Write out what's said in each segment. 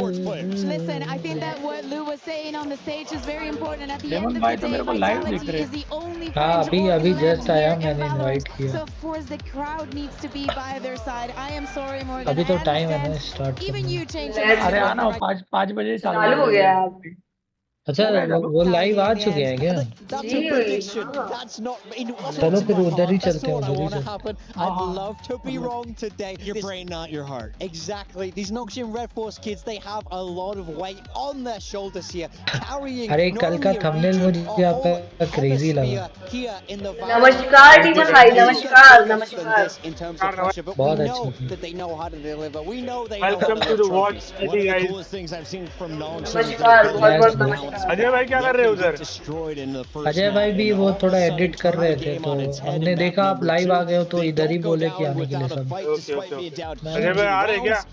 esports players. Listen, I think that what Lou was saying on the stage is very important. And at the end lemon of भाई the तो day, मेरे को live दिख Vitality रहे। is the only हाँ fringe अभी org अभी left just आया here in मैंने Valorant. इनवाइट किया। So of course the crowd needs to be by their side. I am sorry, Morgan. अभी I तो टाइम है ना understand. स्टार्ट Even करने। you changed your Let's mind अरे about आना the right. 5 बजे चालू चालू हो गया अब। अच्छा हो गया चालू। वो लाइव आ in the चुके end. हैं क्या? That's ji a prediction. हाँ। That's not what's चलो in फिर my उधर ही heart. That's चलते हैं, not what I उधर ही want to चलते happen. I'd love to be wrong today. Your brain, not your heart. Exactly. These Noxian Red Force kids, they have a lot of weight on their shoulders here, carrying अरे not कल का only a thumbnail region, मुझे a आपका whole crazy लगा। hemisphere here in the Valorant. नमस्कार टीमन भाई, नमस्कार नमस्कार। In terms of pressure, but we बहुत know अच्छा। that they know how to deliver. We know they know how Welcome to to lift the watch trophies. One of the guys. coolest things I've seen from Nong नमस्कार, बहुत बहुत नमस्कार। अजय भाई क्या कर रहे हो उधर? अजय भाई भी वो थोड़ा एडिट कर रहे थे तो हमने देखा आप लाइव आ गए हो तो इधर ही बोले कि आने के लिए सब। ओके अजय भाई आ रहे क्या?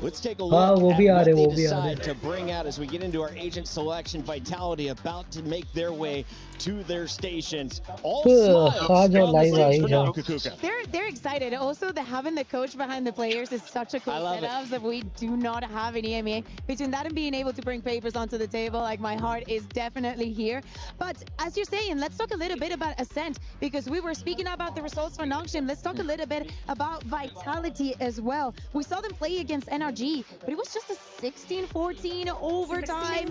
Let's take a हाँ look वो भी at आ what रहे they वो भी आ decide रहे। to bring out as we get into our agent selection. Vitality about to make their way to their stations. All smiles हाँ जो on the लाइव आ stage ही for जाओ। now, Kukuka. They're excited. Also, the having the coach behind the players is such a cool I love it. setup that we do not have in EMEA. Between that and being able to bring papers onto the table, like my heart is definitely here. But as you're saying, let's talk a little bit about Ascent because we were speaking about the results for Nongshim. Let's talk a little bit about Vitality as well. We saw them play against NRG, but it was just a 16-14 overtime.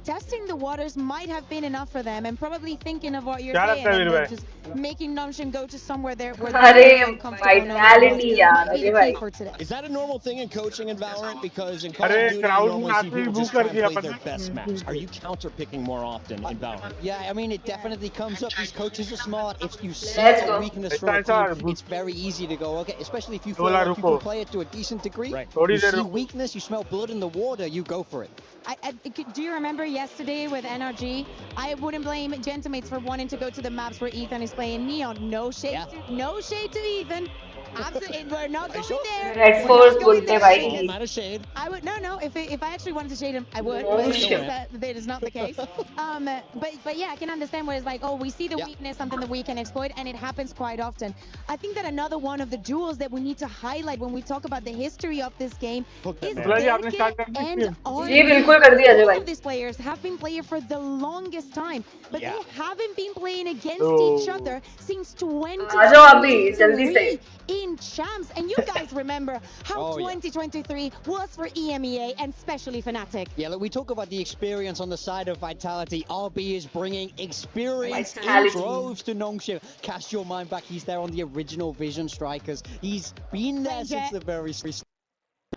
Testing the waters might have been enough for them, and probably thinking of what you're क्या saying, लगता है and Veer then भाई? just making Nongshim go to somewhere there where अरे they're comfortable no matter what, Vitality यार, might be Ajay the key भाई। for today. Is that a normal thing in coaching in Valorant? Because in Call अरे of Duty, you crowd normally में see आते ही people boo just कर try and दिया play पता their है? best maps. Are you counter-picking more often in Valorant? Yeah, I mean, it definitely comes up. These coaches are smart. If you see Let's a go. weakness from a team, it's very easy to go, okay, especially if you feel बोला like you रुको। can play it to a decent degree. Right. थोड़ी You there see रुको। weakness, you smell blood in the water, you go for it. Do you remember yesterday with NRG? I wouldn't blame Gentamates for wanting to go to the maps where Ethan is playing Neon. No shade, no shade to Ethan. Absolutely, we're not going there. Red We're Force not going बोलते there भाई। because Not a shade. I would no. If I actually wanted to shade him, I would. Oh, But shit. that is not the case. But yeah, I can understand where it's like, oh, we see the weakness, something that we can exploit, and it happens quite often. I think that another one of the jewels that we need to highlight when we talk about the history of this game is भाई आपने start कर दी and थी? जी बिल्कुल कर दिया Ajay all भाई। of these players have been playing for the longest time, but Yeah. they haven't been playing against Oh. each other since आ जाओ अभी जल्दी से। 2023 in champs. And you guys remember how Oh, yeah. 2023 was for EMEA and especially Fnatic. Yeah, look, we talk about the experience on the side of Vitality. RB is bringing experience in Vitality. droves to Nongshim. Cast your mind back, he's there on the original Vision Strikers. He's been there since the very start.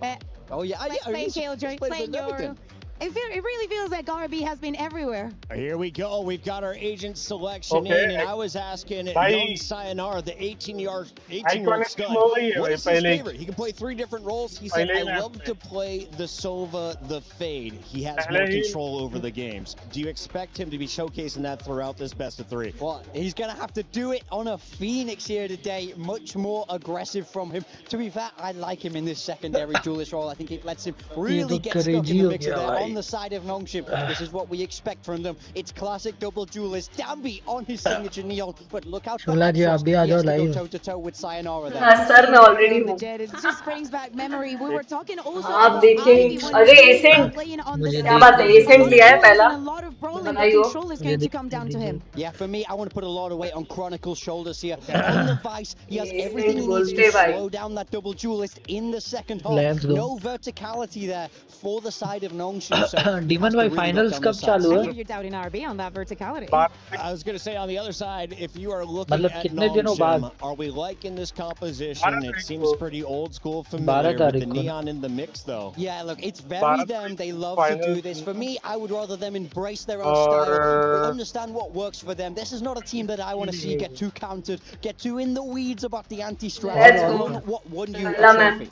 Uh, Oh, yeah, playing he's Killjoy, played playing with everything. Yoru. It really feels like RB has been everywhere. Here we go. We've got our agent selection Okay. in, and I was asking Bhai- young Sayonara, the 18-year-old Iconic stud, हो गई है what भाई is his पहले favorite? He can play 3 different roles. He said, पहले I he love match to play the Sova, the Fade. He has पहले more he- control over the games. Do you expect him to be showcasing that throughout this best of 3? Well, he's going to have to do it on a Phoenix here today. Much more aggressive from him. To be fair, I like him in this secondary duelist role. I think it lets him really get stuck in crazy the हो mix of गया there भाई। on the side of Nongshim. This is what we expect from them. It's classic double duelist. Dambi on his signature Neon. But look out for Shimla ji आप Atros. भी He आ has जाओ to go live. toe-to-toe with Sayonara there. हाँ sir मैं already हूँ। It just brings back memory. We were talking also आप about देखें Ivy when अरे he was Ascent playing on the मुझे क्या side. बात है देखना A एसेंट lot of लिया है duels पहला and a lot of brawling, but बताइयो। control is going to come down to him. Yeah, for me, I want to put a lot of weight on Chronicle's shoulders here. On the Vice, he has Yes, everything he needs बोलते to भाई। slow down that double duelist in the second half. Let's go। No verticality there for the side of Nongshim. So demon भाई finals कब चालू I है? hear you're doubting RB on that verticality. I was going to say on the other side, if you are looking मतलब at कितने दिनों बाद? Nongshim, are we liking this composition? It seems pretty old school, 12 familiar with the तारीख को। neon in the mix, though. Yeah, look, it's very them. They love to do this. For me, I would rather them embrace their own style, but understand what works for them. This is not a team that I want to see get too countered, get too in the weeds about the anti-strat. Let's go। What won you a पहला मैं। trophy?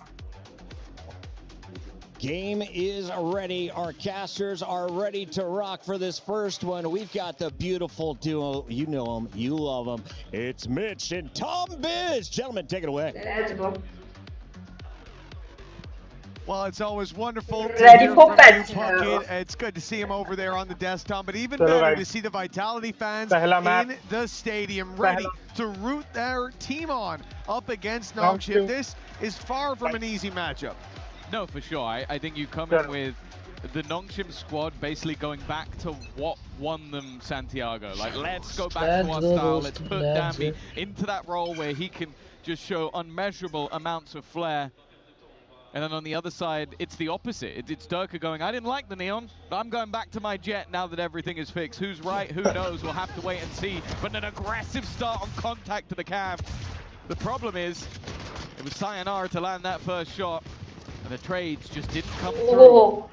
Game is ready. Our casters are ready to rock for this first one. We've got the beautiful duo. You know them. You love them. It's Mitch and Tom Biz. Gentlemen, take it away. Let's go। Well, it's always wonderful to Ready hear for from pets. you, Puckett. It's good to see him over there on the desktop, but even Chalo better guys. to see the Vitality fans Pehla map. in the stadium ready to root their team on up against Nongshim. Nongshim. This is far from an easy matchup. No, for sure. I think you come in with the Nongshim squad basically going back to what won them Santiago. Like, let's go back to our style. Let's put Dambi into that role where he can just show unmeasurable amounts of flair. And then on the other side, it's the opposite. It's Durka going, I didn't like the Neon, but I'm going back to my Jet now that everything is fixed. Who's right? Who knows? We'll have to wait and see. But an aggressive start on contact to the cam. The problem is, it was Sayonara to land that first shot, and the trades just didn't come through.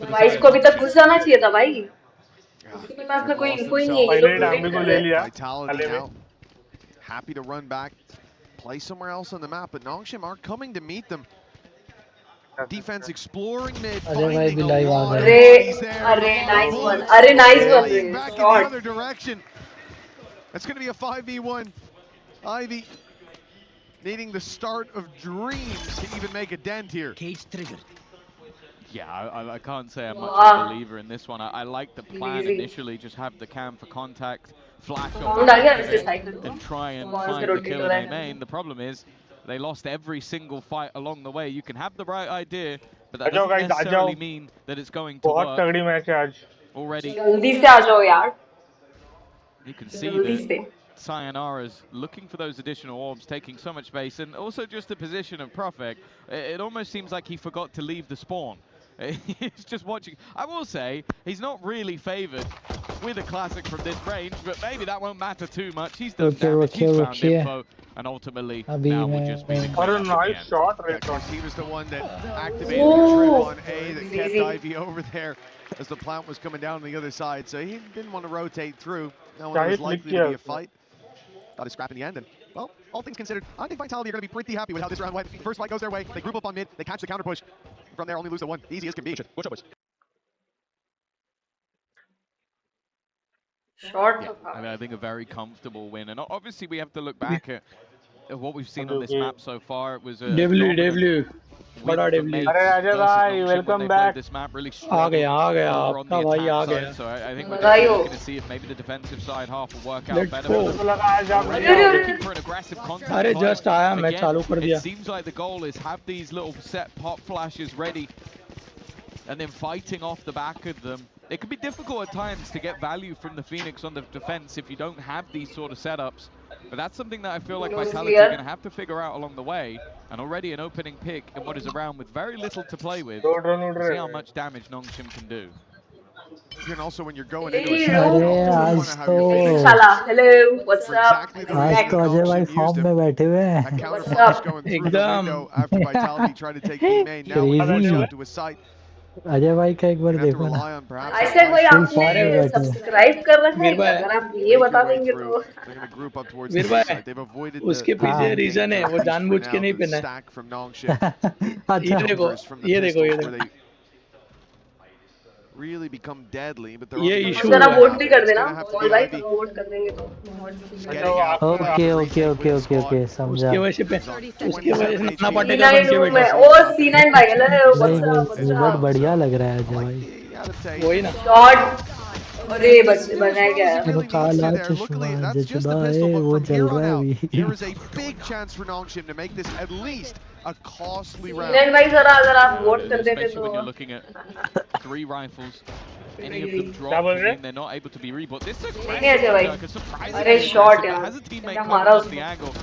भाई इसको अभी तक घुस जाना चाहिए था भाई. उसके पास में कोई इन्फो ही नहीं है. ये लोग प्रोटेक्ट कर रहे हैं. Vitality now, happy to run back, play somewhere else on the map, but Nongshim are coming to meet them. Defense exploring mid, finding a lot of bodies there. nice one. Arey, nice one. Back in the other direction. That's going to be a 5v1. Ivy needing the start of dreams to even make a dent here. Cage triggered. Yeah, I can't say I'm much of a believer in this one. I like the plan initially, just have the cam for contact, flash up, and try and find the kill in A main. The problem is, they lost every single fight along the way. You can have the right idea, but that doesn't necessarily mean that it's going to work. Already, you can see that Sayonara's looking for those additional orbs, taking so much space, and also just the position of Profek. It almost seems like he forgot to leave the spawn. He's just watching. I will say, he's not really favored with a classic from this range, but maybe that won't matter too much. He's done damage, he's found info, and ultimately now will just be the nice shot, because he was the one that activated the trip on A that kept Ivy over there as the plant was coming down on the other side, so he didn't want to rotate through. No one was likely to be a fight. Got a scrap in the end, and well, all things considered, I think Vitality are going to be pretty happy with how this round went. First fight goes their way, they group up on mid, they catch the counter push. From there, only lose the one. Easy as can be. Short. Yeah, I think a very comfortable win, and obviously we have to look back at what we've seen on this map so far. It was a W. बड़ा डेवली. अरे अजय भाई, welcome back. This map really आ गया आपका भाई आ गया. So I think we're going to see if maybe the defensive side half will work out better. Looking for an aggressive contact. अरे just आया मैं चालू कर दिया. It seems like the goal is have these little set pop flashes ready, and then fighting off the back of them. It can be difficult at times to get value from the Phoenix on the defense if you don't have these sort of setups. But that's something that I feel like Vitality are going to have to figure out along the way. And already an opening pick in what is a round with very little to play with. See how much damage Nongshim can do. And also when you're going into a hello, what's up? आज तो अजय भाई form में बैठे हुए हैं. What's up? एकदम. After Vitality tried to take B main, now we shot to a site. Ajay भाई का एक बार देखो ना. I said भाई आपने सब्सक्राइब कर रखा है, अगर आप ये बता देंगे तो. वीर भाई उसके पीछे रीजन है, वो जानबूझ के नहीं पहना है. अच्छा ये देखो really become deadly, but ये इशू जरा वोट भी कर देना, और भाई वोट कर देंगे तो. ओके समझा. उसके वजह से ना पटे का बन के बैठा. ओ C9 भाई हेलो बढ़िया लग रहा है अजय भाई. वही ना शॉट. अरे बच्चे बनाया क्या है. that's just the pistol, but from here on out there is a big chance for Nongshim to make this at least a costly round. C9 भाई जरा अगर आप वोट कर देते तो. When you're looking at 3 rifles, any of them drop and they're not able to be rebought. This is अरे shot यार. Has a teammate coming off the angle.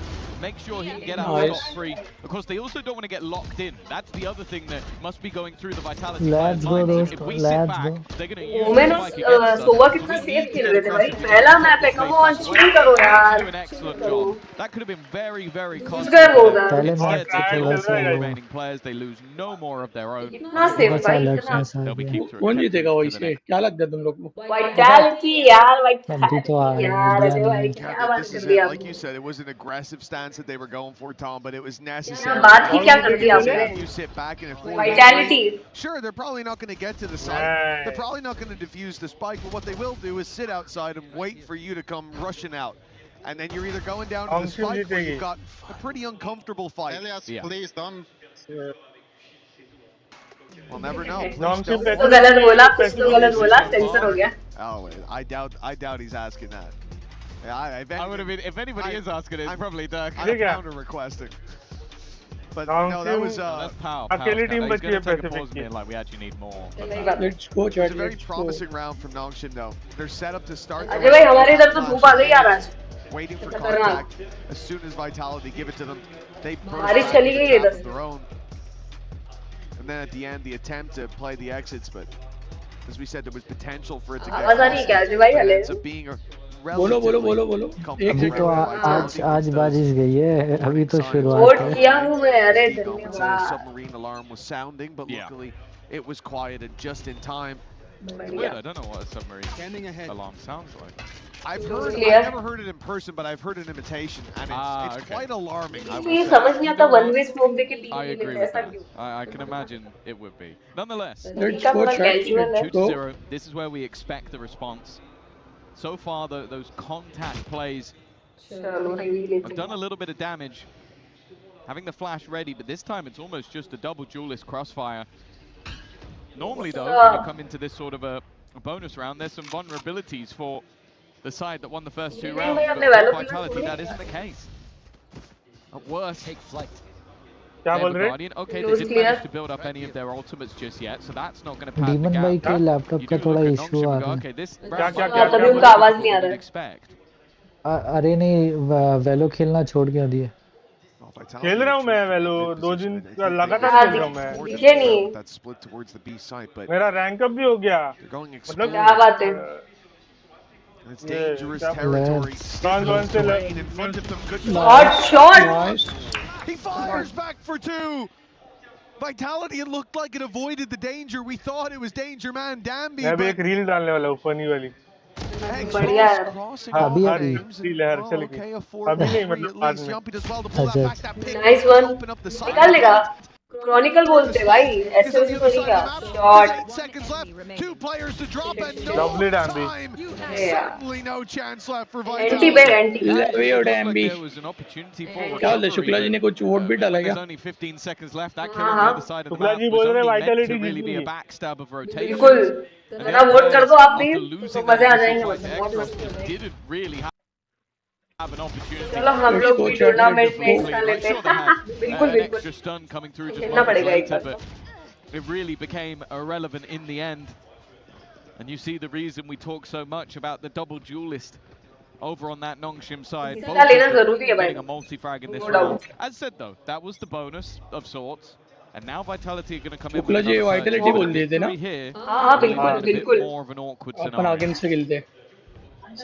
Make sure he can get out scot-free. Of course, they also don't want to get locked in. That's the other thing that must be going through the Vitality. Let's go, if we sit back, they're going to use the spike against us. Sova कितना safe खेल रहे थे भाई. पहला map है, come on, chill करो यार. An excellent job. That could have been very, very costly. Instead, the remaining players, they lose no more of their own. कितना safe भाई, कितना. They'll be keep through. कौन जीतेगा वो इसमें? क्या लगता है तुम लोग को? Vitality यार, Vitality यार. अरे भाई क्या बात कर दी आप. Like you said, it was an aggressive stance that they were going for, Tom, but it was necessary. बात ही क्या कर दी आपने? You sit back and Vitality. Sure, they're probably not going to get to the site. They're probably not going to defuse the spike, but what they will do is sit outside and wait for you to come rushing out. And then you're either going down to the spike or you've got a pretty uncomfortable fight. Elias, please don't. We'll never know. तो गलत बोला, sensor हो गया. Oh, I doubt he's asking that. Yeah, I would have been, if anybody is asking it, it's probably Dirk. I'm counter requesting. but no, that was that's power. अकेली He's team going बची to है take a Pacific pause की. and like we actually need more. Let's go, it chat. was a very Let's go. promising round from Nongshim though. They're set up to start. Ajay भाई हमारे इधर तो धूप आ गई यार आज. Waiting for खतरनाक. contact. As soon as Vitality give it to them, they burst बारिश back चली into गई trap इधर of their own. And then at the end, the attempt to play the exits, but as we said, there was potential for it to get आवाज आ रही है क्या अजय भाई? but it हले. ends up being a बोलो comfortable अभी तो round for Vitality आज against बारिश गई है, अभी तो signs. शुरुआत वोट है. किया हूँ मैं. अरे Compensate, a धन्यवाद. submarine alarm was sounding, but luckily it was quieted just in time. It's weird, I don't know what a submarine alarm sounds like. I've never heard it in person, but I've heard an imitation, and it's quite alarming. I will ये say. समझ नहीं आता one way smoke देके P I लेते agree हैं with ऐसा that. क्यों? I can imagine it would be. Nonetheless, Let's go, chat. Let's go. 2-0. This is where we expect the response. So far, those contact plays चलो reveal have done a little bit of damage. Having the flash ready, but this time it's almost just a double duelist crossfire. Normally, though, when you come into this sort of a bonus round, there's some vulnerabilities for the side that won the first two rounds. But for Vitality, that isn't the case. At worst, take flight. क्या बोल रहे? Guardian. Okay, they didn't manage to build up any of their ultimates just yet, so that's not going to pad the Demon gap. भाई के laptop का थोड़ा issue आ रहा Okay, this क्या तभी उनका आवाज नहीं आ रहा है. expect. अरे नहीं, वेलो खेलना छोड़ के दिया. खेल रहा हूँ मैं वेलो 2 दिन लगातार खेल रहा हूँ मैं. दिखे नहीं. That split towards the B site, but मेरा रैंक अप भी हो गया. they're going मतलब क्या बात है? it's dangerous territory. कौन से Terrain in front of them. Good shot. Nice. He fires back for 2. Vitality, it looked like it avoided the danger. We thought it was danger man Dambi. मैं भी एक reel डालने वाला हूँ funny वाली. बढ़िया है. अभी रील है चल के. अभी नहीं मतलब बाद में. Nice one. निकाल लेगा. क्रॉनिकल बोलते भाई. ऐसे वैसे तो नहीं क्या. Shot. 2 players to drop and no Lovely Dambi. time. Certainly no chance left for anti Vitality. पे anti. There was an opportunity for क्या बोलते शुक्ला जी ने कुछ वोट भी डाला क्या? There's only 15 seconds left. That kill on the other side of the Shukla map ji was बोल रहे only meant Vitality to really be a जीतेगी. backstab of rotation. बिल्कुल. जरा वोट कर दो आप भी. तो मजे आ जाएंगे. बहुत Exros मस्त है. didn't really have an opportunity. चलो हम लोग भी टूर्नामेंट में हिस्सा लेते Sure, they हैं. had बिल्कुल an बिल्कुल. extra stun coming through just खेलना moments पड़ेगा एक later, bar. but it really became irrelevant in the end. And you see the reason we talk so much about the double duelist over on that Nongshim side. Both हिस्सा लेना of them जरूरी है भाई. getting a multi-frag in this No round. doubt. As said though, that was the bonus of sorts. And now Vitality are going to come in Shukla with ji another Vitality बोल दिए थे ना? here. हाँ बिल्कुल A bit बिल्कुल. more of an awkward upon scenario. आगे से खेलते.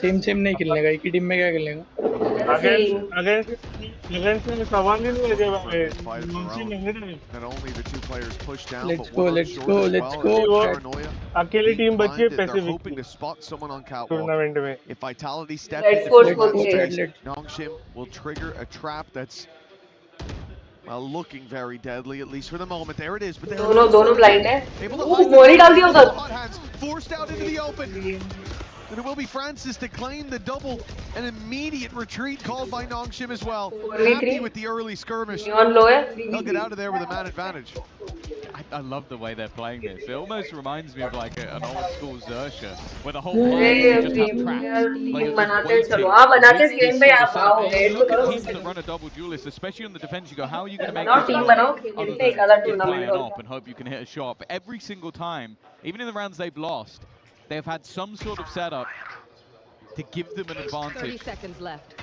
सेम नहीं खेलने का. एक ही टीम में क्या खेलेगा? अगेंस्ट में सवाल ही नहीं लगे भाई. Not only the 2 players pushed down, Let's but go, one let's short go, as let's well. go. Paranoia. अकेली टीम बची है They're पैसिफिक hoping की to spot someone on catwalk. Tournament में. If Vitality step Let's into go, that let's go. space, Nongshim will trigger a trap that's looking very deadly, at least for the moment. There it is, but दोनों blind है. able to hold मोरी डाल दिया उधर. hot hands, forced out into the open. And it will be Francis to claim the double. An immediate retreat called by Nongshim as well. Happy with the early skirmish. नियॉन लो है. They'll get out of there with a man advantage. I love the way they're playing this. It almost reminds me of like an old school Xersha, where the whole plan is just have traps. Like it's बनाते waiting चलो. हाँ बनाते with screen this पे sort आप of setup. आओ. You head तो look करो. at teams that run a double duelist, especially on the defense, you go, how are you going to make बनाओ this टीम work बनाओ. other खेलते एक आधा than keep टूर्नामेंट playing होगा. up and hope you can hit a shot? But every single time, even in the rounds they've lost, they've had some sort of setup to give them an advantage. 30 seconds left.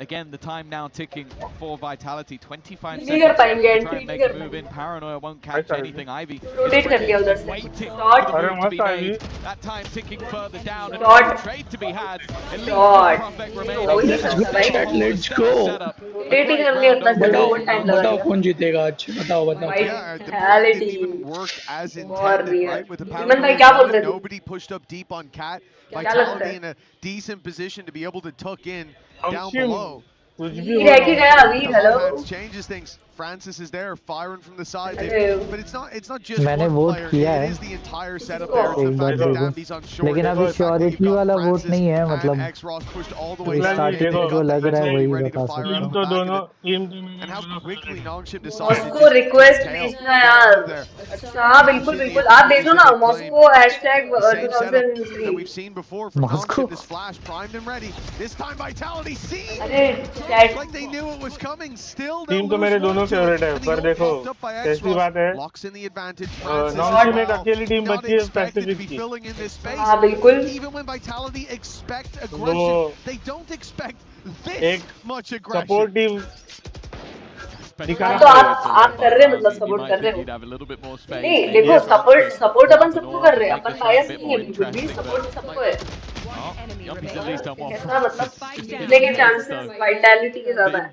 Again, the time now ticking for Vitality. 25 नहीं कर seconds पाएंगे. to try and make a move in. Paranoia won't catch anything. Ivy rotate कर लिया उधर से. waiting shot. for the move to be Ivy. made. That time ticking further down. And Shot. a trade to be had. At least Shot. Prospect वही remaining. करता भाई. Let's go. Rotate ही कर लिया उतना जल्दी. बहुत टाइम लगा. बताओ कौन जीतेगा आज? बताओ. It didn't even work as intended, right? With the जीवन भाई क्या बोलते थे? nobody pushed up deep on Cat. क्या लगता Vitality है? in a decent position to be able to tuck in down Nongshim. below. कुछ भी ये रह के गया अभी. The hello. hot hands changes things. Francis is there, firing from the side. Hello. But it's not just मैंने one vote player. किया It है. is the entire setup there. It's एक the बार fact that देखो. Dambi's on shore. लेकिन अभी The fact that you've surety got वाला vote Francis नहीं है and मतलब X-Ross pushed all the way starting through. में जो लग रहा है वही Ready to बता fire सकता on हूँ. the तो back of दोनों it. Team And how quickly Nongshim decided to Moscow request tail भेजना यार. there. अच्छा हाँ बिल्कुल बिल्कुल. आप भेजो ना Moscow hashtag Same setup that 2003. we've seen before from Moscow. Nongshim. This flash primed and ready. This time Vitality seized अरे chat. like they knew it was coming. Still team तो मेरे दोनों फेवरेट है पर देखो कैसी बात है नॉर्थ में एक अकेली टीम बची है पैसिफिक की हाँ बिल्कुल वो एक सपोर्ट टीम तो आप कर रहे हैं मतलब सपोर्ट कर रहे हो नहीं देखो सपोर्ट अपन सबको कर रहे हैं अपन बायस नहीं है बिल्कुल भी सपोर्ट सबको है ऐसा मतलब जीतने के चांसेस वाइटैलिटी के ज्यादा है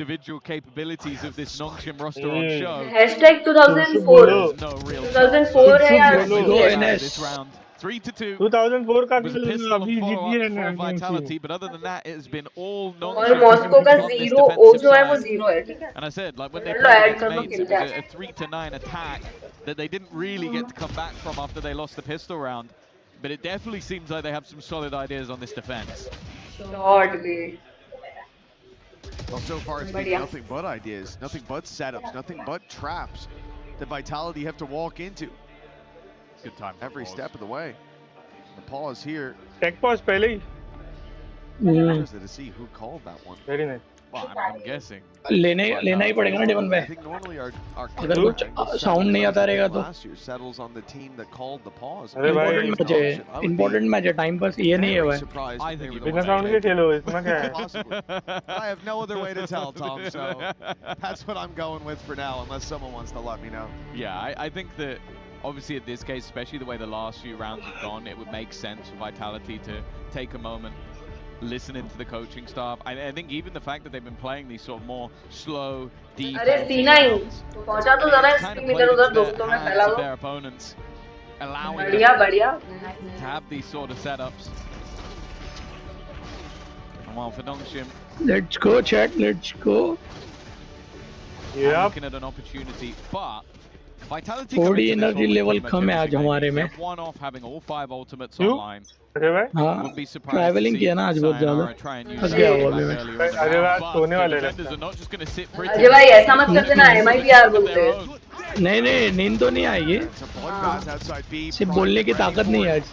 #2004 है यार 2004 का अभी Vitality, but other than that, it has been all और मॉस्को का 0 ओ जो है वो 0 है ठीक है And I said, like when they played against mates, it was a 3-9 attack that they didn't really get to come back from after they lost the pistol round. But it definitely seems like they have some solid ideas on this defense. Lord me. Well, so far it's been nothing but ideas, nothing but setups, nothing but traps that Vitality have to walk into. Good time. Every step of the way. The pause here. Tech pause पहले ही. Interested to see who called that one. Very nice. Well, I'm guessing. लेना ही पड़ेगा ना डिवन पे. अगर कुछ sound नहीं आता रहेगा तो. Important match है टाइम पास ये नहीं है भाई. बिना साउंड के खेलो इसमें क्या है? I have no other way to tell, Tom. So that's what I'm going with for now, unless someone wants to let me know. Yeah, I think that. Obviously, in this case, especially the way the last few rounds have gone, it would make sense for Vitality to take a moment, listen into the coaching staff. I think even the fact that they've been playing these sort of more slow, deep rounds, kind of played into the hands of their opponents, allowing them to have these sort of setups. And while for Nongshim, let's go, chat, let's go. Yeah, looking at an opportunity, but. Vitality थोड़ी energy level कम है आज हमारे में. One off having all 5 ultimates online. हाँ, travelling किया ना आज बहुत ज़्यादा. थक गया वो अभी मैं. अरे बात सोने वाले हैं. अजय भाई ऐसा मत कर देना MIBR बोलते हैं. नहीं नींद तो नहीं आएगी. सिर्फ बोलने की ताकत नहीं है आज.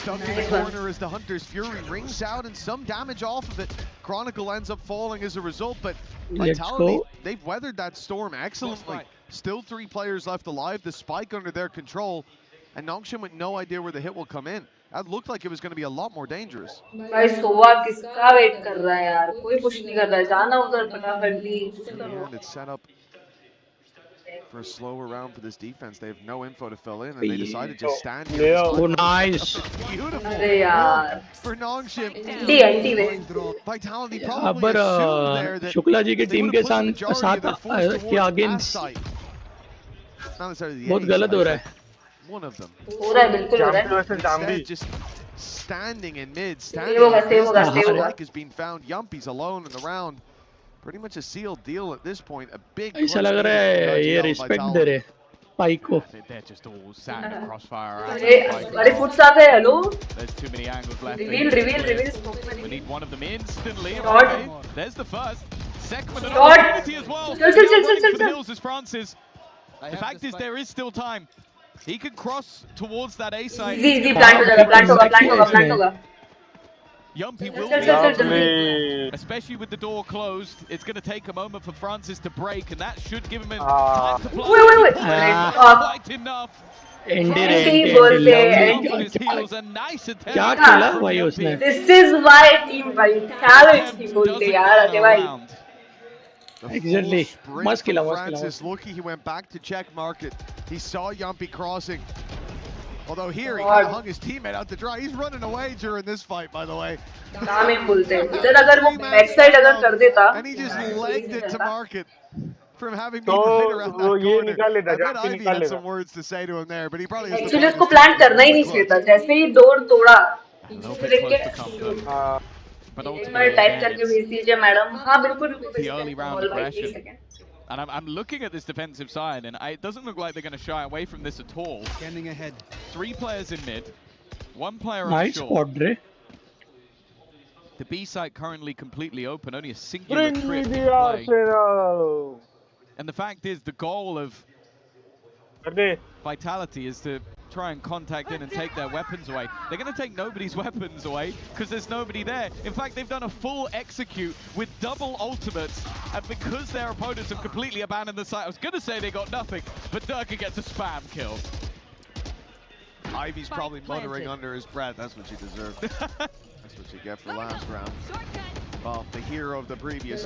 Stuck in the corner as the Hunter's Fury rings out and some damage off of it. Chronicle ends up falling as a result, but Vitality, they've weathered that storm excellently. Still 3 players left alive, the spike under their control, and Nongshim with no idea where the hit will come in. That looked like it was going to be a lot more dangerous. भाई सोवा किसका wait कर रहा है यार? कोई push नहीं कर रहा है. जाना उधर फटाफट भी. And it's set up for a slower round for this defense. They have no info to fill in, and they decided to stand here. Oh, nice. Beautiful for Nongshim. Vitality probably assumed there that Shukla ji की team के साथ के against बहुत गलत हो रहा है. One of them. हो रहा है बिल्कुल हो रहा है. Instead, just standing in mid, standing has been found. Yumpy's alone in the round. Pretty much a sealed deal at this point. A big. ऐसा लग रहा है ये रिस्पेक्ट दे रहे पाइक को. They're just all sat in the crossfire. अरे foot साफ है. Hello. There's too many angles left. Reveal. We need one of them instantly. Okay. There's the first. Second with an opportunity as well. Chal. For the Hills is Francis. The fact is there is still time. He can cross towards that A side. Easy. Plant होगा. Yumpy will be, especially with the door closed. It's going to take a moment for Francis to break, and that should give him time to play. Wait. Quite enough. Heals a nice attempt. क्या खेला भाई उसने? This is why team vitality बोलते यार अजय भाई. Exactly. Must kill Francis lucky he went back to check market. He saw Yumpy crossing. Although here he kind of hung his teammate out to dry. He's running away during this fight, by the way. इधर अगर वो backside अगर कर देता. And he just legged it to market from having been right around that corner. I bet Ivy had some words to say to him there, but he probably has Actually उसको plan करना ही नहीं चाहिए था. जैसे ही door तोड़ा. But type करके भेज दीजिए मैडम. हाँ बिल्कुल. The early round aggression. And I'm looking at this defensive side, and it doesn't look like they're going to shy away from this at all. Scanning ahead. 3 players in mid, 1 player on nice short. Spot, Dre. The B site currently completely open, only a singular trip to play. And the fact is, the goal of Vitality is to try and contact in and take their weapons away. They're going to take nobody's weapons away because there's nobody there. In fact, they've done a full execute with double ultimates, and because their opponents have completely abandoned the site, I was going to say they got nothing, but Durka gets a spam kill. Ivy's probably muttering under his breath. That's what she deserved. That's what you get for last round. Well, the hero of the previous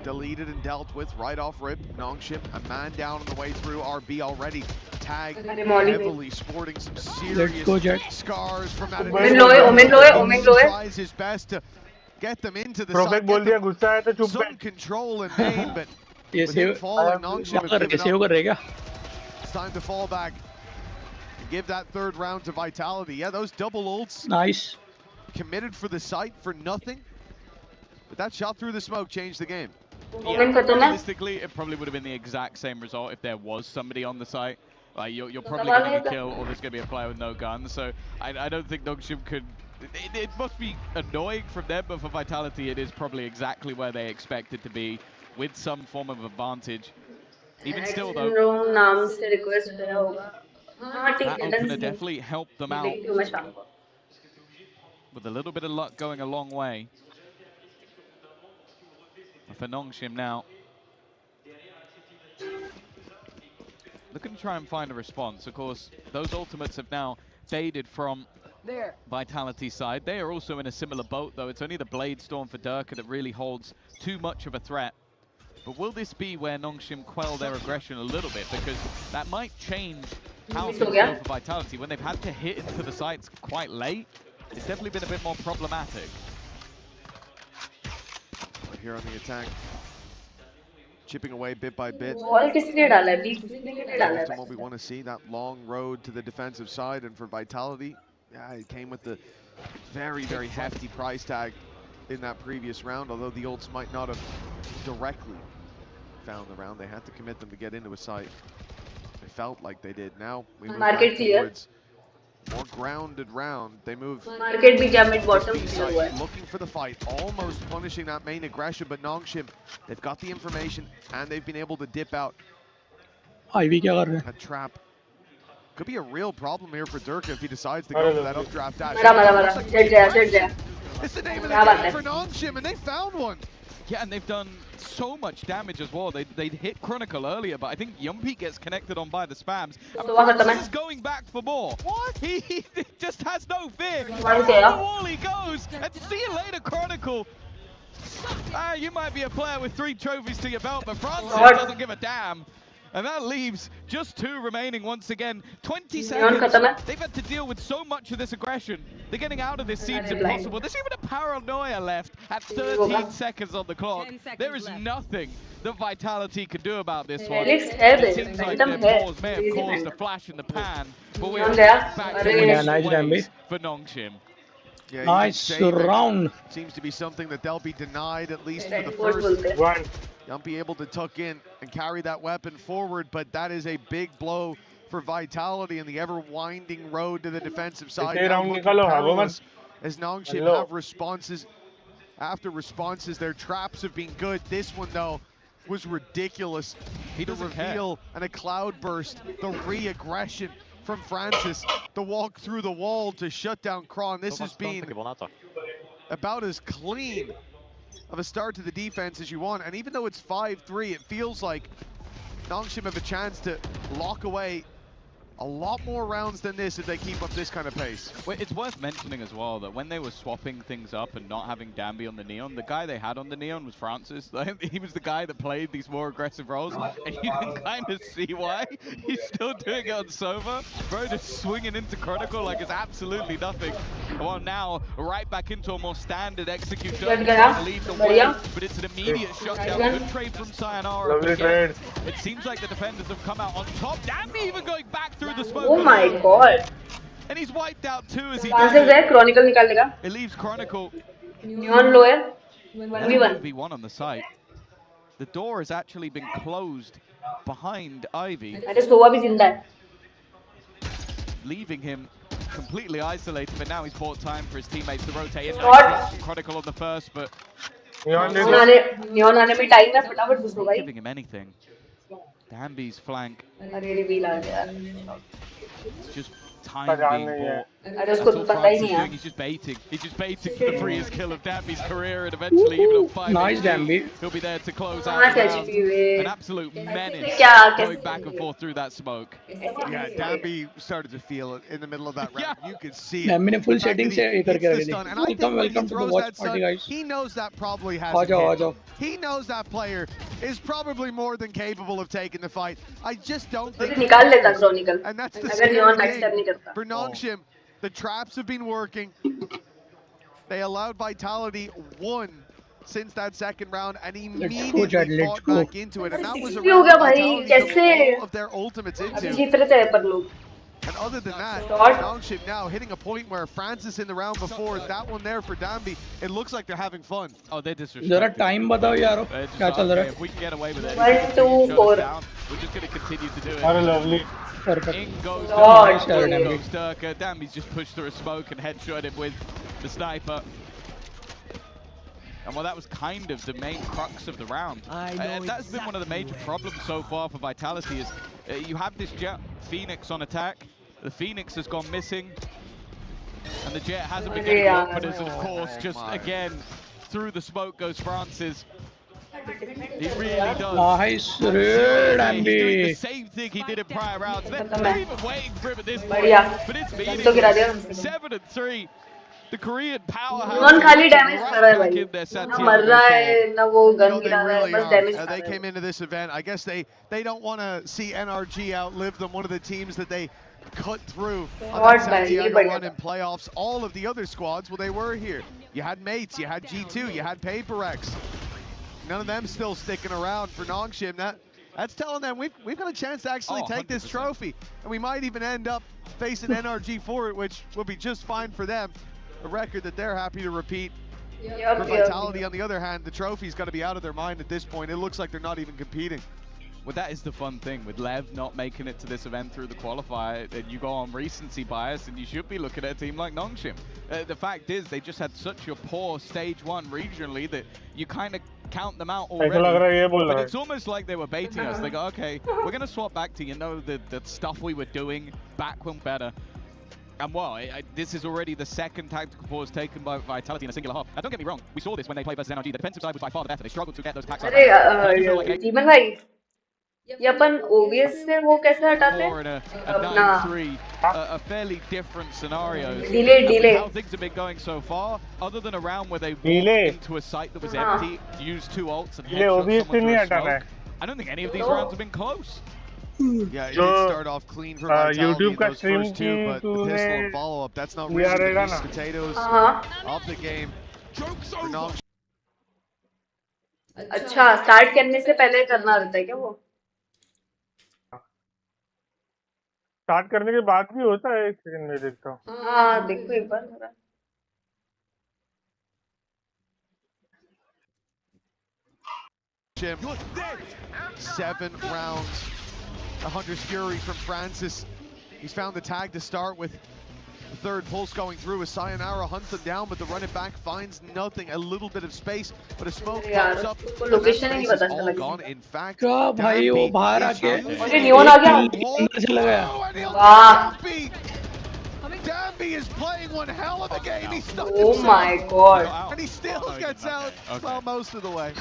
deleted and dealt with right off rip. Nongshim, a man down on the way through. RB already tagged heavily, sporting some serious scars from that. He tries his best to get them into the site, get them some control and aim, but with him falling, Nongshim has given up. It's time to fall back and give that third round to Vitality. Yeah, those double ults. Nice. Committed for the site for nothing. But that shot through the smoke changed the game. Yeah, realistically, it probably would have been the exact same result if there was somebody on the site. Like you're probably going to get killed, or there's going to be a player with no gun. So I don't think Nongshim could. It must be annoying from them, but for Vitality, it is probably exactly where they expect it to be, with some form of advantage. Even still, though, that opener definitely helped them out. With a little bit of luck going a long way. For Nongshim now, looking to try and find a response. Of course, those ultimates have now faded from Vitality's side. They are also in a similar boat, though. It's only the Blade Storm for Durka that really holds too much of a threat. But will this be where Nongshim quell their aggression a little bit? Because that might change how things go for Vitality. When they've had to hit into the sites quite late, it's definitely been a bit more problematic. Here on the attack, chipping away bit by bit. Often what we want to see, that long road to the defensive side, and for Vitality, yeah, it came with the very, very hefty price tag in that previous round, although the ults might not have directly found the round. They had to commit them to get into a site. They felt like they did. Now we move back towards more grounded round. They move looking for the fight, almost punishing that main aggression, but Nongshim, they've got the information and they've been able to dip out. A trap could be a real problem here for Durka if he decides to go for that updraft dash. It's the name of the game for Nongshim, and they found one. Yeah, and they've done so much damage as well. They hit Chronicle earlier, but I think Yumpy gets connected on by the spams. And Francis is going back for more. What? He just has no fear. Around the wall he goes, and see you later, Chronicle. You might be a player with 3 trophies to your belt, but Francis doesn't give a damn. And that leaves just 2 remaining once again. 20 seconds. They've had to deal with so much of this aggression. They're getting out of this seems impossible. There's even a paranoia left at 13 seconds on the clock. There is nothing that Vitality can do about this one. It seems like their pause may have caused a flash in the pan, but we're back to ways for Nongshim. Yeah, nice round. Seems to be something that they'll be denied, at least for the first one. Yumpy able to tuck in and carry that weapon forward, but that is a big blow for Vitality in the ever-winding road to the defensive side. As Nongshim have responses after responses, their traps have been good. This one, though, was ridiculous. The reveal and a cloud burst, the re-aggression from Francis, the walk through the wall to shut down Kron. This has been about as clean of a start to the defense as you want, and even though it's 5-3, it feels like Nongshim have a chance to lock away a lot more rounds than this if they keep up this kind of pace. Well, it's worth mentioning as well that when they were swapping things up and not having Danby on the Neon, the guy they had on the Neon was Francis. He was the guy that played these more aggressive roles, and you can kind of see why. He's still doing it on Sova. Bro, just swinging into Chronicle like it's absolutely nothing. Well, now, right back into a more standard execute. Trying to lead the way, but it's an immediate shutdown. Good trade from Sayonara. It seems like the defenders have come out on top. Danby even going back through the smoke. Oh my god. And he's wiped out too as he does it. Chronicle nikal dega. It leaves Chronicle. Neon low hai. 1v1 on the site. The door has actually been closed behind Ivy. Are Sova bhi zinda hai. Leaving him completely isolated, but now he's bought time for his teammates to rotate in. Chronicle on the first, but Neon aane mein time hai, फटाफट घुस लो भाई. Giving him anything. Danby's flank. It's just time being bought. अरे That's उसको all पता ही France is नहीं है. doing. He's just baiting. He's just baiting for the freest kill of Dambi's career, and eventually, even on 5 Nice Dambi. he'll be there to close out the round. An absolute menace going back and forth through that smoke. Yeah, Dambi started to feel it in the middle of that round. You could see it. Dambi ने full settings से ये करके रखे थे. And I think when he Welcome to the throws watch that party, stun, guys. he knows that probably uh hasn't जाओ आ hit. जाओ. He knows that player is probably more than capable of taking the fight. I just don't think. निकाल लेता Chronicle. And that's the अगर Neon scary backstab नहीं thing. करता. For Nongshim, the traps have been working. They allowed Vitality one since that second round and immediately fought back into it. And that was a round Vitality took all of their ultimates into. जीत रहे थे पर लोग. And other than that, Nongshim now hitting a point where Francis in the round before, that one there for Dambi, it looks like they're having fun. Oh, they're disrespectful. जरा time बताओ यारो. क्या चल रहा है? If we can get away with it, 1, 2, 4. we're just going to continue to do it. Very lovely. In goes Durka. Dambi's just pushed through a smoke and headshot him with the sniper. And well, that was kind of the main crux of the round. That's been one of the major problems so far for Vitality is you have this Jet Phoenix on attack. The Phoenix has gone missing. And the Jet hasn't been getting the openers. And of course, just again, through the smoke goes Francis. He really does. Nice, He's doing the same thing he did in prior rounds. They're even waiting for him at this point. But it's meaningless. 7-3. The Korean powerhouse. Neon खाली damage कर रहा है भाई. ना मर रहा है, ना वो gun गिरा रहा है, बस damage कर रहा है. They came into this event. I guess they don't want to see NRG outlive them. One of the teams that they cut through on that Santiago run in playoffs. All of the other squads, well, they were here. You had Mates, you had G2, you had PaperX. None of them still sticking around for Nongshim. That's telling them we've got a chance to actually take this trophy, and we might even end up facing NRG for it, which will be just fine for them. A record that they're happy to repeat. For Vitality, on the other hand, the trophy's got to be out of their mind at this point. It looks like they're not even competing. Well, that is the fun thing with Lev not making it to this event through the qualifier. And you go on recency bias, and you should be looking at a team like Nongshim. The fact is, they just had such a poor stage one regionally that you kind of count them out already. But it's almost like they were baiting us. They go, okay, we're going to swap back to, the stuff we were doing back when better. And well, this is already the second tactical pause taken by Vitality in a singular half. Now, don't get me wrong, we saw this when they played versus NRG. The defensive side was by far the better. They struggled to get those attacks. जीवन भाई, ये अपन OBS से वो कैसे हटाते हैं? अपना a fairly different scenario. Delay. How things have been going so far, other than a round where they walked into a site that was empty, used 2 ults and headshot someone through a smoke. I don't think any of these rounds have been close. Yeah, it did start off clean for Vitality in those first 2, but the pistol and follow-up, that's not really the meat potatoes of the game. अच्छा, start करने से पहले करना रहता है क्या वो? Start करने के बाद भी होता है, एक सेकंड में देखता हूँ. हाँ, देखो एक बार जरा. Jim, 7 rounds. The Hunter's Fury from Francis. He's found the tag to start with. The third pulse going through as Sayonara hunts him down, but the running back finds nothing. A little bit of space, but a smoke pops up. Location ही नहीं पता all gone. In fact, क्या भाई वो बाहर आके अरे neon आ गया. चला गया. वाह. Dambi is playing one hell of a game. He stuck Oh my god. And he still gets out well most of the way.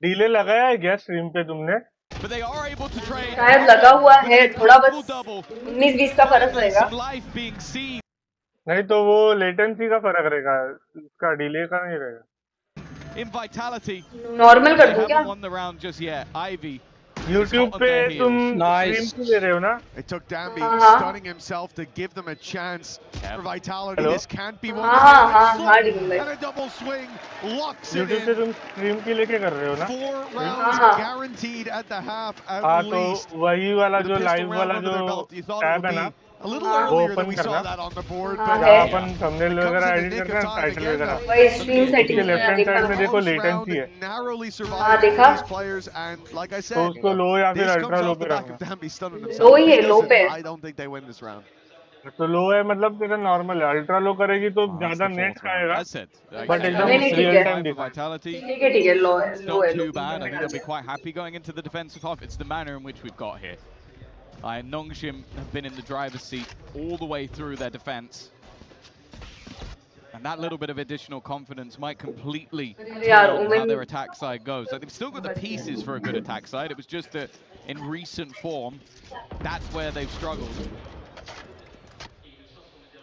Delay लगाया है क्या स्ट्रीम पे तुमने? But they are able to trade. शायद लगा हुआ है, थोड़ा बस 19-20 का फर्क रहेगा. नहीं तो वो लेटेंसी का फर्क रहेगा, उसका डिले का नहीं रहेगा. In Vitality, नॉर्मल कर दूं क्या? won the round just yet. Ivy. YouTube पे तुम स्ट्रीम क्यों दे रहे हो ना? It took Dambi stunning himself to give them a chance for Vitality. Hello? This can't be one. And a double swing locks it YouTube पे in. तुम stream के लेके कर रहे हो ना? 4 rounds guaranteed at the half at least. तो वही वाला जो लाइव वाला जो टैब है ना? A little earlier than we saw that on the board, but upon thumbnail वगैरह एडिट करना है, टाइटल वगैरह. वही stream setting left hand side में देखो लेटेंसी है. narrowly survived these players, and like I said, तो उसको लो या फिर अल्ट्रा लो पे रखना. लो ही है, लो पे. I don't think they win this round. तो लो है मतलब तेरा नॉर्मल है, अल्ट्रा लो करेगी तो ज्यादा नेट खाएगा, बट एकदम रियल टाइम दिखाएगा। ठीक है, लो है, लो है, Too bad. I think they'll be quite happy going into the defensive half. It's the manner in which we've got here. Nongshim have been in the driver's seat all the way through their defense. And that little bit of additional confidence might completely turn how their attack side goes. Like, they've still got the pieces for a good attack side. It was just that in recent form, that's where they've struggled.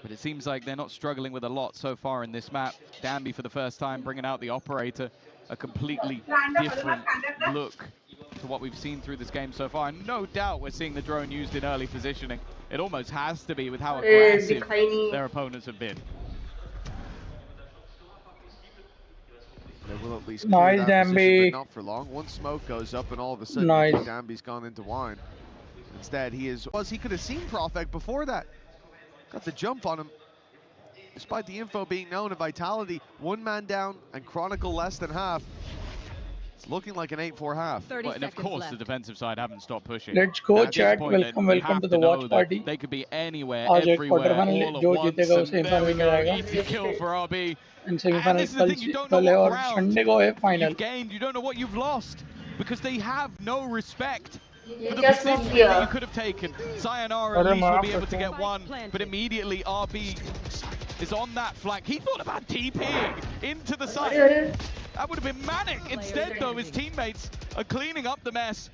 But it seems like they're not struggling with a lot so far in this map. Danby for the first time bringing out the operator, a completely different look to what we've seen through this game so far. And no doubt we're seeing the drone used in early positioning. It almost has to be with how aggressive their opponents have been. They will at least clear that position, but not for long. One smoke goes up and all of a sudden you think Danby's gone into wine. Instead, he could have seen Profek before that. Got the jump on him. Despite the info being known of Vitality, one man down and Chronicle less than half. It's looking like an 8-4 half. And of course, the defensive side haven't stopped pushing. Let's go, chat. Welcome to the watch party. They could be anywhere, everywhere, all at once. And there we go, easy kill for RB. And this is the thing, you don't know what round you've gained, you don't know what you've lost, because they have no respect for the position that you could have taken. Sayonara at least will be able to get one, but immediately RB is on that flank. He thought about TPing into the site. That would have been manic. Instead, though, his teammates are cleaning up the mess,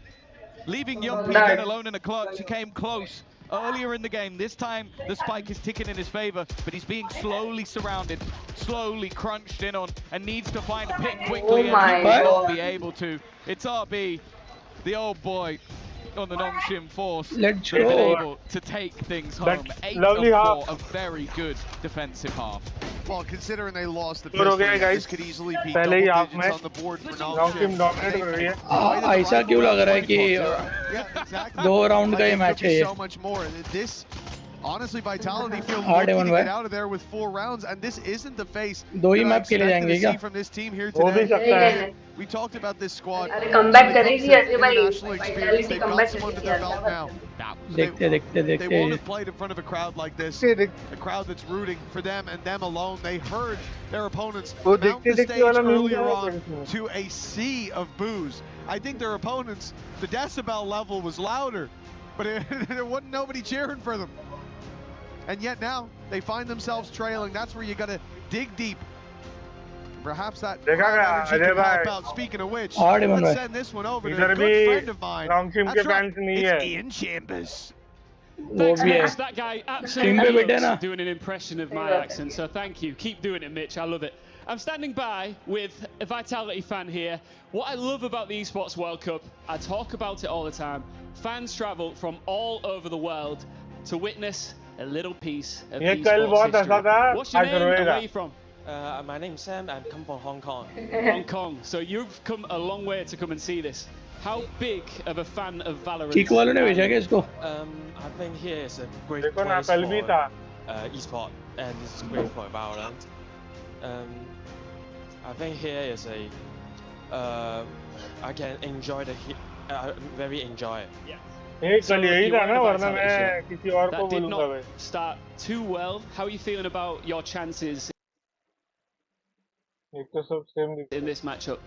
leaving Young P alone in a clutch. He came close earlier in the game. This time, the spike is ticking in his favor, but he's being slowly surrounded, slowly crunched in on, and needs to find a pick quickly, and he will not be able to. It's RB, the old boy, on the Nongshim force. Let's been go. able to take things home. 8 of 4, a very good defensive half. Well, considering they lost the pistol, this could easily be double digits on the board for Nongshim. ऐसा क्यों लग रहा है कि 2 round का ये match है ये? So much more. This, honestly, Vitality feel lucky to get out of there with 4 rounds, and this isn't the face that I expected to see from this team here today. We talked about this squad. comeback करेगी ऐसे भाई. International experience. They've got some under their belt now. They won't have played in front of a crowd like this. A crowd that's rooting for them and them alone. They heard their opponents mount the stage earlier on to a sea of boos. I think their opponents, the decibel level was louder, but there wasn't nobody cheering for them. And yet now they find themselves trailing. That's where you got to dig deep. Perhaps that energy can help out. Speaking of which, let's send this one over to a good friend of mine. That's right, it's Ian Chambers. Thanks, Mitch. That guy absolutely loves doing an impression of my accent, so thank you. Keep doing it, Mitch. I love it. I'm standing by with a Vitality fan here. What I love about the Esports World Cup, I talk about it all the time. Fans travel from all over the world to witness a little piece of esports history. What's your name and where are you from? My name's Sam. I come from Hong Kong. Hong Kong. So you've come a long way to come and see this. How big of a fan of Valorant? I think here is a great place for esports, and it's great for Valorant. I think here is I can enjoy very enjoy it. Yeah. So that did not start too well. How are you feeling about your chances in this matchup?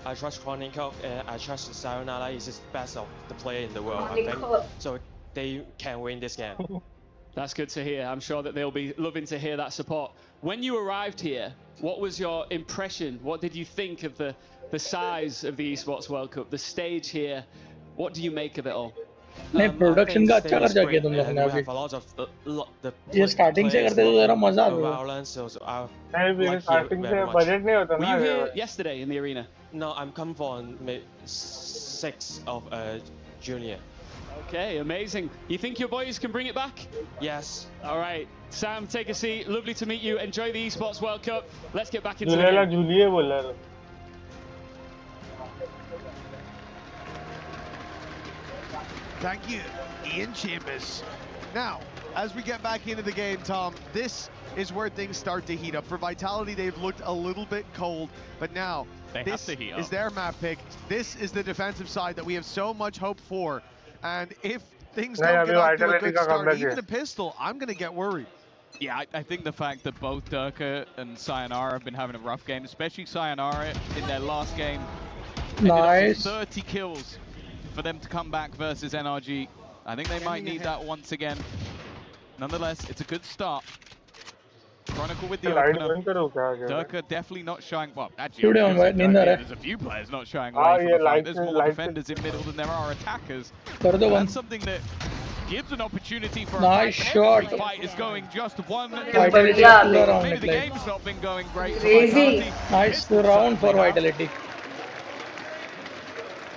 I trust Chronicle, I trust Sayonara is the best of the player in the world, I think. So they can win this game. That's good to hear. I'm sure that they'll be loving to hear that support. When you arrived here, what was your impression? What did you think of the size of the Esports World Cup, the stage here? What do you make of it all? नहीं production का अच्छा खर्चा किया तुम लोगों ने अभी ये स्टार्टिंग से करते तो जरा मजा आता है स्टार्टिंग से बजट नहीं होता ना Were you here yesterday in the arena? No, I'm come from 6th of Junior. Okay, amazing. You think your boys can bring it back? Yes. All right, Sam, take a seat. Lovely to meet you. Enjoy the Esports World Cup. Let's get back into the game. Thank you, Ian Chambers. Now, as we get back into the game, Tom, this is where things start to heat up. For Vitality, they've looked a little bit cold, but now this is their map pick. This is the defensive side that we have so much hope for. And if things don't get off to a good start, even a pistol, I'm going to get worried. Yeah, I think the fact that both Durka and Sayonara have been having a rough game, especially Sayonara in their last game. Nice. 30 kills for them to come back versus NRG. I think they might need that once again. Nonetheless, it's a good start. Chronicle with the opener. Durka definitely not shying. Well, actually, there's a few players not shying away from the fight. There's more defenders in middle than there are attackers. That's something that gives an opportunity for nice shot. Every fight is going just one. Vitality Maybe the game's not been going great. Nice round for Vitality.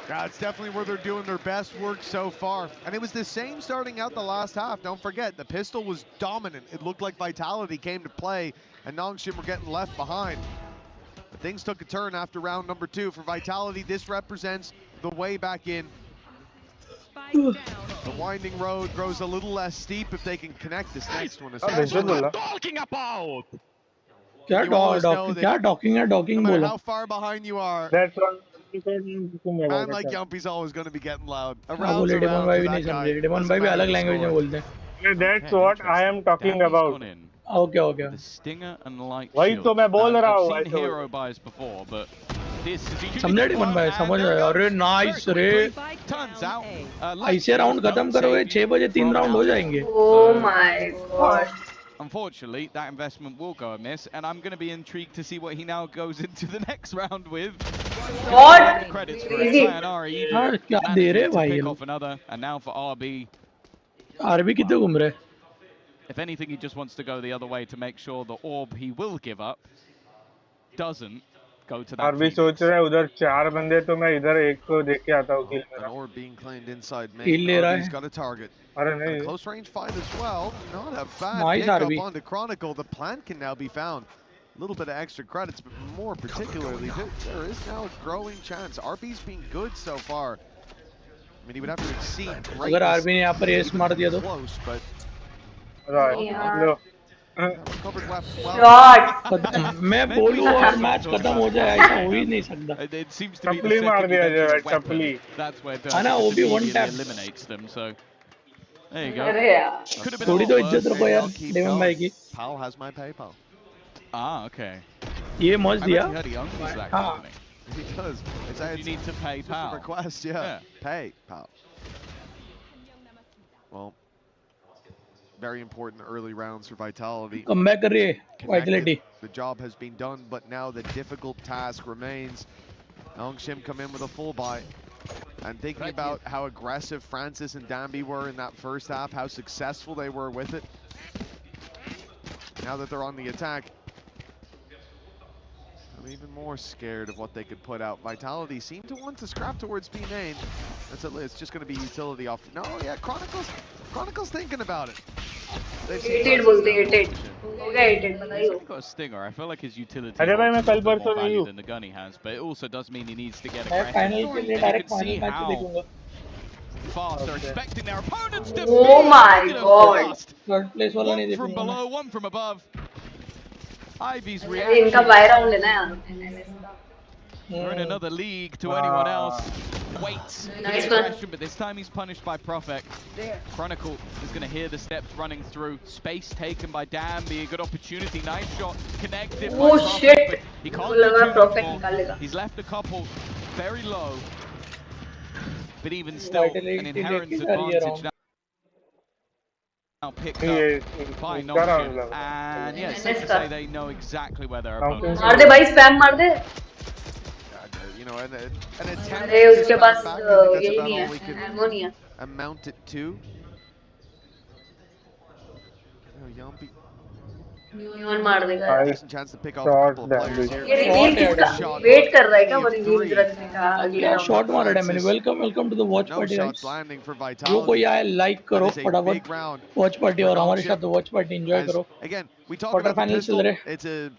Yeah, it's definitely where they're doing their best work so far. And it was the same starting out the last half. Don't forget, the pistol was dominant. It looked like Vitality came to play, and Nongshim were getting left behind. But things took a turn after round number 2. For Vitality, this represents the way back in. The winding road grows a little less steep if they can connect this next one. Talking about! Docking no matter how far behind you are, man like Yumpy's always going to be getting loud. That's what I am talking about. Okay. The stinger and light वही तो मैं बोल रहा हूँ. I've seen hero buys before, but this is अरे nice रे. Turns out ऐसे round खत्म करो 6 बजे 3 राउंड हो जाएंगे. Oh my god. Unfortunately, that investment will go amiss, and I'm going to be intrigued to see what he now goes into the next round with. What? Credits for Sayonara. Pick off another, and now for RB. RB कितने घूम रहे? If anything, he just wants to go the other way to make sure the orb he will give up doesn't go to that. RB सोच रहा है उधर 4 बंदे तो मैं इधर एक को देख के आता हूँ. An orb being claimed inside main. He's got a target. A close range fight as well. Not a bad nice pick RB. up on the Chronicle. The plant can now be found. A little bit of extra credits, but more particularly, there is now a growing chance. RB's been good so far. I mean, he would have to exceed greatness. अगर RB ने यहाँ पर S मार दिया तो close, but covered left well. मैं बोलूँ और मैच खत्म हो जाए ऐसा हो ही नहीं सकता. It seems to be the second that's where eliminates them. So there you go. Could have been थोड़ी तो इज्जत रखो यार डेमन भाई की. Pal has my PayPal. Ah, okay. ये मौज दिया. He does. You need to pay Pal. Request, yeah. Pay Pal. Well, very important early rounds for Vitality. Come back कर रही है Vitality. The job has been done, but now the difficult task remains. Nongshim come in with a full buy. And thinking about how aggressive Francis and Dambi were in that first half, how successful they were with it. Now that they're on the attack, I'm even more scared of what they could put out. Vitality seem to want to scrap towards B main. It's just going to be utility off. No, yeah, Chronicle's thinking about it. Hated. He's got a stinger. I feel like his utility is more value than the gun he has, but it also does mean he needs to get aggressive. You can see how fast they're expecting their opponents to Oh my god. Third place वाला नहीं देखूंगा. One from below, one from above. Ivy's इनका reaction. Bye round है ना यार. We're in another league to anyone else. Waits for the aggression, but this time he's punished by Prophet. Chronicle is going to hear the steps running through. Space taken by Dambi. A good opportunity. Nice shot. Connected. Oh shit. He can't do too much more. He's left a couple very low. But even still, an inherent advantage now picked up by Nongshim. And yeah, it's safe to say they know exactly where their opponents मार दे भाई spam मार दे. You know, an attempt अरे उसके पास to यही नहीं है, ammo नहीं है. amount it to. Yumpy. न्यून मार देगा. Decent chance to pick off a couple of players here. ये reveal किसका? Wait कर रहा है क्या वो reveal रखने का? क्या shot मारा है मैंने. Welcome to the watch party guys. जो कोई आए like करो फटाफट watch party और हमारे साथ watch party enjoy करो. Again, we talk Quarter about the finals चल pistol. रहे. It's a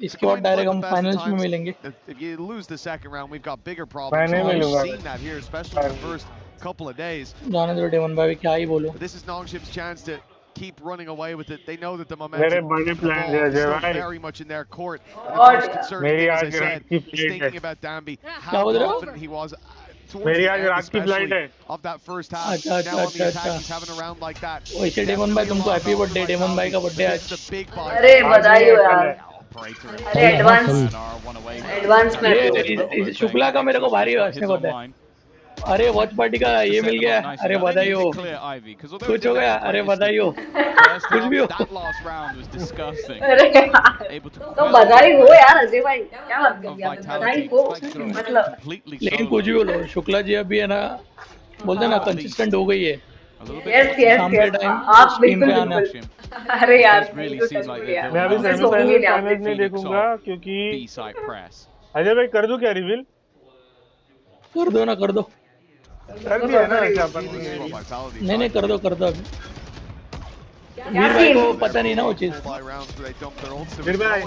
इसके बाद डायरेक्ट हम फाइनल्स में मिलेंगे. If you lose the second round, we've got bigger problems. We've seen that here, especially in the first couple of days. जाने दो daemon भाई क्या ही बोलो. But this is Nongshim's chance to keep running away with it. They know that the momentum is still very much in their court. And the most concerning thing, as I said, is thinking about Dambi. How confident he was. towards the end, especially of that first half. Now on the attack, he's having a round like that. वैसे daemon भाई तुमको happy birthday daemon भाई का birthday आज अरे बधाई हो यार अरे एडवांस ये शुक्ला का मेरे को भारी हंसने को होता है अरे वॉच पार्टी का ये मिल गया अरे बधाई हो कुछ हो गया अरे बधाई हो कुछ भी हो अरे तो बधाई हो यार अजय भाई क्या बात कर दिया बधाई हो मतलब लेकिन कुछ भी बोलो शुक्ला जी अभी है ना बोलते ना कंसिस्टेंट हो गई है यस आप बिल्कुल अरे यार मैं अभी सेमीफाइनल नहीं देखूंगा क्योंकि अजय भाई कर दो क्या रिवील कर दो ना कर दो कर दिया ना नहीं कर दो अभी वीर भाई को पता नहीं ना वो चीज वीर भाई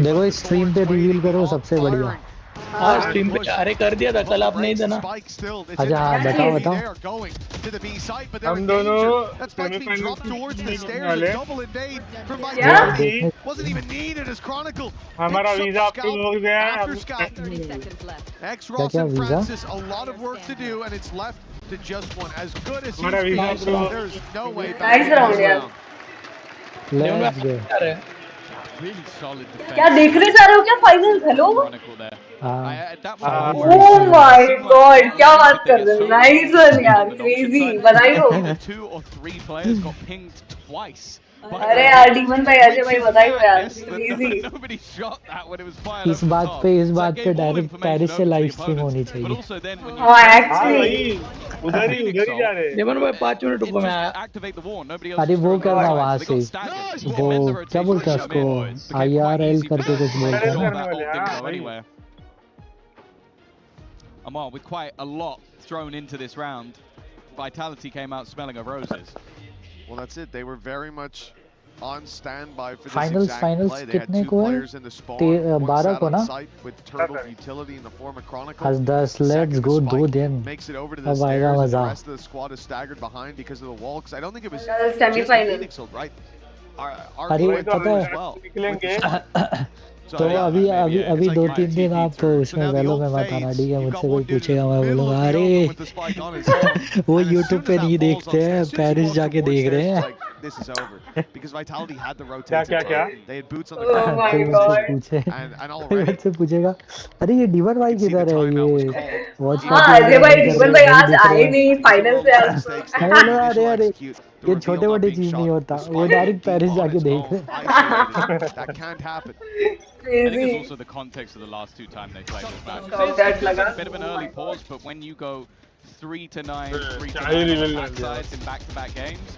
देखो इस स्ट्रीम पे रिवील करो सबसे बढ़िया हाँ स्ट्रीम पे अरे कर दिया था कल आप नहीं था ना अच्छा हाँ बताओ हम दोनों हमारा वीजा अप्रूव हो गया क्या वीजा हमारा वीजा अप्रूव क्या देखने जा रहे हो क्या final hello oh my God क्या बात कर रहे हो नाइस वन यार क्रेजी बधाई हो अरे यार डीमन भाई अजय भाई बधाई हो यार क्रेजी इस बात पे डायरेक्ट पेरिस से लाइव स्ट्रीम होनी चाहिए हां एक्चुअली उधर ही जा रहे हैं डेमन भाई 5 मिनट रुको मैं अरे वो करना वहां से वो क्या बोलते हैं उसको IRL करके कुछ बोलते हैं Amal, with quite a lot thrown into this round, Vitality came out smelling of roses. Well, that's it. They were very much on standby for this finals exact play. They had two players in the spawn. 12 को ना with turtle utility in the form of Chronicle. आज 10 let's go 2 दिन makes it over to the stairs. The rest of the squad is staggered behind because of the wall. Because I don't think it was semi-final, right? अरे पता है तो अभी 2-3 दिन आप उसमें वेलो में मत आना ठीक है मुझसे कोई पूछेगा मैं बोलूँगा अरे वो YouTube पे नहीं देखते हैं पेरिस जाके देख रहे हैं मुझसे पूछेगा अरे ये डीवन भाई किधर है ये वॉच अजय भाई डीवन भाई आज आए नहीं फाइनल से अरे ये छोटे मोटे चीज नहीं होता वो डायरेक्ट पेरिस जाके देख रहे I think it's also the context of the last two times they played this match. It's a bit of an early pause, but when you go 3-9, 3-9 backsides in back-to-back games,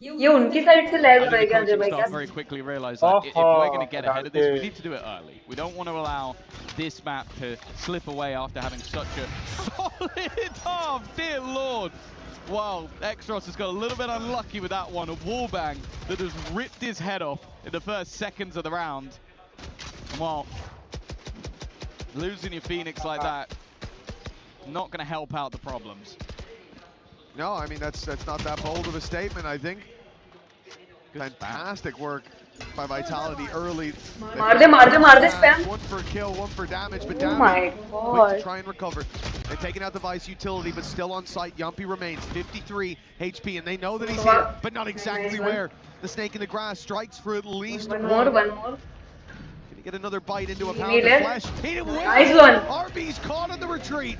ये उनकी side से lag हो गया अजय भाई क्या very quickly realize that if we're going to get ahead of this, we need to do it early. We don't want to allow this map to slip away after having such a solid half. Dear Lord. Wow, Extros has got a little bit unlucky with that one. A wallbang that has ripped his head off in the first seconds of the round. Well, losing your Phoenix like that, not going to help out the problems. No, I mean, that's not that bold of a statement, I think. Fantastic work by Vitality early. मार दे spam. One for kill, one for damage, but oh my God. quick to try and recover. They're taking out the Vice utility, but still on site. Yumpy remains 53 HP, and they know that he's here, but not exactly where. The snake in the grass strikes for at least one more. Can he get another bite into a pound of flesh? He didn't win. Nice one. RB's caught on the retreat.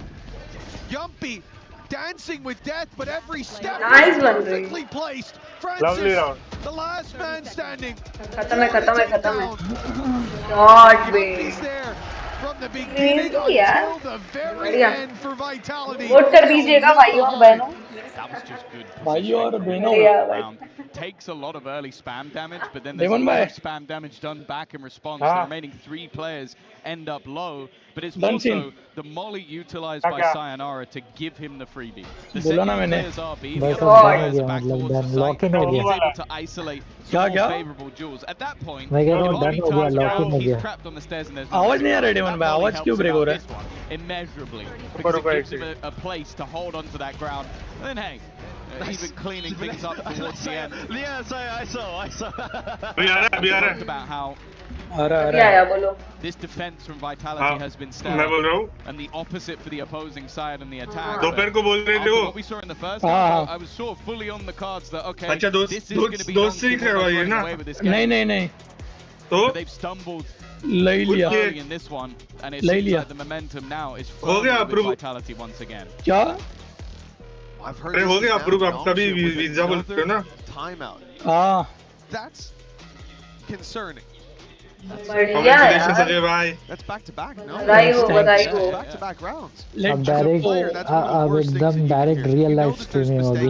Yumpy dancing with death, but every step nice is perfectly placed. Francis, the last man standing. खत्म है God Yumpy's there from the beginning until the very end for Vitality. Vote कर दीजिएगा भाइयों और बहनों. That was just good. भाइयों और बहनों. Takes a lot of early spam damage, but then there's a lot of spam damage done back in response. The remaining 3 players end up low, but it's also the molly utilized by Sayonara to give him the freebie. The second players are B, the other players back towards the site. He's able to isolate some more favorable duels. At that point, he's trapped on the stairs and there's no आवाज नहीं आ रहा daemon भाई आवाज क्यों break हो रहा है immeasurably because it gives him a place to hold onto that ground. And then hey, even cleaning things up towards the end. Yes, I saw. We are about how This defense from Vitality has been stellar, and the opposite for the opposing side and the attack. After what we saw in the first half, I was sort of fully on the cards that okay, this is going to be running away with this game. नहीं But they've stumbled early in this one, and it seems like the momentum now is firmly with Vitality once again. क्या? I've heard हो गया approve आप तभी visa बोलते हो ना? Timeout. हाँ. That's concerning. Congratulations Ajay bhai. That's back to back, no? Back to back rounds. अब एकदम डायरेक्ट रियल लाइफ स्ट्रीमिंग होगी।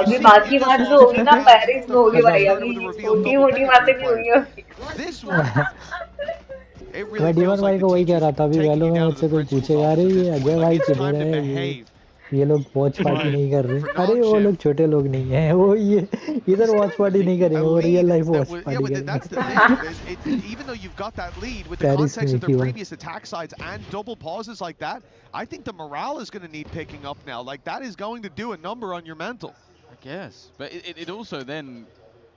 अभी बाकी बात जो होगी ना पेरिस में होगी भाई, अभी छोटी मोटी बातें नहीं होगी। मैं डीवन भाई को वही कह रहा था, अभी वैलो में मुझसे कोई पूछेगा अरे ये अजय भाई किधर है, ये लोग वॉच पार्टी नहीं कर रहे। अरे वो लोग छोटे लोग नहीं है, वो ये इधर वॉच पार्टी नहीं करेंगे, वो रियल लाइफ वॉच पार्टी करेंगे। Even though you've got that lead with the context of the previous attack sides and double pauses like that, I think the morale is going to need picking up now. Like that is going to do a number on your mental. I guess, but it also then,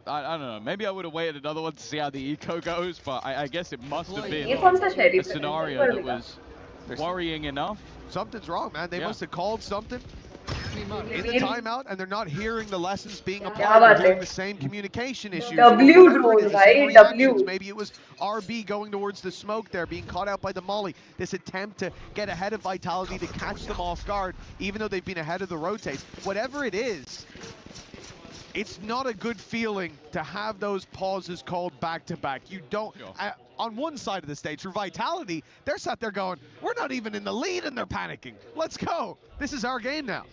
I don't know, maybe I would have waited another one to see how the eco goes, but I guess it must have been a scenario that was worrying enough. Something's wrong, man. They must have called something in the timeout, and they're not hearing the lessons being applied. They're hearing the same communication issues. Maybe it was RB going towards the smoke there, being caught out by the molly. This attempt to get ahead of Vitality to catch them off guard, even though they've been ahead of the rotates. Whatever it is, it's not a good feeling to have those pauses called back to back. You don't. On one side of the stage, for Vitality, they're sat there going, we're not even in the lead and they're panicking. Let's go. This is our game now.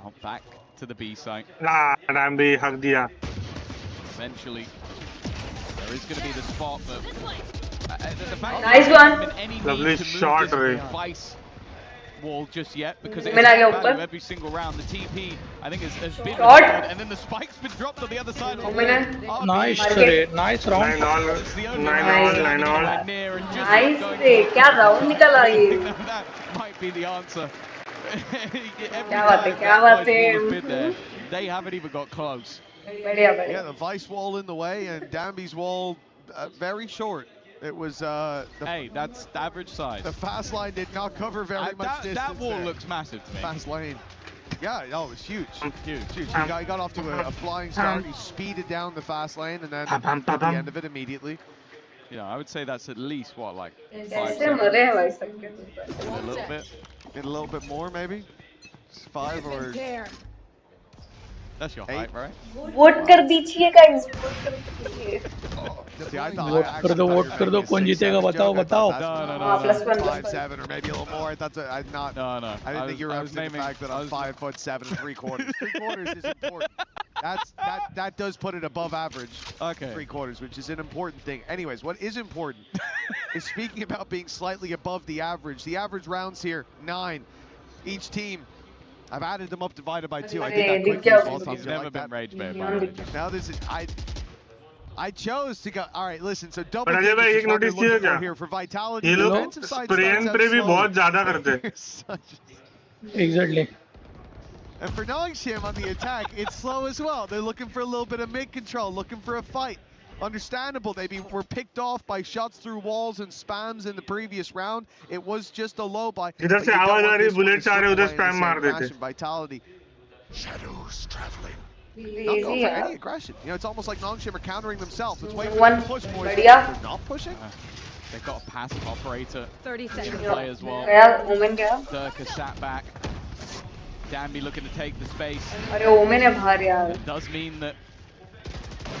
Oh, back to the B site. Rambi hug diya. Eventually, there is going to be the spot, but the fact nice one. Lovely shot, Vice wall just yet, because it's every single round. The TP, I think, has been shot, and then the spike's been dropped on the other side. Nice, nice round. 9 all. Nice, क्या round निकला ये? That might be the answer. क्या बात है? They haven't even got close. Yeah, the Vice wall in the way, and Dambi's wall very short. It was hey, that's the average size. The fast line did not cover very much distance. That wall there. looks massive to me. Fast lane. Yeah, no, it was huge. Huge. He got off to a flying start. He speeded down the fast lane and then at the end of it immediately. Yeah, I would say that's at least what, like 5 seconds? A little bit more maybe. 5 or. That's your height, right? Vote कर दीजिए guys. Vote कर दो कौन जीतेगा बताओ No. +1 or maybe a little more. I'm not. No. I didn't think you were representing the fact that I'm 5'7" 3/4. 3/4 is important. That does put it above average. Okay. 3/4, which is an important thing. Anyways, what is important is speaking about being slightly above the average. The average rounds here 9. Each team. I've added them up divided by 2. I did that quickly. You've never been rage bait. Now this is I chose to go. All right, listen. So double एक notice किया क्या? here for Vitality. ये लोग sprain पे भी बहुत ज़्यादा करते हैं. Exactly. And for Nongshim on the attack, it's slow as well. They're looking for a little bit of mid control, looking for a fight. Understandable, they were picked off by shots through walls and spams in the previous round. It was just a low by. इधर से आवाज आ रही है, bullets आ रहे हैं, उधर spam मार देते. Vitality. Shadows traveling. Not going for any aggression. You know, it's almost like Nongshim are countering themselves. It's waiting for them to push more. They're not pushing. They've got a passive operator. 30 seconds. Play as well. Dirk has sat back. Dambi looking to take the space. It does mean that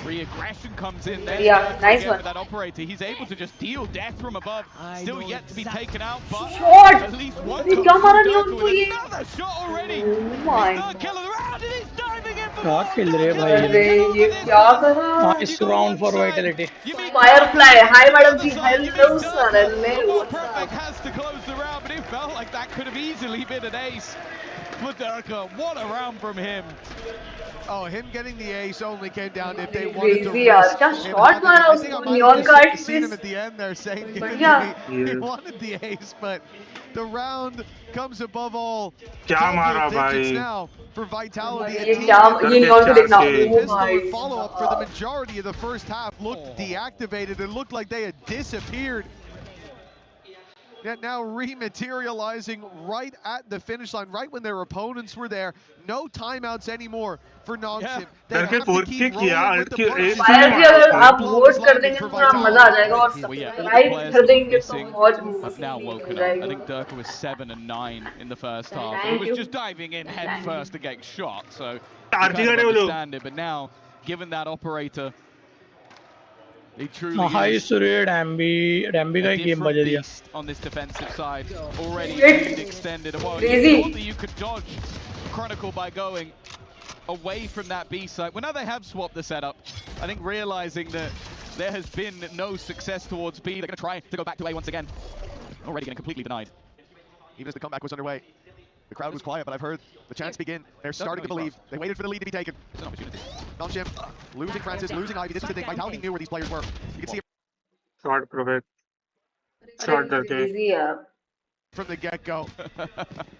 re-aggression comes in there. Yeah, nice one. That operator, he's able to just deal death from above. Still yet to be taken out, but at least one. Another shot already. Oh my. He's not killing the round, and he's diving in for क्या खेल रहे भाई? Nice round for Vitality. Firefly, hi madam ji, hello sir. Perfect has to close the round, but it felt like that could have easily been an ace. for Durka. What a round from him. Oh, him getting the ace only came down to if they wanted to Crazy यार, क्या shot मारा I think I उसको might neon have card just seen him में. at the end there saying give it to बढ़िया. me. He wanted the ace, but the round comes above all. क्या मारा Double digits भाई. now for Vitality. ये क्या ये neon को देखना. Oh Pistol my follow-up for the majority of the first half looked deactivated. It looked like they had disappeared. Yet now rematerializing right at the finish line, right when their opponents were there. No timeouts anymore for Nongshim. They have to keep rolling with the punches. अगर आप vote कर देंगे तो थोड़ा मजा आ जाएगा और subscribe कर देंगे तो मौज have now woken up. I think Durka was 7 and 9 in the first half. He was just diving in head first to get shot, so you kind of understand it. But now, given that operator, he truly is Rambi का game बजा दिया. On this defensive side, already lead extended. Well, you thought that you could dodge Chronicle by going away from that B site. Well, now they have swapped the setup. I think realizing that there has been no success towards B, they're going to try to go back to A once again. Already getting completely denied. Even as the comeback was underway, the crowd was quiet, but I've heard the chance begin. They're starting to believe. They waited for the lead to be taken. Nongshim losing Francis, losing Ivy. This is the thing. Vitality knew where these players were. You can see it. Short Provec. Short करके. From the get-go.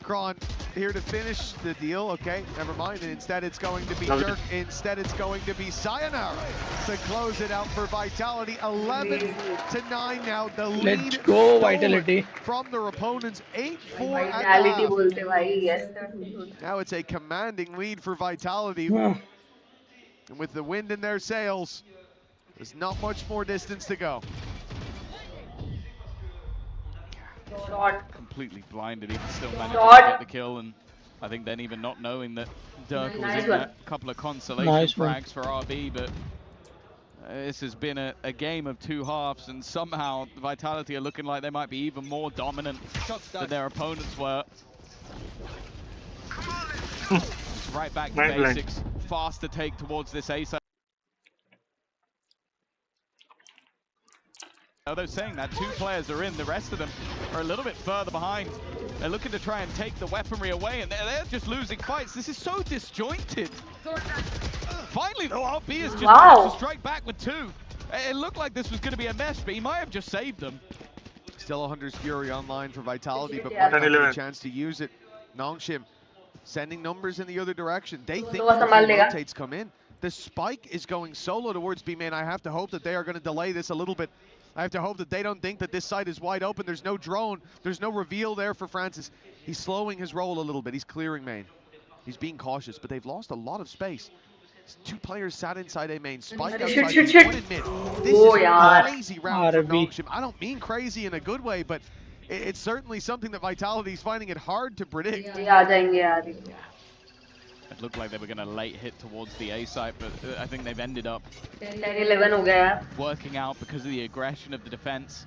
Kron here to finish the deal. Okay, never mind. And instead it's going to be Dirk. Instead it's going to be Sayonara to close it out for Vitality. 11-9 now. The lead. Let's go Vitality. From their opponents. 8-4 at Vitality half. बोलते भाई, yes. Now it's a commanding lead for Vitality. And with the wind in their sails, there's not much more distance to go. Shot. Completely blinded, even still managed to get the kill, and I think then even not knowing that Durka was in that couple of consolation frags for RB, but this has been a game of two halves, and somehow Vitality are looking like they might be even more dominant than their opponents were. Just right back to basics, faster take towards this A side. Although saying that, 2 players are in, the rest of them are a little bit further behind. They're looking to try and take the weaponry away, and they're just losing fights. This is so disjointed. Finally, though, RB has just managed to strike back with 2. It looked like this was going to be a mess, but he might have just saved them. Still a Hunter's Fury online for Vitality, but might not get a chance to use it. Nongshim sending numbers in the other direction. They think the rotates come in. The spike is going solo towards B main. I have to hope that they are going to delay this a little bit. I have to hope that they don't think that this site is wide open. There's no drone. There's no reveal there for Francis. He's slowing his roll a little bit. He's clearing main. He's being cautious, but they've lost a lot of space. 2 players sat inside A main. Spike outside. One in mid. This is a crazy round from Nongshim. I don't mean crazy in a good way, but it's certainly something that Vitality is finding it hard to predict. It looked like they were going to late hit towards the A site, but I think they've ended up 10-11 हो गया. Working out because of the aggression of the defense.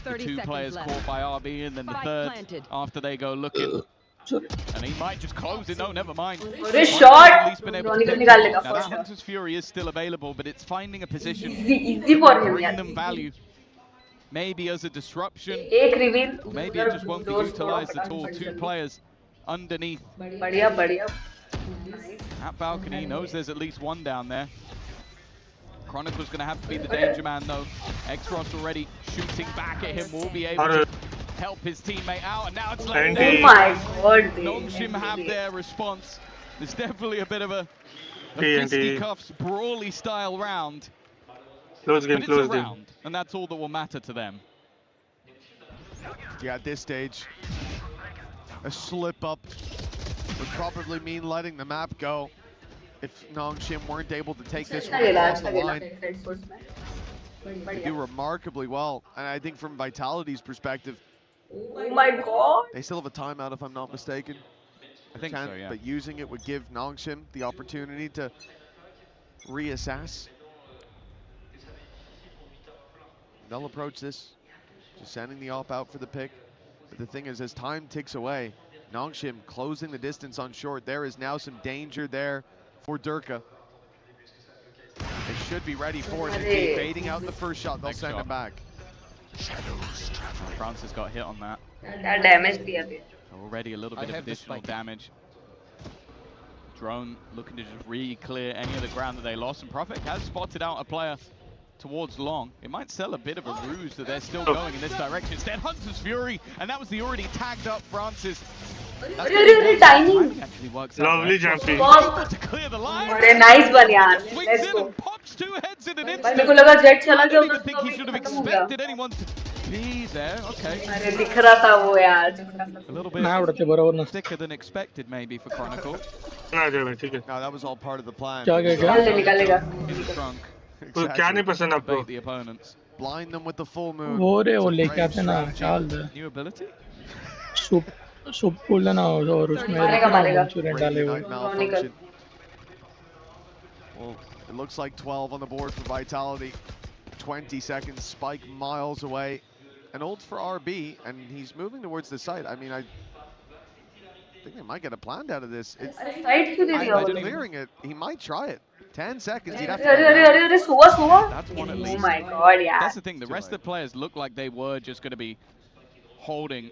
The 2 players caught by RB, and then the 3rd after they go looking. And he might just close it. No, never mind. Shot! Now that Hunter's Fury is still available, but it's finding a position easy for him. Bring them value. Maybe as a disruption. Or maybe it just won't be utilized at all. 2 players underneath. At balcony, knows there's at least 1 down there. Chronicle's going to have to be the danger man though. X-Ross already shooting back at him, will be able to help his teammate out, and now it's like oh my god, Nongshim have their response. There's definitely a bit of a fisticuffs, brawly style round. Close game, but it's a round, and that's all that will matter to them. Yeah, at this stage, a slip up would probably mean letting the map go if Nongshim weren't able to take this one across the line. They do remarkably well, and I think from Vitality's perspective, oh my god, they still have a timeout if I'm not mistaken. I think so, yeah. But using it would give Nongshim the opportunity to reassess. They'll approach this, just sending the op out for the pick. But the thing is, as time ticks away, Nongshim closing the distance on short. There is now some danger there for Durka. They should be ready for it. They're baiting out the first shot. They'll send him back. Francis got hit on that. That damage दिया. Already a little bit of additional damage. Drone looking to just re-clear any of the ground that they lost, and Prophet has spotted out a player towards long. It might sell a bit of a ruse that they're still going in this direction. Instead, Hunter's Fury, and that was the already tagged up Francis. Timing actually works Lovely jumping. to clear the line. nice one yaar. Let's go. Pops two heads in an भाई instant. मेरे को लगा jet चला I गया don't even उधर think तो he अभी should have खत्म हो गया. expected anyone to be there. Okay. अरे दिख रहा था वो यार. A little bit thicker than expected maybe for Chronicle. ना जाए ठीक है. No, that was all part of the plan. निकालेगा. In the trunk. क्या नहीं पसंद आपको? Bait the opponents. Blind them with the full moon. वो रे वो लेके आते ना चाल दे. New ability? सूप खोल देना और उसमें मंचूरियन डाले हुए. Well, it looks like 12 on the board for Vitality. 20 seconds, Spike miles away. An ult for RB, and he's moving towards the site. I mean, I think they might get a plan out of this. It's clearing it. He might try it. 10 seconds. He'd have to Sova. That's one at least. Oh my god, yeah. That's the thing. The rest of the players look like they were just going to be holding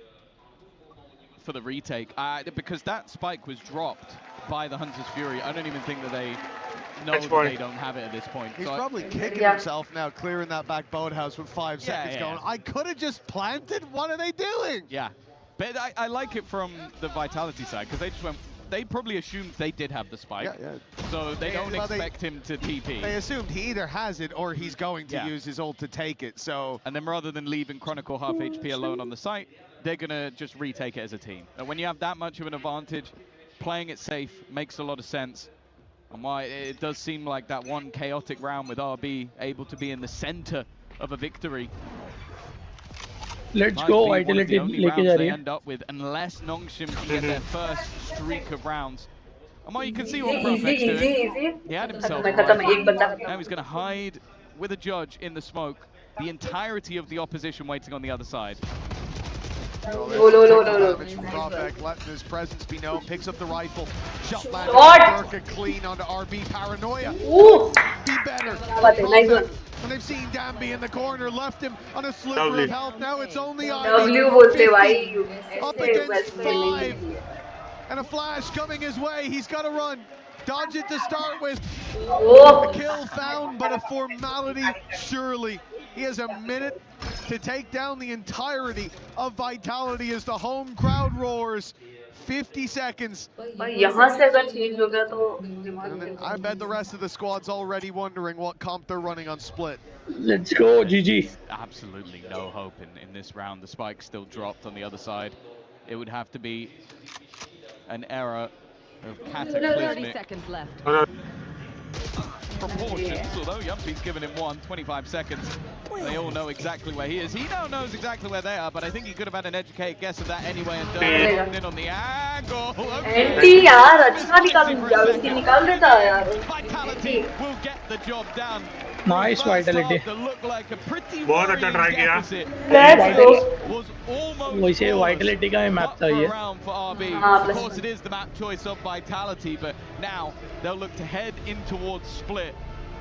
for the retake. Because that spike was dropped by the Hunter's Fury. I don't even think that they know that they don't have it at this point. He's so probably kicking himself now, clearing that back boathouse with 5 seconds going, I could have just planted. What are they doing? Yeah. But I like it from the Vitality side, because they just went, they probably assumed they did have the spike. So they don't expect him to TP. They assumed he either has it or he's going to use his ult to take it. So and then rather than leaving Chronicle half HP alone on the site, they're going to just retake it as a team. And when you have that much of an advantage, playing it safe makes a lot of sense. And why it does seem like that one chaotic round with RB able to be in the center of a victory. Let's go, Vitality लेके जा रही है. End up with unless Nongshim can get their first streak of rounds. And what you can see what Prophet's doing, he had himself right. Now he's going to hide with a judge in the smoke. The entirety of the opposition waiting on the other side. Damage from Prophet, letting his presence be known. Picks up the rifle. Shot landed. Clean onto RB. Paranoia. Be better. When they've seen Dambi in the corner, left him on a sliver of health. Now it's only RB. Up against 5. And a flash coming his way. He's got to run. Dodge it to start with. A kill found, but a formality, surely. He has a minute to take down the entirety of Vitality as the home crowd roars. 50 seconds. I bet the rest of the squad's already wondering what comp they're running on Split. Let's go, GG. Absolutely no hope in this round. The spike still dropped on the other side. It would have to be an error of cataclysmic 30 seconds left. Proportions, although Yumpy's given him 25 seconds. They all know exactly where he is. He now knows exactly where they are, but I think he could have had an educated guess of that anyway and done in on the angle. Vitality will get the job done. Nice Vitality. बहुत अच्छा try किया. वैसे Vitality का ही map था ये. Of course it is the map choice of Vitality, but now they'll look to head in towards Split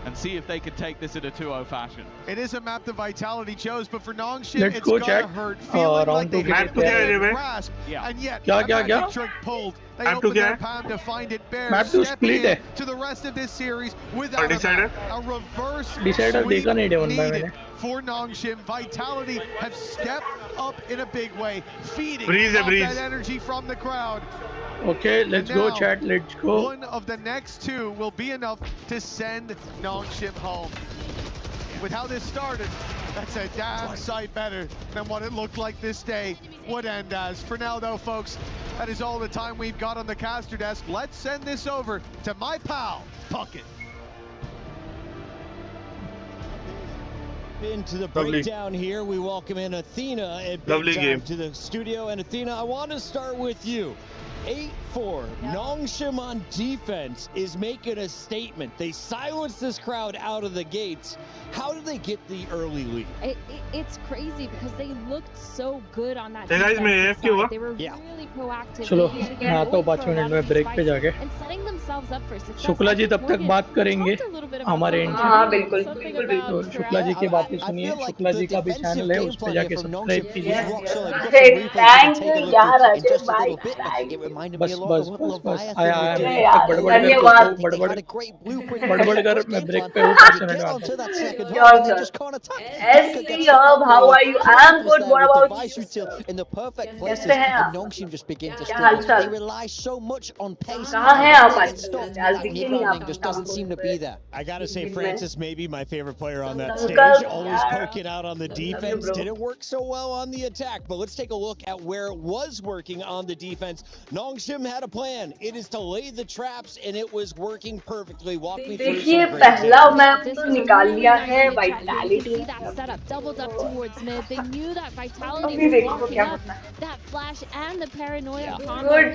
and see if they could take this in a 2-0 fashion. It is a map that Vitality chose, but for Nongshim, it's gonna hurt. Feeling like they hit the grasp, and yet that trick pulled. They opened their palm to find it bare. Stepping in to the rest of this series without a reverse sweep needed for Nongshim. Vitality have stepped up in a big way, feeding that energy from the crowd. Okay, let's go, chat. Let's go. One of the next two will be enough to send Nongshim home. With how this started, that's a damn sight better than what it looked like this day would end as. For now, though, folks, that is all the time we've got on the caster desk. Let's send this over to my pal, Puckett. Into the breakdown here, we welcome in Athena and Big Time to the studio. And Athena, I want to start with you. 8-4, Nongshim on defense is making a statement. They silenced this crowd out of the gates. How did they get the early lead? It's crazy because they looked so good on that defensive side. They were really proactive. चलो मैं आता हूँ 5 minute में break पे जाके. And setting themselves up for success. Shukla ji तब तक बात करेंगे. bit about हमारे बिल्कुल तो शुक्ला जी की बातें सुनिए शुक्ला जी का भी चैनल है उस पे जाके सब्सक्राइब कीजिए थैंक यू यार अजय भाई बस आया तक बड़बड़ कर धन्यवाद बड़बड़ कर मैं ब्रेक पे हूँ 5 मिनट में आता हूँ ऐसी अब how are you I am good what about कैसे हैं आप क्या हालचाल कहाँ हैं आप आजकल दिखे नहीं आप doesn't seem to be there. I gotta say, Francis may be my favorite player on that stage. Always poking out on the defense. Didn't work so well on the attack, but let's take a look at where it was working on the defense. Nongshim had a plan. It is to lay the traps, and it was working perfectly. Walk me through. देखिए पहला map तो निकाल लिया है Vitality. Doubled up towards mid. They knew that Vitality अभी was देखो walking क्या up. होता है. That flash and the paranoia Good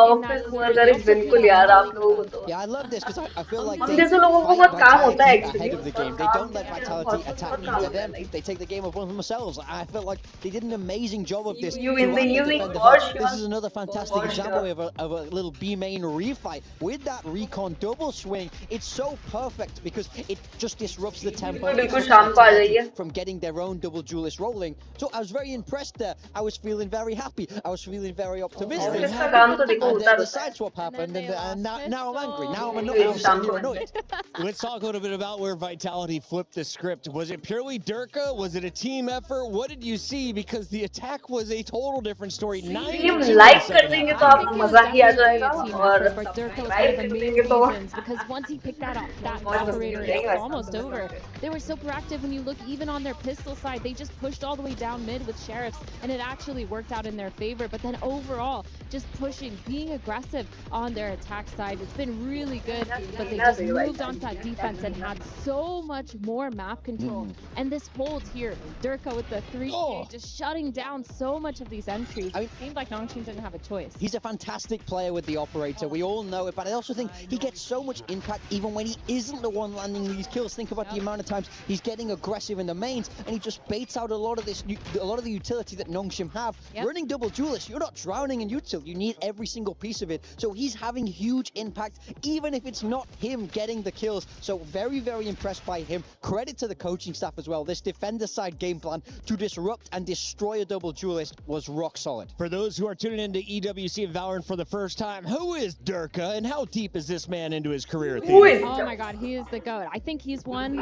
office worker बिल्कुल यार आप लोगों को तो. Yeah, I love this because I feel like हम जैसे लोगों को बहुत काम होता है ahead of the game. They don't let Vitality attack into them. They take the game upon themselves. I feel like they did an amazing job of this. You win the evening for sure. This is another fantastic example of a little B main refight with that recon double swing. It's so perfect because it just disrupts the tempo from getting their own double duelist rolling. So I was very impressed there. I was feeling very happy. I was feeling very optimistic. And then the side swap happened, and now I'm angry. Now I'm annoyed. Let's talk a little bit about where Vitality flipped the script. Was it purely Durka? Was it a team effort? What did you see? Because the attack was a total different story. Team like कर देंगे तो आपको मजा ही आ जाएगा और subscribe कर देंगे तो because once he picked that up, that operator, it was almost over. They were so proactive when you look even on their pistol side. They just pushed all the way down mid with sheriffs, and it actually worked out in their favor. But then overall, just pushing, being aggressive on their attack side, it's been really good. But they just moved on to that defense and had so much more map control. And this hold here, Durka with the 3K, just shutting down so much of these entries. It seemed like Nongshim didn't have a choice. He's a fantastic player with the operator. We all know it, but I also think he gets so much impact even when he isn't the one landing these kills. Think about the amount of times he's getting aggressive in the mains, and he just baits out a lot of the utility that Nongshim have. Running double duelist, you're not drowning in util. You need every single piece of it. So he's having huge impact, even if it's not him getting the kills. So very, very impressed by him. Credit to the coaching staff as well. This defender side game plan to disrupt and destroy a double duelist was rock solid. For those who are tuning into EWC and Valorant for the first time, who is Durka and how deep is this man into his career? Oh my god, he is the GOAT. I think he's won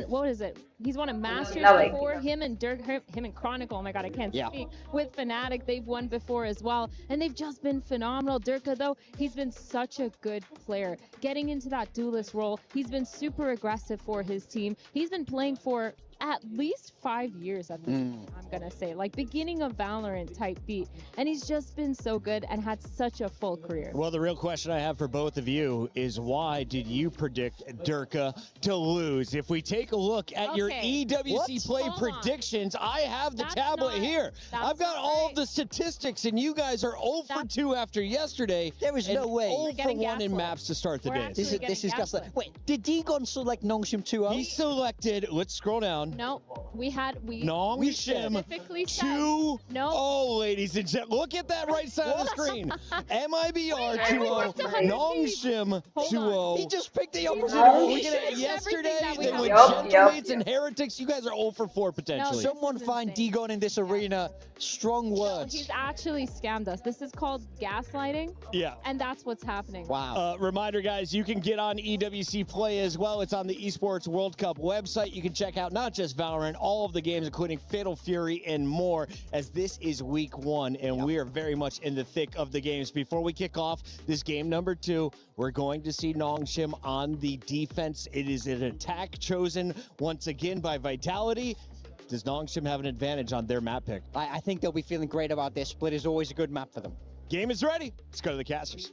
what is it? He's won a Masters before. Him and Chronicle, oh my god, I can't speak. With Fnatic, they've won before as well. And they've just been phenomenal. Durka, though, he's been such a good player. Getting into that duelist role, he's been super aggressive for his team. He's been playing for at least 5 years at this point, I'm gonna say, like beginning of Valorant type beat, and he's just been so good and had such a full career. Well, the real question I have for both of you is why did you predict Durka to lose? If we take a look at your EWC play predictions, I have the tablet here. I've got all of the statistics, and you guys are 0 for 2 after yesterday. There is no way. 0 for 1 in maps to start the day. This is gaslight. Wait, did Degon select Nongshim 2-0? He selected, let's scroll down. No, we Nongshim 2-0, ladies and gentlemen. Look at that right side of the screen. MIBR 2-0, Nongshim 2-0. He just picked the opposite. Look at it. Yesterday, they went Gentlemates and Heretics. You guys are 0 for 4 potentially. No, someone find Degon in this arena. Strong words. He's actually scammed us. This is called gaslighting. Yeah. And that's what's happening. Wow. Reminder, guys, you can get on EWC Play as well. It's on the Esports World Cup website. You can check out not just Valorant, all of the games, including Fatal Fury and more, as this is week 1, and we are very much in the thick of the games. Before we kick off this game number 2, we're going to see Nongshim on the defense. It is an attack chosen once again by Vitality. Does Nongshim have an advantage on their map pick? I think they'll be feeling great about this. Split is always a good map for them. Game is ready. Let's go to the casters.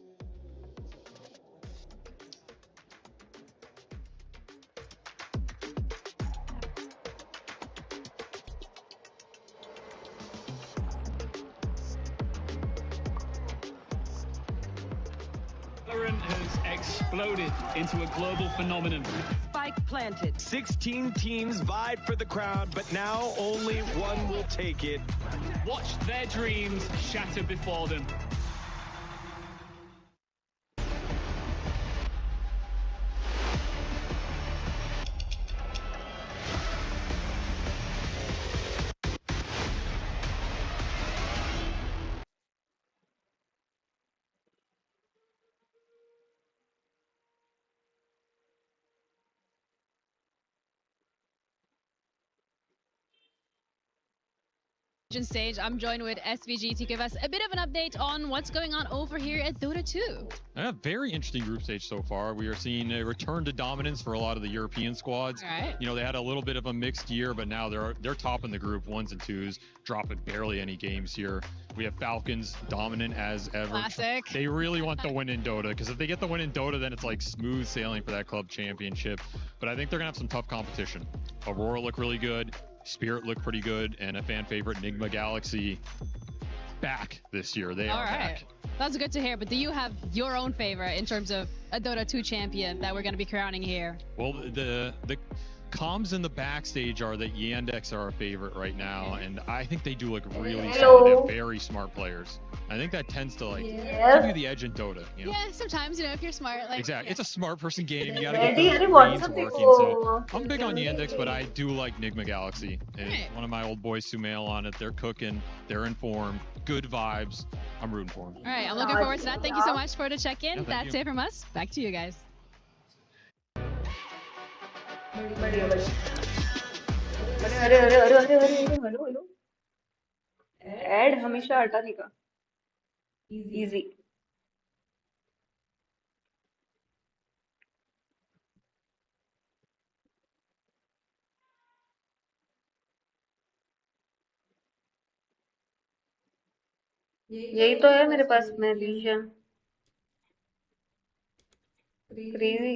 Valorant has exploded into a global phenomenon. Spike planted. 16 teams vied for the crown, but now only one will take it. Watch their dreams shatter before them. question stage. I'm joined with SVG to give us a bit of an update on what's going on over here at Dota 2. A very interesting group stage so far. We are seeing a return to dominance for a lot of the European squads. Right. You know, they had a little bit of a mixed year, but now they're top in the group, 1s and 2s, dropping barely any games here. We have Falcons dominant as ever. Classic. They really want the win in Dota, because if they get the win in Dota, then it's like smooth sailing for that club championship. But I think they're gonna have some tough competition. Aurora look really good, Spirit look pretty good, and a fan favorite, Enigma Galaxy, back this year. They are back. That's good to hear, but do you have your own favorite in terms of a Dota 2 champion that we're going to be crowning here? Well, the comms in the backstage are that Yandex are a favorite right now, and I think they do look really solid. They have very smart players. I think that tends to give you the edge in Dota. You know? Yeah, sometimes, you know, if you're smart. Like, exactly. Yeah. It's a smart person game. You gotta get the brains working. So I'm big on Yandex, but I do like Enigma Galaxy. One of my old boys, Sumail, on it. They're cooking. They're informed. Good vibes. I'm rooting for them. All right, I'm looking forward to that. Thank you so much for the check-in. That's it from us. Back to you guys. Add हमेशा हटा देगा easy यही तो है मेरे पास में legion crazy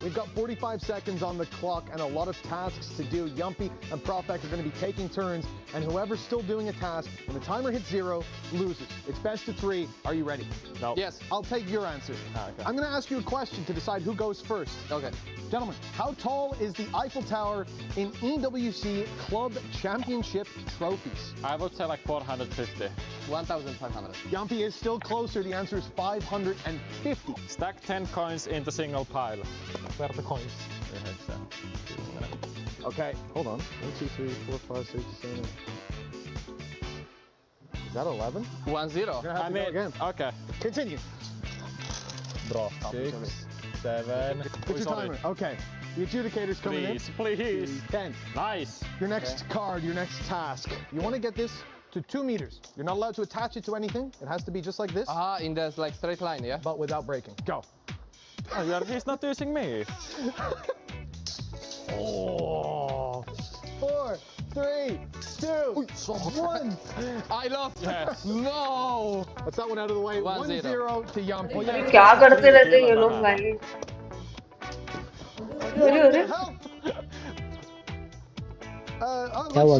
We've got 45 seconds on the clock and a lot of tasks to do. Yumpy and Profek are going to be taking turns, and whoever's still doing a task, when the timer hits 0, loses. It's best of 3. Are you ready? No. Yes. I'll take your answer. Okay. I'm going to ask you a question to decide who goes first. Okay. Gentlemen, how tall is the Eiffel Tower in EWC Club Championship trophies? I would say like 450. 1,500. Yumpy is still closer. The answer is 550. Stack 10 coins into single pile. Where are the coins? Okay, hold on. 1, 2, 3, 4, 5, 6, 7. Is that 11? 1-0. I mean, again. Okay. Continue. Draw. 6, 7. Put your timer. Okay. The adjudicator's coming in. Please. 10. Nice. Your next card, your next task. You want to get this to 2 meters. You're not allowed to attach it to anything. It has to be just like this. In this like straight line, yeah? But without breaking. Go. Oh, he's not using me. Oh. 4, 3, 2, 1. I lost. Yes. No. That's that one out of the way. 1-0 to Yumpy. क्या करते रहते हैं ये लोग भाई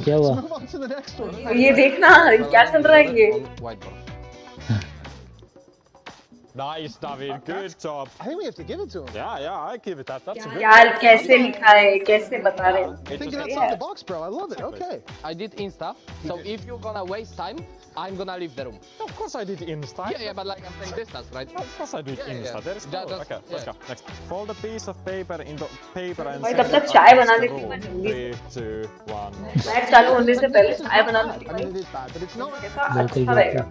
क्या हुआ Move on to the next one. ये देखना क्या चल रहा है ये Nice, David. Good job. I think we have to give it to him. Yeah, I give it that. That's a good. यार कैसे लिखा है कैसे बता रहे हैं You're thinking outside the box, bro. I love it. Okay. I did Insta. So if you're gonna waste time, I'm gonna leave the room. Of course I did Insta. Yeah, but like I'm saying distance, right? Of course I did Insta. There is no... Okay, let's go. Next. Fold a piece of paper into paper and... भाई तब तक चाय बना लेती हूँ मैं जल्दी 3, 2, 1. Match चालू होने से पहले चाय बना लेती I mean, it is bad, but it's not... अच्छा रहेगा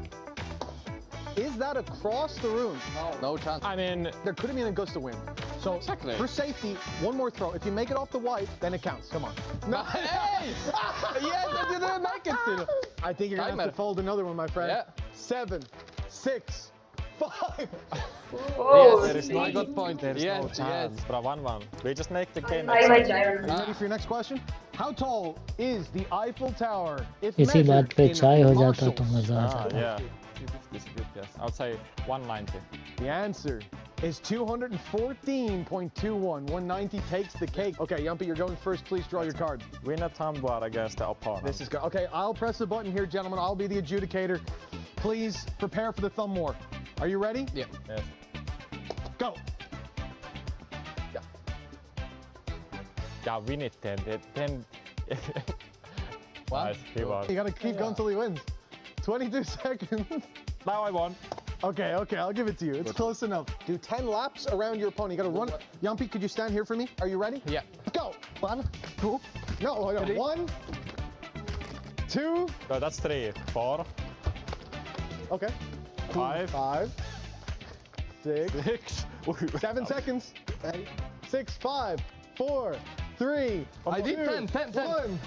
Is that across the room? No chance. I mean, there could have been a gust of wind. So, exactly. For safety, one more throw. If you make it off the white, then it counts. Come on. No. Hey! Yes, I didn't make it still. I think you're going to have to fold another one, my friend. Yeah. 7, 6, 5. Yes, there is no good point. There is no chance. Bro, 1-1. We just make the game. Are you ready for your next question? How tall is the Eiffel Tower? इसी बात पे चाय हो जाता तो मजा आता yeah. This is good guess. I would say 190. The answer is 214.21. 190 takes the cake. Okay, Yumpy, you're going first. Please draw your card. Win a tumbler against the opponent. This is good. Okay, I'll press the button here, gentlemen. I'll be the adjudicator. Please prepare for the thumb war. Are you ready? Yeah. Yes. Go. Yeah, win it 10. Nice. You gotta keep going till he wins. 22 seconds. Now I won. Okay, I'll give it to you. It's close enough. Do 10 laps around your opponent. You gotta run. Yumpy, could you stand here for me? Are you ready? Yeah. Go. 1, 2. No, 1, 2. No, that's 3. 4. Okay. 5, 6. 7 seconds. 6, 5, 4, 3. I did 10. 1.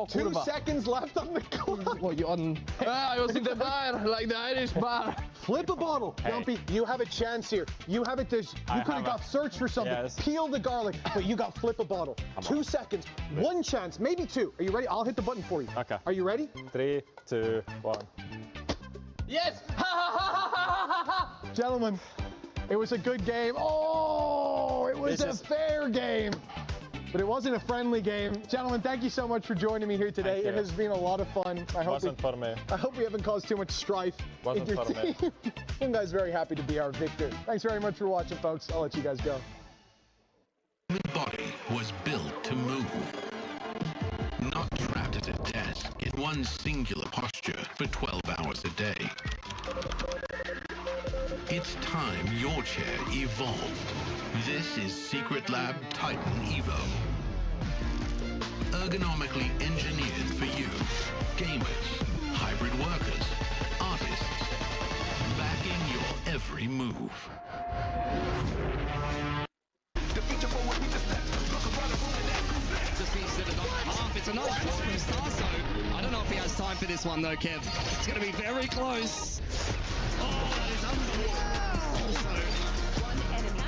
2 seconds left on the clock. What, you on? I was in the bar, like the Irish bar. Flip a bottle. Jumpy, you have a chance here. You have it. You could have got search for something. Yes. Peel the garlic, but you got flip a bottle. 2 seconds. 1 chance, maybe 2. Are you ready? I'll hit the button for you. Okay. Are you ready? 3, 2, 1. Yes! Gentlemen, it was a good game. Oh, it was a fair game. But it wasn't a friendly game. Gentlemen, thank you so much for joining me here today. It has been a lot of fun. I hope we haven't caused too much strife in your team. I'm guys very happy to be our victor. Thanks very much for watching, folks. I'll let you guys go. The body was built to move, not trapped at a desk in one singular posture for 12 hours a day. It's time your chair evolved. This is Secret Lab Titan Evo. Ergonomically engineered for you, gamers, hybrid workers, artists, backing your every move. It's another shot from Starso. I don't know if he has time for this one though, Kev. It's going to be very close. Oh, that is unbelievable. Also, one enemy.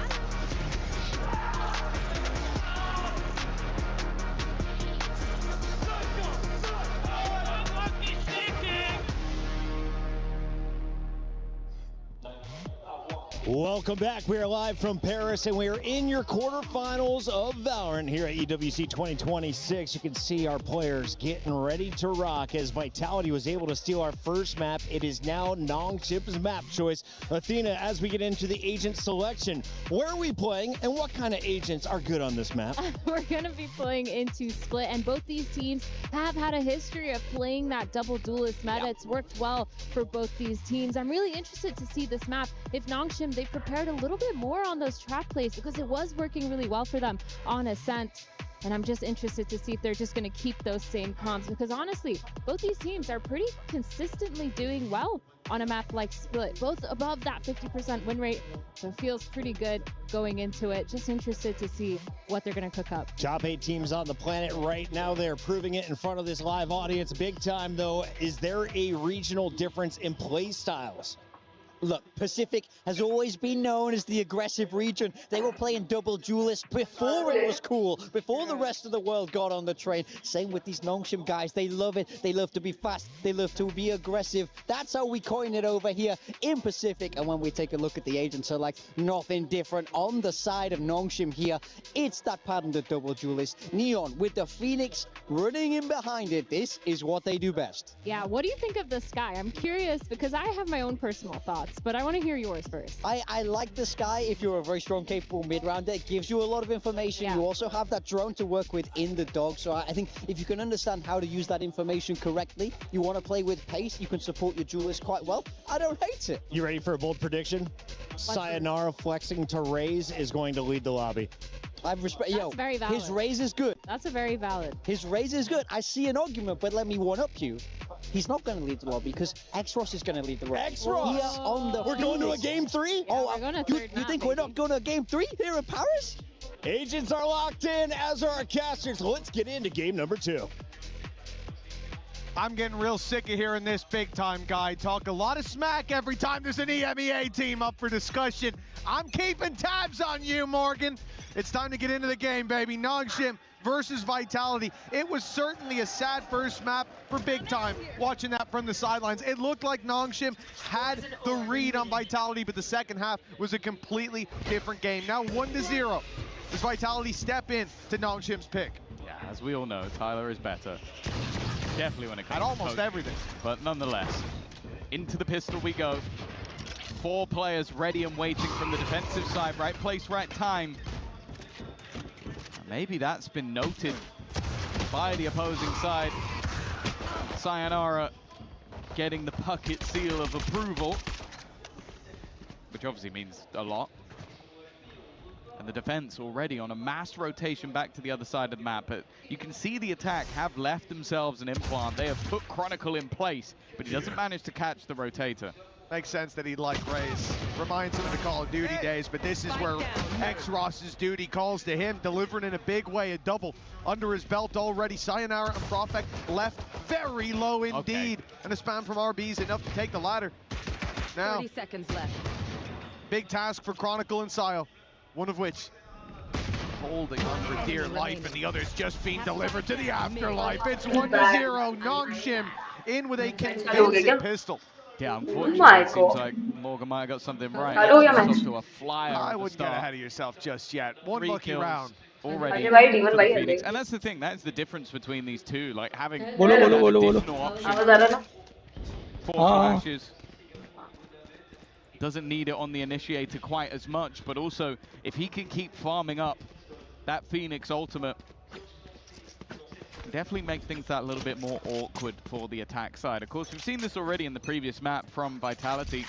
Welcome back. We are live from Paris, and we are in your quarterfinals of Valorant here at EWC 2026. You can see our players getting ready to rock as Vitality was able to steal our first map. It is now Nongshim's map choice. Athena, as we get into the agent selection, where are we playing, and what kind of agents are good on this map? We're going to be playing into Split, and both these teams have had a history of playing that double duelist meta. It's worked well for both these teams. I'm really interested to see this map. If Nongshim, they prepared a little bit more on those trap plays because it was working really well for them on Ascent. And I'm just interested to see if they're just going to keep those same comps, because honestly, both these teams are pretty consistently doing well on a map like Split, both above that 50% win rate. So it feels pretty good going into it. Just interested to see what they're going to cook up. Top 8 teams on the planet right now. They're proving it in front of this live audience big time, though. Is there a regional difference in play styles? Look, Pacific has always been known as the aggressive region. They were playing double duelist before it was cool, before the rest of the world got on the train. Same with these Nongshim guys. They love it. They love to be fast. They love to be aggressive. That's how we coin it over here in Pacific. And when we take a look at the agent select, nothing different on the side of Nongshim here. It's that pattern, the double duelist. Neon with the Phoenix running in behind it. This is what they do best. Yeah, what do you think of the Sky? I'm curious because I have my own personal thoughts, but I want to hear yours first. I like the Sky. If you're a very strong, capable mid-rounder, it gives you a lot of information. You also have that drone to work with in the dog. So I think if you can understand how to use that information correctly, you want to play with pace, you can support your duelist quite well. I don't hate it. You ready for a bold prediction? Sayonara flexing to Raze is going to lead the lobby. That's very valid. His Raze is good. That's a very valid. His Raze is good. I see an argument, but let me one-up you. He's not going to lead the lobby because X-Ross is going to lead the lobby. X-Ross! We're going to a game 3? Yeah, we're going to you think we're not going to a game 3 here in Paris? Agents are locked in, as are our casters. Let's get into game number 2. I'm getting real sick of hearing this big-time guy talk a lot of smack every time there's an EMEA team up for discussion. I'm keeping tabs on you, Morgan. It's time to get into the game, baby. Nongshim versus Vitality. It was certainly a sad first map for big time, watching that from the sidelines. It looked like Nongshim had the read on Vitality, but the second half was a completely different game. Now 1-0. Does Vitality step in to Nongshim's pick? Yeah, as we all know, Tyler is better. Definitely when it comes at almost to everything. But nonetheless, into the pistol we go. 4 players ready and waiting from the defensive side. Right place, right time. Maybe that's been noted by the opposing side. Sayonara getting the bucket seal of approval, which obviously means a lot. And the defense already on a mass rotation back to the other side of the map. But you can see the attack have left themselves an implant. They have put Chronicle in place, but he doesn't manage to catch the rotator. Makes sense that he'd like Raze. Reminds him of the Call of Duty days, but this is where X-Ross's duty calls to him, delivering in a big way, a double under his belt already. Sayonara and Prophet left very low indeed. And a spam from RB is enough to take the ladder. Now, 30 seconds left. Big task for Chronicle and Sio, one of which holding on for dear life, and the other's just being delivered to the afterlife. It's 1-0, Nongshim in with a convincing pistol. Yeah, unfortunately, it seems like Morgan might have got something right. To a flyer. I wouldn't get ahead of yourself just yet. One lucky round already. Phoenix. And that's the thing. That's the difference between these two. Like having additional options. 4 flashes. Doesn't need it on the initiator quite as much, but also if he can keep farming up that Phoenix ultimate, definitely make things that little bit more awkward for the attack side. Of course, we've seen this already in the previous map from Vitality,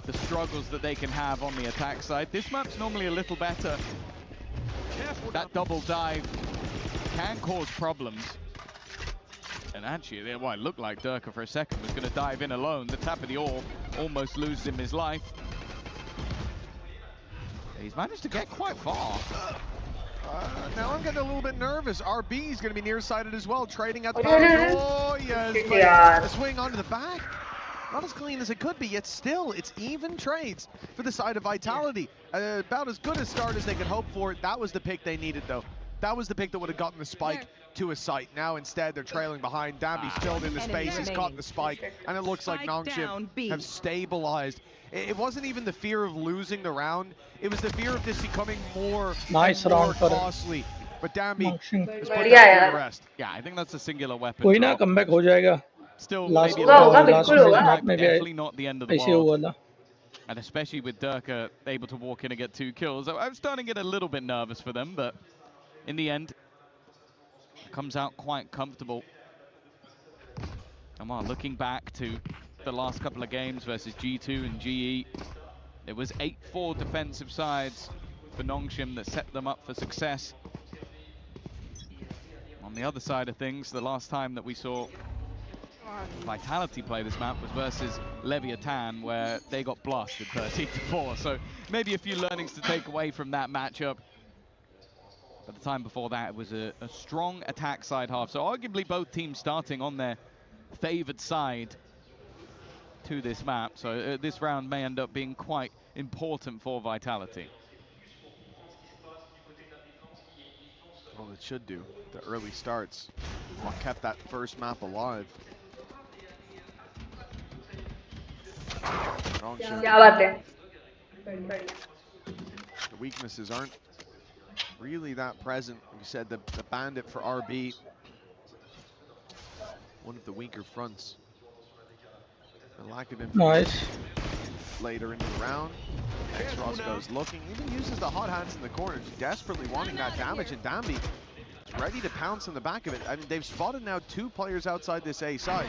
the struggles that they can have on the attack side. This map's normally a little better. That double dive can cause problems. And actually, well, it looked like Durka for a second was going to dive in alone. The tap of the orb almost loses him his life. He's managed to get quite far. Now I'm getting a little bit nervous. RB is going to be nearsighted as well, trading at the power. Oh, yes, a swing onto the back. Not as clean as it could be, yet still, it's even trades for the side of Vitality. About as good a start as they could hope for. That was the pick they needed, though. That was the pick that would have gotten the spike to a site. Now instead, they're trailing behind. Dambi's filled in the space, he's caught the spike, and it looks like Nongshim have stabilized. It wasn't even the fear of losing the round, it was the fear of this becoming more costly. But Dambi is putting that to rest. Yeah, I think that's a singular weapon. कोई ना comeback हो जाएगा. Still, last definitely not the end of the world. And especially with Durka able to walk in and get 2 kills. I'm starting to get a little bit nervous for them, but in the end, it comes out quite comfortable. And while looking back to the last couple of games versus G2 and GE, it was 8-4 defensive sides for Nongshim that set them up for success. On the other side of things, the last time that we saw Vitality play this map was versus Leviathan, where they got blasted 13-4. So maybe a few learnings to take away from that matchup. But the time before that, it was a strong attack side half. So arguably both teams starting on their favored side to this map. So this round may end up being quite important for Vitality. Well, it should do. The early starts what kept that first map alive. The weaknesses aren't really that present. Like you said, the bandit for RB, one of the weaker fronts. The lack of information later into the round. X-Ross goes looking, even uses the hot hands in the corner, desperately wanting that damage, and Dambi is ready to pounce on the back of it. I mean, they've spotted now 2 players outside this A side.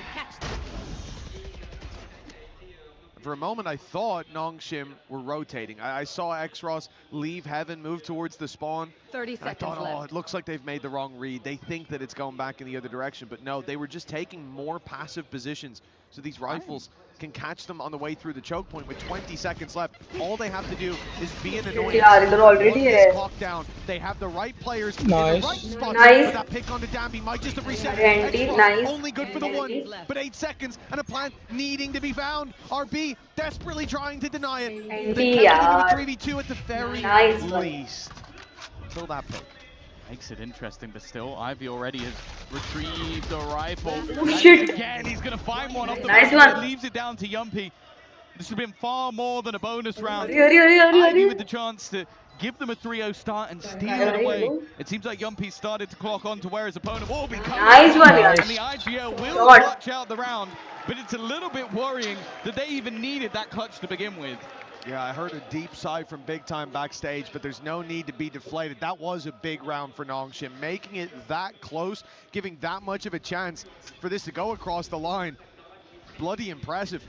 For a moment, I thought Nongshim were rotating. I saw X-Ross leave Heaven, move towards the spawn. 30 seconds I thought, left. oh, it looks like they've made the wrong read. They think that it's going back in the other direction, but no, they were just taking more passive positions. So these rifles can catch them on the way through the choke point with 20 seconds left. All they have to do is be an annoyance. Clock down. They have the right players in the right spot. But that pick onto Dambi might just have reset. Only good for the 1, but 8 seconds and a plant needing to be found. RB desperately trying to deny it. They can do a 3v2 at the very least. Until that pick. Makes it interesting, but still, Ivy already has retrieved a rifle. Again, he's going to find one off the back. Leaves it down to Yumpy. This would have been far more than a bonus round. Ivy with the chance to give them a 3-0 start and steal it away. It seems like Yumpy started to clock on to where his opponent will be coming. And the IGL will clutch out the round, but it's a little bit worrying that they even needed that clutch to begin with. Yeah, I heard a deep sigh from Big Time backstage, but there's no need to be deflated. That was a big round for Nongshim, making it that close, giving that much of a chance for this to go across the line. Bloody impressive.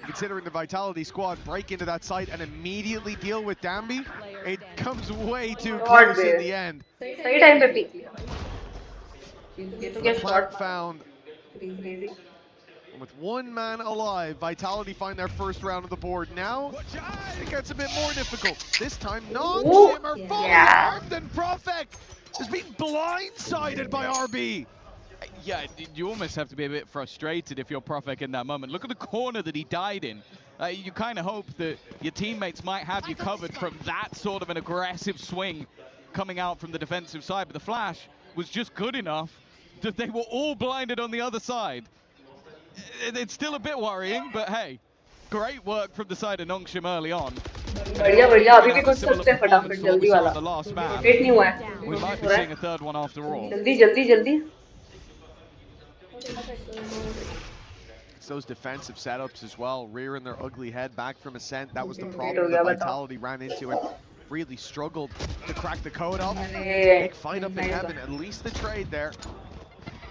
Considering the Vitality squad break into that site and immediately deal with Dambi, it comes way too close in the end. The plant found With one man alive, Vitality find their first round of the board. Now, it gets a bit more difficult. This time, Nongshim are fully armed, and Profek is being blindsided by RB. Yeah, you almost have to be a bit frustrated if you're Profek in that moment. Look at the corner that he died in. You kind of hope that your teammates might have you covered from that sort of an aggressive swing coming out from the defensive side, but the flash was just good enough that they were all blinded on the other side. It's still a bit worrying, but hey, great work from the side of Nongshim early on. बढ़िया बढ़िया अभी भी कुछ सकते हैं फटाफट जल्दी वाला रोटेट नहीं हुआ है We might be seeing a third one after all. जल्दी जल्दी जल्दी It's those defensive setups as well, rearing their ugly head back from Ascent. That was the problem that Vitality ran into and really struggled to crack the code up. Big fight up in heaven, at least the trade there.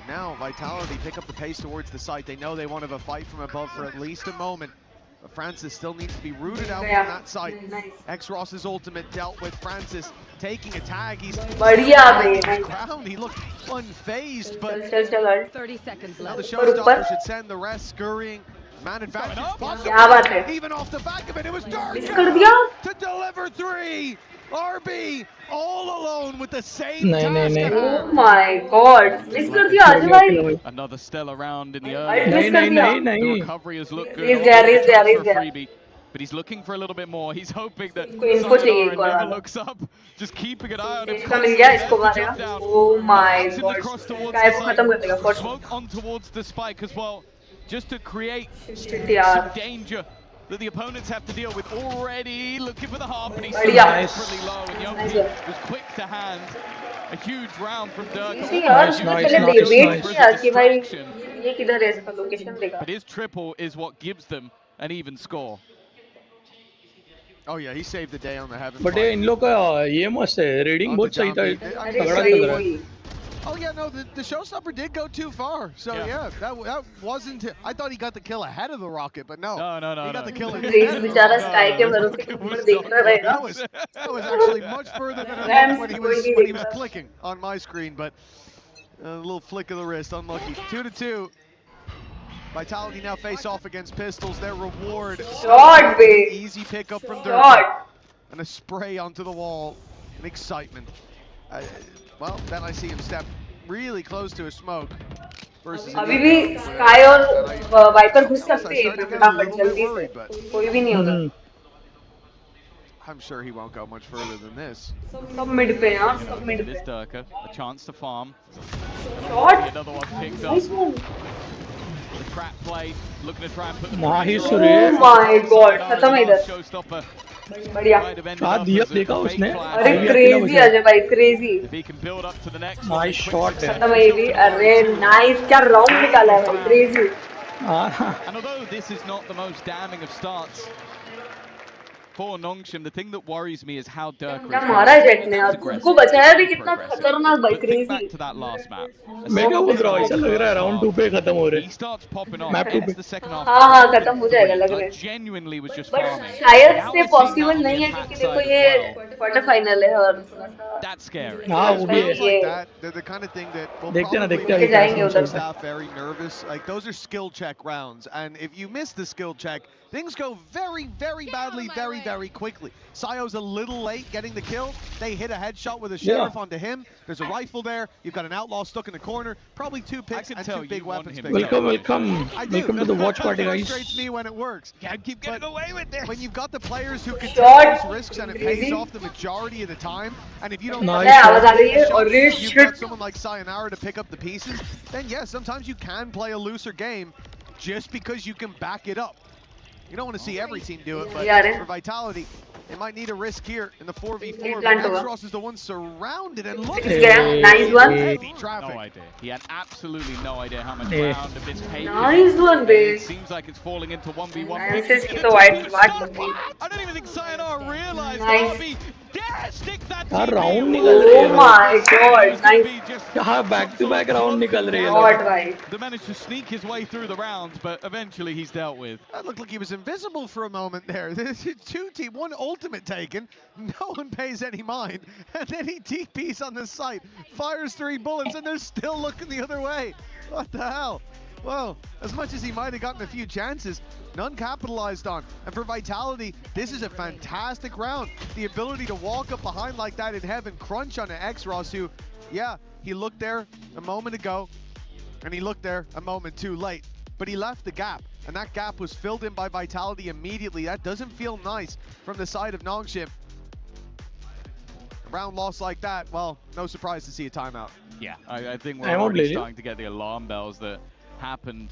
Now Vitality pick up the pace towards the site. They know they want to have a fight from above for at least a moment. But Francis still needs to be rooted out from that site. X-Ross's ultimate dealt with Francis taking a tag. He's ground. He looked unfazed, but 30 seconds left. Now the showstopper should send the rest scurrying. Man advantage. Even off the back of it, it was Dark to deliver 3. RB all alone with the same task. Oh my god, miss कर दिया आज भाई. Another stellar round in the early. The recovery has looked good. He's there. But he's looking for a little bit more. He's hoping that Sayonara never looks up. Just keeping an eye on him. Oh my god. Smoke on towards the spike as well. Just to create some danger that the opponents have to deal with. Already looking for the half, and he's desperately low, and Yogi was quick to hand. A huge round from Dirk. But his triple is what gives them an even score. Oh yeah, he saved the day on the heaven. But इन लोग का ये मस्त है, reading बहुत सही था, तगड़ा चल रहा है. Oh yeah, no, the showstopper did go too far. So yeah, that wasn't. I thought he got the kill ahead of the rocket, but no. No. He got the kill. That was actually much further than when he was clicking on my screen, but a little flick of the wrist, unlucky. 2-2. Vitality now face off against Pistols. Their reward. Shot, babe. Easy pickup from Dirk. And a spray onto the wall. An excitement. Well, then I see him step really close to a smoke. Versus अभी भी Sky और Viper घुस सकते हैं फटाफट जल्दी से. कोई भी नहीं होगा. I'm sure he won't go much further than this. सब mid पे यार, सब mid This पे. Durka, a chance to farm. Shot. Another one picked up. Nice one. The trap play, looking to try and put the nice. Oh my god, खत्म है इधर. Showstopper. बढ़िया. क्या दिया देखा उसने? अरे crazy अजय भाई, crazy. If he can build up to the next nice shot है. खत्म है भी. अरे nice, क्या round निकाला है भाई, crazy. And although this is not the most damning of starts for Nongshim, the thing that worries me is how Dirk क्या मारा जेट ने यार, उसको बचाया भी कितना खतरनाक भाई, crazy. Back to that last map. मैं क्या बोल रहा हूँ, ऐसा लग रहा है round 2 पे खत्म हो रहे. He starts popping off. It's the second half. हाँ खत्म हो जाएगा लग रहा है. Genuinely was just But farming. शायद से possible नहीं है क्योंकि देखो ये quarter final है और that's scary. हाँ वो भी है. That they're the kind of thing that will देखते probably staff very nervous. Like those are skill check rounds, and if you miss the skill check, things go very, very badly, very quickly. Sayo's a little late getting the kill. They hit a headshot with a sheriff onto him. There's a rifle there. You've got an outlaw stuck in the corner. Probably 2 picks and 2 big weapons. Welcome to the watch party, guys. It frustrates me when it works. Keep getting away with this. When you've got the players who can take those risks and it pays off the majority of the time, and if you don't you've got someone like Sayonara to pick up the pieces, then yes, sometimes you can play a looser game just because you can back it up. You don't want to see every team do it, but for Vitality, they might need a risk here in the 4v4. X-Ross is the one surrounded, and look at nice one. Heavy traffic. No idea. He had absolutely no idea how much ground of his pace. Nice one, babe. It seems like it's falling into 1v1. I don't even think Sayonara realized nice. Stick that round निकल रही है. Oh my god, nice. यहाँ back to back round निकल रही है. They managed to sneak his way through the rounds, but eventually he's dealt with. That looked like he was invisible for a moment there. There's 2 team, 1 ultimate taken. No one pays any mind, and then he TPs on the site, fires 3 bullets, and they're still looking the other way. What the hell? Well, as much as he might have gotten a few chances, none capitalized on. And for Vitality, this is a fantastic round. The ability to walk up behind like that in heaven, crunch on an X-Ross who, yeah, he looked there a moment ago, and he looked there a moment too late. But he left the gap, and that gap was filled in by Vitality immediately. That doesn't feel nice from the side of Nongshim. A round loss like that, well, no surprise to see a timeout. Yeah, I think we're already starting to get the alarm bells that happened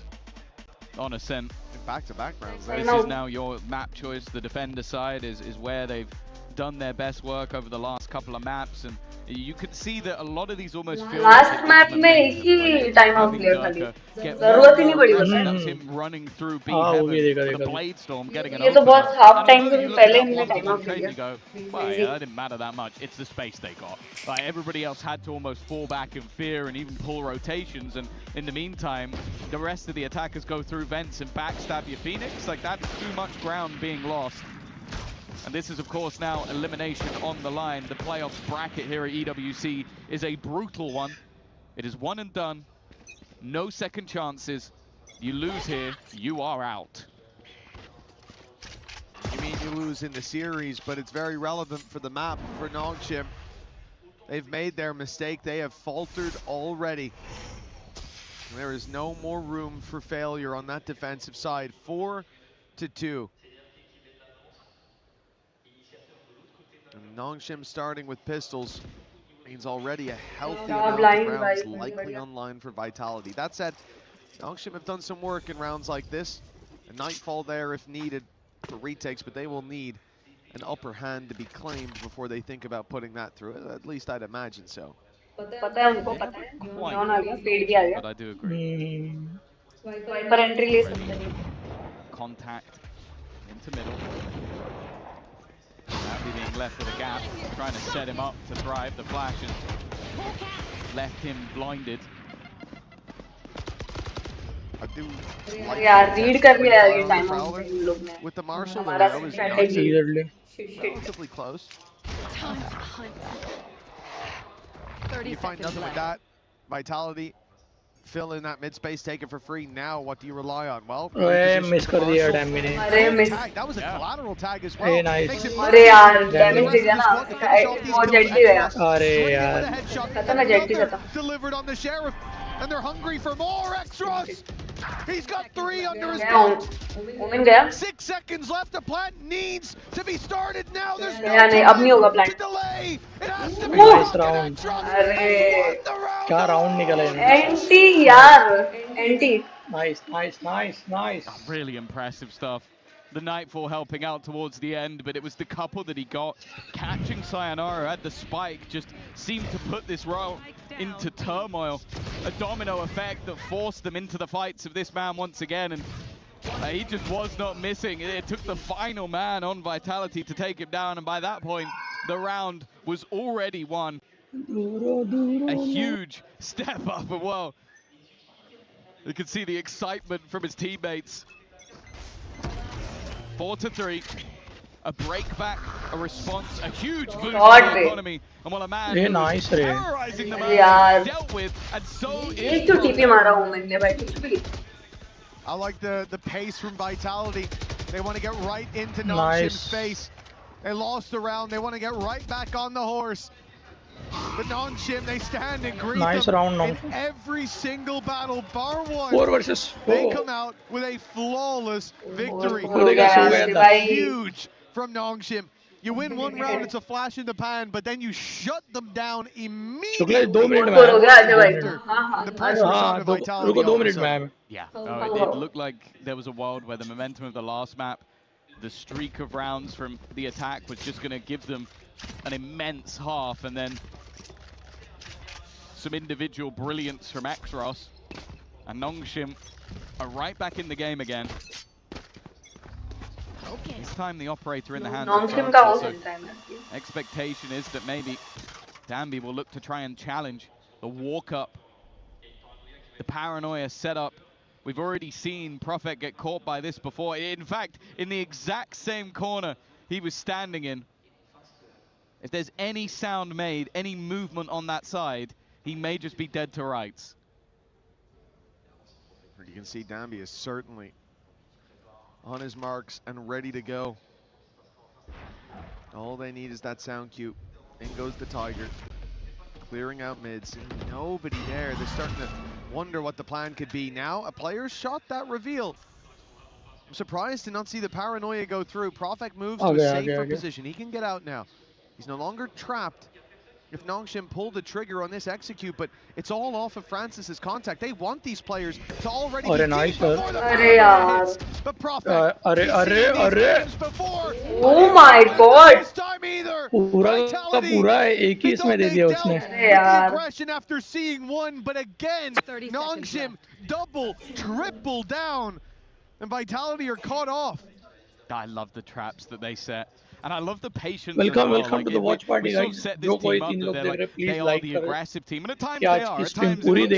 on Ascent. Back-to-back rounds. This is now your map choice. The defender side is where they've done their best work over the last couple of maps, and you could see that a lot of these almost feel last map में एक ही time out clear खाली जरूरत ही नहीं पड़ी that's him running through B heaven with a blade storm getting an ये तो बहुत half time से पहले इन्होंने time out you go, well, yeah, that didn't matter that much. It's the space they got. Like, everybody else had to almost fall back in fear and even pull rotations, and in the meantime the rest of the attackers go through vents and backstab your Phoenix. Like, that's too much ground being lost. And this is, of course, now elimination on the line. The playoffs bracket here at EWC is a brutal one. It is one and done. No second chances. You lose here, you are out. You mean you lose in the series, but it's very relevant for the map for Nongshim. They've made their mistake. They have faltered already. There is no more room for failure on that defensive side. 4-2. And Nongshim starting with pistols means already a healthy amount of rounds likely online for Vitality. That said, Nongshim have done some work in rounds like this. A Nightfall there if needed for retakes, but they will need an upper hand to be claimed before they think about putting that through. At least I'd imagine so. पता है उनको पता है कौन आ गया पेड़ भी आ गया But I do agree. Viper entry ले सकते हैं Contact into middle. Danby being left with a gap, trying to set him up to thrive. The flash has left him blinded. I do यार रीड कर लिया यार ये time out in लोग ने with the Marshall. हमारा That was strategy relatively close. You find nothing with that. Vitality fill in that mid space, take it for free. Now what do you rely on? Well, miss कर दिया Danby ने. That was a collateral tag as well. Hey, nice. अरे यार damage दे दिया ना वो jetty गया अरे यार खत्म है जेटी खत्म delivered on the sheriff, and they're hungry for more. X-Ross, he's got 3 under his belt. Omen गया 6 seconds left. The plant needs to be started now. There's no नहीं अब नहीं होगा to delay. It has to be nice round. अरे क्या round निकला anti यार anti nice. Really impressive stuff. The Nightfall helping out towards the end, but it was the couple that he got. Catching Sayonara at the spike just seemed to put this round into turmoil. A domino effect that forced them into the fights of this man once again, and he just was not missing. It took the final man on Vitality to take him down, and by that point, the round was already won. A huge step up as well. You can see the excitement from his teammates. 4-3, a break back, a response, a huge boost to the economy, and while a man who was terrorizing the man dealt with, and so is I like the pace from Vitality. They want to get right into Nongshim's face. They lost the round. They want to get right back on the horse. But Nongshim, they stand and greet them in every single battle, bar one. 4 versus 4. They come out with a flawless victory. Huge from Nongshim. You win one round, it's a flash in the pan, but then you shut them down immediately. 2 minutes The pressure was on the Vitality. 2 minutes, man. Yeah, it looked like there was a world where the momentum of the last map, the streak of rounds from the attack was just going to give them an immense half, and then some individual brilliance from X-Ross, and Nongshim are right back in the game again. This time the operator in the hands of Francis, so expectation is that maybe Danby will look to try and challenge the walk-up, the paranoia setup. We've already seen Prophet get caught by this before. In fact, in the exact same corner he was standing in. If there's any sound made, any movement on that side, he may just be dead to rights. You can see Danby is certainly on his marks and ready to go. All they need is that sound cue. In goes the Tiger. Clearing out mids. Nobody there. They're starting to wonder what the plan could be. Now a player shot that reveal. I'm surprised to not see the paranoia go through. Profek moves to a safer position. He can get out now. He's no longer trapped. If Nongshim pulled the trigger on this execute, but it's all off of Francis's contact. They want these players to already be deep before the paranoia hits. But Profek, oh my god! पूरा एक ही इसमें दे दिया उसने. The aggression after seeing one, but again, Nongshim double, triple down, and Vitality are caught off. I love the traps that they set. And I love the patience. Welcome to the watch party, guys. Set this team up that they are the aggressive team, and at times they are. At times like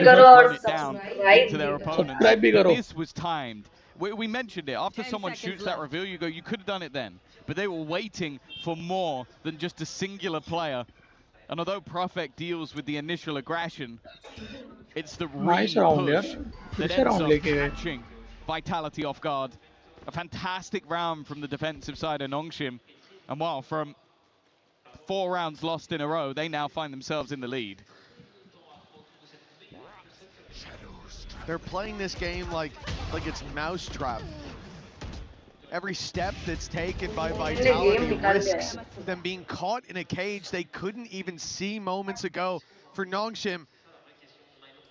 और subscribe to their opponents. This was timed. We mentioned it. After someone shoots that reveal, you go, you could have done it then. But they were waiting for more than just a singular player. And although Profek deals with the initial aggression, it's the push that ends up catching Vitality off guard. A fantastic round from the defensive side of Nongshim. And while from 4 rounds lost in a row, they now find themselves in the lead. They're playing this game like it's mousetrap. Every step that's taken by Vitality risks them being caught in a cage they couldn't even see moments ago. For Nongshim,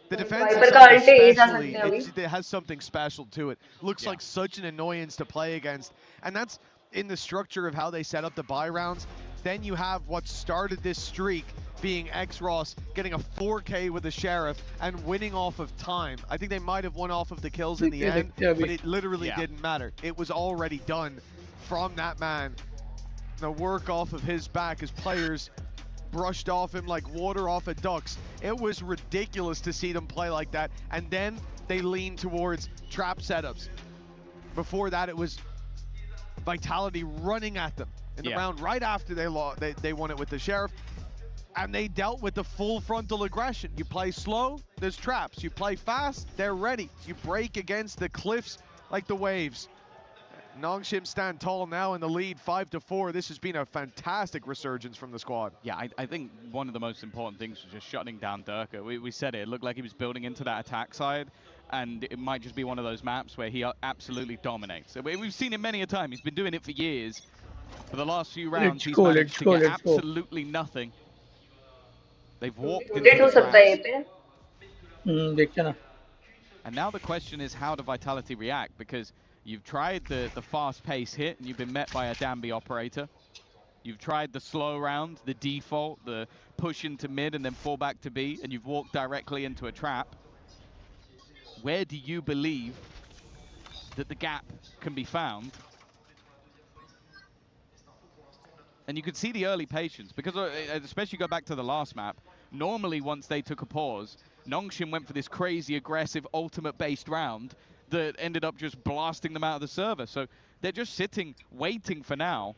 the defense especially, it has something special to it. Looks like such an annoyance to play against. And that's in the structure of how they set up the buy rounds. Then you have what started this streak being X-Ross getting a 4K with the Sheriff and winning off of time. I think they might have won off of the kills in the end, but it literally didn't matter. It was already done from that man. The work off of his back as players brushed off him like water off of ducks. It was ridiculous to see them play like that. And then they leaned towards trap setups. Before that, it was Vitality running at them in the round right after they won it with the Sheriff. And they dealt with the full frontal aggression. You play slow, there's traps. You play fast, they're ready. You break against the cliffs like the waves. Nongshim stand tall now in the lead, 5-4. This has been a fantastic resurgence from the squad. Yeah, I think one of the most important things was just shutting down Durka. We said it looked like he was building into that attack side, and it might just be one of those maps where he absolutely dominates. We've seen him many a time. He's been doing it for years. For the last few rounds, he's managed to get absolutely nothing. They've walked into the traps. And now the question is, how do Vitality react? Because you've tried the fast pace hit and you've been met by a Danby operator. You've tried the slow round, the default, the push into mid and then fall back to B, and you've walked directly into a trap. Where do you believe that the gap can be found? And you could see the early patience, because especially go back to the last map, normally once they took a pause, Nongshim went for this crazy aggressive ultimate-based round that ended up just blasting them out of the server. So they're just sitting, waiting for now.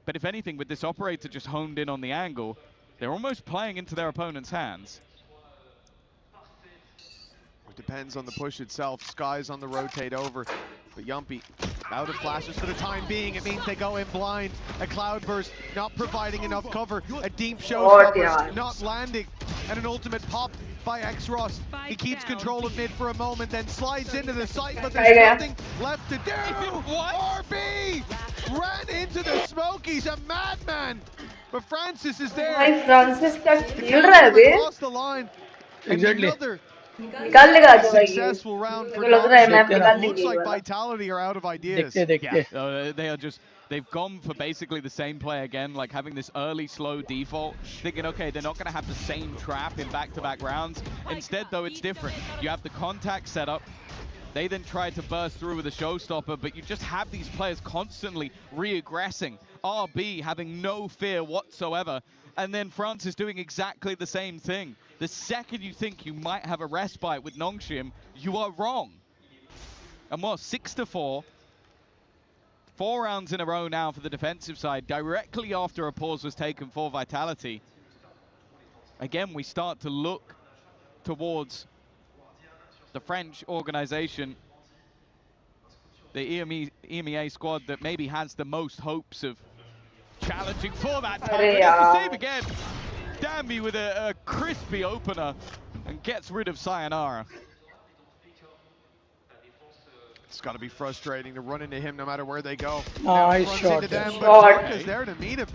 But if anything, with this operator just honed in on the angle, they're almost playing into their opponent's hands. It depends on the push itself. Sky's on the rotate over, but Yumpy out of flashes for the time being. It means they go in blind. A cloudburst not providing enough cover. A deep showstopper not landing, and an ultimate pop by X-Ross. He keeps control of mid for a moment, then slides into the site, but there's nothing left to do. RB ran into the smoke. He's a madman, but Francis is there. Francis lost the line. Exactly. Successful round for Nongshim. Looks like Vitality are out of ideas. They are just, they've gone for basically the same play again, like having this early slow default, thinking, okay, they're not going to have the same trap in back-to-back rounds. Instead, though, it's different. You have the contact setup. They then try to burst through with a showstopper, but you just have these players constantly re-aggressing. RB having no fear whatsoever. And then Francis doing exactly the same thing. The second you think you might have a respite with Nongshim, you are wrong. And what, 6-4. 4 rounds in a row now for the defensive side, directly after a pause was taken for Vitality. Again, we start to look towards the French organization, the EMEA squad that maybe has the most hopes of challenging for that title. It's the save again. Dambi with a crispy opener and gets rid of Sayonara. It's got to be frustrating to run into him no matter where they go. Nice shot. Is there to meet him.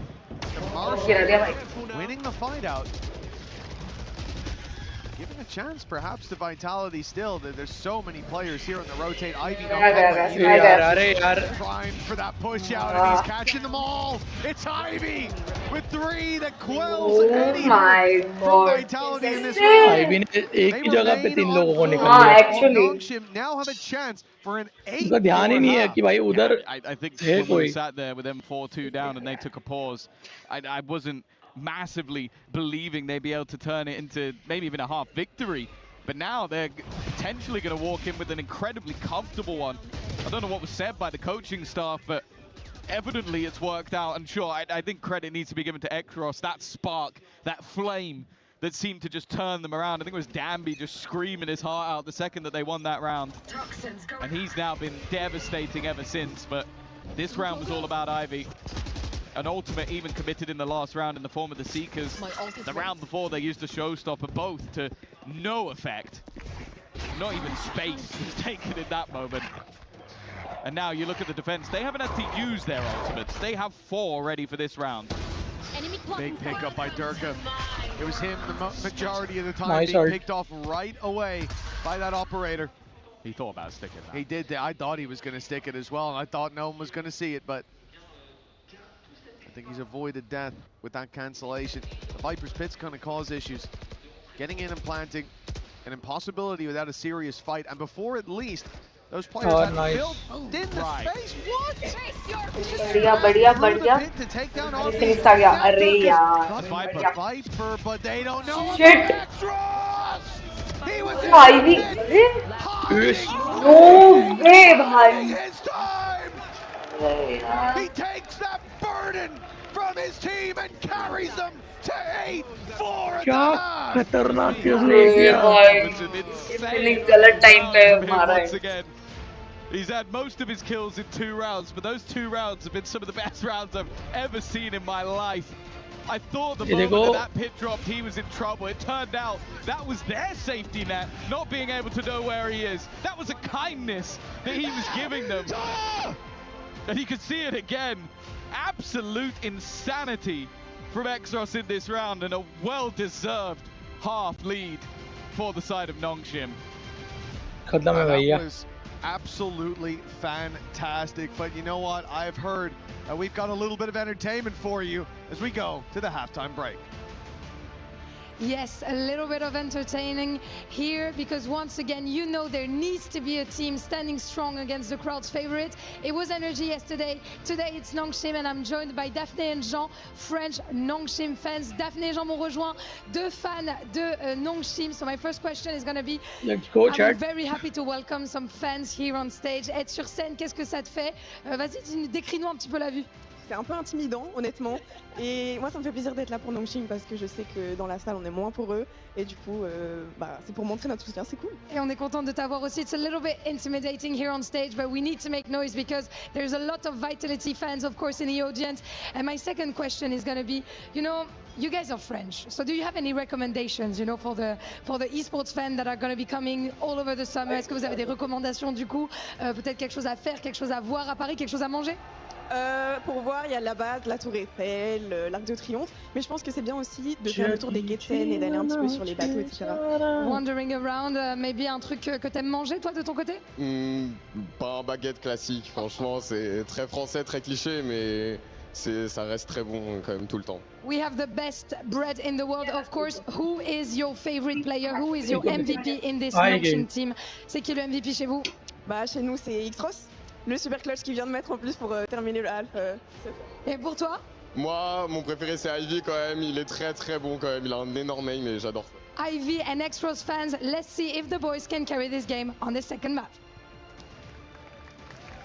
Winning the fight out. Giving a chance perhaps to Vitality still. There's so many players here on the rotate. Ivy trying for that push out and he's catching them all. It's Ivy with 3 that quells any from Vitality in this round. They remain on now have a chance for an 8. I think when we sat there with them 4-2 down and they took a pause, I wasn't massively believing they'd be able to turn it into maybe even a half victory. But now they're potentially going to walk in with an incredibly comfortable one. I don't know what was said by the coaching staff, but evidently it's worked out. And sure, I think credit needs to be given to Ekros. That spark, that flame that seemed to just turn them around. I think it was Dambi just screaming his heart out the second that they won that round. And he's now been devastating ever since. But this round was all about Ivy. An ultimate even committed in the last round in the form of the Seekers. The round before they used a showstopper, both to no effect. Not even space was taken in that moment. And now you look at the defense, they haven't had to use their ultimates. They have 4 ready for this round. Big pickup by Durka. It was him the majority of the time being picked off right away by that operator. He thought about sticking that. He did. I thought he was going to stick it as well, and I thought no one was going to see it, but I think he's avoided death with that cancellation. The Viper's Pit's going to cause issues. Getting in and planting, an impossibility without a serious fight. And before at least, those players had filled in the space. What? बढ़िया to take down finish आ गया अरे यार Viper, but they don't know. Shit. He was Ivy. No way bhai. He takes that burden from his team and carries them to 8-4 at the half. खतरनाक किया इतनी गलत time पे मारा है. He's had most of his kills in 2 rounds, but those 2 rounds have been some of the best rounds I've ever seen in my life. I thought the moment that pit dropped, he was in trouble. It turned out that was their safety net, not being able to know where he is. That was a kindness that he was giving them. And you can see it again. Absolute insanity from Exos in this round, and a well-deserved half lead for the side of Nongshim. That was absolutely fantastic. But you know what? I've heard we've got a little bit of entertainment for you as we go to the halftime break. Yes, a little bit of entertaining here, because once again, you know there needs to be a team standing strong against the crowd's favorite. It was Energy yesterday. Today it's Nongshim, and I'm joined by Daphne and Jean, French Nongshim fans. Daphne et Jean m'ont rejoint, 2 fans de Nongshim. So my first question is going to be, let's go, I'm very happy to welcome some fans here on stage. Être sur scène, qu'est-ce que ça te fait? Vas-y, décris-nous un petit peu la vue. C'est un peu intimidant, honnêtement. Et moi, ça me fait plaisir d'être là pour Nongshim parce que je sais que dans la salle, on est moins pour eux. Et du coup, c'est pour montrer notre soutien, c'est cool. Et on est content de t'avoir aussi. It's a little bit intimidating here on stage, but we need to make noise because there's a lot of Vitality fans, of course, in the audience. And my second question is going to be, you know, you guys are French, so do you have any recommendations, you know, for the esports fans that are going to be coming all over the summer? Est-ce que vous avez des recommandations du coup? Peut-être quelque chose à faire, quelque chose à voir à Paris, quelque chose à manger? Pour voir, il y a la base, la Tour Eiffel, l'Arc de Triomphe, mais je pense que c'est bien aussi de faire le tour des Gaten et d'aller un petit peu sur les bateaux, etc. Wandering around, maybe un truc que t'aimes manger, toi, de ton côté? Pas un baguette classique, franchement, c'est très français, très cliché, mais ça reste très bon quand même tout le temps. We have the best bread in the world, of course. Who is your favorite player? Who is your MVP in this Nongshim team? C'est qui le MVP chez vous? Chez nous, c'est Xros. Le super clutch qui vient de mettre en plus pour terminer le half. Et pour toi? Moi, mon préféré c'est Ivy quand même, il est très très bon quand même, il a un énorme aim et j'adore ça. Ivy and Extros fans, let's see if the boys can carry this game on the second map.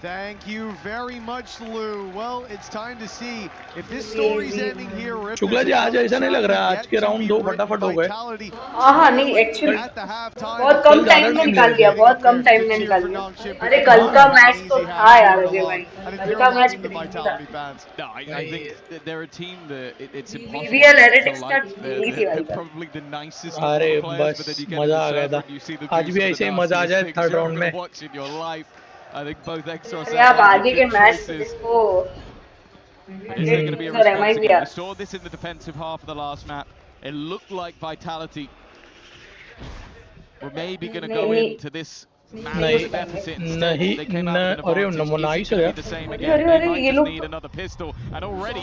Thank you very much, Lou. Well, it's time to see if this story's ending here or if Shukla ji आज ऐसा नहीं लग रहा आज के round 2 फटाफट हो गए हाँ नहीं एक्चुअली बहुत कम टाइम में निकाल दिया बहुत कम टाइम में निकाल दिया अरे कल का मैच तो था यार अजय भाई कल का मैच क्रेजी था No, I think they're a team that it's impossible BBL to एडिटिक्स का like. मिली थी भाई Probably the nicest अरे players, but then बस you get मजा आ in the गया था server and you see the आज भी ऐसे ही मजा आ जाए थर्ड राउंड में watch in your life. I think both Exos अरे आप आगे के मैच देखो I guess they're going to be a response again. We saw this in the defensive half of the last map. It looked like Vitality were maybe going to go into this massive deficit instead. They came out with an advantage. Is it going to be the same again? They might just need another pistol. And already,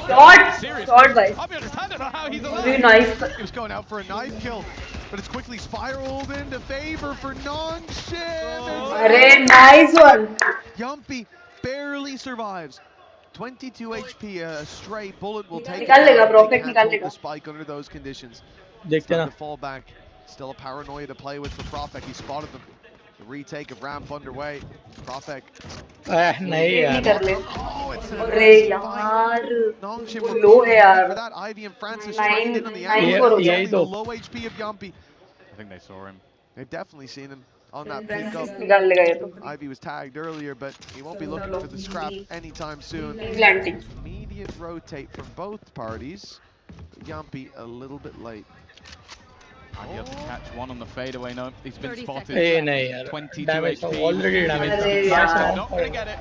serious. Shot, guys. I don't know how he's alive. Very nice. He was going out for a knife kill, but it's quickly spiraled into favor for Nongshim. Arey, nice one. Yumpy barely survives. 22 HP, a stray bullet will take निकाल लेगा, Prophet निकाल लेगा. the spike under those conditions. देखते ना. To fall back. Still a paranoia to play with for Prophet. He spotted them. The retake of ramp underway. Prophet. नहीं यार. अरे यार. low है यार. For that, Ivy and Francis 9 in on the यही तो. low HP of Yumpy. I think they saw him. They've definitely seen him on that pick up. निकाल लेगा ये तो. Ivy was tagged earlier, but he won't be looking for the scrap anytime soon. Landing. Immediate rotate from both parties. Yumpy a little bit late. Might be able to catch one on the fadeaway. No, he's been spotted. 22 damage HP. already damage. Not going to get it.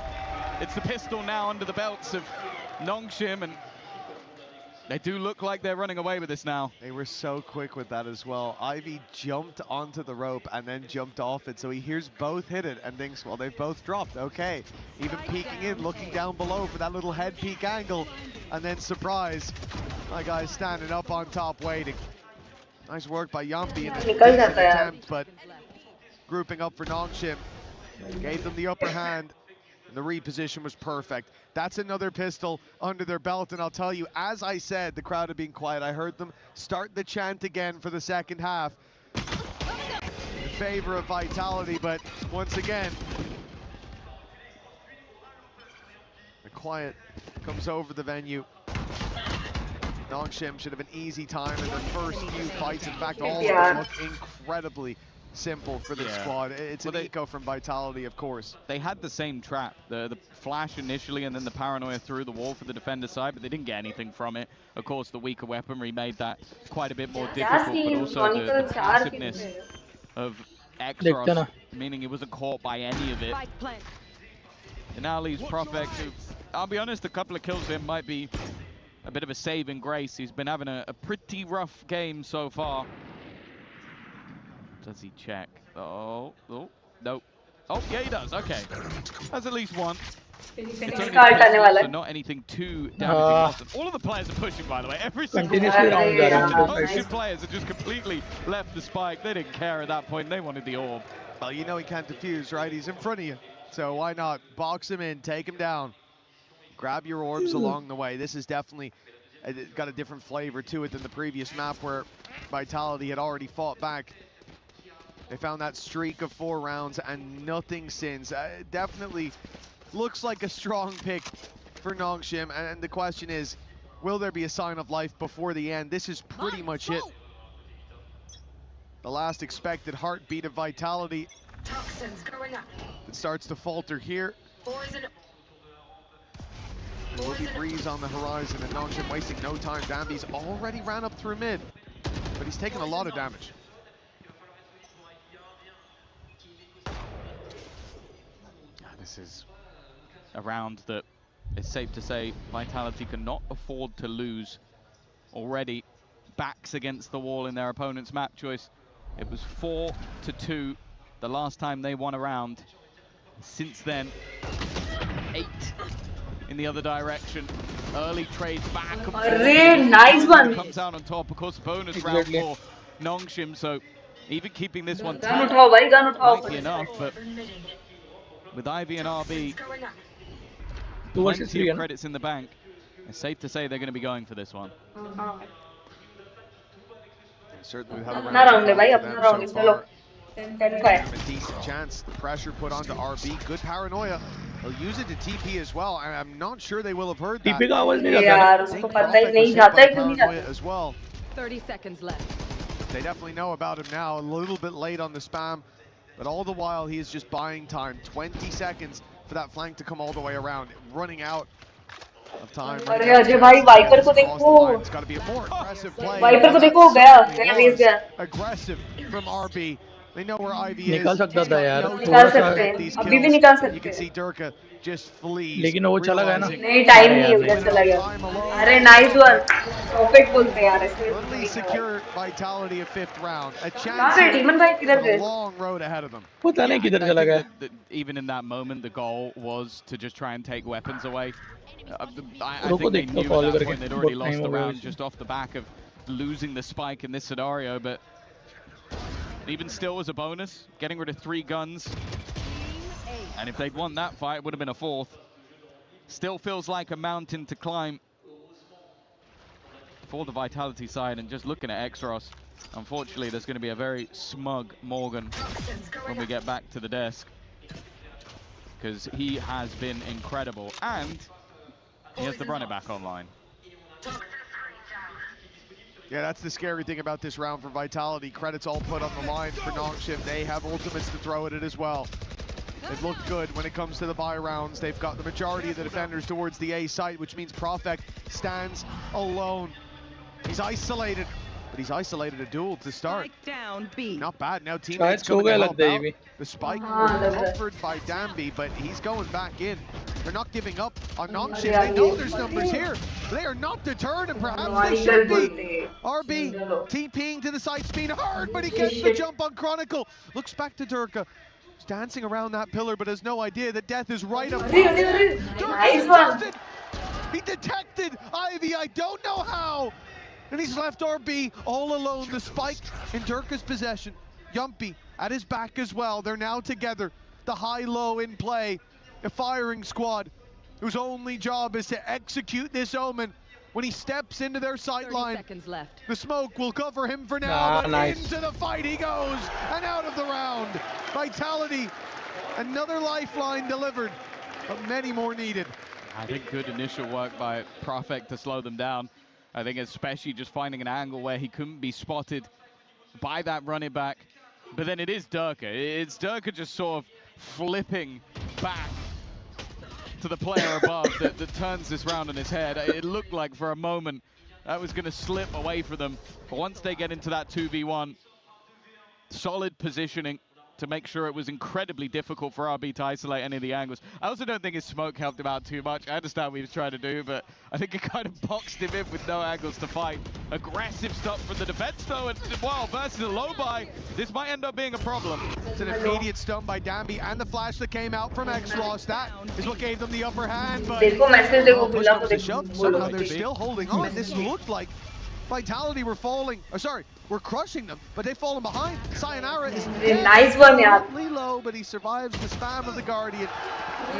It's the pistol now under the belts of Nongshim, and they do look like they're running away with this now. They were so quick with that as well. Ivy jumped onto the rope and then jumped off it, so he hears both hit it and thinks, well, they've both dropped. Okay, even peeking in, looking down below for that little head peek angle, and then surprise, my guy's standing up on top waiting. Nice work by Yumpy in the attempt, but grouping up for Nongshim gave them the upper hand, and the reposition was perfect. That's another pistol under their belt, and I'll tell you, as I said, the crowd had been quiet. I heard them start the chant again for the second half in favor of Vitality, but once again, the quiet comes over the venue. Nongshim should have an easy time in their first few fights. In fact, all of them look incredibly simple for the squad. It's an eco from Vitality, of course. They had the same trap, the flash initially and then the paranoia through the wall for the defender side, but they didn't get anything from it. Of course, the weaker weaponry made that quite a bit more difficult, but also the passiveness of Exros, meaning he wasn't caught by any of it. It now leaves Prophet, who, I'll be honest, a couple of kills here might be a bit of a saving grace. He's been having a pretty rough game so far. Does he check? Oh, no. Oh, yeah, he does. Okay. That's at least one. It's only so not anything too damaging. All of the players are pushing, by the way. Every single one. Players have just completely left the spike. They didn't care at that point. They wanted the orb. Well, you know he can't defuse, right? He's in front of you. So why not box him in, take him down. Grab your orbs along the way. This is definitely got a different flavor to it than the previous map where Vitality had already fought back. They found that streak of 4 rounds and nothing since. Definitely looks like a strong pick for Nongshim. And the question is, will there be a sign of life before the end? This is pretty much it. The last expected heartbeat of Vitality. It starts to falter here. There will be Breeze on the horizon, and Nongshim wasting no time. Dambi's already ran up through mid, but he's taken a lot of damage. This is a round that it's safe to say Vitality cannot afford to lose. Already backs against the wall in their opponent's map choice. It was 4-2 the last time they won a round. Since then, 8 in the other direction. Early trades back and forth. Nice one. Comes out on top. Of course, bonus round for Nongshim. So even keeping this one tight might be enough. But with Ivy and RB, plenty of credits in the bank, it's safe to say they're going to be going for this one. Certainly have a round so far. A decent chance. The pressure put onto RB. Good paranoia. He'll use it to TP as well. I'm not sure they will have heard that. TP का आवाज नहीं यार आता उसको पता ही नहीं जाता है क्यों नहीं जाता as well. 30 seconds left. They definitely know about him now. A little bit late on the spam, but all the while he is just buying time. 20 seconds for that flank to come all the way around, running out of time. अरे अजय भाई wiper को देखो It's got to be a more aggressive play. Viper को देखो गया race गया aggressive from RB. They know where Ivy is. निकाल सकता था यार निकाल सकते हैं अभी भी निकाल सकते हैं You can see Durka just flees. लेकिन वो चला गया ना नहीं टाइम नहीं उधर चला गया अरे नाइस वन परफेक्ट बोलते हैं यार ऐसे Only secure vitality of 5th round. A chance. कहां पे डीमन भाई किधर गए Long road ahead of them. पता नहीं किधर चला गया Even in that moment, the goal was to just try and take weapons away. I रुको think they देखो knew कॉल at that करके point they'd already lost the round just off the back of losing the spike in this scenario, but even still was a bonus, getting rid of 3 guns. And if they'd won that fight, it would have been a 4th. Still feels like a mountain to climb for the Vitality side. And just looking at Exros, unfortunately, there's going to be a very smug Morgan when we get back to the desk, because he has been incredible. And he has to run it back online. Yeah, that's the scary thing about this round for Vitality. Credits all put on the line for Nongshim. They have ultimates to throw at it as well. They've looked good when it comes to the buy rounds. They've got the majority of the defenders towards the A site, which means Profect stands alone. He's isolated, but he's isolated a duel to start. Down B. Not bad. Now teammates coming to help out. The spike was covered by Danby, but he's going back in. They're not giving up on Nongshim. They know there's numbers here. They are not deterred, and perhaps they should be. RB TPing to the side, spin hard, but he gets the jump on Chronicle. Looks back to Durka. He's dancing around that pillar, but has no idea that death is right up. Nice one. He detected Ivy. I don't know how. And he's left RB all alone. The spike in Durka's possession. Yumpy at his back as well. They're now together. The high-low in play. A firing squad whose only job is to execute this omen. When he steps into their sight line, seconds left. The smoke will cover him for now, but nice. into the fight he goes, and out of the round. Vitality, another lifeline delivered, but many more needed. I think good initial work by Profect to slow them down. I think especially just finding an angle where he couldn't be spotted by that running back. But then it is Durka. It's Durka just sort of flipping back to the player above that turns this round on his head. It looked like for a moment that was going to slip away from them. But once they get into that 2v1, solid positioning to make sure it was incredibly difficult for RB to isolate any of the angles. I also don't think his smoke helped him out too much. I understand what he was trying to do, but I think it kind of boxed him in with no angles to fight. Aggressive stuff from the defense though, and wow, versus a low buy, this might end up being a problem. It's an immediate stun by Danby, and the flash that came out from Exlos. That is what gave them the upper hand, but push comes to shove. Somehow they're still holding on. This looked like Vitality were falling, or sorry, we're crushing them, but they've fallen behind. Sayonara is nice one, yaar. Low, but he survives the spam of the Guardian.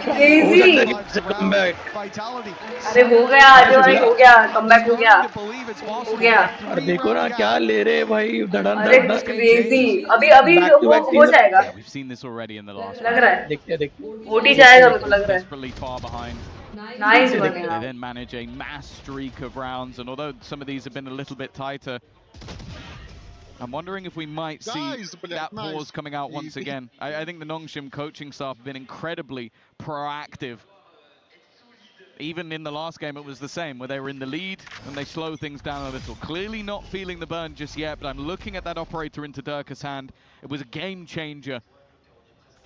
Crazy. Vitality. अरे हो गया आज भाई हो गया comeback हो गया और देखो ना क्या ले रहे भाई धड़न अरे crazy अभी हो जाएगा. Yeah, we've seen this already in the last लग रहा है देखते OT जाएगा मेरे को लग रहा है. desperately far behind. Nice one, They then manage a mass streak of rounds, and although some of these have been a little bit tighter, I'm wondering if we might see that pause coming out once again. I think the Nongshim coaching staff have been incredibly proactive. Even in the last game, it was the same, where they were in the lead and they slow things down a little. Clearly not feeling the burn just yet, but I'm looking at that operator into Durka's hand. It was a game changer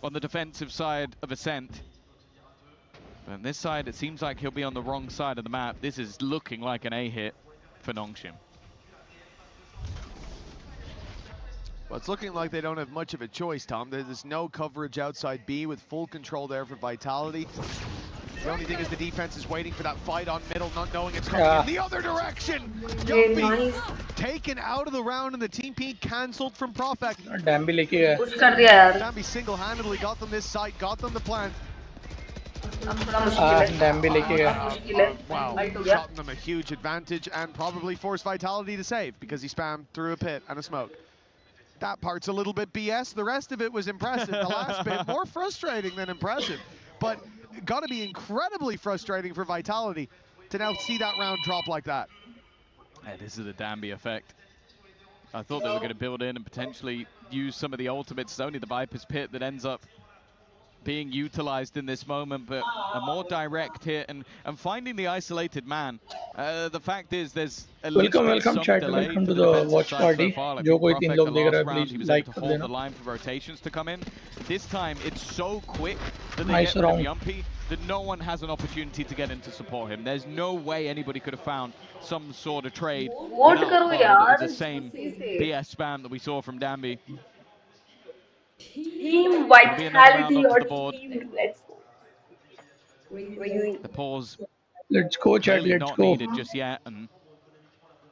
on the defensive side of Ascent. But on this side, it seems like he'll be on the wrong side of the map. This is looking like an A hit for Nongshim. Well, it's looking like they don't have much of a choice, Tom. There's no coverage outside B with full control there for Vitality. The only thing is the defense is waiting for that fight on middle, not knowing it's coming in the other direction. Yumpy taken out of the round, and the team P cancelled from Profect. Danby single-handedly got them this site, got them the plant. Wow, shot them a huge advantage and probably forced Vitality to save because he spammed through a pit and a smoke. That part's a little bit BS. The rest of it was impressive. The last bit, more frustrating than impressive. But got to be incredibly frustrating for Vitality to now see that round drop like that. Yeah, this is the Danby effect. I thought they were going to build in and potentially use some of the ultimates. It's only the Viper's Pit that ends up being utilized in this moment, but a more direct hit and finding the isolated man. The fact is there's a welcome chat, welcome to the watch party. जो कोई 3 लोग देख रहा है please like कर देना. The line for rotations to come in. This time it's so quick that they get rid of Yumpy that no one has an opportunity to get in to support him. There's no way anybody could have found some sort of trade without the same BS spam that we saw from Danby. Team Vitality or team, let's go. The pause. Let's go, chat. Let's not go. Needed just yet, and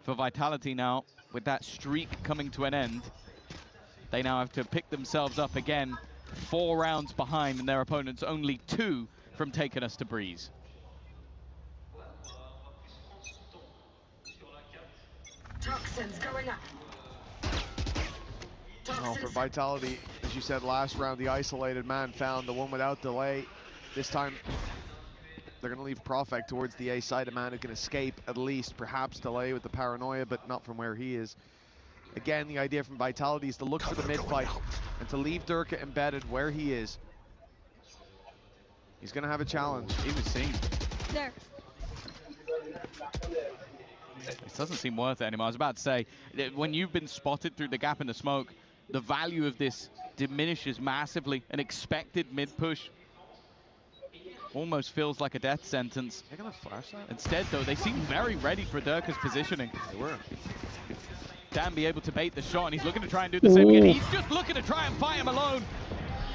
for Vitality now, with that streak coming to an end, they now have to pick themselves up again, 4 rounds behind, and their opponents only 2 from taking us to Breeze. Toxins going up. Oh, for Vitality, as you said last round, the isolated man found the one without delay. This time, they're going to leave Profek towards the A side. A man who can escape, at least, perhaps delay with the paranoia, but not from where he is. Again, the idea from Vitality is to look for the mid-fight and to leave Durka embedded where he is. He's going to have a challenge. He was seen. There. This doesn't seem worth it anymore. I was about to say, when you've been spotted through the gap in the smoke, the value of this diminishes massively. An expected mid-push almost feels like a death sentence. They're going to flash that? Instead, though, they seem very ready for Durka's positioning. They were. Danby able to bait the shot, and he's looking to try and do the same again. He's just looking to try and fight him alone.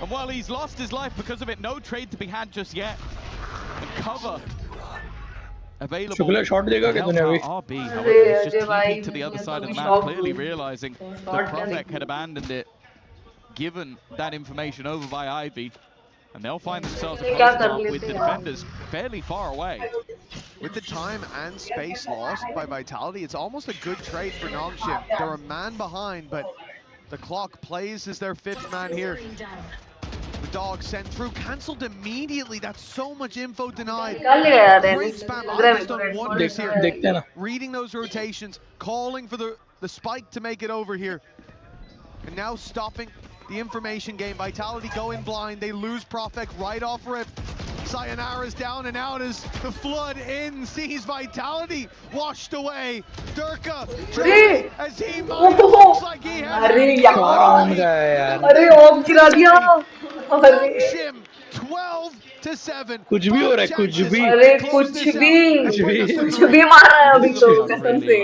And while he's lost his life because of it, no trade to be had just yet. And cover available. RB, however, is just TP to the other side of the map, clearly realizing that Profek had abandoned it, given that information over by Ivy, and they'll find themselves with the defenders fairly far away. With the time and space lost by Vitality, it's almost a good trade for Nongshim. They're a man behind, but the clock plays as their 5th man here. The dog sent through, cancelled immediately. That's so much info denied. Great spam. I've done wonders here. Reading those rotations, calling for the spike to make it over here. And now stopping the information game. Vitality go in blind. They lose Profek right off rip. Sayonara's down and out as the flood in sees Vitality washed away. Durka as he looks like he has Nongshim 12-7. कुछ भी हो रहा है, कुछ भी. अरे कुछ भी मारा है अभी तो कसम से.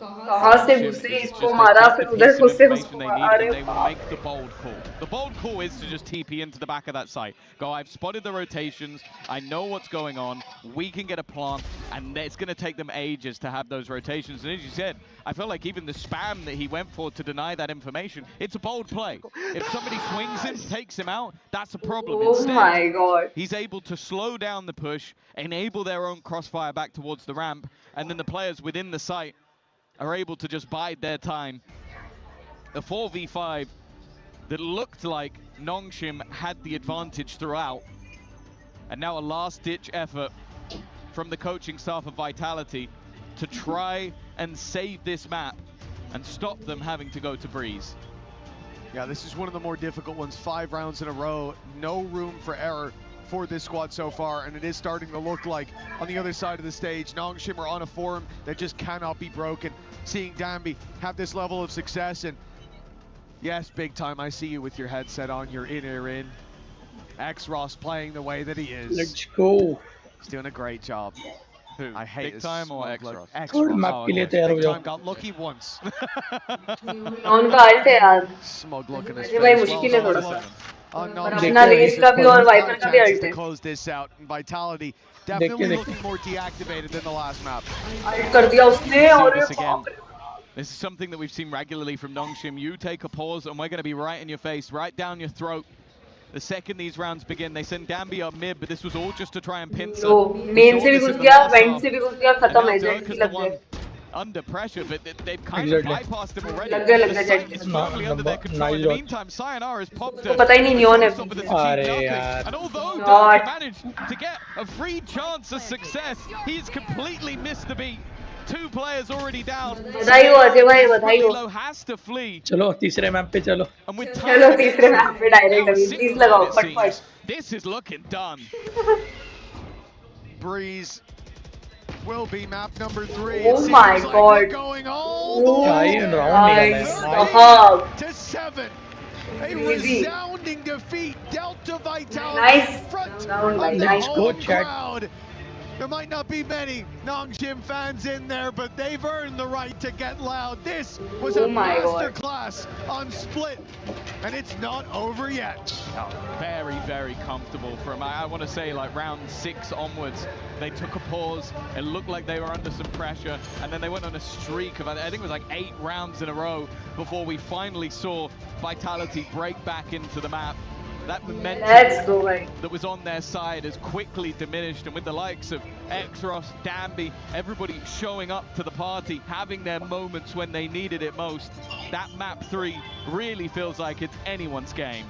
कहाँ से घुसे इसको मारा फिर उधर घुसे उसको मारा. They will make the bold call. The bold call is to just TP into the back of that site. Go, I've spotted the rotations. I know what's going on. We can get a plant, and it's going to take them ages to have those rotations. And as you said, I feel like even the spam that he went for to deny that information, it's a bold play. If somebody swings him, takes him out, that's a problem. Oh my God. He's able to slow down the push, enable their own crossfire back towards the ramp, and then the players within the site are able to just bide their time. A 4v5 that looked like Nongshim had the advantage throughout, and now a last-ditch effort from the coaching staff of Vitality to try and save this map and stop them having to go to Breeze. Yeah, this is one of the more difficult ones. 5 rounds in a row, no room for error for this squad so far, and it is starting to look like on the other side of the stage, Nongshim are on a form that just cannot be broken. Seeing Danby have this level of success, and yes, big time, I see you with your headset on, you're in. X-Ross playing the way that he is. Let's go. He's doing a great job. Who? I hate Big time or X-Ross? Map के लिए तैयार हो जाओ. Got lucky once. उनका alt है यार. Smug look in his ये भाई face. मुश्किल है थोड़ा सा. No, अपना रेज का भी और वाइपर का भी अल्ट है. To close this out, and Vitality definitely looking more deactivated than the last map. Ult कर दिया उसने और This is something that we've seen regularly from Nongshim. You take a pause and we're going to be right in your face, right down your throat. The second these rounds begin, they send Danby up mid, but this was all just to try and pincer. main से भी घुस गया, vent से भी घुस गया, खत्म है. under pressure, but they've kind of bypassed him already. The site is firmly under their control. In the meantime, Sayonara has popped a shot with a cheap nothing. And although Darker managed to get a free chance of success, he's completely missed the beat. 2 players already down. Low has to flee. चलो तीसरे map पे चलो. And with चलो तीसरे map पे direct अभी please लगाओ फटफट. This is looking done. Breeze will be map number 3. Oh my god. Going all the way to 7. A resounding defeat. Delta Vitality in front of the whole crowd. There might not be many Nongshim fans in there, but they've earned the right to get loud. This was a masterclass on Split, and it's not over yet. Oh, very, very comfortable from, I want to say, like round 6 onwards. They took a pause. It looked like they were under some pressure, and then they went on a streak of, I think it was like 8 rounds in a row before we finally saw Vitality break back into the map. That momentum that was on their side has quickly diminished, and with the likes of Xros, Danby, everybody showing up to the party, having their moments when they needed it most, that map 3 really feels like it's anyone's game.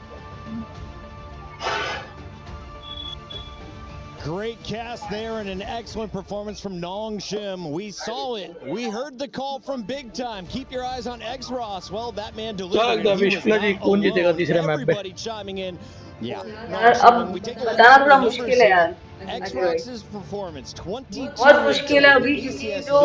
Great cast there and an excellent performance from Nongshim. We saw it. We heard the call from Big Time. Keep your eyes on Xros. Well, that man delivered. Everybody chiming in. Yeah. अब बताना थोड़ा मुश्किल है यार. Xrox's performance 22 बहुत मुश्किल है अभी क्योंकि जो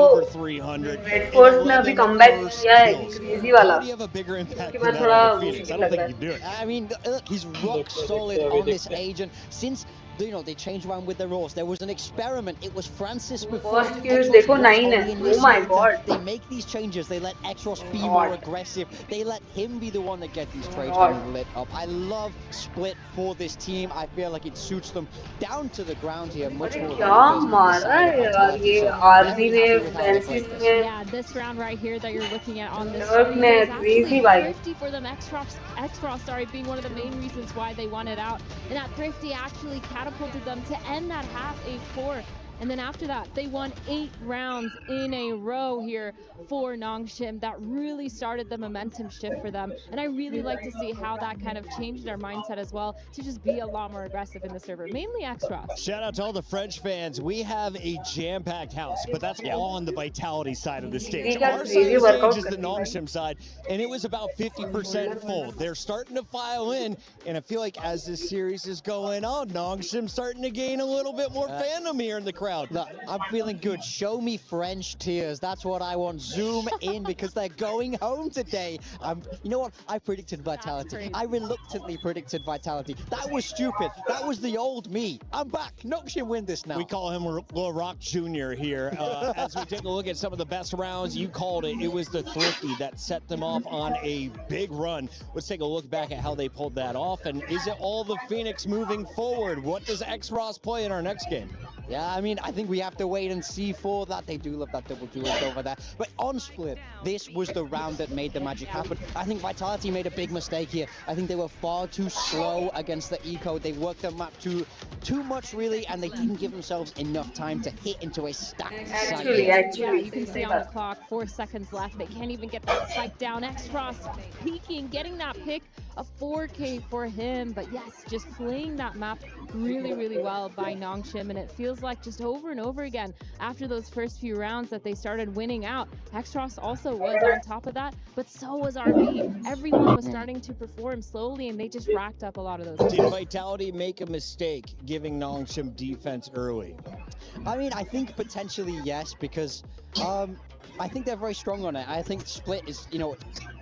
रेड फोर्स ने अभी कमबैक किया है क्रेजी वाला. उसके बाद थोड़ा मुश्किल लग रहा है. I mean, look, he's rock solid on this agent since. You know, they changed around with the roles. There was an experiment. It was Francis before. First kills, देखो 9 है. Oh my god. They make these changes. They let Xros be more aggressive. They let him be the one that get these trades lit up. I love Split for this team. I feel like it suits them down to the ground here. Much more. क्या मारा है यार ये RG में Francis में. Yeah, this round right here that you're looking at on this screen is actually thrifty for them. Xros, sorry, being one of the main reasons why they won it out. And that thrifty actually catapulted them to end that half a 4. And then after that, they won 8 rounds in a row here for Nongshim. That really started the momentum shift for them. And I really like to see how that kind of changed their mindset as well to just be a lot more aggressive in the server, mainly Xros. Shout out to all the French fans. We have a jam-packed house, but that's all on the Vitality side of the stage. Our side of the stage is the Nongshim side, and it was about 50% full. They're starting to file in, and I feel like as this series is going on, Nongshim's starting to gain a little bit more fandom here in the crowd. Look, I'm feeling good. Show me French tears. That's what I want. Zoom in because they're going home today. You know what? I predicted Vitality. I reluctantly predicted Vitality. That was stupid. That was the old me. I'm back. Nongshim win this now. We call him Rock Jr. here. As we take a look at some of the best rounds, you called it. It was the Thrifty that set them off on a big run. Let's take a look back at how they pulled that off. And is it all the Phoenix moving forward? What does Xros play in our next game? Yeah, I mean, I think we have to wait and see for that. They do love that double duelist over there. But on Split, this was the round that made the magic happen. I think Vitality made a big mistake here. I think they were far too slow against the eco. They worked the map too much, really, and they didn't give themselves enough time to hit into a stacked site. Yeah, you can see on the clock, 4 seconds left. They can't even get that spike down. Xros peeking, getting that pick, a 4K for him. But yes, just playing that map really, really well by Nongshim, and it feels like just over and over again after those first few rounds that they started winning out. Xros also was on top of that, but so was RB. Everyone was starting to perform slowly, and they just racked up a lot of those. Did Vitality make a mistake giving Nongshim defense early? I mean, I think potentially yes, because I think they're very strong on it. I think Split is, you know,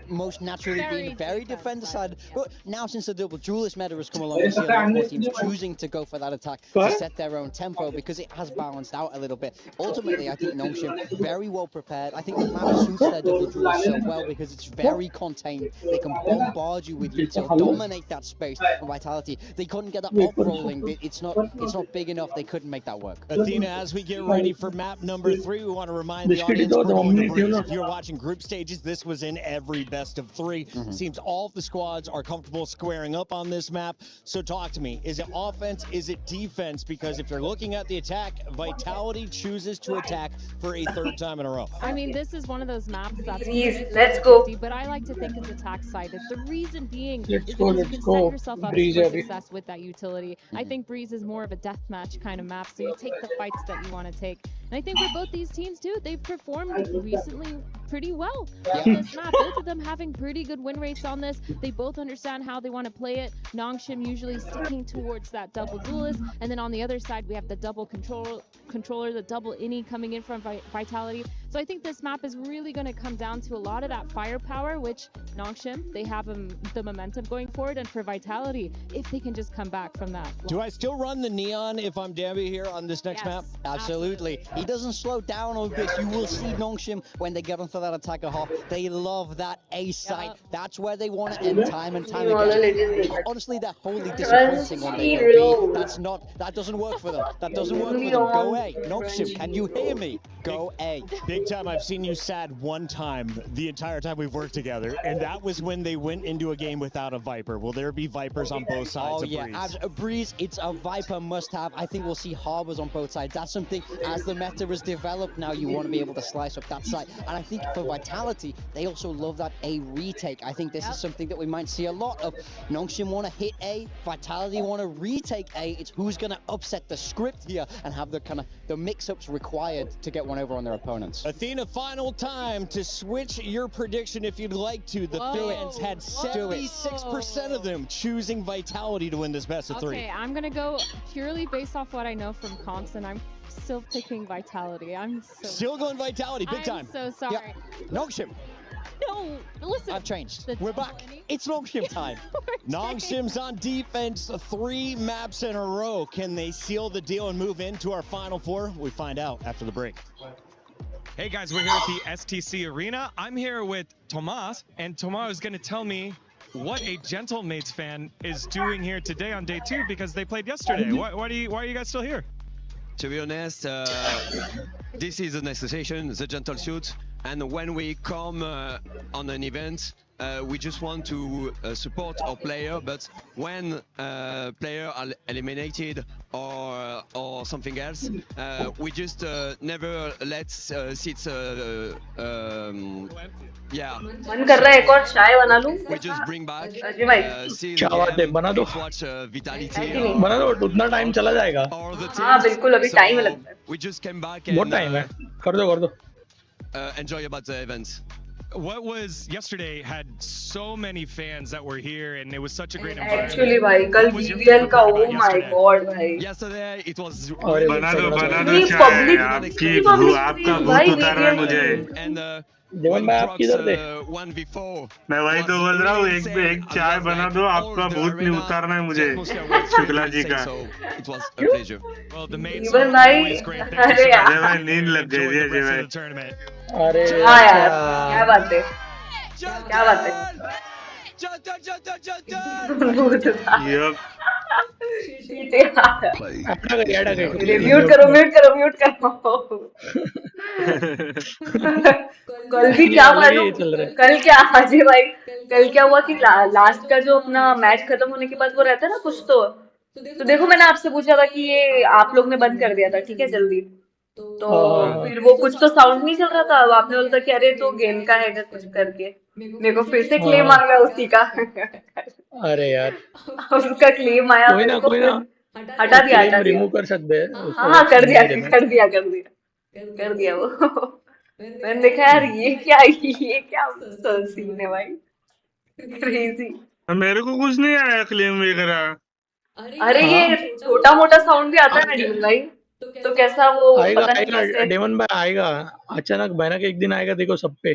most naturally being very defender side, but now since the double duelist meta has come along, we see a lot more teams choosing to go for that attack to set their own tempo because it has balanced out a little bit. Ultimately, I think Nongshim very well prepared. I think the map suits their double duelist so well because it's very contained. They can bombard you with util, dominate that space. And Vitality, they couldn't get that up rolling. It's not big enough. They couldn't make that work. Athena, as we get ready for map number 3, we want to remind the audience if you're watching group stages, this was in every best best of 3. Seems all of the squads are comfortable squaring up on this map. So talk to me. Is it offense? Is it defense? Because if you're looking at the attack, Vitality chooses to attack for a 3rd time in a row. I mean, this is one of those maps that's Please, let's go. 50, but I like to think it's attack-sided. The reason being Let's is go, because you let's can go. set yourself up Breeze for abhi. success with that utility. I think Breeze is more of a deathmatch kind of map, so you take the fights that you want to take. And I think for both these teams too, they've performed recently pretty well on this map. Both of them having pretty good win rates on this. They both understand how they want to play it. Nongshim usually sticking towards that double duelist, and then on the other side we have the double controller, the double innie coming in from Vitality. So I think this map is really going to come down to a lot of that firepower, which Nongshim, they have the momentum going forward, and for Vitality, if they can just come back from that. Do I still run the Neon if I'm Dambi here on this next map? Absolutely. He doesn't slow down on this. You will see Nongshim when they get onto that attacker hop. They love that A site. That's where they want to end time and time again. Honestly, they're wholly disappointing when they go B. That doesn't work for them. That doesn't work for them. Go A. Nongshim, can you hear me? Go A. Big time, I've seen you sad one time the entire time we've worked together, and that was when they went into a game without a Viper. Will there be Vipers on both sides of Breeze? As a Breeze, it's a Viper must-have. I think we'll see Harbors on both sides. That's something, as the meta has developed now, you want to be able to slice up that side. And I think for Vitality, they also love that A retake. I think this is something that we might see a lot of. Nongshim want to hit A, Vitality want to retake A. It's who's going to upset the script here and have the mix-ups required to get one over on their opponents. Athena, final time to switch your prediction if you'd like to. The fans had 76% of them choosing Vitality to win this best of 3. Okay, I'm going to go purely based off what I know from comps, and I'm still picking Vitality. I'm still going Vitality, big time. I'm so sorry. Nongshim. No, listen. I've changed. We're back. It's Nongshim time. Nongshim's on defense, 3 maps in a row. Can they seal the deal and move into our final 4? We find out after the break. Hey guys, we're here at the STC Arena. I'm here with Tomas, and Tomas is going to tell me what a Gentlemates fan is doing here today on day 2 because they played yesterday. Why are you guys still here? To be honest, this is an association, the Gentle Suit, and when we come on an event, we just want to support our player, but when player are eliminated or something else, we just never let seats yeah. मन कर रहा है एक और चाय बना लूं? We just bring back Ajay भाई क्या बात है, बना दो watch Vitality बना दो, उतना टाइम चला जाएगा हाँ बिल्कुल अभी टाइम लगता है we just came back बहुत टाइम है कर दो enjoy about the events. What was yesterday had so many fans that were here, and it was such a great environment. Actually, भाई कल BBL का oh my god भाई. Yesterday it was. बना दो चाय आपकी भूख आपका भूत उतार रहा है मुझे. And देवन भाई आप किधर थे? मैं वही तो बोल रहा हूँ एक चाय बना दो आपका भूत नहीं उतारना है मुझे शुक्ला जी का. It was a pleasure. Well, the main देवन भाई अरे यार. अरे भाई नींद लग गई है जी भाई. अरे हाँ यार क्या बात है क्या बात है म्यूट करो कल भी क्या मालूम कल क्या अजय भाई कल क्या हुआ कि लास्ट का जो अपना मैच खत्म होने के बाद वो रहता है ना कुछ तो देखो मैंने आपसे पूछा था कि ये आप लोग ने बंद कर दिया था ठीक है जल्दी तो फिर वो कुछ तो साउंड नहीं चल रहा था आपने बोला था कि अरे तो गेम का है कुछ करके मेरे को फिर से क्लेम आ गया उसी का अरे यार उसका क्लेम आया कोई ना हटा दिया रिमूव कर सकते हैं हाँ कर दिया वो मैंने देखा यार ये क्या सीन है भाई क्रेजी मेरे को कुछ नहीं आया क्लेम वगैरह अरे ये छोटा मोटा साउंड भी आता है ना डेमन भाई तो कैसा वो आएगा डेमन भाई आएगा अचानक भयानक एक दिन आएगा देखो सब पे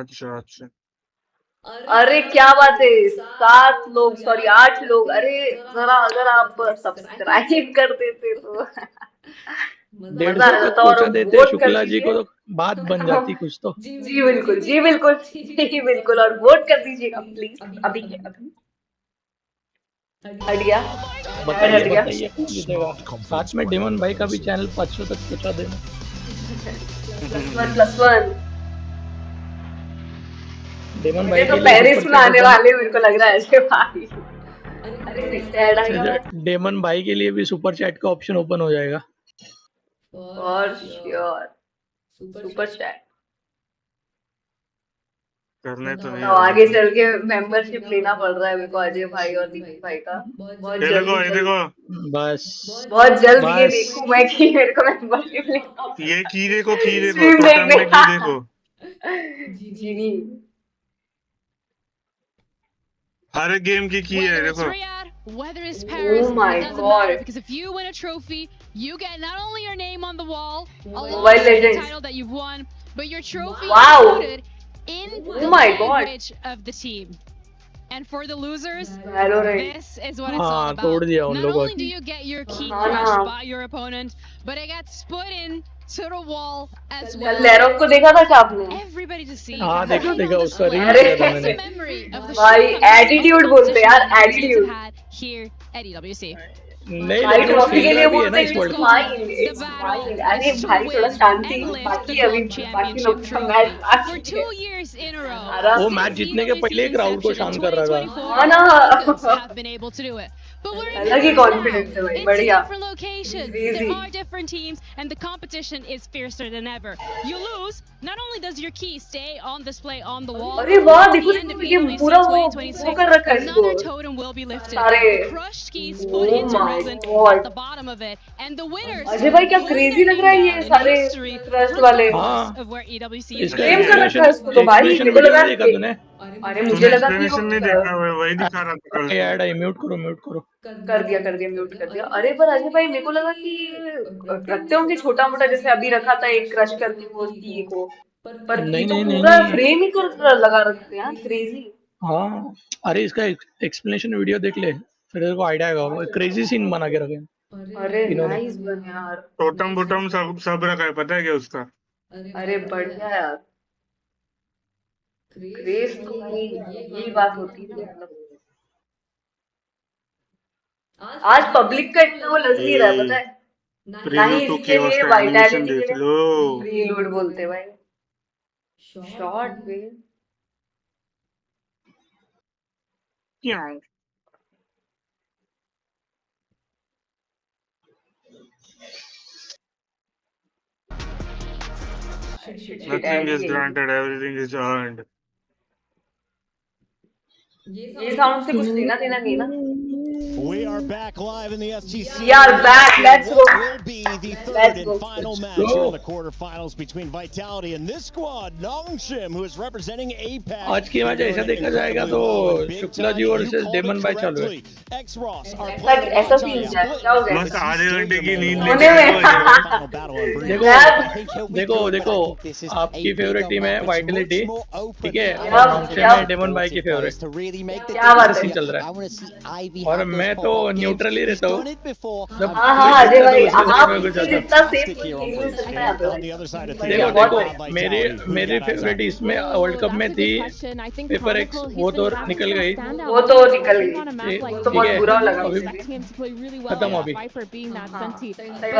अच्छा अरे क्या बात है 7 लोग सॉरी 8 लोग अरे जरा अगर आप सब्सक्राइब कर देते तो 150 पहुंचा देते शुक्ला जी को तो बात बन जाती कुछ तो जी बिल्कुल और वोट कर दीजिएगा प्लीज अभी हट गया साथ में डेमन भाई का भी चैनल 500 तक पहुंचा देना +1 डेमन मुझे भाई तो के लिए पैरे सुपर चैट सुनाने ओपन वाले मेरे को लग रहा है ऐसे भाई। अरे सिक्सैड आएगा डेमन भाई के लिए भी सुपर चैट का ऑप्शन ओपन हो जाएगा फॉर श्योर। सुपर चैट करने तो नहीं तो आगे चल के मेंबरशिप लेना पड़ रहा है मेरे को अजय भाई और दीपक भाई का। बहुत ये देखो ये देखो बस बहुत जल्द ये देखूं मैं कि मेरे को मेंबरशिप लेना ये की देखो स्ट्रीम टोटम में की देखने देखो जीनी हर एक गेम की है देखो Whether it's Paris, Oh my it doesn't God. matter because if you win a trophy, you get not only your name on the wall, along Mobile with the Legends. title that you've won, but your trophy Wow. is included in Oh the my God. language of the team. And for the losers, Valorant. this is what it's all हाँ about. तोड़ दिया उन Not लोगों only do की you get your key हाँ ना। crushed by your opponent, but it gets put in to the wall as well. कल लैरोप को देखा था क्या आपने? Everybody to see. हाँ देखा देखा उसका रील अरे किया था मैंने भाई एटीट्यूड बोलते यार एटीट्यूड here at EWC. नहीं भाई लेकिन ट्रॉफी के लिए भी है ना बोलते इस हैं world it's cup fine it's fine. अरे भाई थोड़ा शांति बाकी अभी बाकी लोग का match For 2 years in a row. वो मैच जीतने के पहले क्राउड को शांत कर रहा था हाँ ना have been able to do it. But we're in अलग ही कॉन्फिडेंस है भाई it's बढ़िया different locations. There are different teams, and the competition is fiercer than ever. You lose, not only does your key stay on display on the wall, अरे वाह at देखो the end of ये EWC पूरा वो 2026, कर रखा है इसको another totem will be lifted. सारे The crushed keys put into resin at the bottom of it, and the winners. Ajay भाई क्या क्रेजी लग रहा है ये सारे क्रस्ट वाले of where EWC is. Frame कर रखा है इसको तो भाई मेरे को लगा देखा तूने अरे मुझे लगा कि एक्सप्लेनेशन नहीं देखा वही दिखा रहा था कल ऐड है म्यूट करो कर दिया म्यूट कर दिया। अरे पर अजय भाई मेरे को लगा कि रखते होंगे छोटा मोटा जैसे अभी रखा था एक क्रश करके वो टी को पर ये तो पूरा फ्रेम ही कर लगा रखते हैं यार क्रेजी। हाँ अरे इसका एक्सप्लेनेशन वीडियो देख ले फिर तेरे को आइडिया आएगा क्रेजी सीन बना के रखे अरे नाइस बन यार टोटम बोटम सब रखा है पता है क्या उसका अरे बढ़िया यार क्रेज तो भाई यही बात होती है मतलब आज पब्लिक का इतना वो लग नहीं रहा है पता है ना ही इसके लिए वाइटैलिटी के लिए प्रीलूड बोलते भाई शॉर्ट वे क्या Nothing is granted, everything is earned. ये साउंड से कुछ लेना देना नहीं ना We are back live in the STC. We are back. Let's go. Will be the third and final match here in the quarterfinals between Vitality and this squad, Nongshim, who is representing APAC. आज की match ऐसा देखा जाएगा तो Shukla ji versus daemon भाई चालू है ऐसा सीन है क्या हो गया बस आधे घंटे की नींद होने में देखो आपकी फेवरेट टीम है वाइटलिटी ठीक है नॉन्गशिम है डेमन भाई की फेवरेट क्या बात है चल रहा है और मैं तो न्यूट्रल ही रहता हूँ हाँ अजय भाई आप जितना सेफ देखो मेरी फेवरेट इसमें वर्ल्ड कप में थी पेपर एक्स वो तो निकल गई वो तो बहुत बुरा लगा खत्म अभी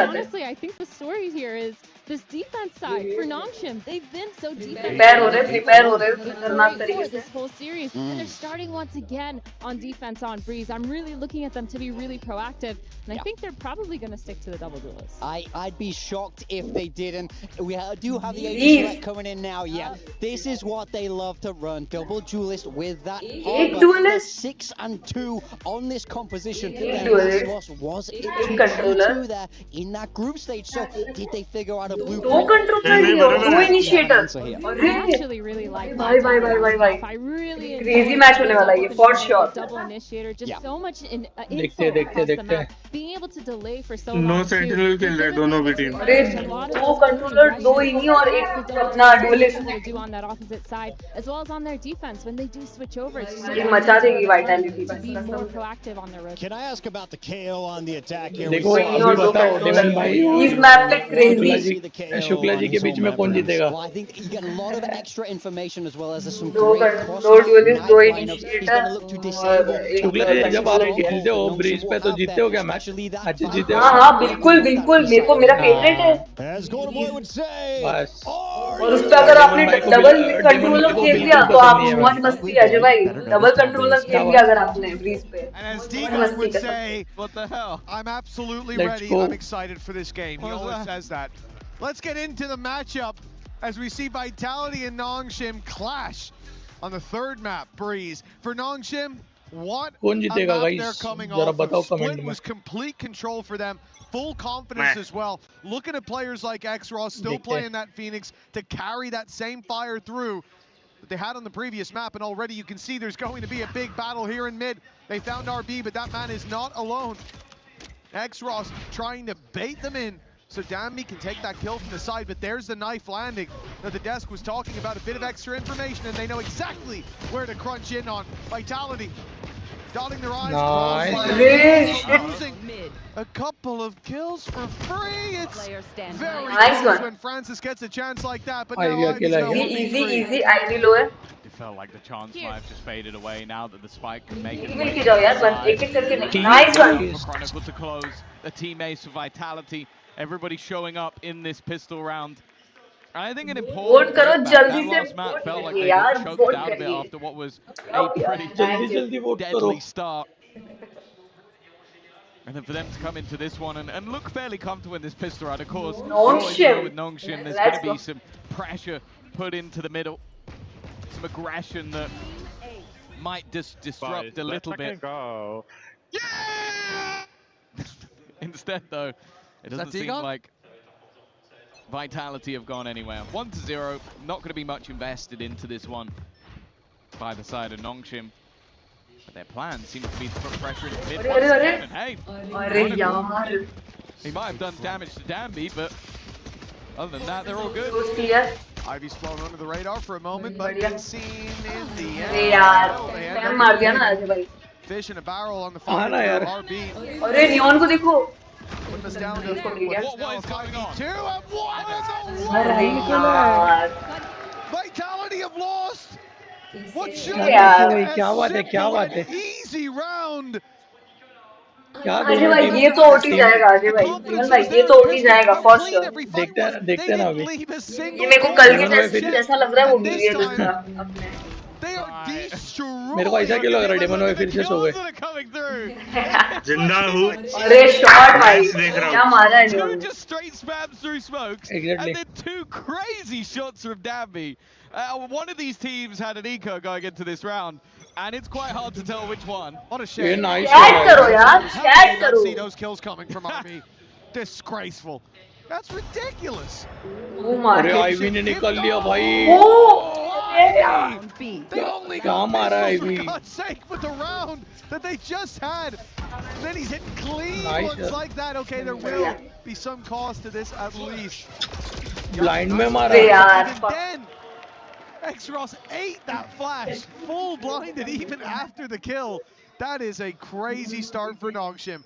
honestly, I think the story here is this defense side for Nongshim. They've been so defensive. prepare हो रहे खतरनाक तरीके से this whole series, and they're starting once again on defense on Breeze. I'm really looking at them to be really proactive, and I think they're probably going to stick to the double duelists. I'd be shocked if they didn't. We do have the 80 select coming in now. Yeah, this is what they love to run. Double duelist with that harbor. 6 and 2 on this composition. Their last loss was 2 there in that group stage. So did they figure out a blueprint? दो initiator I actually really like भाई I really crazy match होने वाला है ये for sure double initiator, just so much in देखते being able to delay for so no long. Sentinel खेल रहे दोनों भी टीम अरे दो कंट्रोलर दो इनी और एक अपना duellist do on that opposite side as well as on their defense when they do switch over. It's ये मचा देगी vitality to be more proactive on their road. Can I ask about the KO on the attack here? देखो अभी बताओ daemon भाई इस map पे crazy the KO Shukla ji on के his बीच home में map, कौन Breeze. जीतेगा? Well, I think you get a lot of extra information as well as there's some दो great दो cross-map duelists, knife दो lineups. He's going to look to initiator disable और some Shukla of ji the जब आप stronghold खेलते हो that Nongshim bridge will पे तो have जीतते there, हो क्या मैच? especially that अच्छे 5 जीते हो? हाँ हाँ बिल्कुल बिल्कुल मेरे को मेरा फेवरेट है As Golden Boy would say, बस और उस पे अगर आपने डबल कंट्रोलर खेल दिया तो आप नहीं है मौज मस्ती अजय भाई डबल कंट्रोलर खेल दिया अगर आपने ब्रीज पे And as मौज D-Gun मस्ती would कसम say, What the hell? I'm absolutely Let's ready. go. I'm excited for this game. He What was always that? says that. Let's get into the matchup as we see Vitality and Nongshim clash on the third map, Breeze. For Nongshim, what कौन a जीतेगा map guys? they're coming जरा off of. बताओ comment Split में. was complete control for them. Full confidence as well. Looking at players like X-Ross still देखते हैं. playing that Phoenix to carry that same fire through that they had on the previous map, and already you can see there's going to be a big battle here in mid. They found RB, but that man is not alone. X-Ross trying to bait them in so Dambi can take that kill from the side, but there's the knife landing. Now the desk was talking about a bit of extra information, and they know exactly where to crunch in on. Vitality dotting their I's, Nice. losing a couple of kills for free. It's very Nice close one. when Francis gets a chance like that, but Ivy now Ivy's अकेला now है. easy 1v3. easy Ivy low है It felt like the chance might have just faded away now that the spike can make it. मिल के जाओ यार बस एक एक करके नहीं nice For one Chronicle to close, the teammates for Vitality, everybody showing up in this pistol round. I think an important vote करो break back. जल्दी That से last map vote felt like करिए they यार got choked vote out a bit करिए after what was a pretty जल्दी जल्दी vote करो. deadly start. And then for them to come into this one and look fairly comfortable in this pistol round, of course, we always know with Nongshim there's going to be some pressure put into the middle. Some aggression that might just disrupt a little bit. Go. Instead, though, it doesn't seem like Vitality have gone anywhere. 1-0, not going to be much invested into this one by the side of Nongshim. But their plan seems to be to put pressure into mid once again. And hey, अरे यार he might have done damage to Dambi, but other than that, they're all good. Ivy's flown under the radar for a moment, but बढ़िया. been seen in the end. अरे यार Oh, they end spam up मार दिया with ना a Ajay भाई fish in a barrel on the हाँ front ना यार. of RB. अरे नियॉन को देखो Putting us down to देखो मिल गया What is going on? 2 and 1 in the अरे world. यार Vitality have lost. What should क्या be यार? a क्या बात है, क्या simple बात है? and easy round. क्या अजय दोनों भाई टीम ये तो ओटी जाएगा अजय भाई जीवन भाई ये तो ओटी जाएगा फॉर श्योर देखते हैं ना अभी. ये मेरे को कल के जीवन भाई टेस्ट फिर जैसा लग रहा है वो मिल गया दूसरा अपने They are destroying. मेरे को ऐसा क्यों लग रहा है डेमन भाई फिर से सो गए. जिंदा हूँ. अरे शॉट भाई देख रहा हूँ. क्या मारा है Two neon just straight spams through smokes, Exactly. and then two crazy shots from Dambi. One of these teams had an eco going into this round, and it's quite hard to tell which one. What a ये shame. Nice chat है. करो यार How chat did you not करो see those kills coming from RB? Disgraceful. That's ridiculous. वो मार अरे के ivy ने निकाल लिया भाई. They only क्या got मारा pistols, आईवी. for God's sake, with the round that they just had. And then he's hitting clean Nice, ones yeah. like that. Okay, there will be some cost to this at least. Blind में मारा. अरे यार And then X-Ross ate that flash, full blinded even after the kill. That is a crazy start for Nongshim.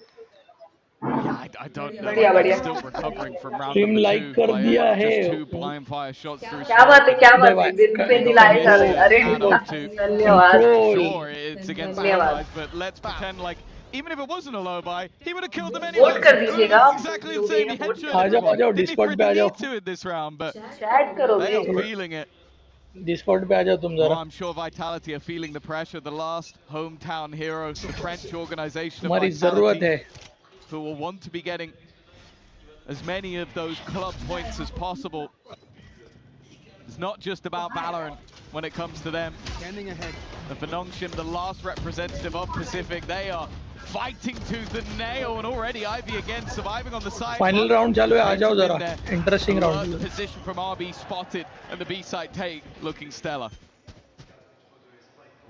Yeah, I don't know. बढ़िया, They're बढ़िया. still recovering from round Team number like two. कर playing दिया just है. two blind fire shots through क्या बात है क्या बात भाई, है दिल पे दिलाए जा रहे अरे धन्यवाद Sure, it's against धन्यवाद allies, but let's pretend like even if it wasn't a low buy, he would have killed them anyway. Vote कर दीजिएगा Exactly the same. He headshot आ जाओ आ जाओ everyone. Didn't डिस्कॉर्ड even पे आ really जाओ. need to in this round, but chat they करोगे are feeling it. Discord पे आ जाओ तुम Well, जरा. I'm sure Vitality are feeling the pressure. The last hometown heroes, the French organization of हमारी जरूरत Vitality, है. who will want to be getting as many of those club points as possible. It's not just about Valorant when it comes to them. Standing ahead. And for Nongshim, the last representative of Pacific, they are fighting tooth and nail, and already Ivy again surviving on the side. Final round चालू है आ जाओ जरा. Interesting Alert round. position from RB spotted, and the B side take looking stellar.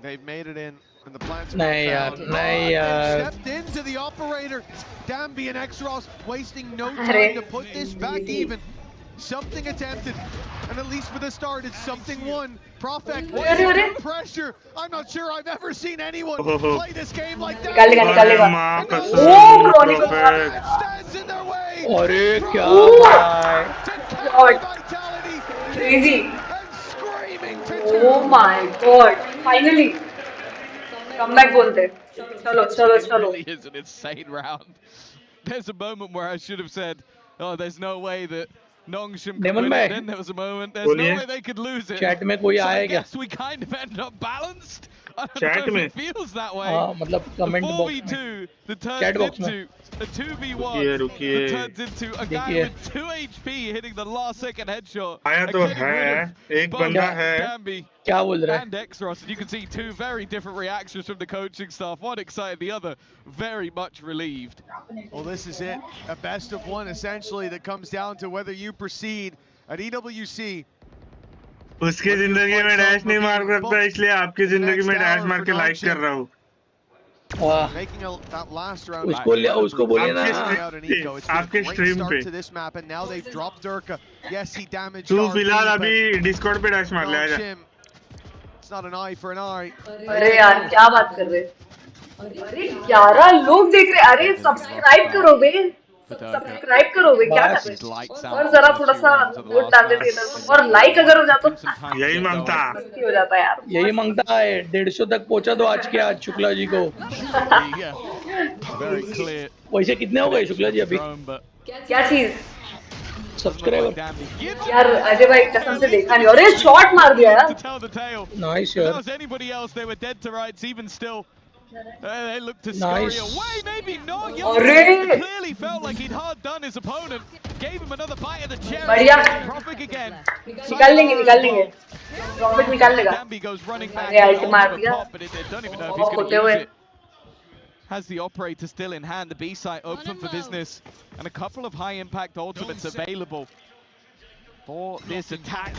They've made it in, and the plants are नहीं यार found. नहीं यार. Stepped into the operator. Dambi and X-Ross wasting no अरे time to put this back even. Something attempted, and at least for the start, it's something won. Profek, what's the pressure? I'm not sure I've ever seen anyone play this game like that. Stands in their way. Crazy. Oh my god. Finally. Comeback bolte. Chalo, chalo, chalo. It really is an insane round. There's a moment where I should have said, oh, there's no way that Nongshim could win it. Then there was a moment, there's no way they could lose it. Chat में कोई so I आया क्या? guess we kind of ended up balanced. I don't know if it feels that way. मतलब comment box में. 4v2 that turns Chat box into a 2v1 that turns into a guy with 2 HP hitting the last second headshot. आया तो है, एक बंदा है. क्या बोल रहा है? And Exros, and you can see two very different reactions from the coaching staff. One excited, the other very much relieved. Well, this is it. A best of one, essentially, that comes down to whether you proceed at EWC. उसकी जिंदगी में dash नहीं मार सकता, इसलिए आपकी जिंदगी में डैश मार के लाइक कर रहा हूँ. उसको बोलिए ना आपके स्ट्रीम पे. तू फिलहाल अभी डिस्कॉर्ड पे डैश मार ले आजा. It's not an eye for an eye. अरे यार क्या बात कर रहे? अरे 11 लोग देख रहे. अरे सब्सक्राइब करो बे. सब्सक्राइब करो बे. क्या कर रहे? और जरा थोड़ा सा वोट डाल देते इधर. और लाइक अगर हो जाता तो यही मांगता. हो जाता यार. यही मांगता है. 150 तक पहुंचा दो आज के आज शुक्ला जी को. पैसे कितने हो गए शुक्ला जी अभी? क्या चीज? सब्सक्राइबर. यार अजय भाई कसम से देखा नहीं. अरे शॉट मार दिया यार. नाइस यार. They looked to scurry away, maybe not. Clearly felt like he'd hard done his opponent. Gave him another bite of the cherry. बढ़िया. Profit again. निकाल लेंगे. प्रॉफिट निकाल लेगा. Dambi goes running back. अरे अल्ट मार दिया. But they don't even know if he's going to use it. Has the operator still in hand, the B site open for business, and a couple of high impact ultimates available for this attack.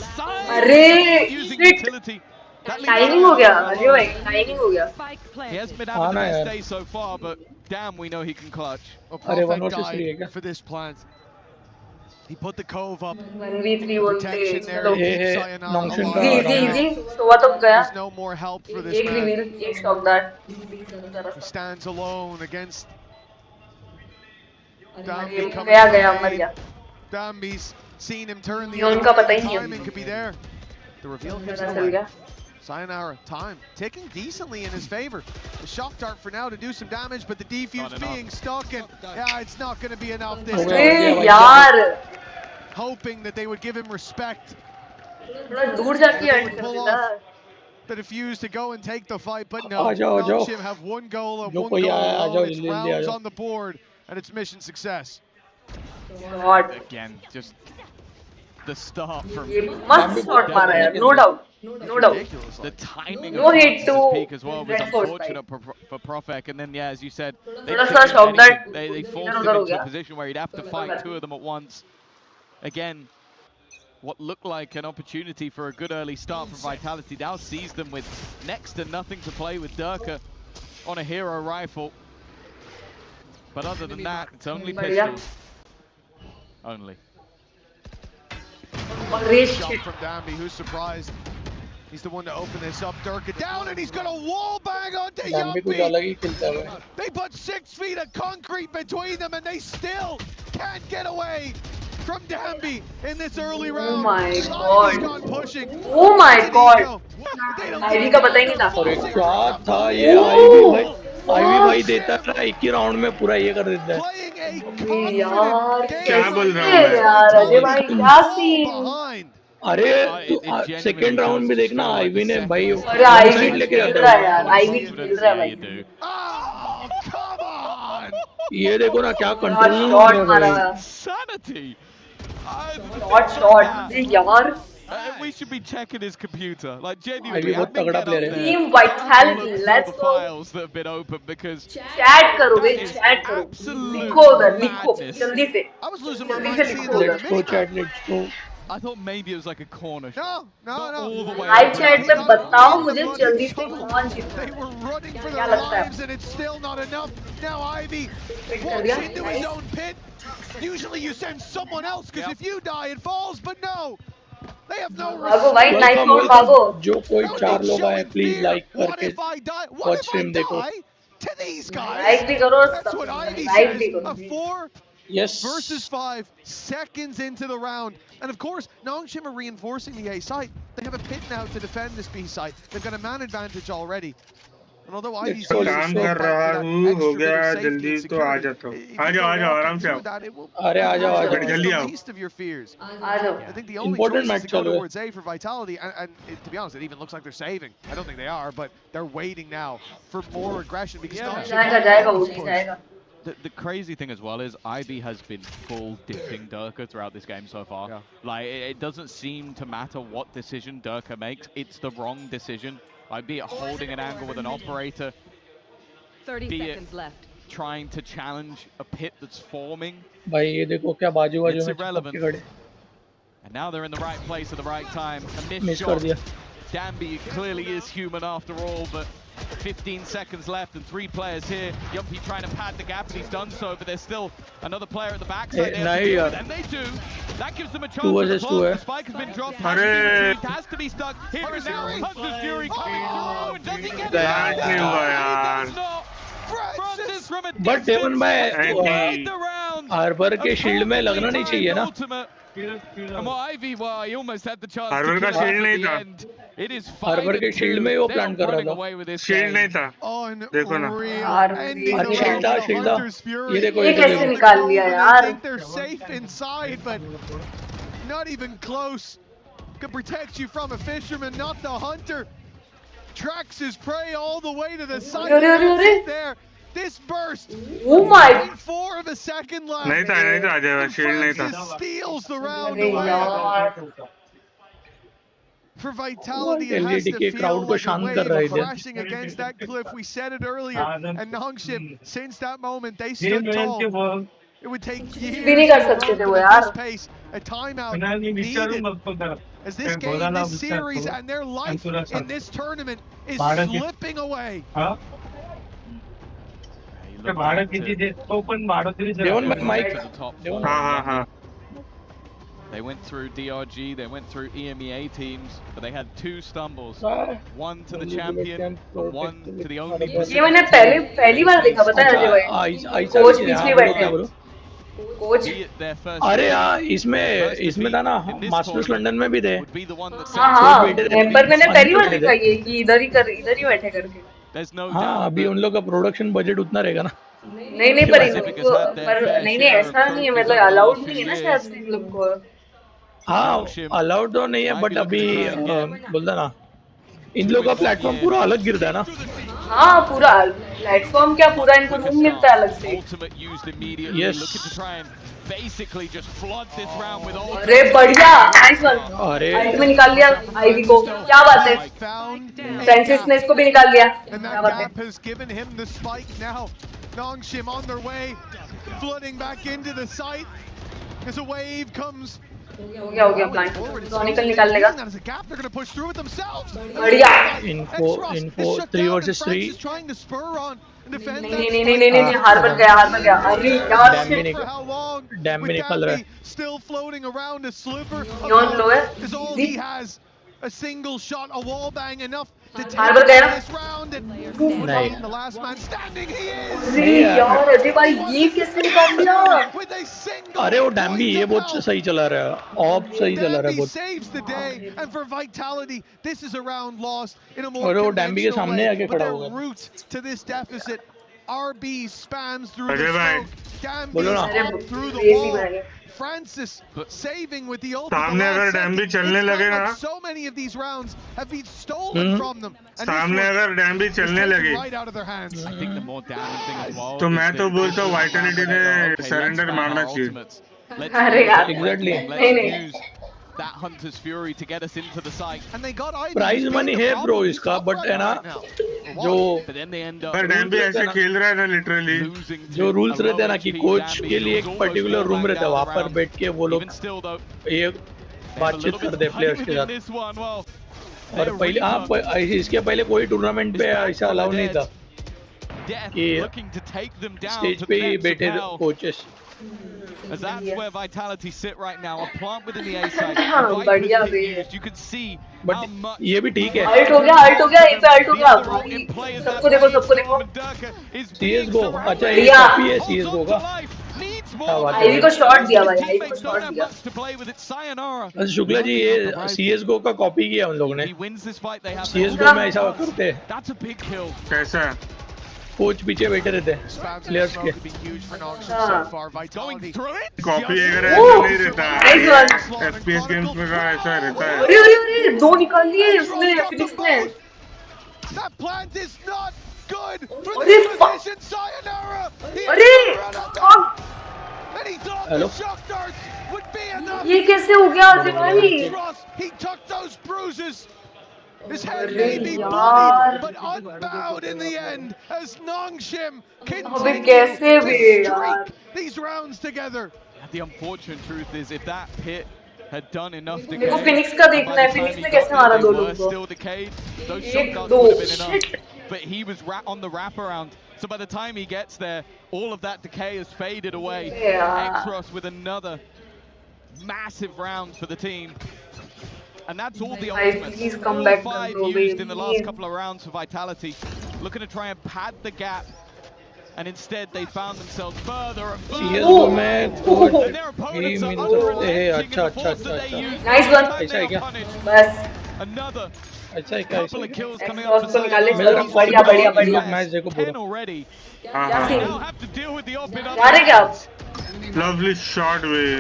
Using utility. Timing हो गया अजय भाई. Timing हो गया. He hasn't been having the best day so far, but damn, we know he can clutch. A perfect guide for this plant. He put the cove up. 1v3 protection there. Easy. Sova तो गया. There's no more help for this man. एक shot that. He stands alone against Dambi coming. गया मर गया. Dambi's seen him turn the उनका पता ही नहीं. timing could be there. The reveal gives it away. Sayonara, time ticking decently in his favor. The shock dart for now to do some damage, but the defuse being stuck, and yeah, it's not going to be enough this time. Hoping that they would give him respect. Pull off the defuse to go and take the fight, but no. Nongshim have one goal and one goal. It's rounds on the board, and it's mission success. Again, just the start from must shot mara yaar, no doubt. The timing no of hit to peak as well was unfortunate for Profek, and then yeah, as you said, they forced him into a position where he'd have to fight two of them at once. Again, what looked like an opportunity for a good early start for Vitality now sees them with next to nothing to play with Durka on a hero rifle. But other than that, it's only pistols. Only. Shot from Dambi, who's surprised. He's the one to open this up. Durka down, and he's got a wall bang onto Yuppie. They put 6 feet of concrete between them, and they still can't get away from Dambi in this early round. Oh my god. He's gone pushing. Oh my god. Ivy का पता ही नहीं था. अरे क्या था ये ivy भाई. Ivy भाई देता था एक ही राउंड में पूरा ये कर देता है. यार क्या बोल रहा हूँ यार अजय भाई क्या सीन. अरे सेकंड राउंड में देखना आईवी ने भाई आईवी लेके जाता है यार. आईवी खेल रहा है भाई. ये देखो ना क्या कंट्रोल शॉट मारा. शॉट यार. We should be checking his computer. Like genuinely, Team Vitality, let's go. Files that have been open because chat करो बे, chat करो. लिखो उधर, लिखो जल्दी से. I was losing my mind seeing Let's go chat, let's go. I thought maybe it was like a corner shot. No. All the way live over. Chat पे बताओ मुझे जल्दी से कौन जीता They were running for क्या their लगता है lives and it's still not enough. Now Ivy कर walks दिया into his own pit. Usually you send someone else because if you die it falls, but no. They have no भागो भाई respect. Night mode भागो जो कोई 4 लोग आए please like What करके if I die? Watch What if I stream देखो die to these guys? Like भी करो और That's what Ivy लाइक भी says. करो A 4 Yes. versus 5 seconds into the round. And of course, Nongshim are reinforcing the A site. They have a pit now to defend this B site. They've got a man advantage already. And although Ivy's काम कर रहा हूँ हो गया जल्दी तो आ जाता हूँ आ जाओ आराम से आओ अरे आ जाओ जल्दी आओ least of your fears. आ जाओ I think the only Important choice is match to go चल रहा है towards A for Vitality, and to be honest, it even looks like they're saving. I don't think they are, but they're waiting now for more aggression because Nongshim जाएगा जाएगा वो भी जाएगा The crazy thing as well is IB has been full dipping Durka throughout this game so far. Yeah. Like, it doesn't seem to matter what decision Durka makes, it's the wrong decision. Like, be it holding an angle with an operator, 30 be seconds left. trying to challenge a pit that's forming. भाई ये देखो क्या बाजू बाजू It's में irrelevant. चिपक के खड़े And now they're in the right place at the right time. A missed miss कर shot. दिया Danby clearly is human after all, but 15 seconds left and 3 players here. Yumpy trying to pad the gap, and he's done so, but there's still another player at the backside. They have to deal with, and they do. That gives them a chance. 2 versus 2 The है spike has been dropped. Has to be stuck. Here and now, Hunter's Fury coming through. And does he get it? नहीं हुआ यार He does not. Francis from a but Devon भाई the round. Harbor के shield में लगना नहीं चाहिए ना Ultimate. And what Ivy, well, he almost had the chance Harbor to का kill शील्ड him नहीं at the था end. It is हार्बर के शील्ड में ही वो प्लान कर रहा था away with this shield game. नहीं था देखो ना अरे शील्ड था ये देखो ये कैसे निकाल लिया यार think they're safe inside, but not even close. Could protect you from a fisherman, not the hunter. Tracks his prey all the way to the side. There. This burst. Oh my. 0.4 of a second left. नहीं था आ जाएगा shield नहीं था Francis steals the round away. For Vitality, it has to feel like a wave crashing against that cliff. We said it earlier. And Nongshim, since that moment, they stood tall. It would take years at this pace. A timeout needed. As this game, this series, and their life in this tournament is slipping away. They went through DRG, they went through EMEA teams, but they had 2 stumbles. One to the champion, and one to the only ये मैंने पहली बार देखा पता है अजय भाई coach पीछे बैठे हैं कोच अरे हाँ इसमें था ना मास्टर्स लंदन में भी थे हाँ एम्पर मैंने पहली बार देखा ये कि इधर ही बैठे करके हाँ अभी उन लोग का प्रोडक्शन बजट उतना रहेगा ना नहीं पर नहीं ऐसा नहीं है मतलब अलाउड नहीं है ना शायद इन लोग को हाँ अलाउड तो नहीं है बट अभी बोलता ना इन लोग का प्लेटफॉर्म पूरा अलग गिरता है ना हाँ पूरा प्लेटफॉर्म क्या पूरा इनको रूम मिलता है अलग से अरे बढ़िया नाइस वन अरे आईवी में निकाल लिया आईवी को क्या बात है फ्रांसिस ने इसको भी निकाल लिया क्या बात है Nongshim on their way, flooding back into the site as a wave comes. हो गया प्लांट सोनिकल निकाल लेगा They're going to push through it themselves. बढ़िया info 3 versus 3 trying to spur on and defend. नहीं हार्बर गया अरे यार डैम में निकल रहा है still floating around a slipper. Neon low है is all he has. A single shot, a wall bang enough to take this round and the last man standing he is. अरे यार अजय भाई ये कैसे निकाल लिया अरे वो डैम भी ये बहुत सही चला रहा है ऑफ सही चला रहा है बहुत saves the day and for Vitality this is a round lost in a more और वो डैम भी के सामने आके खड़ा होगा route to this deficit. RB spams through the smoke. Dambi through the wall. Francis saving with the ultimate. सामने अगर डैम भी चलने लगे ना so many of these rounds have been stolen from them. सामने अगर डैम भी चलने लगे तो मैं तो बोलता हूँ वाइटलिटी ने सरेंडर मारना चाहिए अरे यार एग्जैक्टली नहीं that Hunter's Fury to get us into the site. And they got prize money है ब्रो इसका बट है ना जो पर डैम भी ऐसे खेल रहा है ना लिटरली जो रूल्स रहते हैं ना कि कोच के लिए एक पर्टिकुलर रूम रहता है वहाँ पर बैठ के वो लोग ये बातचीत कर दे प्लेयर्स के साथ। और पहले इसके पहले कोई टूर्नामेंट पे ऐसा अलाउ नहीं था कि स्टेज पे ही बैठे coaches. As that's where Vitality sit right now, a plant within the A side. बढ़िया बे। You can see how much. ये भी ठीक है। अल्ट हो गया यहीं पे अल्ट हो गया। सबको देखो CS:GO अच्छा ये कॉपी है CS:GO का। आईवी को शॉट दिया भाई, आईवी को शॉट दिया। अच्छा शुक्ला जी ये CS:GO का कॉपी किया उन लोगों ने। CS:GO में ऐसा करते हैं। कैसा? कोच पीछे बैठे रहते हैं प्लेयर्स के। कॉपी अगर ऐसा नहीं रहता FPS गेम्स में का ऐसा रहता है। अरे अरे अरे दो निकाल लिए उसने फिनिक्स ने। अरे अरे हेलो ये कैसे हो गया भाई? His head may be bloody, but unbowed in the end as Nongshim continues to streak these rounds together. The unfortunate truth is, if that pit had done enough to देखो Phoenix का देखना है, Phoenix ने कैसे मारा दो लोगों को? still decayed, those shotguns would have been enough. But he was on the wraparound, so by the time he gets there, all of that decay has faded away. Xros with another massive round for the team. And that's all the ultimates. 4-5 used in the last couple of rounds for Vitality. Looking to try and pad the gap. And instead they found themselves further and further. And their opponents are under-attempting in the force that they use. Nice one. Another अच्छा couple of kills coming up for Cypher. बढ़िया match देखो पूरा। 10 already. हाँ They now have to deal with the op in जा रहे क्या आप? Lovely shot way.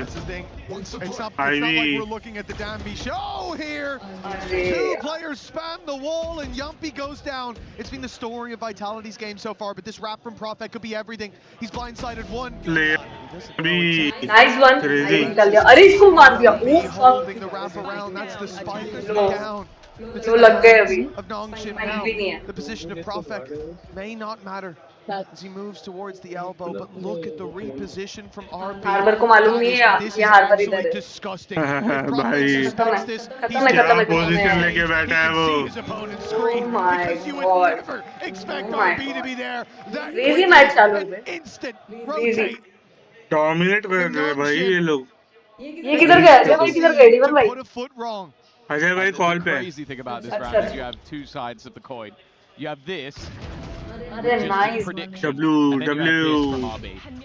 It's not like we're looking at the Dambi show here. Two players spam the wall and Yumpy goes down. It's been the story of Vitality's game so far, but this wrap from Prophet could be everything. He's blindsided one. Nice one. अरे इसको मार दिया. Holding the wrap around. That's the spike that's down. जो लग गए अभी. Of Nongshim now. The position of Prophet may not matter as he moves towards the elbow, but look at the reposition from RB. Harbor को मालूम नहीं है ये harbour इधर है. Disgusting. भाई क्या पोजीशन लेके बैठा है वो. Oh my god. Crazy match चालू है. Crazy. डोमिनेट कर रहे हैं भाई ये लोग. ये किधर गया? अजय भाई किधर गए? डीवन भाई. अजय भाई कॉल पे. Crazy thing about this round is you have two sides of the coin. You have this. Nice. W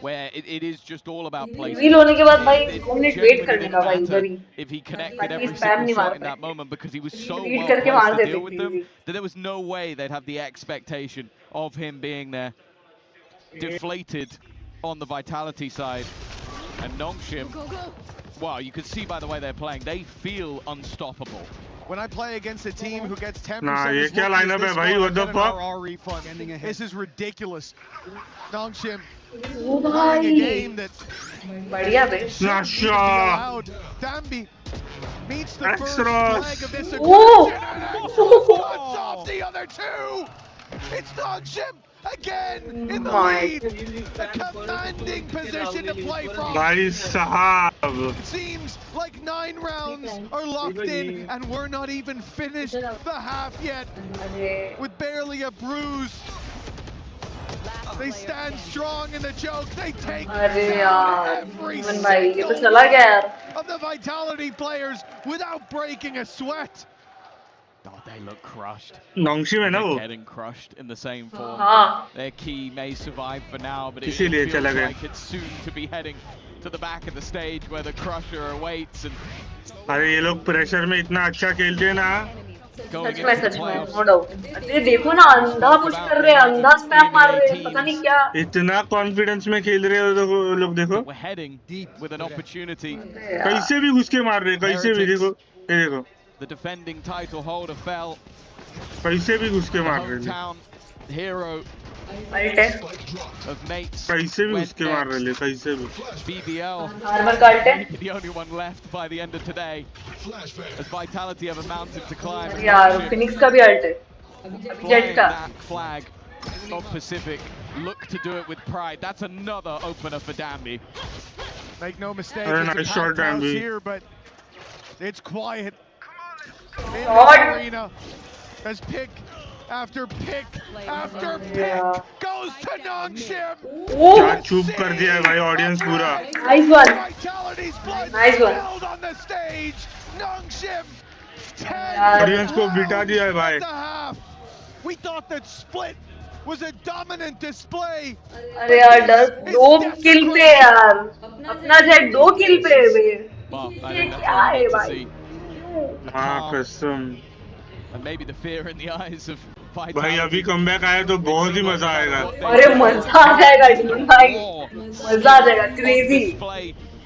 where it is just all about placement. Wheel होने के बाद भाई 2 मिनट वेट करने का भाई उधर ही. If he connected every single shot in that moment because he was so well placed to deal with them, that there was no way they'd have the expectation of him being there. Deflated on the Vitality side, and Nongshim. Wow, you can see by the way they're playing, they feel unstoppable. When I play against a team who gets 10% ये क्या lineup है भाई? What the fuck? This is ridiculous. Nongshim playing a game that बढ़िया बे. Dambi meets the first flag of this What's off the other two? It's Nongshim again in the lead. A commanding position to play from. भाई साहब. It seems like 9 rounds are locked in and we're not even finished the half yet. With barely a bruise. They stand strong in the choke. They take every single of the Vitality players without breaking a sweat. Oh, they look crushed. Nongshim है ना वो. Getting crushed in the same form. Their key may survive for now, but it feels like it's soon to be heading to the back of the stage where the Crusher awaits. And अरे ये लोग pressure में इतना अच्छा खेलते हैं ना. सच में नो डाउट. अरे देखो ना अंधा पुश कर रहे हैं, अंधा स्पैम मार रहे हैं, पता नहीं क्या. इतना कॉन्फिडेंस में खेल रहे हो लोग देखो. We're heading deep with an opportunity. कैसे भी घुस के मार रहे हैं, कैसे भी देखो. ये देखो. The defending title holder fell. कैसे भी घुस के मार रहे हैं. Hero of mates. कैसे भी घुस के मार रहे हैं, कैसे भी. BBL. हार्बर का अल्ट है. The only one left by the end of today. As Vitality have a mountain to climb. यार फिनिक्स का भी अल्ट है. जेट का. Flag of Pacific. Look to do it with pride. That's another opener for Dambi. Make no mistake. It's a packed house here, but It's quiet in this arena as pick after pick after pick goes to Nongshim. क्या चुप कर दिया है भाई audience पूरा. Nice one. Vitality's blood Nice one. spilled on the stage. Nongshim 10 audience को बिठा दिया है भाई. We thought that Split was a dominant display. अरे यार 2 किल पे यार. अपना जेट 2 किल पे है बे. ये क्या है भाई? हाँ कसम. And maybe the fear in the eyes of Vitality. भाई अभी कमबैक आया तो बहुत ही मजा आएगा. अरे मजा आ जाएगा ड्यून भाई. मजा आ जाएगा क्रेजी.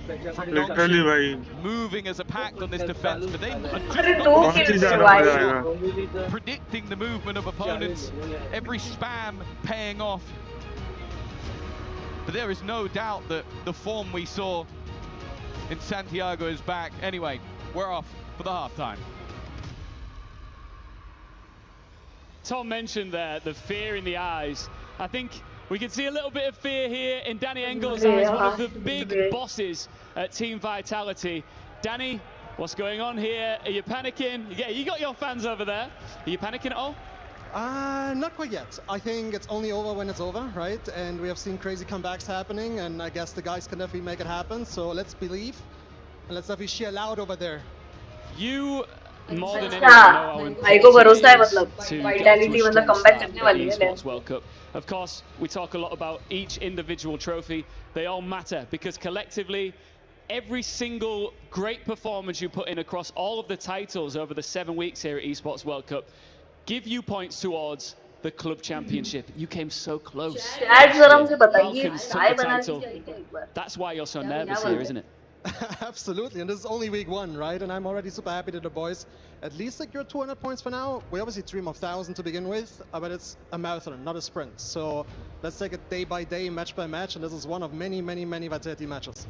Literally भाई. Moving as a pack on this defense, but they अरे 2 किल पे भाई. predicting the movement of opponents, every spam paying off. But there is no doubt that the form we saw in Santiago is back. Anyway, we're off for the halftime. Tom mentioned there the fear in the eyes. I think we can see a little bit of fear here in Danny Engel's eyes, one of the big bosses at Team Vitality. Danny, what's going on here? Are you panicking? Yeah, you got your fans over there. Are you panicking at all? Not quite yet. I think it's only over when it's over, right? And we have seen crazy comebacks happening, and I guess the guys can definitely make it happen. So let's believe, and let's definitely cheer loud over there. You more than anyone हाँ, know भाई को भरोसा है मतलब vitality मतलब comeback करने वाली है. World Cup. Of course, we talk a lot about each individual trophy. They all matter because collectively, every single great performance you put in across all of the titles over the 7 weeks here at Esports World Cup give you points towards the club championship. You came so close. Falcons took the title. That's why you're so nervous here, isn't it? Absolutely, and this is only week 1, right? And I'm already super happy that the boys at least secured 200 points for now. We obviously dream of 1,000 to begin with, but it's a marathon, not a sprint. So let's take it day by day, match by match, and this is one of many, many, many Vitality matches.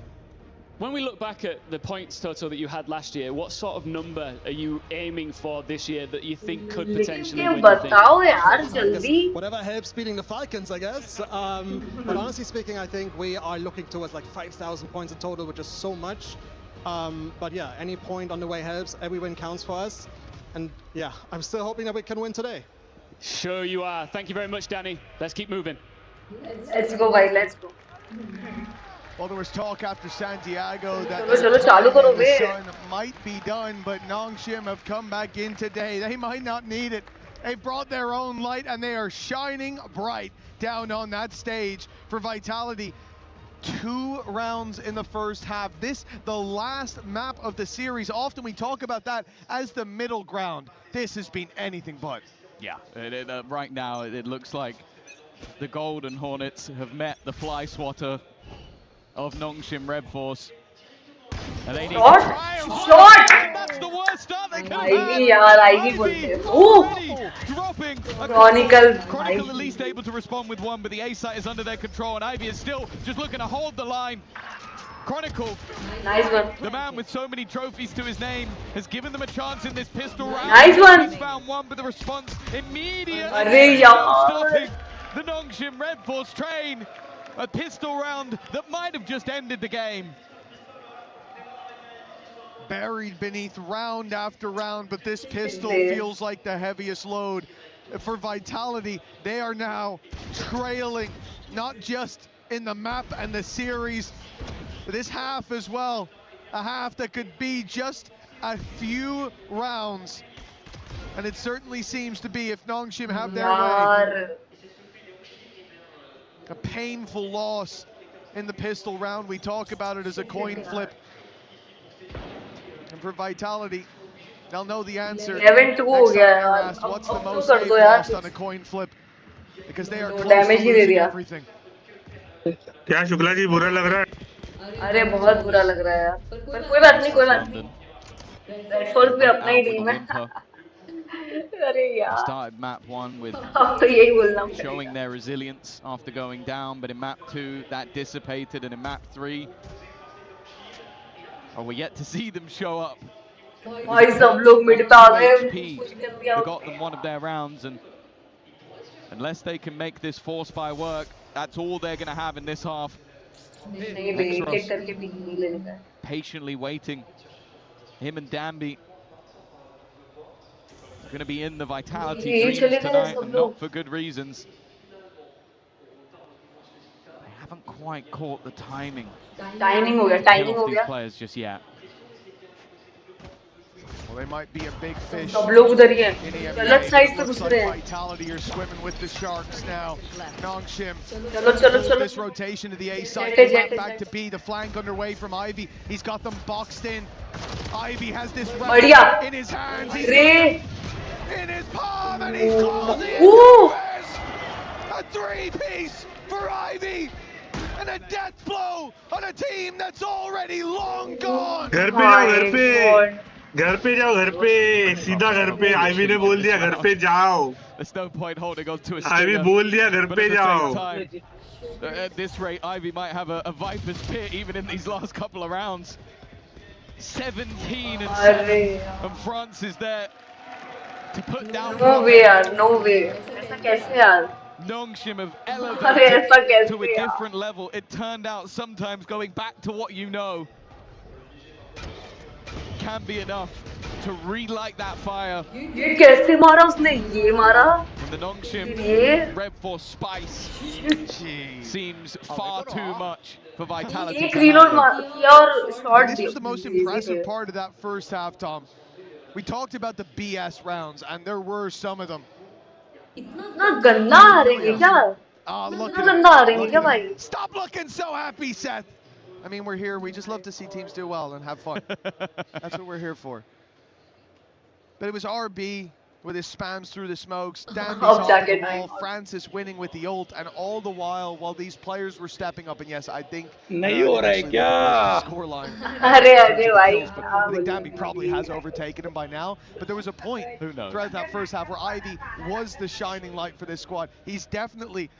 When we look back at the points total that you had last year, what sort of number are you aiming for this year that you think could potentially win? Whatever helps beating the Falcons, I guess. But honestly speaking, I think we are looking towards like 5,000 points in total, which is so much. But yeah, any point on the way helps. Every win counts for us. And yeah, I'm still hoping that we can win today. Sure you are. Thank you very much, Danny. Let's keep moving. Let's go, guys. Let's go. Well, there was talk after Santiago that the sun might be done, but Nongshim have come back in today. They might not need it. They brought their own light, and they are shining bright down on that stage for Vitality. 2 rounds in the first half. This, the last map of the series. Often we talk about that as the middle ground. This has been anything but. Yeah, right now it looks like the Golden Hornets have met the Fly Swatter of Nongshim Red Force. And they need to try and that's the worst start they could have dropping. Chronicle at least able to respond with 1, but the A site is under their control, and Ivy is still just looking to hold the line. Chronicle, nice one. The man with so many trophies to his name, has given them a chance in this pistol round. Nice one. He's found 1, but the response immediate. Stopping the Nongshim Red Force train. A pistol round that might have just ended the game. Buried beneath round after round, but this pistol feels like the heaviest load. For Vitality, they are now trailing, not just in the map and the series, but this half as well. A half that could be just a few rounds. And it certainly seems to be if Nongshim have their way. A painful loss in the pistol round. We talk about it as a coin flip. And for Vitality, they'll know the answer. 11-2 what's the most they've lost on a coin flip? Because they are close to losing everything. क्या शुक्ला जी बुरा लग रहा है? अरे बहुत बुरा लग रहा है यार. पर कोई बात नहीं, कोई बात नहीं. Red Force भी अपना ही टीम है. Started map 1 with showing their resilience after going down, but in map 2 that dissipated, and in map 3 we're yet to see them show up. They got them one of their rounds, and unless they can make this force by work, that's all they're going to have in this half. Patiently waiting Him and Danby are going to be in the Vitality dreams tonight, and not for good reasons. They haven't quite caught the timing. Timing हो गया, timing हो These गया. players just yet. Well, they might be a big fish. सब लोग उधर ही हैं. In EMEA, गलत side पे looks घुस like रहे हैं. Vitality are swimming with the sharks now. Nongshim. चलो. This rotation to the A side. They went back to B. The flank underway from Ivy. He's got them boxed in. Ivy has this round in his hands. He's in his palm, and he's closing it. A three-piece for Ivy. And a death blow on a team that's already long gone. घर पे जाओ, घर पे सीधा घर पे. Ivy ने बोल दिया घर पे जाओ. There's no point holding on to a आईवी बोल दिया घर पे जाओ. At this rate, Ivy might have a Viper's pit even in these last couple of rounds. 17 and 7, and France is there to put down. No way, yaar, no way. ऐसा कैसे यार? Nongshim have elevated to a different level. It turned out sometimes going back to what you know can be enough to relight that fire. ये कैसे मारा उसने? ये मारा. And the Nongshim Red Force spice seems far too much for Vitality. एक reload किया और shot This was the most impressive part of that first half, Tom. We talked about the BS rounds, and there were some of them. इतना गंदा आ रही है क्या? इतना गंदा आ रही है क्या भाई? Stop looking so happy, Seth. I mean, we're here. We just love to see teams do well and have fun. That's what we're here for. But it was RB with his spams through the smokes. Danby's off the ball. Francis winning with the ult, and all the while these players were stepping up. And yes, I think नहीं हो रहा है क्या? Scoreline. अरे भाई. I think Danby probably has overtaken him by now. But there was a point throughout that first half where Ivy was the shining light for this squad. He's definitely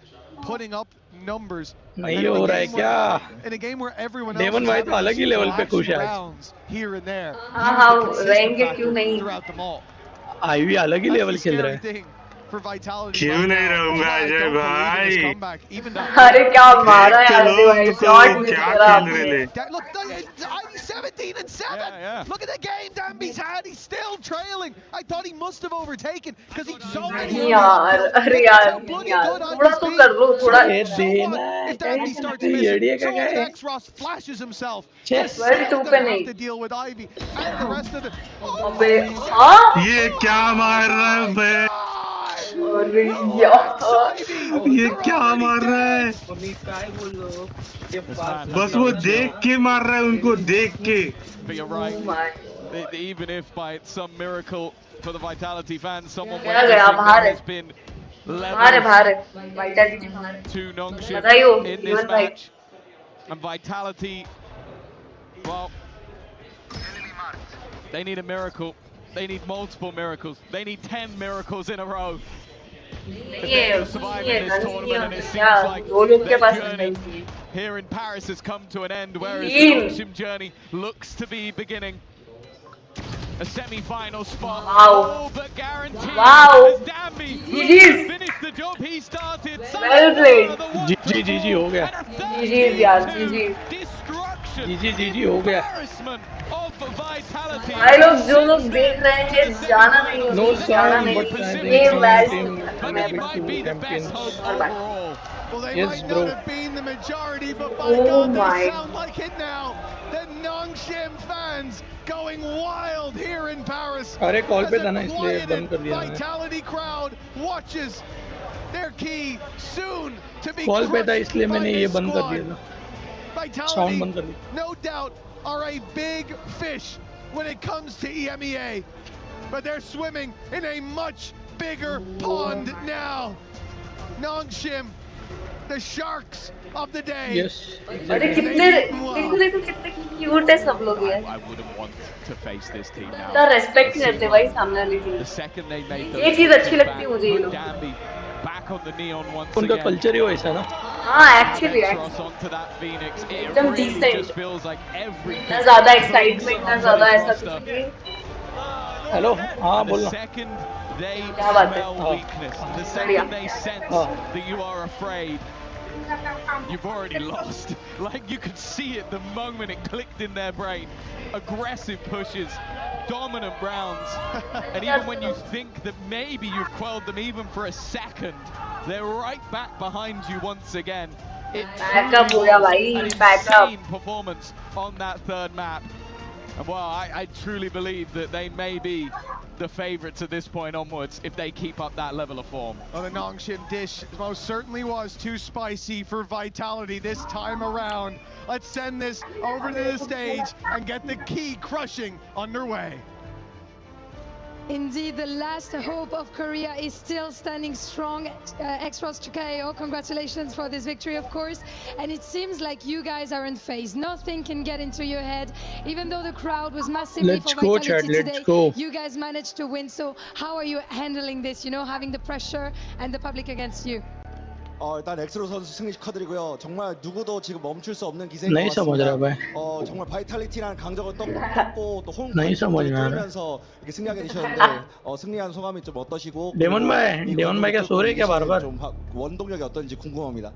putting up numbers. नहीं हो रहा है क्या? In a game where everyone else देवन भाई तो अलग ही level पे खुश है. rounds here and there. हाँ, रहेंगे क्यों नहीं? Throughout them all. आईवी अलग ही लेवल खेल रहा है. क्यों नहीं रहूंगा अजय भाई? अरे क्या मारा यार अजय भाई. शॉट मिस करा. Look, Ivy 17 and 7. Look at the game Danby's had. He's still trailing. I thought he must have overtaken because he's so many. यार अरे यार थोड़ा तो कर लो थोड़ा. If Danby starts missing, so X-Ross flashes himself. Very too have to deal with Ivy and the rest of the. अबे हाँ? ये क्या मार रहा है बे? ये क्या मार रहा है? बस वो देख के मार रहा है उनको देख के. But you're right. Even if by some miracle for the Vitality fans, someone has been leveled to Nongshim in this match, and Vitality, well, they need a miracle. They need multiple miracles. They need 10 miracles in a row. If they're going to survive in this tournament, and it seems like their journey here in Paris has come to an end, whereas the Nongshim journey looks to be beginning. A semi-final spot. Oh, but guaranteed as Danby finished the job he started. Well played. GG हो गया. GG यार GG. GG हो गया. भाई लोग जो लोग देख रहे हैं जाना नहीं होगा. No sound, but I think Well, they yes, might bro. not have been the majority, but by God, they sound like it now. The Nongshim fans going wild here in Paris. अरे call पे था ना इसलिए बंद कर दिया. Vitality crowd watches their key soon to be. Call पे था इसलिए मैंने ये बंद कर दिया था. Vitality, no doubt, are a big fish when it comes to EMEA, but they're swimming in a much bigger pond now. Nongshim, the sharks of the day. Yes. अरे कितने कितने क्यूट है सब लोग यार. I wouldn't want to face this team now. इतना respect करते भाई सामने वाली team. The second they made ये चीज अच्छी लगती है मुझे ये लोग. Back on the neon once उनका again. कल्चर ही वैसा ना. हाँ actually एकदम decent. ना ज़्यादा excitement ना ज़्यादा ऐसा कुछ नहीं. हेलो हाँ बोलो. They smell weakness. The second they sense that you are afraid, you've already lost. Like, you could see it the moment it clicked in their brain. Aggressive pushes, dominant rounds, and even when you think that maybe you've quelled them even for a second, they're right back behind you once again. It truly was an insane performance on that third map. And well, I truly believe that they may be the favourites at this point onwards if they keep up that level of form. Well, the Nongshim dish most certainly was too spicy for Vitality this time around. Let's send this over to the stage and get the key crushing underway. Indeed, the last hope of Korea is still standing strong. X-Ross to KO, congratulations for this victory, of course. And it seems like you guys are in phase. Nothing can get into your head. Even though the crowd was massively for Vitality today, you guys managed to win. So how are you handling this, you know, having the pressure and the public against you? 일단 엑스로 선수 승리 축하드리고요. 정말 누구도 지금 멈출 수 없는 기세인 것 같습니다. 정말 바이탈리티라는 강적을 떴고 또 홈을 뚫으면서 이렇게 승리하게 되셨는데 승리한 소감이 좀 어떠시고 daemon भाई क्या सो रहे क्या बार-बार? 좀 원동력이 어떤지 궁금합니다.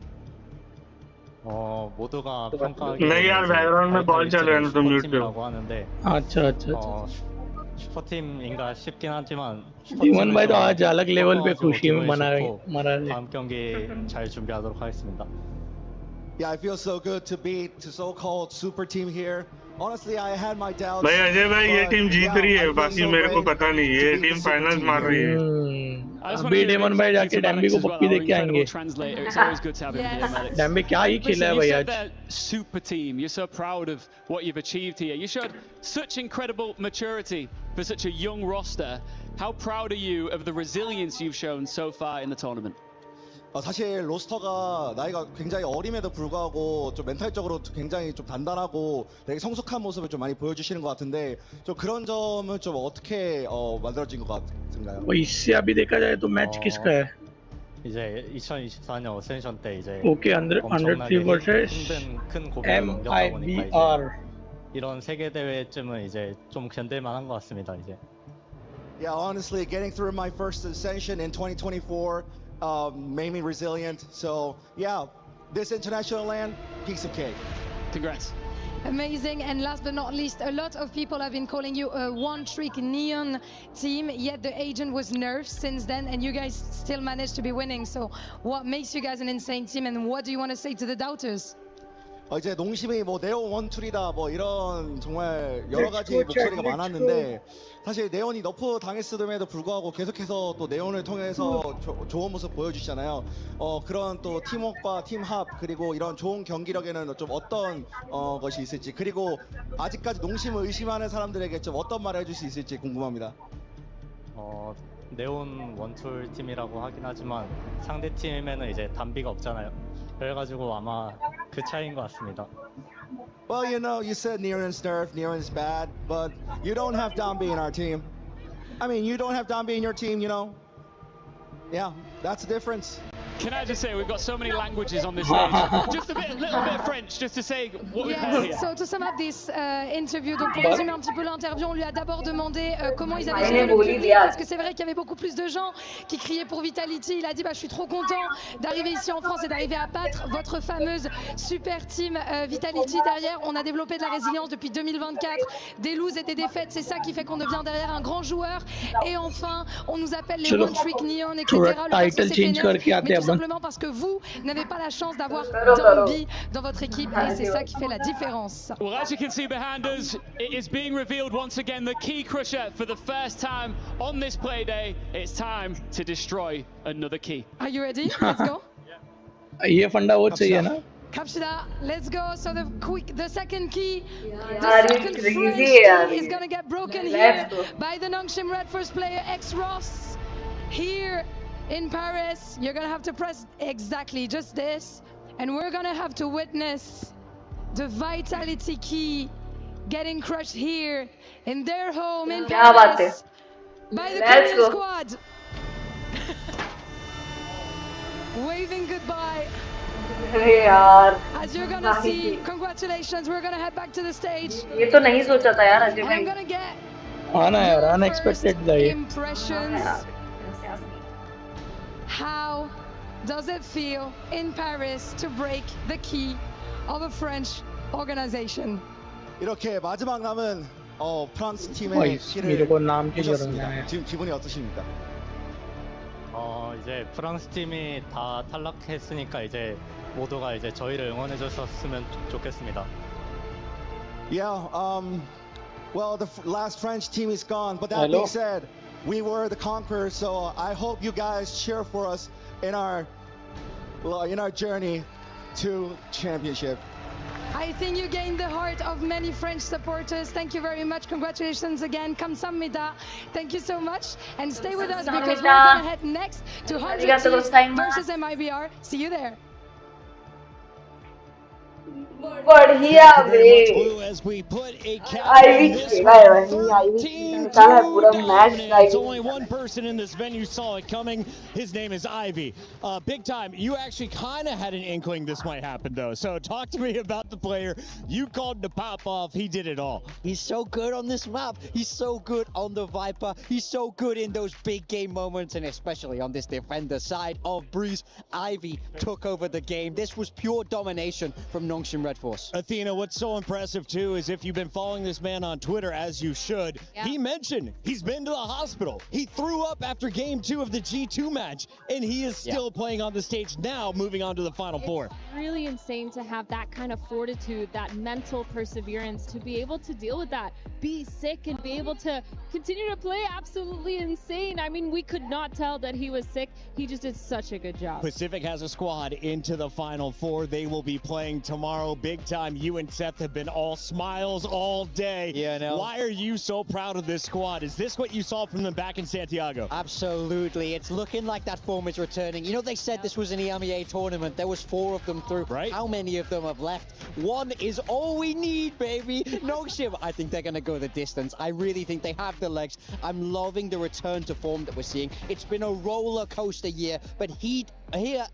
모두가 평가하기 नहीं यार background में call चल रहा है ना तुम म्यूट पे हो. 하는데 अच्छा. 슈퍼팀인가 싶긴 하지만 डेमन भाई तो आज अलग लेवल पे खुशी में मना रहे. 다음 경기 잘 준비하도록 하겠습니다. Yeah, I feel so good to beat the so-called super team here. Honestly, I had my doubts. भाई अजय भाई ये टीम जीत रही है, बाकी मेरे को पता नहीं. ये टीम फाइनल्स मार रही है. अभी डेमन भाई जाके डैम्बी को पक्की देख के आएंगे. डैम्बी क्या ही खेला है भाई आज. Super team, you're so proud of what you've achieved here. You showed such incredible maturity for such a young roster. How proud are you of the resilience you've shown so far in the tournament? 사실 로스터가 나이가 굉장히 어림에도 불구하고 좀 멘탈적으로 굉장히 좀 단단하고 되게 성숙한 모습을 좀 많이 보여주시는 것 같은데 좀 그런 점은 좀 어떻게 만들어진 것 같은가요? इससे अभी देखा जाए तो match किसका है? 이제 2024년 어센션 때 이제 오케이 103 vs 큰 고비를 넘겼다 보니까 MIBR 이런 세계 대회쯤은 이제 좀 견딜만한 것 같습니다 이제. Yeah, honestly, getting through my first ascension in 2024 made me resilient. So yeah, this international land, piece of cake. Congrats. Amazing. And last but not least, a lot of people have been calling you a one-trick neon team, yet the agent was nerfed since then, and you guys still managed to be winning. So what makes you guys an insane team, and what do you want to say to the doubters? 이제 농심이 뭐 네온 원툴이다 뭐 이런 정말 여러 가지 목소리가 많았는데 사실 네온이 너프 당했음에도 불구하고 계속해서 또 네온을 통해서 좋은 모습 보여주시잖아요. 그런 또 팀워크와 팀합 그리고 이런 좋은 경기력에는 좀 어떤 것이 있을지 그리고 아직까지 농심을 의심하는 사람들에게 좀 어떤 말을 해줄 수 있을지 궁금합니다. 네온 원툴 팀이라고 하긴 하지만 상대 팀에는 이제 담비가 없잖아요. 그래가지고 아마 그 차이인 것 같습니다. Well, you know, you said Niren's nerf, Niren's bad, but you don't have Dambi in our team. I mean, you don't have Dambi in your team, you know? Yeah, that's the difference. Can I just say, we've got so many languages on this stage. Just a little bit of French, just to say what we've got here. So to sum up this interview, donc pour résumer un petit peu l'interview, on lui a d'abord demandé comment ils avaient géré le public, parce que c'est vrai qu'il y avait beaucoup plus de gens qui criaient pour Vitality. Il a dit, je suis trop content d'arriver ici en France et d'arriver à battre votre fameuse super team Vitality derrière. On a développé de la résilience depuis 2024, des loses et des défaites, c'est ça qui fait qu'on devient derrière un grand joueur. Et enfin, on nous appelle les One Trick Neon, etc. Le title change करके आते हैं simplement parce que vous n'avez pas la chance d'avoir Dambi dans votre équipe et c'est ça qui fait la différence. Well, as you can see behind us, it is being revealed once again, the key crusher for the first time on this play day. It's time to destroy another key. Are you ready? Let's go. ये फंडा वो चाहिए ना? Kapshida, let's go. So the second key, the second French key is gonna get broken here by the Nongshim Red first player X-Ross here in Paris. You're gonna have to press exactly just this, and we're gonna have to witness the Vitality key getting crushed here in their home in Paris by the Korean squad. Waving goodbye. As you're gonna see, congratulations. We're gonna head back to the stage. ये तो नहीं सोचा था यार अजय भाई. I'm gonna get unexpected impressions. How does it feel in Paris to break the key of a French organization? 이렇게 마지막 남은 프랑스 팀의 키를 보셨습니다. 지금 기분이 어떠십니까? 이제 프랑스 팀이 다 탈락했으니까 이제 모두가 이제 저희를 응원해 줬으면 좋겠습니다. Yeah, well, the last French team is gone, but that being said, we were the conquerors, so I hope you guys cheer for us in our journey to championship. I think you gained the heart of many French supporters. Thank you very much. Congratulations again. 감사합니다. Thank you so much. And stay with us because we're going to head next to 100 teams versus MIBR. See you there. बढ़िया ivy खेला है भाई ivy निकाला है पूरा match only one person in this venue saw it coming. His name is Ivy. Big time. You actually kind of had an inkling this might happen though. So talk to me about the player. You called to pop off. He did it all. He's so good on this map. He's so good on the Viper. He's so good in those big game moments, and especially on this defender side of Breeze. Ivy took over the game. This was pure domination from Nongshim Red Force. Athena, what's so impressive too is if you've been following this man on Twitter, as you should, he mentioned he's been to the hospital. He threw up after game 2 of the G2 match, and he is still playing on the stage now, moving on to the Final Four. It's really insane to have that kind of fortitude, that mental perseverance, to be able to deal with that, be sick and be able to continue to play absolutely insane. I mean, we could not tell that he was sick. He just did such a good job. Pacific has a squad into the Final Four. They will be playing tomorrow. Big time. You and Seth have been all smiles all day. Yeah, I know. Why are you so proud of this squad? Is this what you saw from them back in Santiago? Absolutely. It's looking like that form is returning. You know, they said this was an EMEA tournament. There was 4 of them through. Right. How many of them have left? 1 is all we need, baby. Nongshim, I think they're going to go the distance. I really think they have the legs. I'm loving the return to form that we're seeing. It's been a roller coaster year, but here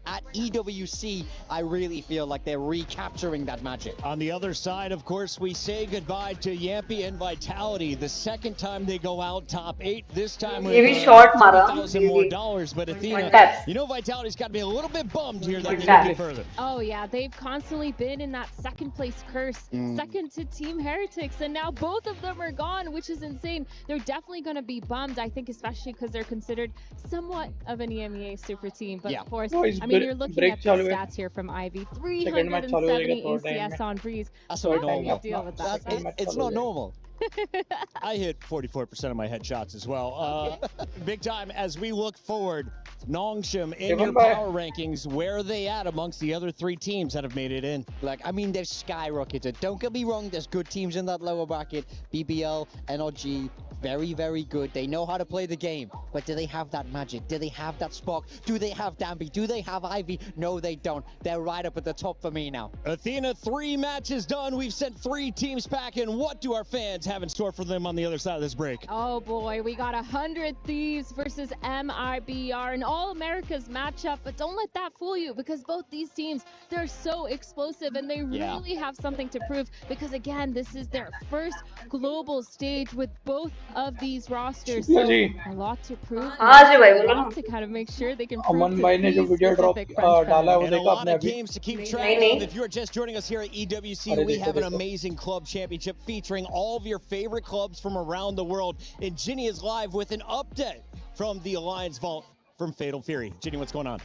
at EWC, I really feel like they're recapturing that magic. On the other side, of course, we say goodbye to Yampy and Vitality. The second time they go out top 8, this time with $1,000 more. But Athena, you know Vitality's got to be a little bit bummed here that they didn't get further. Oh yeah, they've constantly been in that second place curse, second to Team Heretics, and now both of them are gone, which is insane. They're definitely going to be bummed, I think, especially because they're considered somewhat of an EMEA super team. But of course, I mean, you're looking at the stats here from Ivy. 370 ACS on Breeze. That's not normal. Deal with that. It's not normal. I hit 44% of my headshots as well. Big time as we look forward. Nongshim, in your power rankings, where are they at amongst the other 3 teams that have made it in? Like, I mean, they've skyrocketed. Don't get me wrong, there's good teams in that lower bracket. BBL, NRG, very, very good. They know how to play the game. But do they have that magic? Do they have that spark? Do they have Danby? Do they have Ivy? No, they don't. They're right up at the top for me now. Athena, 3 matches done. We've sent 3 teams back in. What do our fans have in store for them on the other side of this break? Oh boy, we got 100 Thieves versus MIBR, an All-Americas matchup. But don't let that fool you, because both these teams, they're so explosive and they really have something to prove. Because again, this is their first global stage with both of these rosters. So a lot to prove. A lot to kind of make sure they can prove to these specific French fans. And a lot of games to keep track of. If you're just joining us here at EWC, we have an amazing club championship featuring all of your favorite clubs from around the world. And Ginny is live with an update from the Alliance Vault from Fatal Fury. Ginny, what's going on?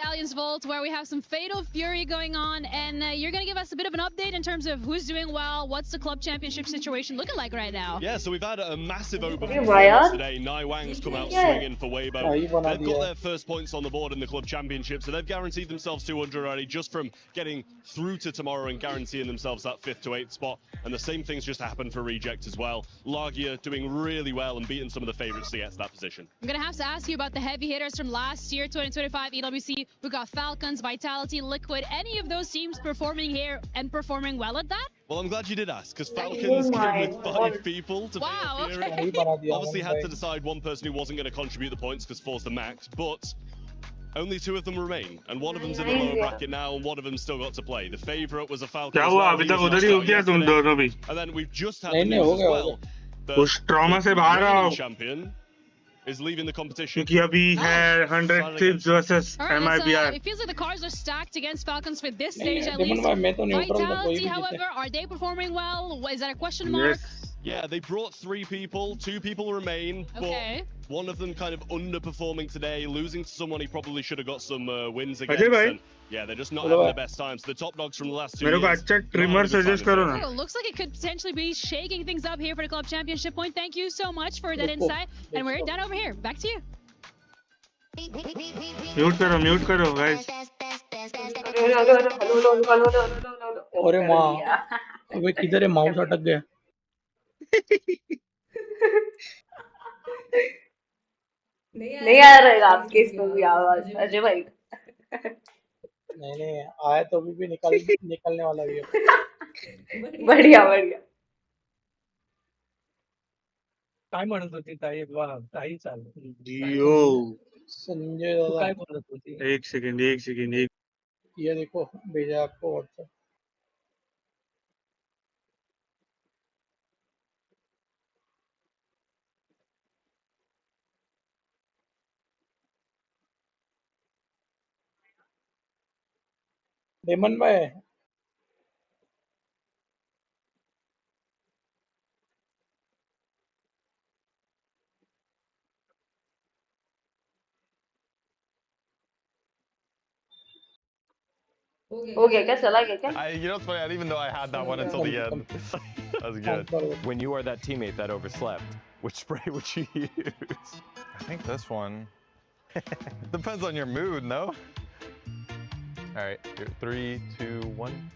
Alliance Vault, where we have some Fatal Fury going on, and you're going to give us a bit of an update in terms of who's doing well, what's the club championship situation looking like right now? Yeah, so we've had a massive overperformance today. Nai Wang's come out swinging for Weibo. They've got their first points on the board in the club championship, so they've guaranteed themselves 200 already just from getting through to tomorrow and guaranteeing themselves that 5th to 8th spot. And the same thing's just happened for Reject as well. Lagia doing really well and beating some of the favorites to get to that position. I'm going to have to ask you about the heavy hitters from last year, 2025 EWC. We got Falcons, Vitality, Liquid. Any of those teams performing here and performing well at that? Well, I'm glad you did ask, because Falcons came with 5 people to Wow, okay. Obviously had to decide one person who wasn't going to contribute the points because 4's the max, but only 2 of them remain, and one of them's in the lower bracket now, and one of them's still got to play. The favourite was a Falcon. And then we've just had the news as well. उस trauma से बाहर आओ. Champion is leaving the competition. क्योंकि अभी है 100 Tips versus All right, MIBR. it feels like the cards are stacked against Falcons for this stage at Demon least. भाई मैं तो neutral था, कोई Vitality, भी जीते. however, are they performing well? Is that a question mark? Yeah, they brought 3 people. 2 people remain, Okay. but one of them kind of underperforming today, losing to someone he probably should have got some wins Ajay against. bhai. And yeah, they're just not having the best times. The top dogs from the last 2 मेरे को years. अच्छा trimmer suggest करो ना. Oh, looks like it could potentially be shaking things up here for the club championship point. Thank you so much for that insight. And we're done over here. Back to you. Mute करो guys. अरे माँ, अबे किधर है mouse अटक गया. नहीं आ रहेगा आपके इसमें भी आवाज अजय भाई. नहीं आया तो अभी भी निकलने वाला भी है. बढ़िया बढ़िया. काय म्हणत होती ताई? वाह ताई चाल. Yo. संजय दादा काय बोलत होती? एक सेकंड. ये देखो भेजा आपको व्हाट्सएप. डेमन भाई हो गया क्या? चला गया क्या? You know what's funny? I didn't even know I had that one until the end. That was good. When you are that teammate that overslept, which spray would you use? I think this one. Depends on your mood, no? All right, 3, 2, 1.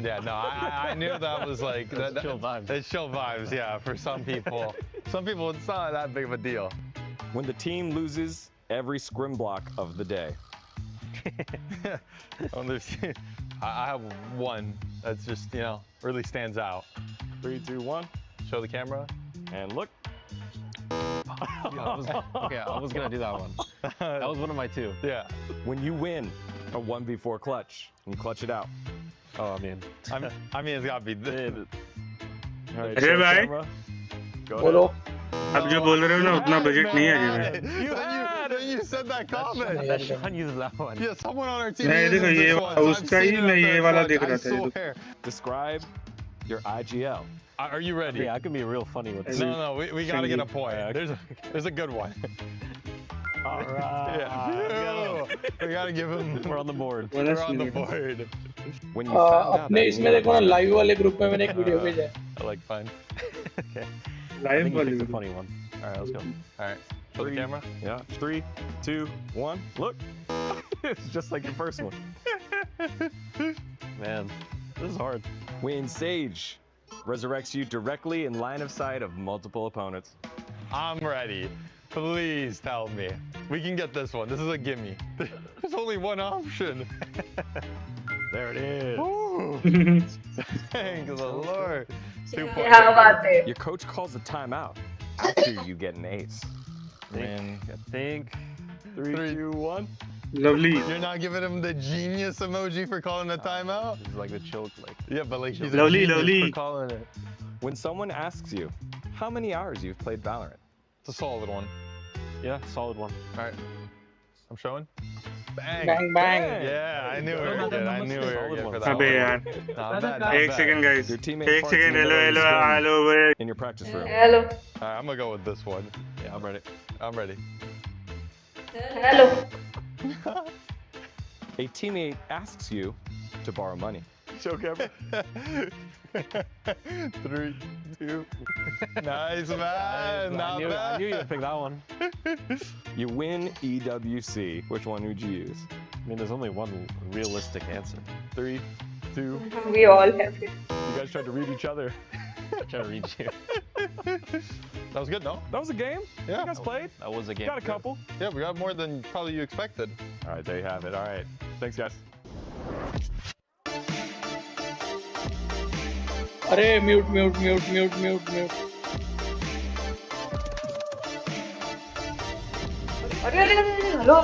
Yeah, no, I knew that was like that, chill vibes. It's chill vibes, yeah. For some people, it's not that big of a deal. When the team loses every scrim block of the day. I have one that's just, really stands out. 3, 2, 1. Show the camera. And look. I was gonna do that one. That was one of my 2. Yeah. When you win a 1v4 clutch, and you clutch it out. Oh, I mean it's gotta be this. All right, Ajay भाई. Go बोलो. अब जो बोल रहे हो ना उतना budget नहीं है अजय भाई. You said that comment. Sean uses that one. Yeah, someone on our team. नहीं देखो ये उसका ही मैं ये वाला देख रहा था. Describe your IGL. Are you ready? Yeah, I can be real funny with this. No, we gotta get a point. There's a good one. All right. Yeah. We gotta give him. We're on the board. We're on the board. When you found out अपने इसमें देखो ना live वाले group में मैंने एक video भेजा है. I like fun. Okay. Live picked a funny one. All right, let's go. All right. Show the camera. Yeah. 3, 2, 1. Look. It's just like the first one. Man, this is hard. When Sage resurrects you directly in line of sight of multiple opponents. I'm ready. Please tell me. We can get this one. This is a gimme. There's only one option. There it is. Thank the Lord. 2 points. क्या बात है? Your coach calls a timeout after you get an ace. Man, I think 3, 2, 1. Lovely. You're not giving him the genius emoji for calling a timeout? This is like the chill, like. Yeah, but like he's Lovely, a genius lovely. for calling it. When someone asks you how many hours you've played Valorant. It's a solid one. Yeah, solid one. All right. I'm showing. Bang. Bang bang. Yeah, I knew we were good. I knew we were good for that अबे one. यार. Not bad, not एक bad. Second guys. Your teammate एक farts in second. the middle of the Hello. scrim in your practice room. Hello. All right, I'm gonna go with this one. Yeah, I'm ready. I'm ready. Hello. A teammate asks you to borrow money. Show camera. 3, 2. Nice, man. Not bad. I knew you'd pick that one. You win EWC. Which one would you use? I mean, there's only one realistic answer. 3, 2. We all have it. You guys tried to read each other. I'm trying to read you. That was good, no? That was a game. Yeah. You guys played. That was a game. Got a couple. Yeah, we got more than probably you expected. All right, there you have it. All right. Thanks, guys. अरे mute mute mute mute mute mute. अरे hello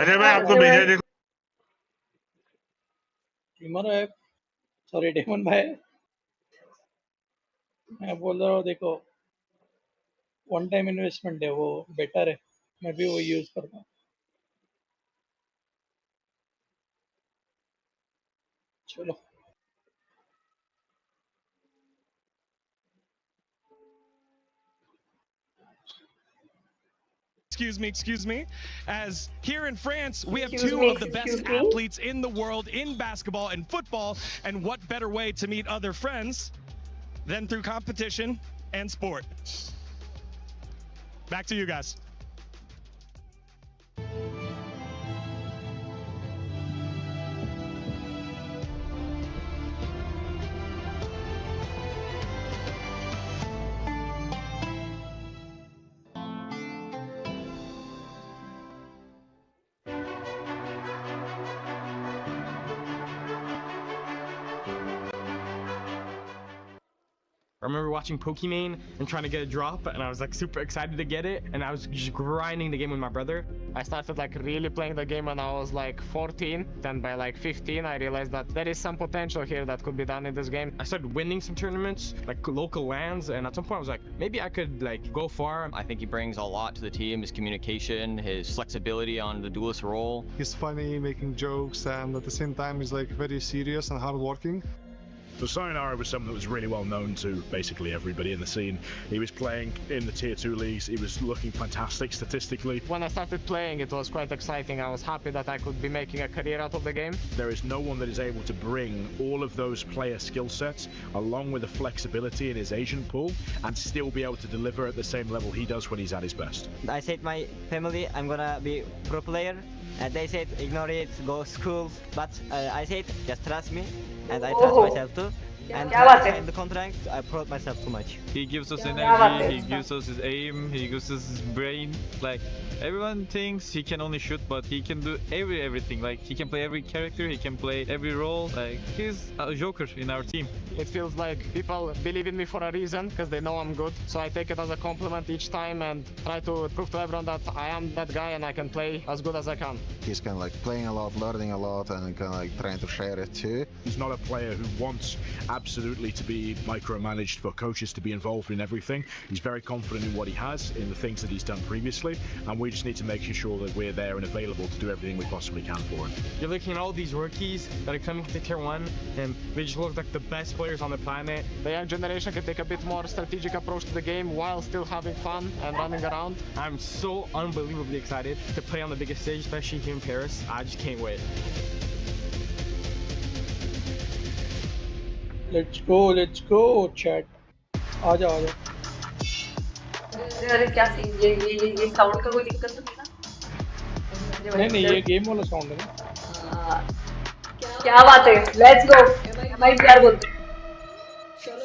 अरे भाई आपको भेजा देखो. Teamer है. Sorry daemon भाई. मैं बोल रहा हूँ देखो. वन टाइम इन्वेस्टमेंट है, वो बेटर है, मैं भी वो यूज करता हूँ। चलो excuse me, as here in France, we have two of the best athletes in the world in basketball and football, and what better way to meet other friends than through competition and sport? Back to you guys. I remember watching Pokemon and trying to get a drop, and I was like super excited to get it, and I was just grinding the game with my brother. I started like really playing the game when I was like 14. Then by like 15, I realized that there is some potential here that could be done in this game. I started winning some tournaments, like local lands, and at some point I was like, maybe I could like go far. I think he brings a lot to the team, his communication, his flexibility on the duelist role. He's funny, making jokes, and at the same time he's like very serious and hardworking. So Sayonara was someone that was really well known to basically everybody in the scene. He was playing in the tier 2 leagues, he was looking fantastic statistically. When I started playing, it was quite exciting. I was happy that I could be making a career out of the game. There is no one that is able to bring all of those player skill sets along with the flexibility in his agent pool and still be able to deliver at the same level he does when he's at his best. I said my family I'm gonna be pro player, and they said ignore it, go school, but I said just trust me, and I trust myself too. And in the contract, I proud myself too much. He gives us energy, he gives us his aim, he gives us his brain. Like, everyone thinks he can only shoot, but he can do everything. Like, he can play every character, he can play every role. Like, he's a joker in our team. It feels like people believe in me for a reason, because they know I'm good. So I take it as a compliment each time and try to prove to everyone that I am that guy and I can play as good as I can. He's kind of like playing a lot, learning a lot, and kind of like trying to share it too. He's not a player who wants absolutely to be micromanaged, for coaches to be involved in everything. He's very confident in what he has, in the things that he's done previously, and we just need to make sure that we're there and available to do everything we possibly can for him. You're looking at all these rookies that are coming to tier 1, and they just look like the best players on the planet. The young generation can take a bit more strategic approach to the game while still having fun and running around. I'm so unbelievably excited to play on the biggest stage, especially here in Paris. I just can't wait. let's go chat. आजा आजा। अरे क्या scene, ये sound का कोई दिक्कत तो नहीं ना? नहीं ये गेम वाला साउंड है ना। क्या बात है, लेट्स गो। MIBR बोलते हैं।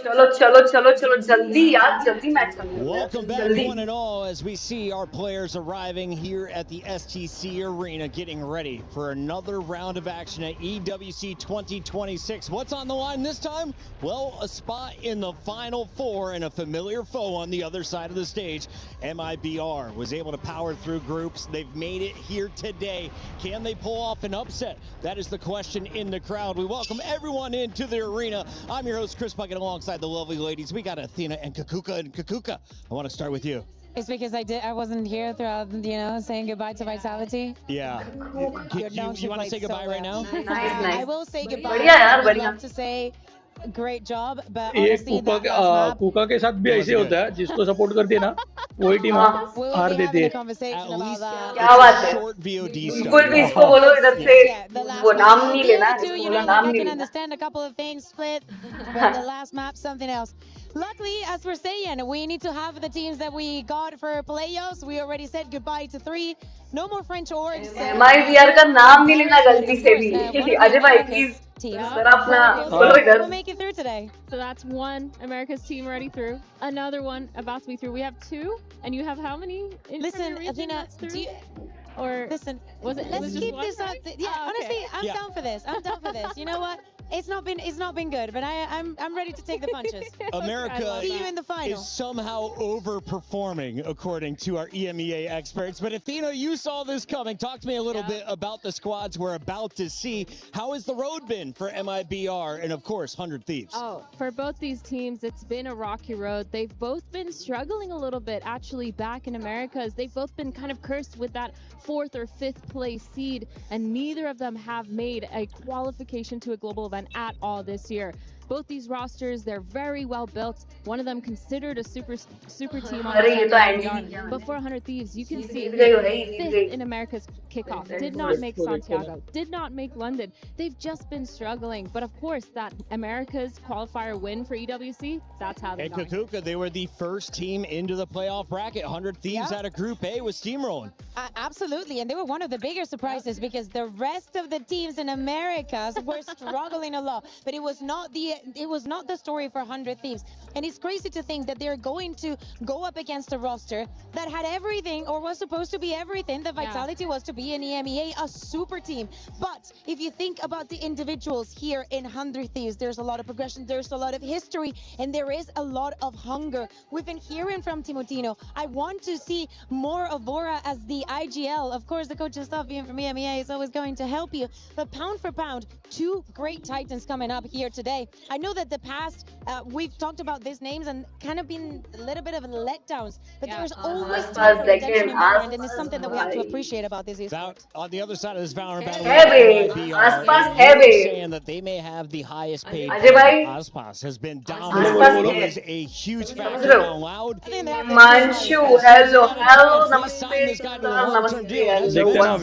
चलो जल्दी यार, जल्दी मैच करना। Welcome back one and all as we see our players arriving here at the STC Arena, getting ready for another round of action at EWC 2026. What's on the line this time? Well, a spot in the Final Four and a familiar foe on the other side of the stage. MIBR was able to power through groups. They've made it here today. Can they pull off an upset? That is the question in the crowd. We welcome everyone into the arena. I'm your host, Chris Puckett, alongside the lovely ladies. We got Athena and Kakuka. I want to start with you. It's because I wasn't here throughout, saying goodbye to Vitality. Yeah. You want to say goodbye right now? Nice. I will say goodbye. I would love to say great job, but ये honestly, कुका के साथ भी ऐसे होता है, जिसको support करती है ना वही टीम हार देती है। क्या बात है, बिल्कुल भी इसको बोलो इधर से वो नाम नहीं लेना, इसको नाम नहीं लेना। I can understand a couple of things split, but the last map something else. Luckily, as we're saying, we need to have the teams that we got for playoffs. We already said goodbye to 3. No more French orgs. MIBR का नाम नहीं लेना गलती से भी। अजय भाई please We'll make it through today. So that's one America's team already through. Another one about to be through. We have 2, and you have how many? Listen, Athena, or listen, was it? Let's keep this up. right? Yeah, honestly, I'm Yeah. down for this. I'm down for this. You know what? It's not been good, but I'm ready to take the punches. America See you in the final. is somehow overperforming, according to our EMEA experts. But Athena, you saw this coming. Talk to me a little bit about the squads we're about to see. How has the road been for MIBR and, of course, 100 Thieves? Oh, for both these teams, it's been a rocky road. They've both been struggling a little bit, actually, back in Americas. They've both been kind of cursed with that 4th or 5th place seed, and neither of them have made a qualification to a global event at all this year. Both these rosters, they're very well built. One of them considered a super team on the but for 100 Thieves, you can see 5th in America's kickoff. Did not make Santiago, did not make London. They've just been struggling. But of course, that America's qualifier win for EWC, that's how they got. Katuka, they were the first team into the playoff bracket. 100 Thieves out of Group A was steamrolling. Absolutely, and they were one of the bigger surprises because the rest of the teams in Americas were struggling a lot. But it was not the story for 100 Thieves. And it's crazy to think that they're going to go up against a roster that had everything, or was supposed to be everything. The vitality was to be an EMEA, a super team. But if you think about the individuals here in 100 Thieves, there's a lot of progression, there's a lot of history, and there is a lot of hunger. We've been hearing from Timotino, I want to see more of Bora as the IGL. Of course, the coaching staff being from EMEA is always going to help you. But pound for pound, 2 great Titans coming up here today. I know that the past, we've talked about these names and kind of been a little bit of letdowns, but there's always time for redemption in Valorant, and it's something that we have to appreciate about this esports. On the other side of this Valorant battle, heavy. Saying that they may have the highest paid. Aspas has been dominating. It is a huge factor on Loud. Manchu, hello, namaste.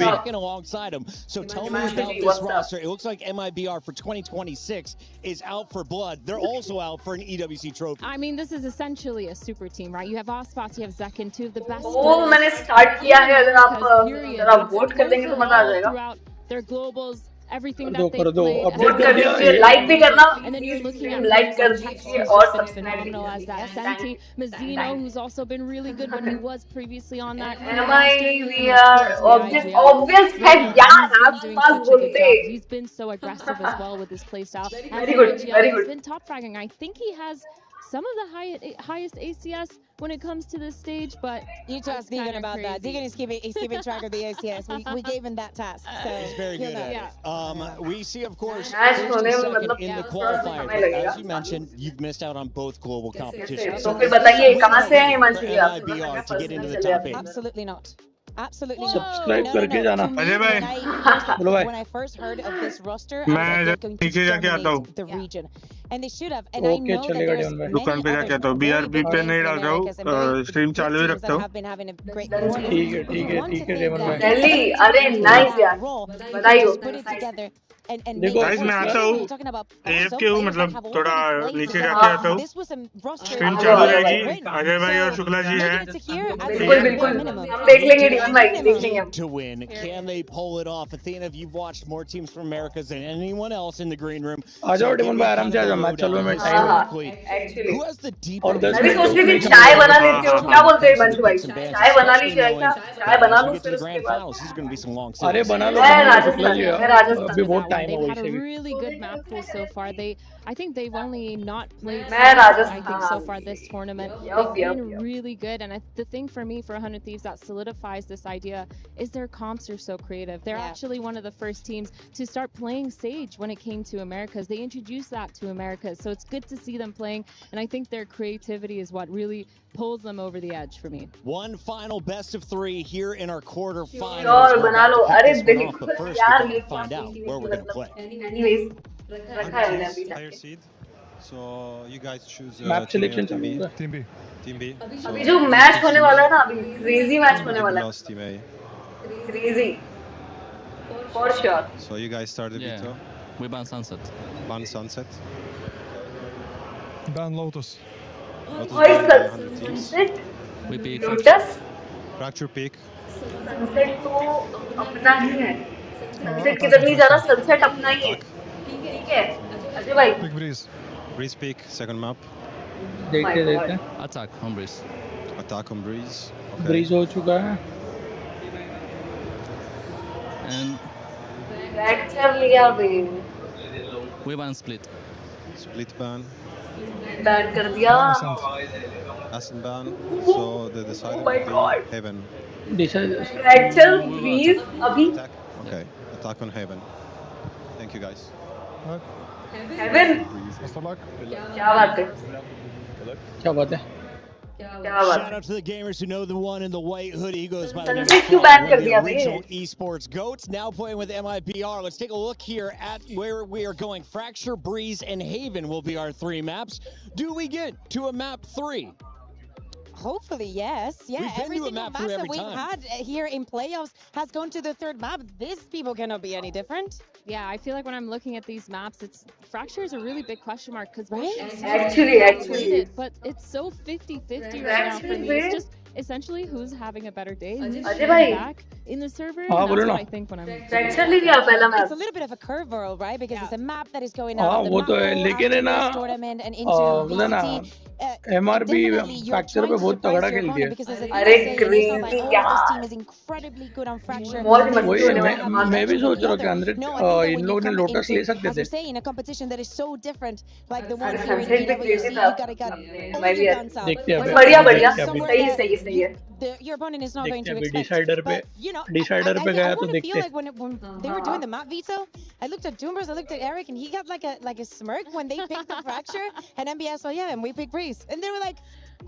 Working alongside him. So tell me about this roster. It looks like MIBR for 2026 is out for blood. They're also out for an EWC trophy. I mean, this is essentially a super team, right? You have Aspas, you have Zekin, 2 of the best. Oh, मैंने start किया है. अगर आप vote कर देंगे तो मजा आ जाएगा. Throughout their globals, everything that they played. Vote कर दीजिए, like भी करना. And then you're looking at like कर दीजिए और phenomenal as that. Santi Mazzino, who's also been really good when he was previously on that. MIBR, obvious है यार, Aspas बोलते. He's been so aggressive as well with his playstyle. Very good, very good. He's been top fragging. I think he has some of the highest ACS when it comes to this stage, but you to ask Deegan about that. Deegan is keeping track of the ACS. We gave him that task, so he's very good at it. We see, of course, second in the qualifier. As you mentioned, you've missed out on both global competitions. So फिर बताइए कहाँ से हैं हिमांशु जी आप? MIBR to get into the top 8. Absolutely not. Absolutely Subscribe करके जाना. अजय भाई. बोलो भाई. When I first heard of this roster, मैं नीचे जाके आता हूँ. The region, and they should have. And I know that there's दुकान पे जाके आता हूँ. BRB पे नहीं डाल रहा हूँ. स्ट्रीम चालू ही रखता हूँ. ठीक है रेमन भाई. दिल्ली, अरे nice यार. बधाई हो. गाइस मैं आता हूँ. AFK हूँ, मतलब थोड़ा नीचे जाके आता हूँ. स्ट्रीम चालू रहेगी. अजय भाई और शुक्ला जी हैं. बिल्कुल बिल्कुल. हम देख लेंगे डीमन भाई, देख लेंगे. To win, can they pull it off? Athena, you've watched more teams from Americas than anyone else in the green room. आ जाओ डीमन भाई, आराम से आ जाओ. मैच चालू है. Actually. Who has the deep? मैं भी सोच रही थी चाय बना लेती हूँ. क्या बोलते हैं मंशु भाई? चाय बना लीजिए क्या? चाय बना लूँ फिर उसके बाद. अरे बना लो. मैं Rajasthan. They've had a really good map pool so far. I think they've only not played so far this tournament. They've been really good, and the thing for me for 100 Thieves that solidifies this idea is their comps are so creative. They're actually one of the first teams to start playing Sage when it came to Americas. They introduced that to Americas, so it's good to see them playing, and I think their creativity is what really pulls them over the edge for me. One final best of 3 here in our quarterfinals. Sure, बना लो. अरे दिल्ली यार ये find out where we're going to play. Anyways, रखा है मैंने अभी higher seed. So you guys choose map selection team B. Team B. Team B. अभी जो मैच होने वाला है ना, अभी crazy मैच होने वाला है. Lost team A. Crazy. For sure. So you guys started veto. We ban Sunset. Ban Sunset. Ban Lotus. Sunset. We pick Lotus. Fracture pick. Sunset तो अपना ही है. Sunset किधर नहीं जा रहा, Sunset अपना ही है. ठीक है. अजय भाई. Pick Breeze. Breeze pick, second map. देखते. Attack on Breeze. Attack on Breeze. Okay. Breeze हो चुका है. And Fracture लिया भी. We ban split. Split ban. Ban कर दिया. Ascent ban. So the decider my will God. be Heaven. Fracture, freeze, अभी. Okay. Attack on Heaven. Thank you guys. Heaven. Best of luck. क्या बात है? क्या बात है? Shout out to the gamers who know the one in the white hoodie. He goes by the name Sunset of क्यों Frog, ban one कर of the दिया बे? original esports goats. Now playing with MIBR. Let's take a look here at where we are going. Fracture, Breeze, and Haven will be our 3 maps. Do we get to a map 3? Hopefully, yes. Yeah, We've been every to a single map match through that every we've time. had here in playoffs has gone to the 3rd map. These people cannot be any different. Yeah, I feel like when I'm looking at these maps, it's Fracture is a really big question mark because Actually. but it's so 50-50 right now for me. It's just essentially who's having a better day, who's Ajay shooting bhai. back in the server. हाँ, And बोलो that's ना. what I think when I'm. Fracture नहीं किया पहला It's match. a little bit of a curve world, right? Because it's a map that is going हाँ, out of the वो map तो है, pool लेकिन after है ना, this tournament and into बोला ना, VCT. MRB Definitely, you're Fracture trying पे to बहुत surprise तगड़ा your खेल opponent दिया. because as a अरे DSA, it is not like, crazy oh, यार. this team is incredibly good on Fracture. बहुत and मस्ती this होने team वाली have है. the मैं भी edge सोच over रहा the हूँ कि other. अंदर No, I think that in when लोगों you ने come लोटस ले into, सकते as थे. we're saying, in a competition that is so different, like the one अरे here in sunset भी crazy EWC, था. you gotta get all मैं भी your यार. guns out. देखते हैं But अभी. बढ़िया this बढ़िया. is somewhere सही that सही सही है. your opponent is not going देखते हैं to अभी expect. डिसाइडर पे But, you know, डिसाइडर पे I गया तो want to feel देखते like when they were doing the map veto, I looked at Doombers, I looked at Eric, and he got like a smirk when they picked the Fracture, and MBS, well, yeah, and we picked Breeze. And they were like,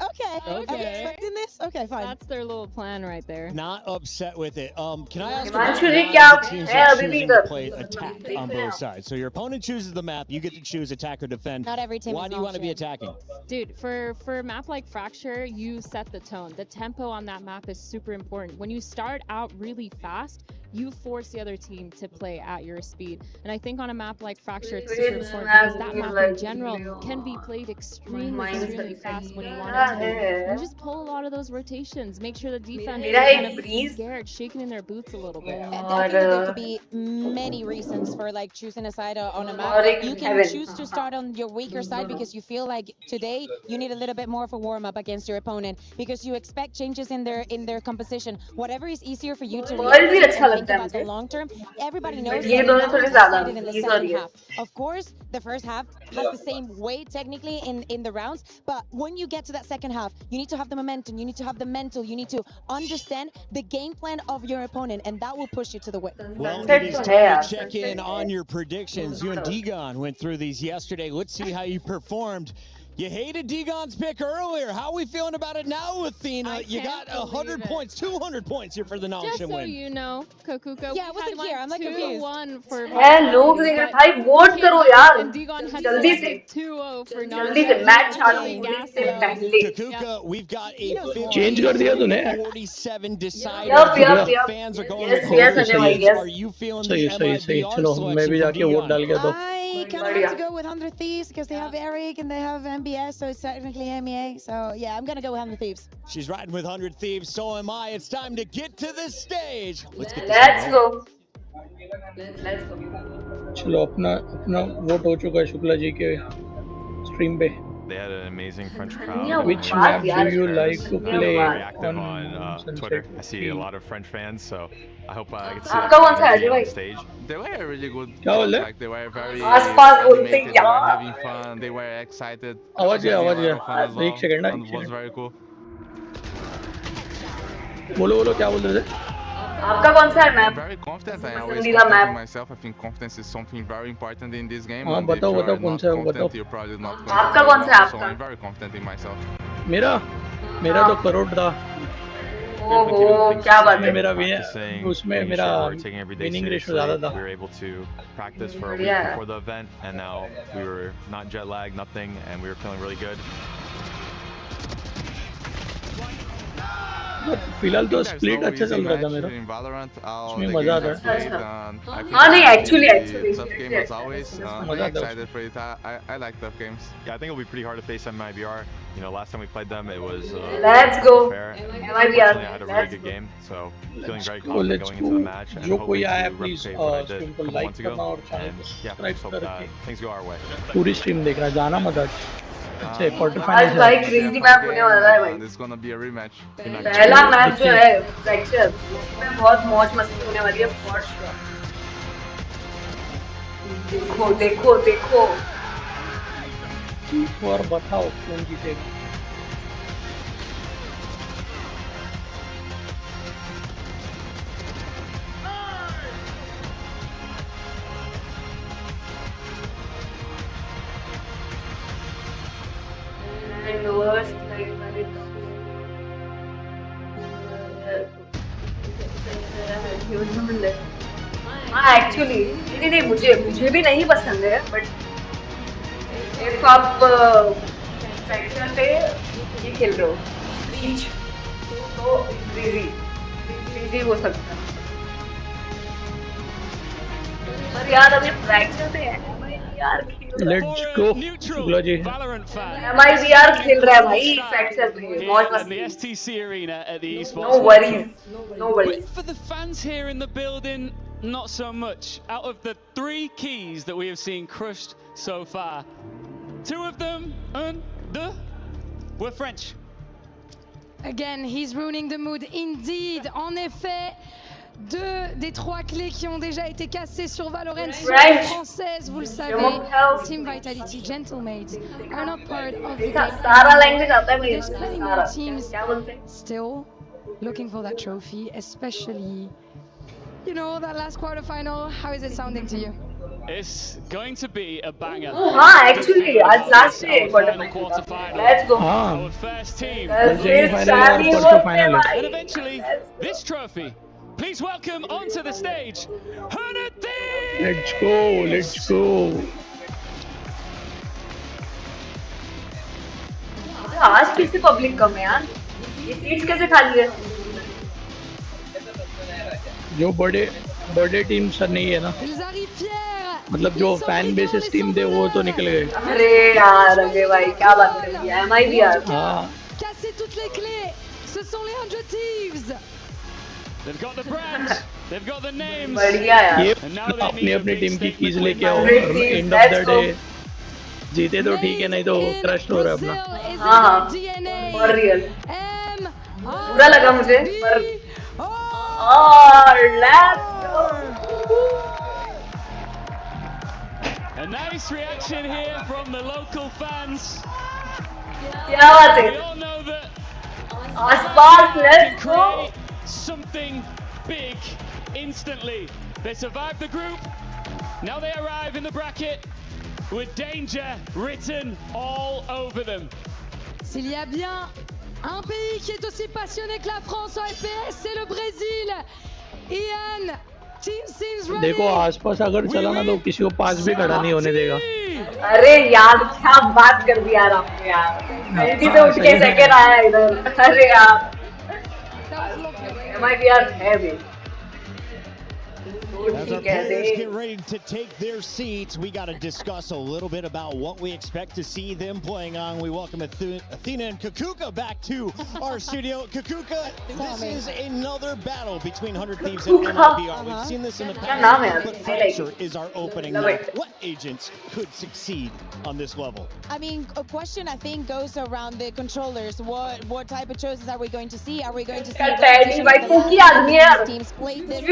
okay, are we expecting this? Okay, fine. That's their little plan right there. Not upset with it. Can I ask Himanshu about ji why क्या the teams है are अभी भी choosing to कर. play attack on both sides? So your opponent chooses the map, you get to choose attack or defend. Not every team Why is do you want to be option. attacking? Dude, for a map like Fracture, you set the tone. The tempo on that map is super important. When you start out really fast, you force the other team to play at your speed. And I think on a map like Fracture, it's super important because that map in general can be played extremely fast when you want it to be. You just pull a lot of those rotations. Make sure the defense is kind of scared, shaking in their boots a little bit. Definitely, there could be many reasons for like choosing a side on a map. You can choose to start on your weaker side because you feel like today you need a little bit more of a warm up against your opponent because you expect changes in their composition. Whatever is easier for you to react to and think about the long term. Everybody knows that it now is decided in the second half. Of course, the first half has the same weight technically in the rounds, but when you get to that second half, you need to have the momentum, you need to have the mental, you need to understand the game plan of your opponent, and that will push you to the win. Well, it is time to check in on your predictions. You and Degon went through these yesterday. Let's see how you performed. You hated Degon's pick earlier. How are we feeling about it now, Athena? You got 100 points, 200 points here for the Just Nongshan so win. you know, Kokuko, Yeah, I wasn't here. I'm like confused. 2-1 for लोग लेकिन भाई vote करो यार. and Degon had जल्दी से. selected 2-0 for जल्दी से match चालू होने से पहले. Kakuka, we've got a change कर दिया तूने. 47 decided. Yup. Fans are going Yes, with yes, both Ajay bhai, teams. yes. Are you feeling सही the सही सही. MIBR चलो मैं भी selection जाके from वोट डाल Degon? के दो. I kind of have to go with 100 Thieves because they have Eric and they have MBS, so it's technically MEA. So yeah, I'm gonna go with 100 Thieves. She's riding with 100 Thieves, so am I. It's time to get to the stage. Let's get this Let's thing go. going. Let's go. चलो अपना vote हो चुका है शुक्ला जी के stream पे. They had an amazing French crowd. Which map do you like to Very play active on on Twitter. I see a lot of French fans, so I hope I get to see आपका कौन सा है energy Ajay on भाई? stage. They were really good. क्या बोल रहे? Like they were very आसपास बोलते animated, they were यार. having fun, they were excited. आवाज It was आवाज a lot of fun as well, एक second and it was very cool. बोलो क्या बोल रहे थे? आपका कौन सा है map? Very confident. I always पसंदीदा confident map. in myself. I think confidence is something very important in this game. हाँ And if बताओ you बताओ are कौन not सा है वो confident, बताओ. you're probably not going to आपका play कौन सा है well. So आपका? I'm very confident in myself. मेरा तो करोड़ था. ओहो क्या बात है. मेरा Practicing, उसमें making मेरा sure we're taking every day winning ratio seriously. ज़्यादा था. We were able to practice for a week बढ़िया है. before the event, and now we were not jet lagged, nothing, and we were feeling really good. फिलहाल तो There's split no अच्छा easy चल रहा था match मेरा. in Valorant. All उसमें the मजा games आता are है. played, and I think हाँ नहीं it's actually a tough game yes, as always. yes, I'm मजा आता है. excited for it. I like tough games. Yeah, I think it'll be pretty hard to face MIBR. You know, last time we played them, it was Let's go. fair. MIBR. Unfortunately, I had a really Let's good go. game, so feeling very go, confident let's going into go. the match, and जो hoping कोई to आया please replicate what I did stream a को couple like months ago. करना और channel And को yeah, subscribe just hope करके things go our way. पूरी stream देखना. जाना मत आज. अच्छा क्वार्टर आज फाइनल भाई है. क्रेजी मैप होने वाला है भाई. And it's gonna be a rematch. पहला मैच जो है फ्रैक्चर उसमें बहुत मौज मस्ती होने वाली है. देखो देखो देखो और बताओ कौन जीतेगा। हाँ एक्चुअली नहीं मुझे भी नहीं पसंद है बट इफ आप फ्रैक्चर पे ये खेल रहे हो रीच तो इजी हो सकता है पर यार अभी फ्रैक्चर पे है यार let's go Shukla ji MIBR खेल रहा है भाई फ्रैक्चर पे मौज मस्ती STC arena at the esports. No worries. For the fans here in the building, not so much. Out of the 3 keys that we have seen crushed so far, 2 of them were French. Again, he's ruining the mood indeed. En effet, 2 des 3 clés qui ont déjà été cassées sur Valorant sont françaises, vous le savez. Team Vitality, Gentlemates are not part of the game. There's plenty more teams still looking for that trophy, especially, you know, that last quarterfinal. How is it sounding to you? It's going to be a banger. Actually, it's last day quarterfinal. Let's go. Our first team. final. And eventually, this trophy. Please welcome onto the stage, Hernandez! Let's go. आज फिर से public कम है यार ये seats कैसे खाली है जो बड़े टीम सर नहीं है ना मतलब जो फैन बेसिस टीम थे वो तो निकल गए अरे यार अरे भाई क्या बात कर रही है MIBR हाँ Casser toutes les clés. Ce sont les 100 Thieves. They've got the brands, they've got the names. बढ़िया यार ये अपनी टीम की कीज लेके आओ एंड ऑफ द डे जीते तो ठीक है नहीं तो क्रश हो रहा है अपना हाँ फॉर रियल बुरा लगा मुझे पर let's go A nice reaction here from the local fans. क्या बात है We all know that आसपास let's go something big instantly. They survived the group. Now they arrive in the bracket with danger written all over them. S'il y a bien un pays qui est aussi passionné que la France en FPS, c'est le Brésil. Ian, team seems ready. देखो आसपास अगर चला ना तो किसी को पास भी खड़ा नहीं होने देगा अरे यार क्या बात कर दी यार आपने यार जल्दी से उठ के सेकंड आया इधर अरे यार MIBR है भी As our players get ready to take their seats, we got to discuss a little bit about what we expect to see them playing on. We welcome Athena and Kakuka back to our studio. Kakuka, this is another battle between 100 Thieves and MIBR. We've seen this in the past, but Fracture is our opening map. What agents could succeed on this level? I mean, a question I think goes around the controllers. What type of choices are we going to see? Are we going to see teams play this?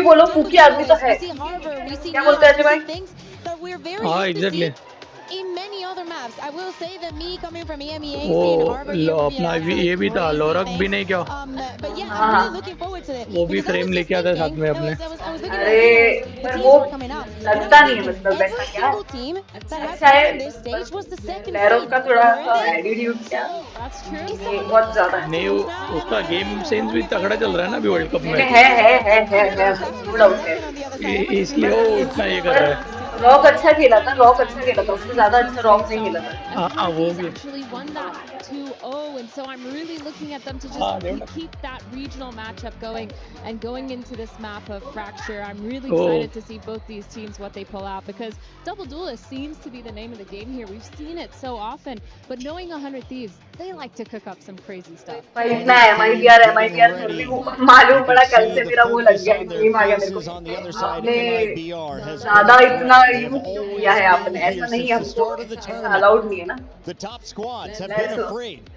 However, we see things that we're very used to see in many other maps. I will say that me coming from EMEA, seeing Harbor, अपना ये भी था लोरक भी नहीं क्या but yeah, I'm really looking forward to it. वो भी frame लेके आता साथ में अपने अरे पर वो लगता नहीं है मतलब वैसा क्या अच्छा है लैरोस का थोड़ा एटीट्यूड क्या बहुत ज्यादा नहीं उसका गेम सेंस भी तगड़ा चल रहा है ना अभी वर्ल्ड कप में है थोड़ा है इसलिए वो इतना ये कर रहा है रॉक अच्छा खेला था उससे ज्यादा अच्छा रॉक नहीं खेला था हाँ वो भी actually won that 2-0, and so I'm really looking at them to just keep that regional matchup going and going into this map of Fracture. I'm really excited to see both these teams what they pull out because Double Duelist seems to be the name of the game here. We've seen it so often, but knowing 100 Thieves, they like to cook up some crazy stuff. इतना MIBR मालूम पड़ा कल से मेरा वो लग गया team आ गया मेरे को आपने ज़्यादा इतना यूज किया है आपने ऐसा नहीं हमको अलाउड नहीं है ना The top squads have been afraid.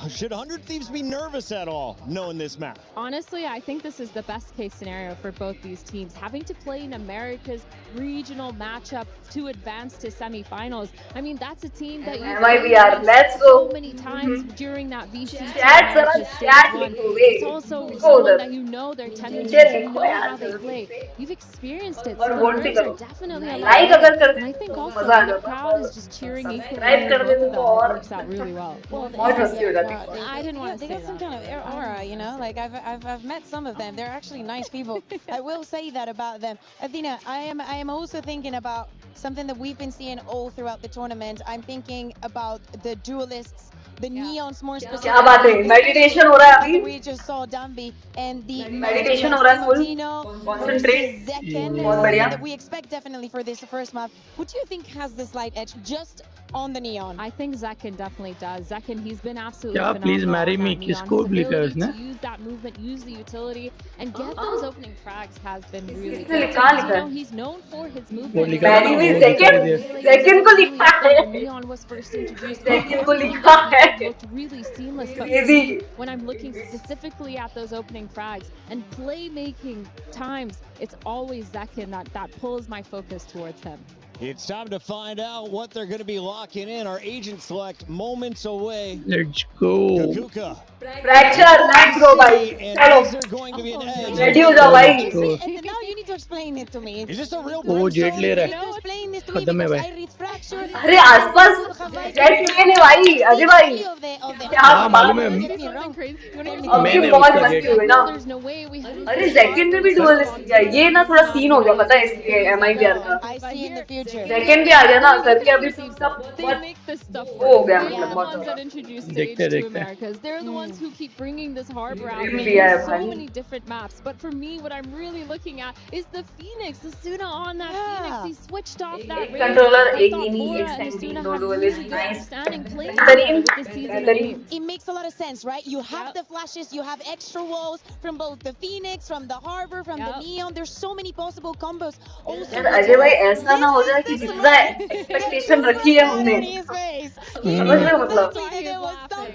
Should 100 Thieves be nervous at all, knowing this map? Honestly, I think this is the best case scenario for both these teams. Having to play in America's regional matchup to advance to semifinals. I mean, that's a team that you've MIBR, let's so go. many times during that VC Chat America's जरा chat stage 1. लिखो वे. It's also लिखो someone उधर. that you know their tendencies, नीचे you लिखो know यार how they जल्दी play. से. You've experienced it, और so the वोट भी nerves are करो. definitely a lot like lower. अगर कर And I think तो also मजा आ the जाता. crowd is just cheering equally subscribe for कर both देते of them. तो It और works out really well. Well, मौज मस्ती हो जाती. I didn't want to say that. They got some kind of aura, you know. Like I've met some of them. They're actually nice people. I will say that about them. Athena, I am also thinking about something that we've been seeing all throughout the tournament. I'm thinking about the duelists, the neons more specifically. क्या बात है? Meditation हो रहा है अभी. We just saw Dambi and the Meditation हो रहा है full. Concentrate. Zekken, बहुत बढ़िया. that we expect definitely for this first map. Who do you think has the slight edge just on the neon? I think Zekken definitely does. Zekken, he's been absolutely क्या phenomenal please marry on me that किसको neon. His लिखा है ability उसने? to use that movement, use the utility, and get those opening frags has been really किसने good. लिखा You है? know, he's known for his वो movement. लिखा था ना, मैंने भी वो लिखा Zekken दिया. Zekken को लिखा है. When neon was first introduced, Zekken को everything लिखा that he है. did looked really seamless. But ये for भी. me, when I'm looking specifically at those opening frags and playmaking times, it's always Zekken that pulls my focus towards him. It's time to find out what they're going to be locking in. Our agent select moments away. Let's go. Kakuka. Fracture, let's go भाई. And चलो. is there going to be an edge? Ready हो जाओ भाई. And now you need to explain it to me. Is this a real वो jet ले रहा You है. need to explain this to me खत्म है because भाई. I read fracture. अरे आसपास जेट लेने भाई अजय भाई. क्या हाँ मालूम है. Get me wrong. अभी मैंने बहुत उसका मस्ती जेट. हुई ना. अरे Zekken ने भी डुअलिस्ट किया. ये ना थोड़ा सीन हो गया पता है इसलिए MIBR का. I see in the future. Zekken भी आ गया ना करके अभी सब They make this stuff हो work. गया They're मतलब the बहुत ones that ज़्यादा. introduce stage देखते to देखते. Americas. They're the ones who keep bringing this harbor out, Dream making लिया है so भाई. many different maps. But for me, what I'm really looking at is the Phoenix, the Suna on that Phoenix. He switched off that एक Raze. controller, I एक thought Genie, Bora एक and the Sandine, Suna दो had duelist, really good nice. understanding playing बेहतरीन, together with the season of बेहतरीन. games. It makes a lot of sense, right? You have the flashes, you have extra walls from both the Phoenix, from the harbor, from the neon. There's so many possible combos. Also, यार अजय भाई ऐसा ना हो जाए कि जितना expectation रखी है हमने समझ रहे हो मतलब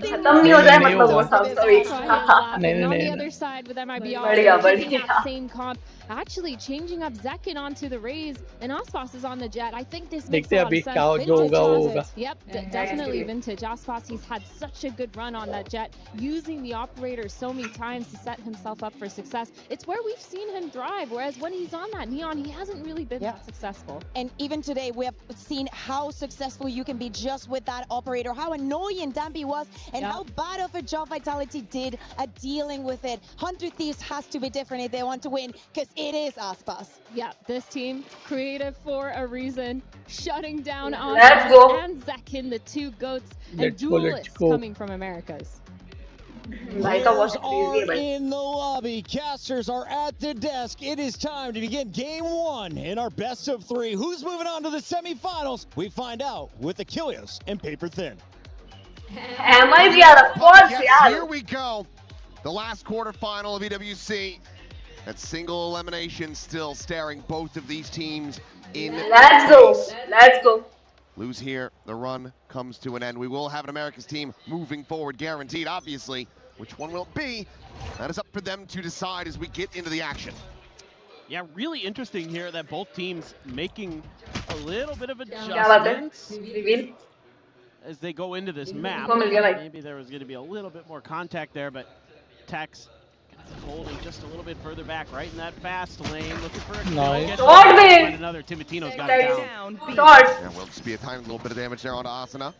खत्म नहीं हो जाए मतलब वो सब एक साथ. And on the other side with MIBR, बढ़िया keeping बढ़िया. that same comp, actually changing up Zekken onto the Raze, and Aspas is on the Jet. I think this makes देखते a हैं lot अभी of sense. क्या जो होगा वो होगा. Yep, definitely vintage. Aspas, he's had such a good run on that Jet, using the operator so many times to set himself up for success. It's where we've seen him thrive, whereas when he's on that neon, he hasn't really been that successful. And even today, we have seen how successful you can be just with that operator, how annoying Dambi was, and how bad of a job Vitality did at dealing with it. 100 Thieves has to be different if they want to win, because it is Aspas. Yeah, this team, creative for a reason, shutting down Let's Aspas go. and Zekken, the two goats, and Let's go, let's duelists go. coming from Americas. भाई का बहुत Players crazy है are भाई. in the lobby. Casters are at the desk. It is time to begin game 1 in our best of 3. Who's moving on to the semifinals? We find out with Achilles and Paper Thin. MIBR of course Yes, यार. here we go. The last quarterfinal of EWC. That single elimination still staring both of these teams in Let's the go. face. Let's go. Lose here, the run comes to an end. We will have an America's team moving forward, guaranteed, obviously. Which one will it be? That is up for them to decide as we get into the action. Yeah, really interesting here that both teams making a little bit of क्या बात है? adjustments Reveal. as they go into this map. इसको मिल गया भाई. Maybe there was going to be a little bit more contact there, but Tex holding just a little bit further back, right in that fast lane, looking for a kill. Nice. Gets Short it, man. find another. Timitino's got it down. Short. Yeah, will just be a tiny little bit of damage there onto Asuna.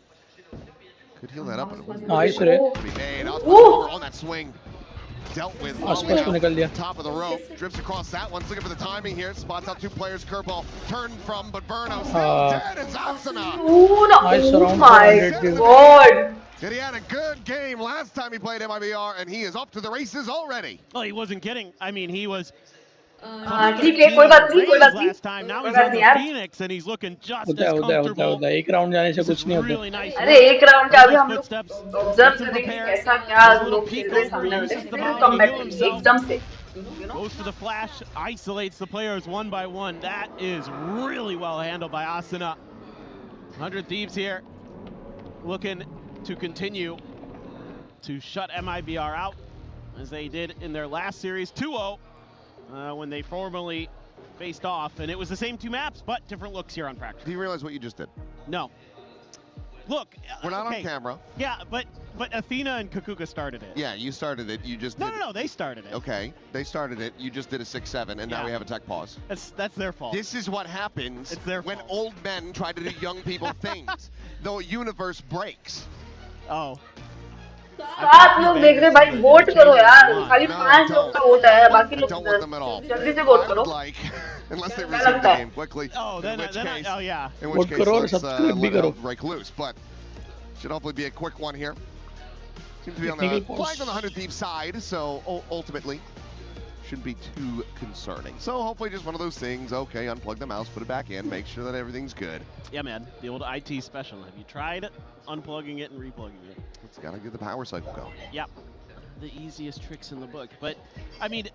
Could heal that up. Nice रे. To be made. Asuna over on that swing. Dealt with. आसपास को निकल दिया. Top of the rope, drifts across that one. Looking for the timing here. Spots out two players. Curveball turned from, but Burno still dead. It's Asuna. Nice Oh round my 400. god. And he had a good game last time he played MIBR, and he is up to the races already. Well, he wasn't kidding. I mean, he was ठीक है कोई बात नहीं कोई बात नहीं. last time. Now कोई he's बात on नहीं the यार. Phoenix, and he's looking just होता है as होता है होता है comfortable. होता है. एक राउंड जाने से कुछ नहीं होता. Really nice. अरे एक राउंड का अभी हम लोग Footsteps. ऑब्जर्व करेंगे कैसा क्या लोग खेल रहे हैं सामने वाले. फिर कमेंट एकदम से. Goes for the flash, isolates the players one by one. That is really well handled by Asuna. 100 Thieves here, looking to continue to shut MIBR out, as they did in their last series 2-0 when they formally faced off. And it was the same two maps, but different looks here on practice. Do you realize what you just did? No. Look, we're not on camera. Yeah, but Athena and Kakuka started it. Yeah, you started it. You just No, they started it. Okay, they started it. You just did a 6-7, and now we have a tech pause. That's their fault. This is what happens when fault. old men try to do young people things. The universe breaks. Oh. आप लोग देख रहे भाई vote करो यार खाली 5 लोग का वोट है बाकी लोग don't want them at all. जल्दी से वोट करो Unless they resume the game quickly. Oh, then yeah. In which case, let's let it break loose. But should hopefully be a quick one here. Seems to be on the flag on the 100 Thieves side, so ultimately shouldn't be too concerning. So hopefully just one of those things. Okay, unplug the mouse, put it back in, make sure that everything's good. Yeah, man, the old IT special. Have you tried unplugging it and replugging it? It's got to get the power cycle going. Yep. The easiest tricks in the book. But, I mean,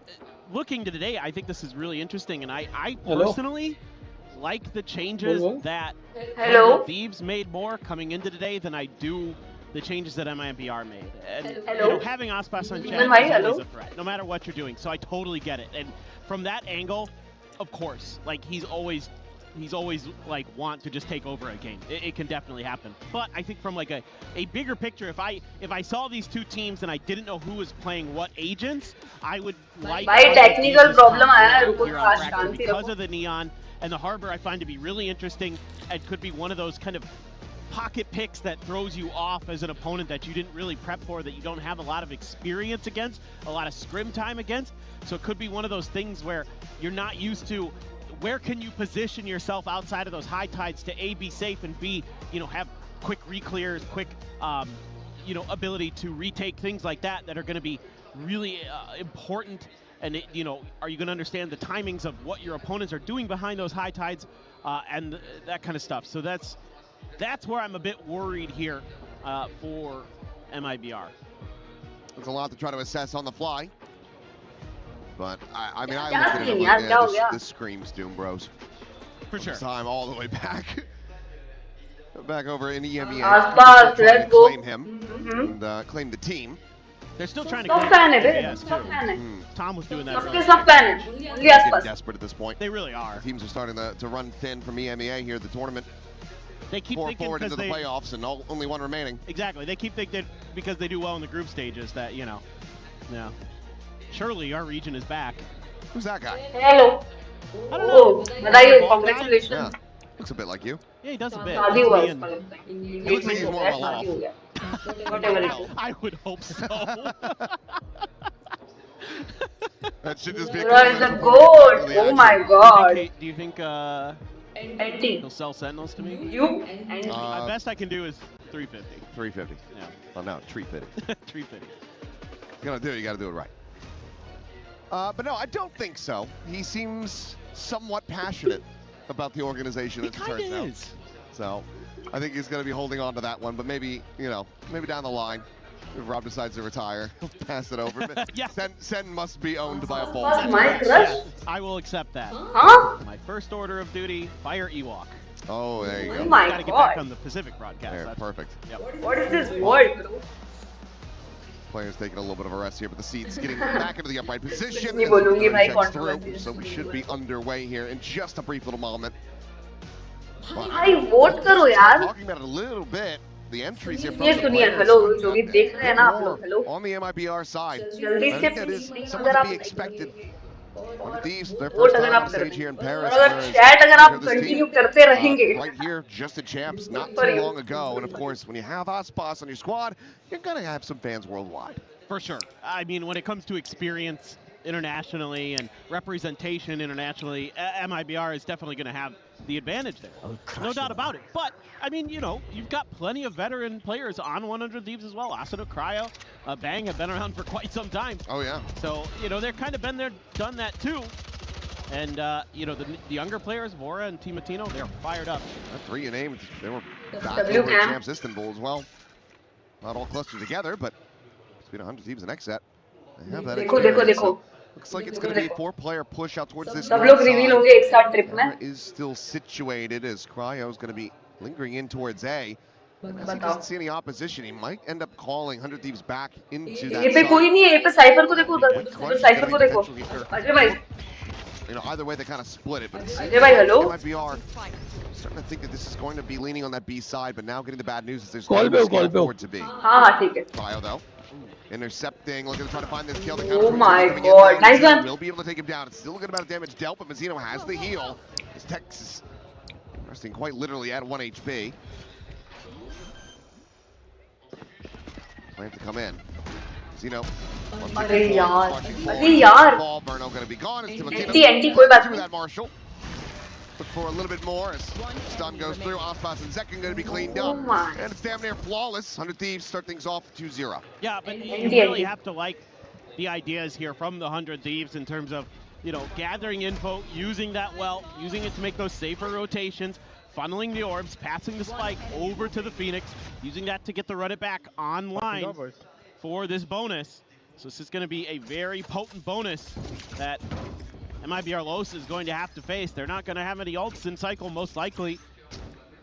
looking to today, I think this is really interesting. And I personally like the changes that Thieves made more coming into today than I do the changes that MIBR made. And you know, having Aspas on chat is always a threat, no matter what you're doing. So I totally get it. And from that angle, of course, like he's always like want to just take over a game. It can definitely happen. But I think from like a bigger picture, if I saw these two teams and I didn't know who was playing what agents, I would like technical problem because of the Neon and the Harbor. I find to be really interesting and could be one of those kind of pocket picks that throws you off as an opponent that you didn't really prep for, that you don't have a lot of experience against, a lot of scrim time against. So it could be one of those things where you're not used to. Where can you position yourself outside of those high tides to A, be safe, and B, you know, have quick reclears, quick, you know, ability to retake things like that are going to be really important. And, you know, are you going to understand the timings of what your opponents are doing behind those high tides and that kind of stuff. So that's where I'm a bit worried here for MIBR. There's a lot to try to assess on the fly. But I mean, I look at it like this screams Doom Bros. For sure. Time all the way back. Back over in EMEA. Let's go. Claim him and claim the team. They're still trying to claim Tom was doing that. Getting desperate at this point. They really are. The teams are starting to run thin from EMEA here at the tournament. They keep thinking forward into the playoffs and only one remaining. Exactly. They keep thinking because they do well in the group stages that, you know, surely our region is back. Who's that guy? Hello. I don't know. Congratulations. Yeah. Looks a bit like you. Yeah, he does a bit. He looks like he's more well off. I would hope so. That should just be a goat. Oh my god. Do you think he'll sell Sentinels to me? You? My best I can do is 350. 350. Yeah. Oh no, 350. 350. You gotta do it right. But no, I don't think so. He seems somewhat passionate about the organization, as it turns out. So I think he's gonna be holding on to that one, but maybe, you know, maybe down the line, if Rob decides to retire, he'll pass it over. Yeah. Sen must be owned by a bull. My crush? I will accept that. Huh? My first order of duty, fire Ewok. Oh, there you go. Oh my gotta get back on the Pacific broadcast. There, perfect. Yep. What is this word, bro? Players taking a little bit of a rest here, but the seat's getting back into the upright position. So we should be underway here in just a brief little moment. vote karo yaar. Talking about it a little bit. The entries here from ये सुनिए hello जो भी देख रहे हैं ना आप लोग hello on the MIBR side. जल्दी I से think that is please somewhat to be expected. One of these, their vote first अगर time on आप the stage here in Paris. chat अगर आप कंटिन्यू करते रहेंगे Right here, just the champs, not too long ago. And of course, when you have Aspas on your squad, you're gonna have some fans worldwide. For sure. I mean, when it comes to experience internationally and representation internationally, MIBR is definitely going to have the advantage there. No doubt about it. But, I mean, you know, you've got plenty of veteran players on 100 Thieves as well. Asuna, Cryo, Bang have been around for quite some time. Oh, yeah. So, you know, they're kind of been there, done that too. And, you know, the younger players, Vora and Timatino, they're fired up. That 3 you named, they were back over at Champs Istanbul as well. Not all clustered together, but between 100 Thieves and XSET, they have that experience. So looks like it's going to be a 4-player push out towards this north side. Is still situated as Cryo is going to be lingering in towards A. As he doesn't see any opposition, he might end up calling 100 Thieves back into that ये पे कोई नहीं है, ये पे cipher को देखो उधर, उधर साइफर को देखो. अजय भाई. You know, either way they kind of split it, but it seems Ajay bhai, hello? MIBR starting to think that this is going to be leaning on that B side, but now getting the bad news is there's Call no पे forward to B. हाँ ठीक है. Bio though, intercepting, looking to try to find this kill. Oh my god, nice one. Will be able to take him down. It's still a good amount of damage dealt, but Mazzino has the heal. His Tex is resting quite literally at 1 HP. Plan to come in. Mazzino. अरे यार. Burno going to be gone. Anti कोई बात नहीं. That Marshall. Look for a little bit more as stun goes through. Aspas and Zekin going to be cleaned up. And it's damn near flawless. 100 Thieves start things off 2-0. Yeah, but you really have to like the ideas here from the 100 Thieves in terms of, you know, gathering info, using that well, using it to make those safer rotations, funneling the orbs, passing the spike over to the Phoenix, using that to get the run it back online for this bonus. So this is going to be a very potent bonus that MIBR Los is going to have to face. They're not going to have any ults in cycle, most likely.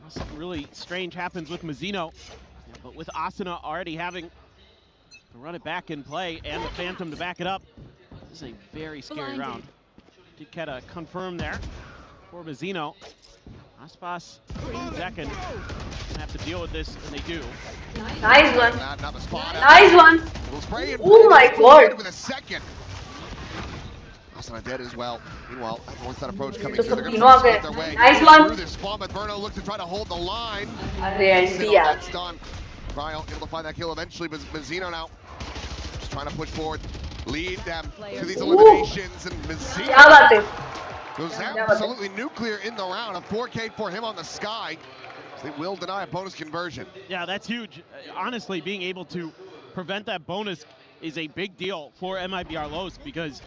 Something really strange happens with Mazzino. Yeah, but with Asuna already having to run it back in play and the Phantom to back it up, this is a very scary round. Did Keta confirm there for Mazzino. Aspas and Zekin have to deal with this, and they do. Nice one. Not the spot. Nice one. Oh my god. With a second. Asuna dead as well. Meanwhile, once that approach coming through, they're going to split their way nice one. through this spawn, but Burno looks to try to hold the line. That's done. Cryo able to find that kill eventually, but Mazzino now just trying to push forward, lead them to these eliminations, and Mazzino goes absolutely nuclear in the round. A 4K for him on the sky. They will deny a bonus conversion. Yeah, that's huge. Honestly, being able to prevent that bonus is a big deal for MIBR Los, because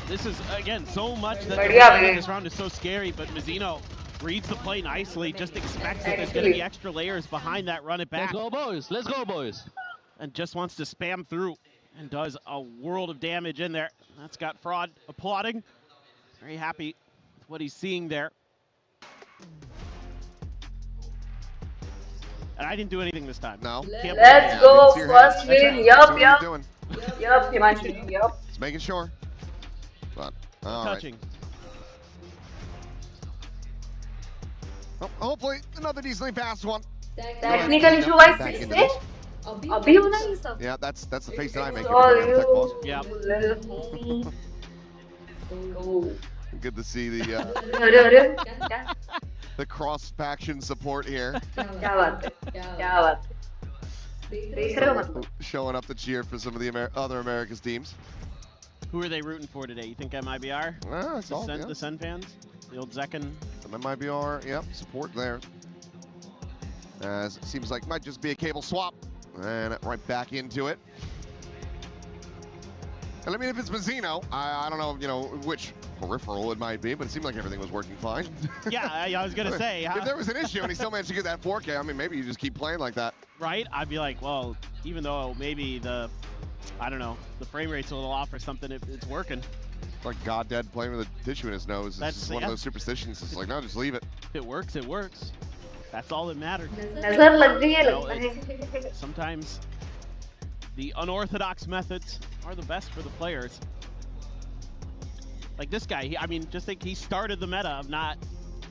this is, again, so much that this round is so scary, but Mazzino reads the play nicely, just expects that there's going to be extra layers behind that run it back. Let's go, boys. Let's go, boys. And just wants to spam through and does a world of damage in there. That's got Fraud applauding. Very happy with what he's seeing there. And I didn't do anything this time. No. Let's go, first win. Yup. Himanshu. Yup. Just making sure. But, all touching. Well, hopefully, another decently fast one. Technical issue wise, abhi hona ye sab. Yeah, that's the face that I make. Yeah. Good to see the cross faction support here. Showing up to cheer for some of the other America's teams. Who are they rooting for today? You think MIBR? The Sen fans? The old Zekin? Some MIBR, yep, support there. As it seems like it might just be a cable swap. And right back into it. And I mean, if it's Mazzino, I don't know, you know, which peripheral it might be, but it seemed like everything was working fine. Yeah, I was going to say. If there was an issue and he still managed to get that 4K, I mean, maybe you just keep playing like that. Right? I'd be like, well, even though maybe the frame rate's a little off or something, it's working. It's like God Dead playing with a tissue in his nose. It's just one of those superstitions. It's like, no, just leave it. If it works, it works. That's all that matters. Sometimes the unorthodox methods are the best for the players. Like this guy, I mean, just think he started the meta of not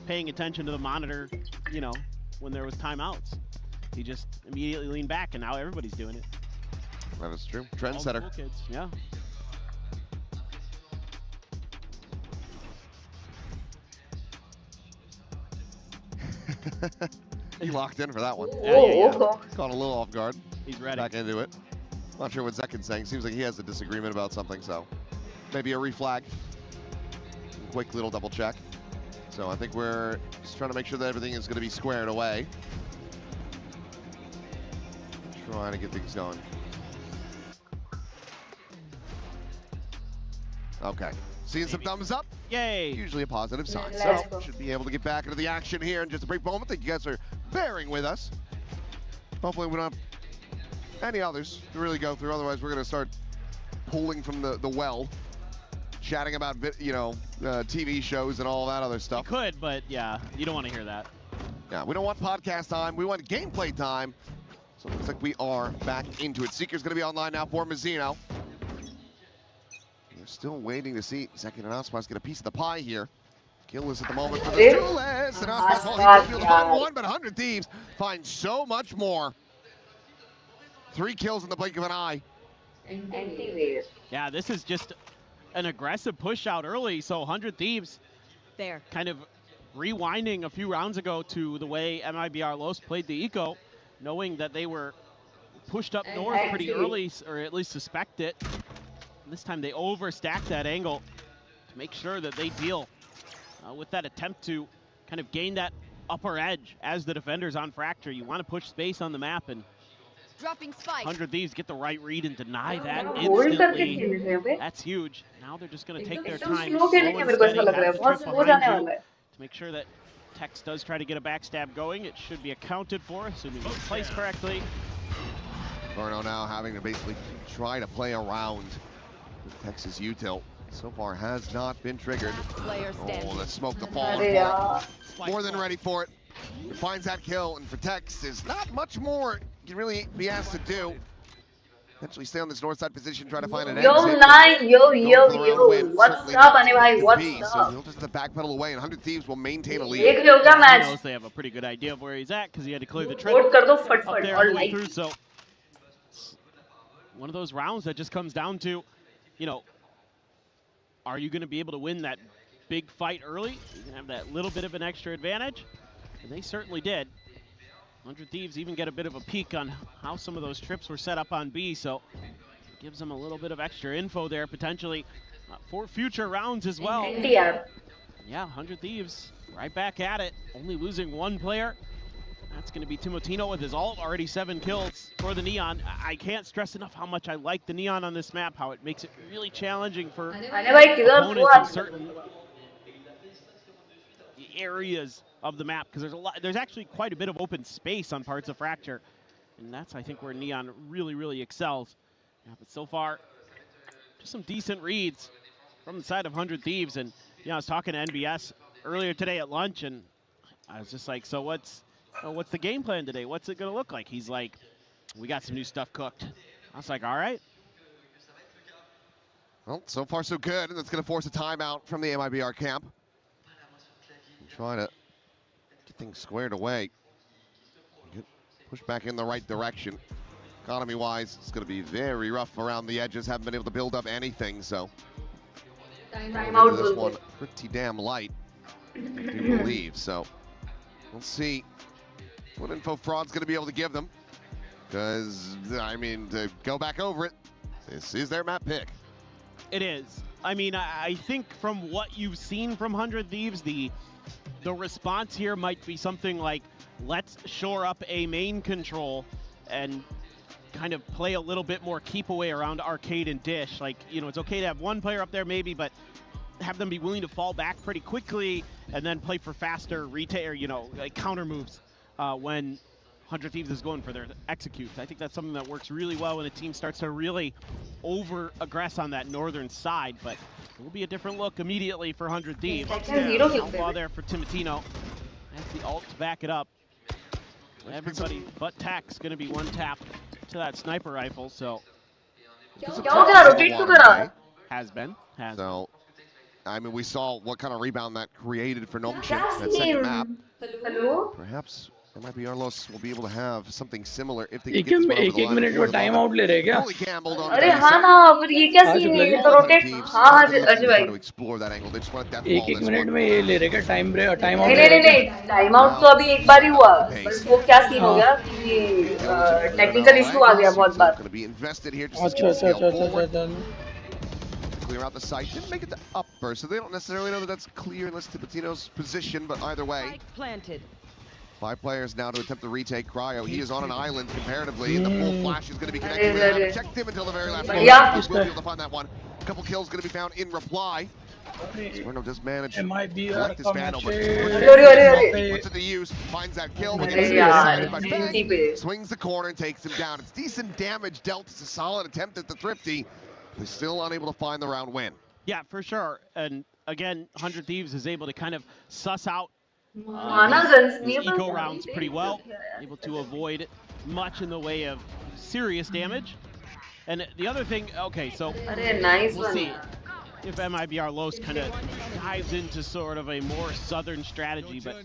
paying attention to the monitor, you know, when there was timeouts. He just immediately leaned back, and now everybody's doing it. That is true. Trendsetter. Cool kids, yeah. He locked in for that one. Yeah. Caught a little off guard. He's ready. Back into it. Not sure what Zekin's saying. Seems like he has a disagreement about something, so maybe a reflag. Quick little double check. So I think we're just trying to make sure that everything is going to be squared away. Trying to get things going. Okay. Seeing some thumbs up. Yay. Usually a positive sign. So should be able to get back into the action here in just a brief moment. Thank you guys for bearing with us. Hopefully we don't have any others to really go through. Otherwise, we're going to start pulling from the well, chatting about, you know, TV shows and all that other stuff. You could, but yeah, you don't want to hear that. Yeah, we don't want podcast time. We want gameplay time. So it looks like we are back into it. Seeker's going to be online now for Mazzino. We're still waiting to see Second and Ospas get a piece of the pie here. Killless at the moment for the Duelist. And Ospas, well, he could be able to find one, but 100 Thieves find so much more. 3 kills in the blink of an eye. Yeah, this is just an aggressive push out early, so 100 Thieves there. Kind of rewinding a few rounds ago to the way MIBR Los played the eco, knowing that they were pushed up north pretty early, or at least suspect it. This time they overstacked that angle to make sure that they deal with that attempt to kind of gain that upper edge as the defenders on Fracture. You want to push space on the map, and dropping spike. 100 Thieves get the right read and deny that instantly. That's huge. Now they're just going to take their time, slow and steady, have the trip behind you to make sure that Tex does try to get a backstab going. It should be accounted for, assuming it's placed correctly. Verno now having to basically try to play around with Tex's util. So far has not been triggered. Oh, the smoke to fall. More than ready for it. He finds that kill, and for Tex, there's not much more you can really be asked to do. Potentially stay on this north side position, try to find an exit. Yo. What's up, Ane bhai? What's up? So he'll just have to backpedal away, and 100 Thieves will maintain a lead. He knows they have a pretty good idea of where he's at because he had to clear the trip up there all the way through. So one of those rounds that just comes down to, you know, are you going to be able to win that big fight early? You can have that little bit of an extra advantage, and they certainly did. 100 Thieves even get a bit of a peek on how some of those trips were set up on B, so it gives them a little bit of extra info there, potentially for future rounds as well. Yeah, 100 Thieves right back at it, only losing 1 player. That's going to be Timotino with his ult, already 7 kills for the Neon. I can't stress enough how much I like the Neon on this map, how it makes it really challenging for opponents in certain areas of the map, because there's actually quite a bit of open space on parts of Fracture, and that's, I think, where Neon really excels. Yeah, but so far, just some decent reads from the side of 100 Thieves. And I was talking to NBS earlier today at lunch, and I was just like, so what's the game plan today? What's it gonna look like? He's like, we got some new stuff cooked. I was like, all right. Well, so far so good, and that's gonna force a timeout from the MIBR camp. Trying to get things squared away. Push back in the right direction. Economy-wise, it's going to be very rough around the edges. Haven't been able to build up anything, so this one pretty damn light, I do believe. So we'll see what info Fraud's going to be able to give them. Because, I mean, to go back over it, this is their map pick. It is. I mean, I think from what you've seen from 100 Thieves, the response here might be something like, let's shore up a main control and kind of play a little bit more keep away around arcade and dish. Like, it's okay to have 1 player up there maybe, but have them be willing to fall back pretty quickly and then play for faster retail, like counter moves when 100 Thieves is going for their executes. I think that's something that works really well when a team starts to really over-aggress on that northern side, but it will be a different look immediately for 100 Thieves. Outlaw there for Timotino. That's the ult to back it up. Everybody but Tax going to be 1 tap to that sniper rifle, so has been. So, I mean, we saw what kind of rebound that created for Nomshin, that second map. Perhaps MIBR Los will be able to have something similar if they can get this one over the line. minute में time out ले रहे क्या? Fully gambled on अरे हाँ ना, फिर ये क्या सीन है? ये तो rotate हाँ अर्जुन भाई. To explore that angle, they just want to death एक minute में ये ले रहे क्या? time out. नहीं, time out तो अभी एक बार ही हुआ. बस वो क्या सीन हो गया कि technical issue आ गया बहुत बार. Going to be invested here just to अच्छा. clear out the site. Didn't make it to upper, so they don't necessarily know that that's clear unless Tipitino's position, but either way. Planted. 5 players now to attempt to retake Cryo. He is on an island comparatively, and the full flash is going to be connected with him. Checked him until the very last moment. We'll be able to find that one. A couple kills going to be found in reply. Swerno does manage to collect his vandal, but puts it to use, finds that kill, but gets decided by Bang. Swings the corner and takes him down. It's decent damage dealt. It's a solid attempt at the Thrifty. They're still unable to find the round win. Yeah, for sure. And again, 100 Thieves is able to kind of suss out These eco rounds pretty well, able to avoid much in the way of serious damage. And the other thing, okay, so we'll see if MIBR Los kind of dives into sort of a more southern strategy, but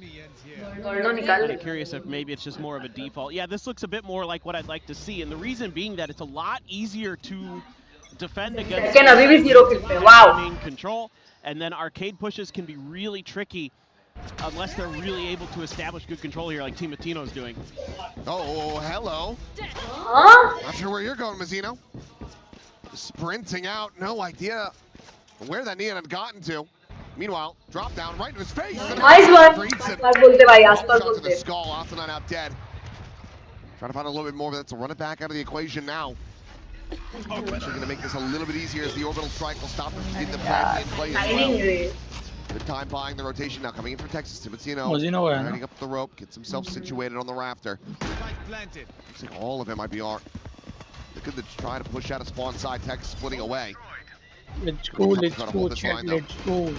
I'm kind of curious if maybe it's just more of a default. Yeah, this looks a bit more like what I'd like to see, and the reason being that it's a lot easier to defend against main control, and then arcade pushes can be really tricky unless they're really able to establish good control here like Team Matino's doing. Oh, hello. Not sure where you're going, Mazzino. Sprinting out, no idea where that Neon had gotten to. Meanwhile, drop down right in his face. Nice one. Shot to the skull, Asanan out dead. Trying to find a little bit more, but that's to run it back out of the equation now. Actually going to make this a little bit easier as the orbital strike will stop the plan in play as well. Good time buying the rotation now, coming in for Texas. Timotino riding up the rope, gets himself situated on the rafter. Looks like all of MIBR looking to try to push out a spawn side. Texas splitting away. Let's go, chat, let's go.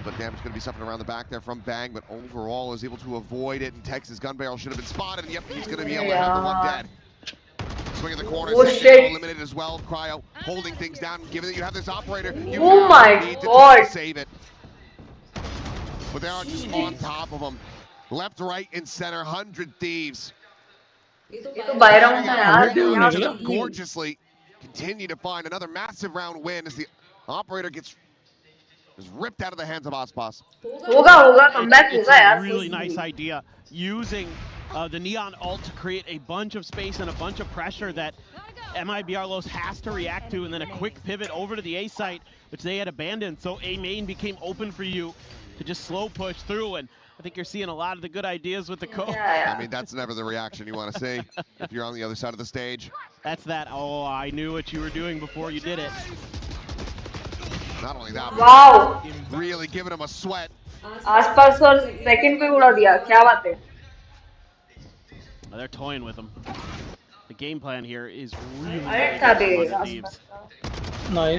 But damage going to be something around the back there from Bang, but overall is able to avoid it, and Texas gun barrel should have been spotted, and yep, he's going to be able to have the one dead. Swing in the corner, eliminated as well. Cryo holding things down, given that you have this operator, you need to save it. But they are just on top of them. Left, right, and center, 100 Thieves. Gorgeously. Continue to find another massive round win as the operator gets ripped out of the hands of Aspas. It's a really nice idea, using the Neon ult to create a bunch of space and a bunch of pressure that MIBR Los has to react to, and then a quick pivot over to the A site, which they had abandoned. So A main became open for you to just slow push through, and I think you're seeing a lot of the good ideas with the code. I mean, that's never the reaction you want to see if you're on the other side of the stage. That's that, oh, I knew what you were doing before you did it. Not only that, but really giving him a sweat. आसपास और second पे उड़ा दिया, क्या बात है? They're toying with him. The game plan here is really Nice.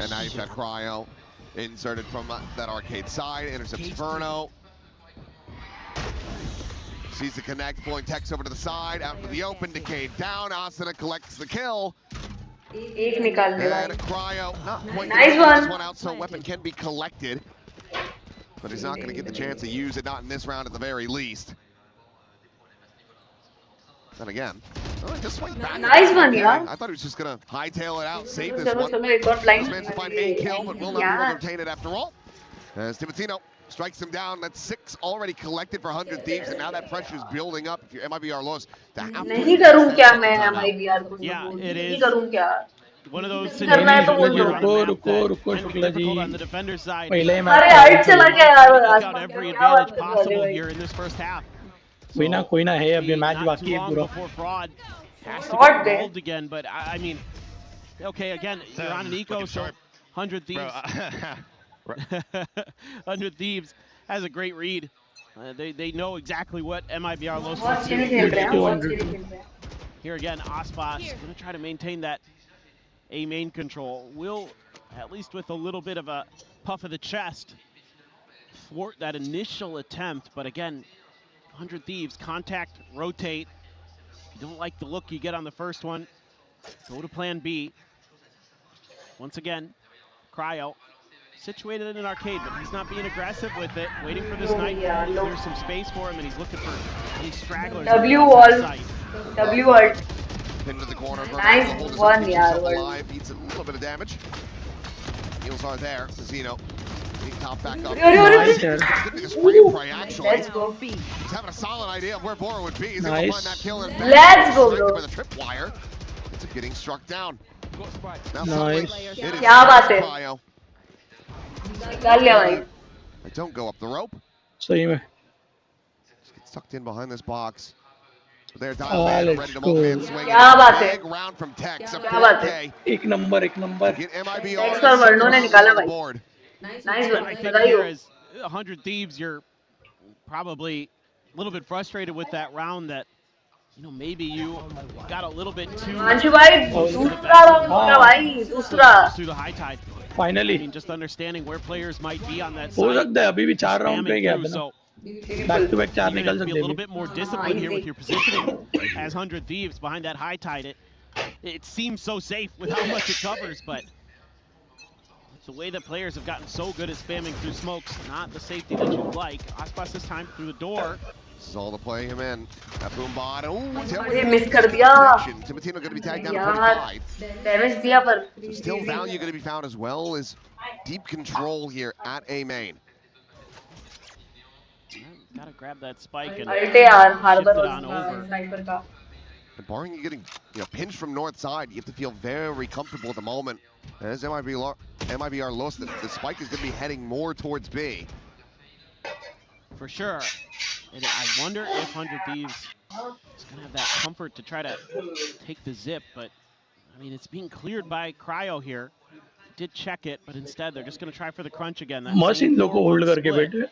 And now you've got Cryo inserted from that arcade side, intercepts Verno. Sees the connect, pulling Tex over to the side, out into the open, Decade down, Asuna collects the kill. And Cryo, not quite nice this one out, so weapon can be collected. But he's not going to get the chance to use it, not in this round at the very least. And again, just swing back. Nice one, yeah. I thought he was just going to hightail it out, save this one. This man's to find a kill, but will not be able to obtain it after all. As Timotino strikes him down. That's 6 already collected for 100 Thieves, and now that pressure is building up. If you're MIBR Los, yeah, it is. One of those scenarios where you're difficult on the defender's side. Take out every advantage possible here in this first half. कोई ना है अभी match बाकी है पूरा. Before Fraud has to get involved again, but I mean, okay, again, you're on an eco, so 100 Thieves. 100 Thieves has a great read. They know exactly what MIBR Los wants to do. Here again, Aspas going to try to maintain that A main control. Will, at least with a little bit of a puff of the chest, thwart that initial attempt. But again, 100 Thieves, contact, rotate. If you don't like the look you get on the first one, go to plan B. Once again, Cryo, situated in an arcade, but he's not being aggressive with it. Waiting for this night to clear some space for him, and he's looking for any stragglers. W wall. Into the corner. Nice one, alive, beats a little bit of damage. Heals are there. Zeno. Top back up. Let's go. He's having a solid idea of where Bora would be. He's able to find that kill and let's go, bro. By the tripwire. It's getting struck down. Now nice. क्या बात है? निकाल लिया भाई. I don't go up the rope. सही में. Just get sucked in behind this box. They're ready to move in, swing. क्या बात है? Big round from Tex. क्या बात है? एक नंबर. Get MIBR. Tex और वर्नो ने निकाला भाई. Nice one. I think here as 100 Thieves, you're probably a little bit frustrated with that round that, you know, maybe you got a little bit too through the high tide. Finally. I mean, just understanding where players might be on that हो side. सकता है अभी भी 4 round पे गया है ना. So Back to back 4 You're निकल gonna be a सकते little हैं bit more disciplined here with your positioning as 100 Thieves behind that high tide. It seems so safe with how much it covers, but the way that players have gotten so good at spamming through smokes, not the safety that you'd like. Aspas this time through the door. This is all to play him in. That boom bot. Oh, miss कर दिया. Timatino going to be tagged down to यार 45. damage दिया पर. So still value going to be found as well as deep control here at A main. Gotta grab that spike and Alte यार harbor shift it on over. Sniper का. And barring you getting pinched from north side, you have to feel very comfortable at the moment. As MIBR lost, the spike is going to be heading more towards B. For sure. And I wonder if 100 Thieves is going to have that comfort to try to take the zip, but I mean, it's being cleared by Cryo here. Did check it, but instead they're just going to try for the crunch again. मस्त इन लोग को hold करके बैठे.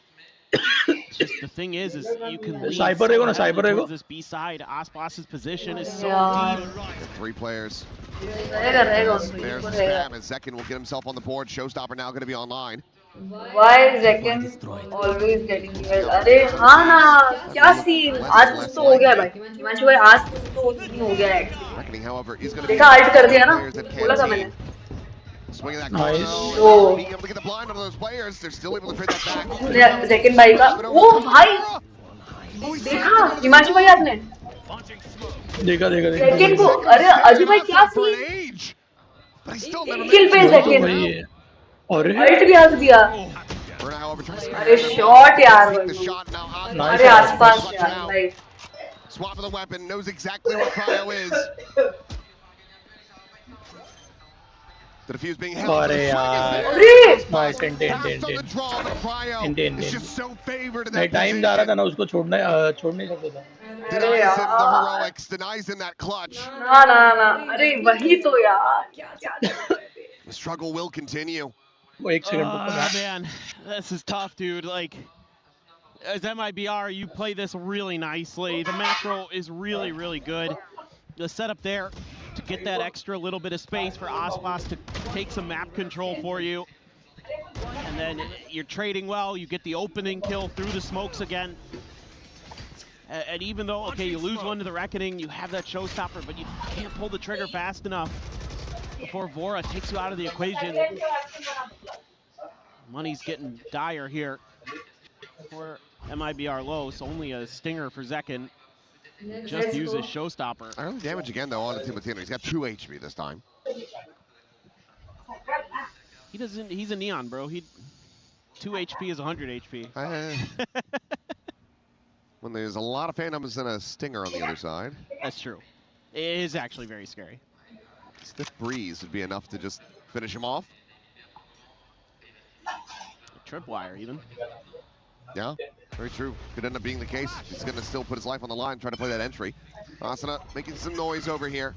Just the thing is you can lead Cypher रहेगा ना, Cypher रहेगा. towards this B side. Aspas' position is so Yeah. deep. 3 players. रहेगा There's the spam, and Zekin will get himself on the board. Showstopper now going to be online. Why is Zekin always getting killed? अरे हाँ ना क्या scene आज कुछ तो हो गया भाई. हिमांशु भाई आज कुछ तो सीन हो गया actually. Reckoning, however, is going to be देखा alt कर दिया ना. बोला था मैंने. Swinging that Nice. corner, being able to get the blind on those players, they're still able to fit that back. Zekin भाई का. ओ भाई. देखा हिमांशु भाई आपने. देखा Zekin को अरे अजय भाई क्या सीन. किल पे Zekin. और अल्ट भी हाथ दिया. अरे शॉट यार भाई. अरे आसपास यार भाई. Swap of the weapon, knows exactly where Cryo is. The defuse being held. अरे यार. Nice, It's just so favored in नहीं that टाइम जा रहा था position. ना उसको छोड़ नहीं सकता था. Denies him the heroics, denies him that clutch. ना अरे वही तो यार. The struggle will continue. वो 1 second Oh man, this is tough, dude. Like, as MIBR, you play this really nicely. The macro is really good. The setup there to get that extra little bit of space for Aspas to take some map control for you. And then you're trading well, you get the opening kill through the smokes again. And even though, okay, you lose one to the Reckoning, you have that showstopper, but you can't pull the trigger fast enough before Vora takes you out of the equation. Money's getting dire here for MIBR Los. Only a stinger for Zekin. Just uses showstopper. Early damage again though on Timatino. He's got 2 HP this time. He doesn't. He's a neon, bro. 2 HP is 100 HP. When there's a lot of phantoms and a stinger on the other side. That's true. It is actually very scary. Stiff breeze would be enough to just finish him off. A tripwire even. Yeah, very true. Could end up being the case. He's going to still put his life on the line, trying to play that entry. Asana making some noise over here.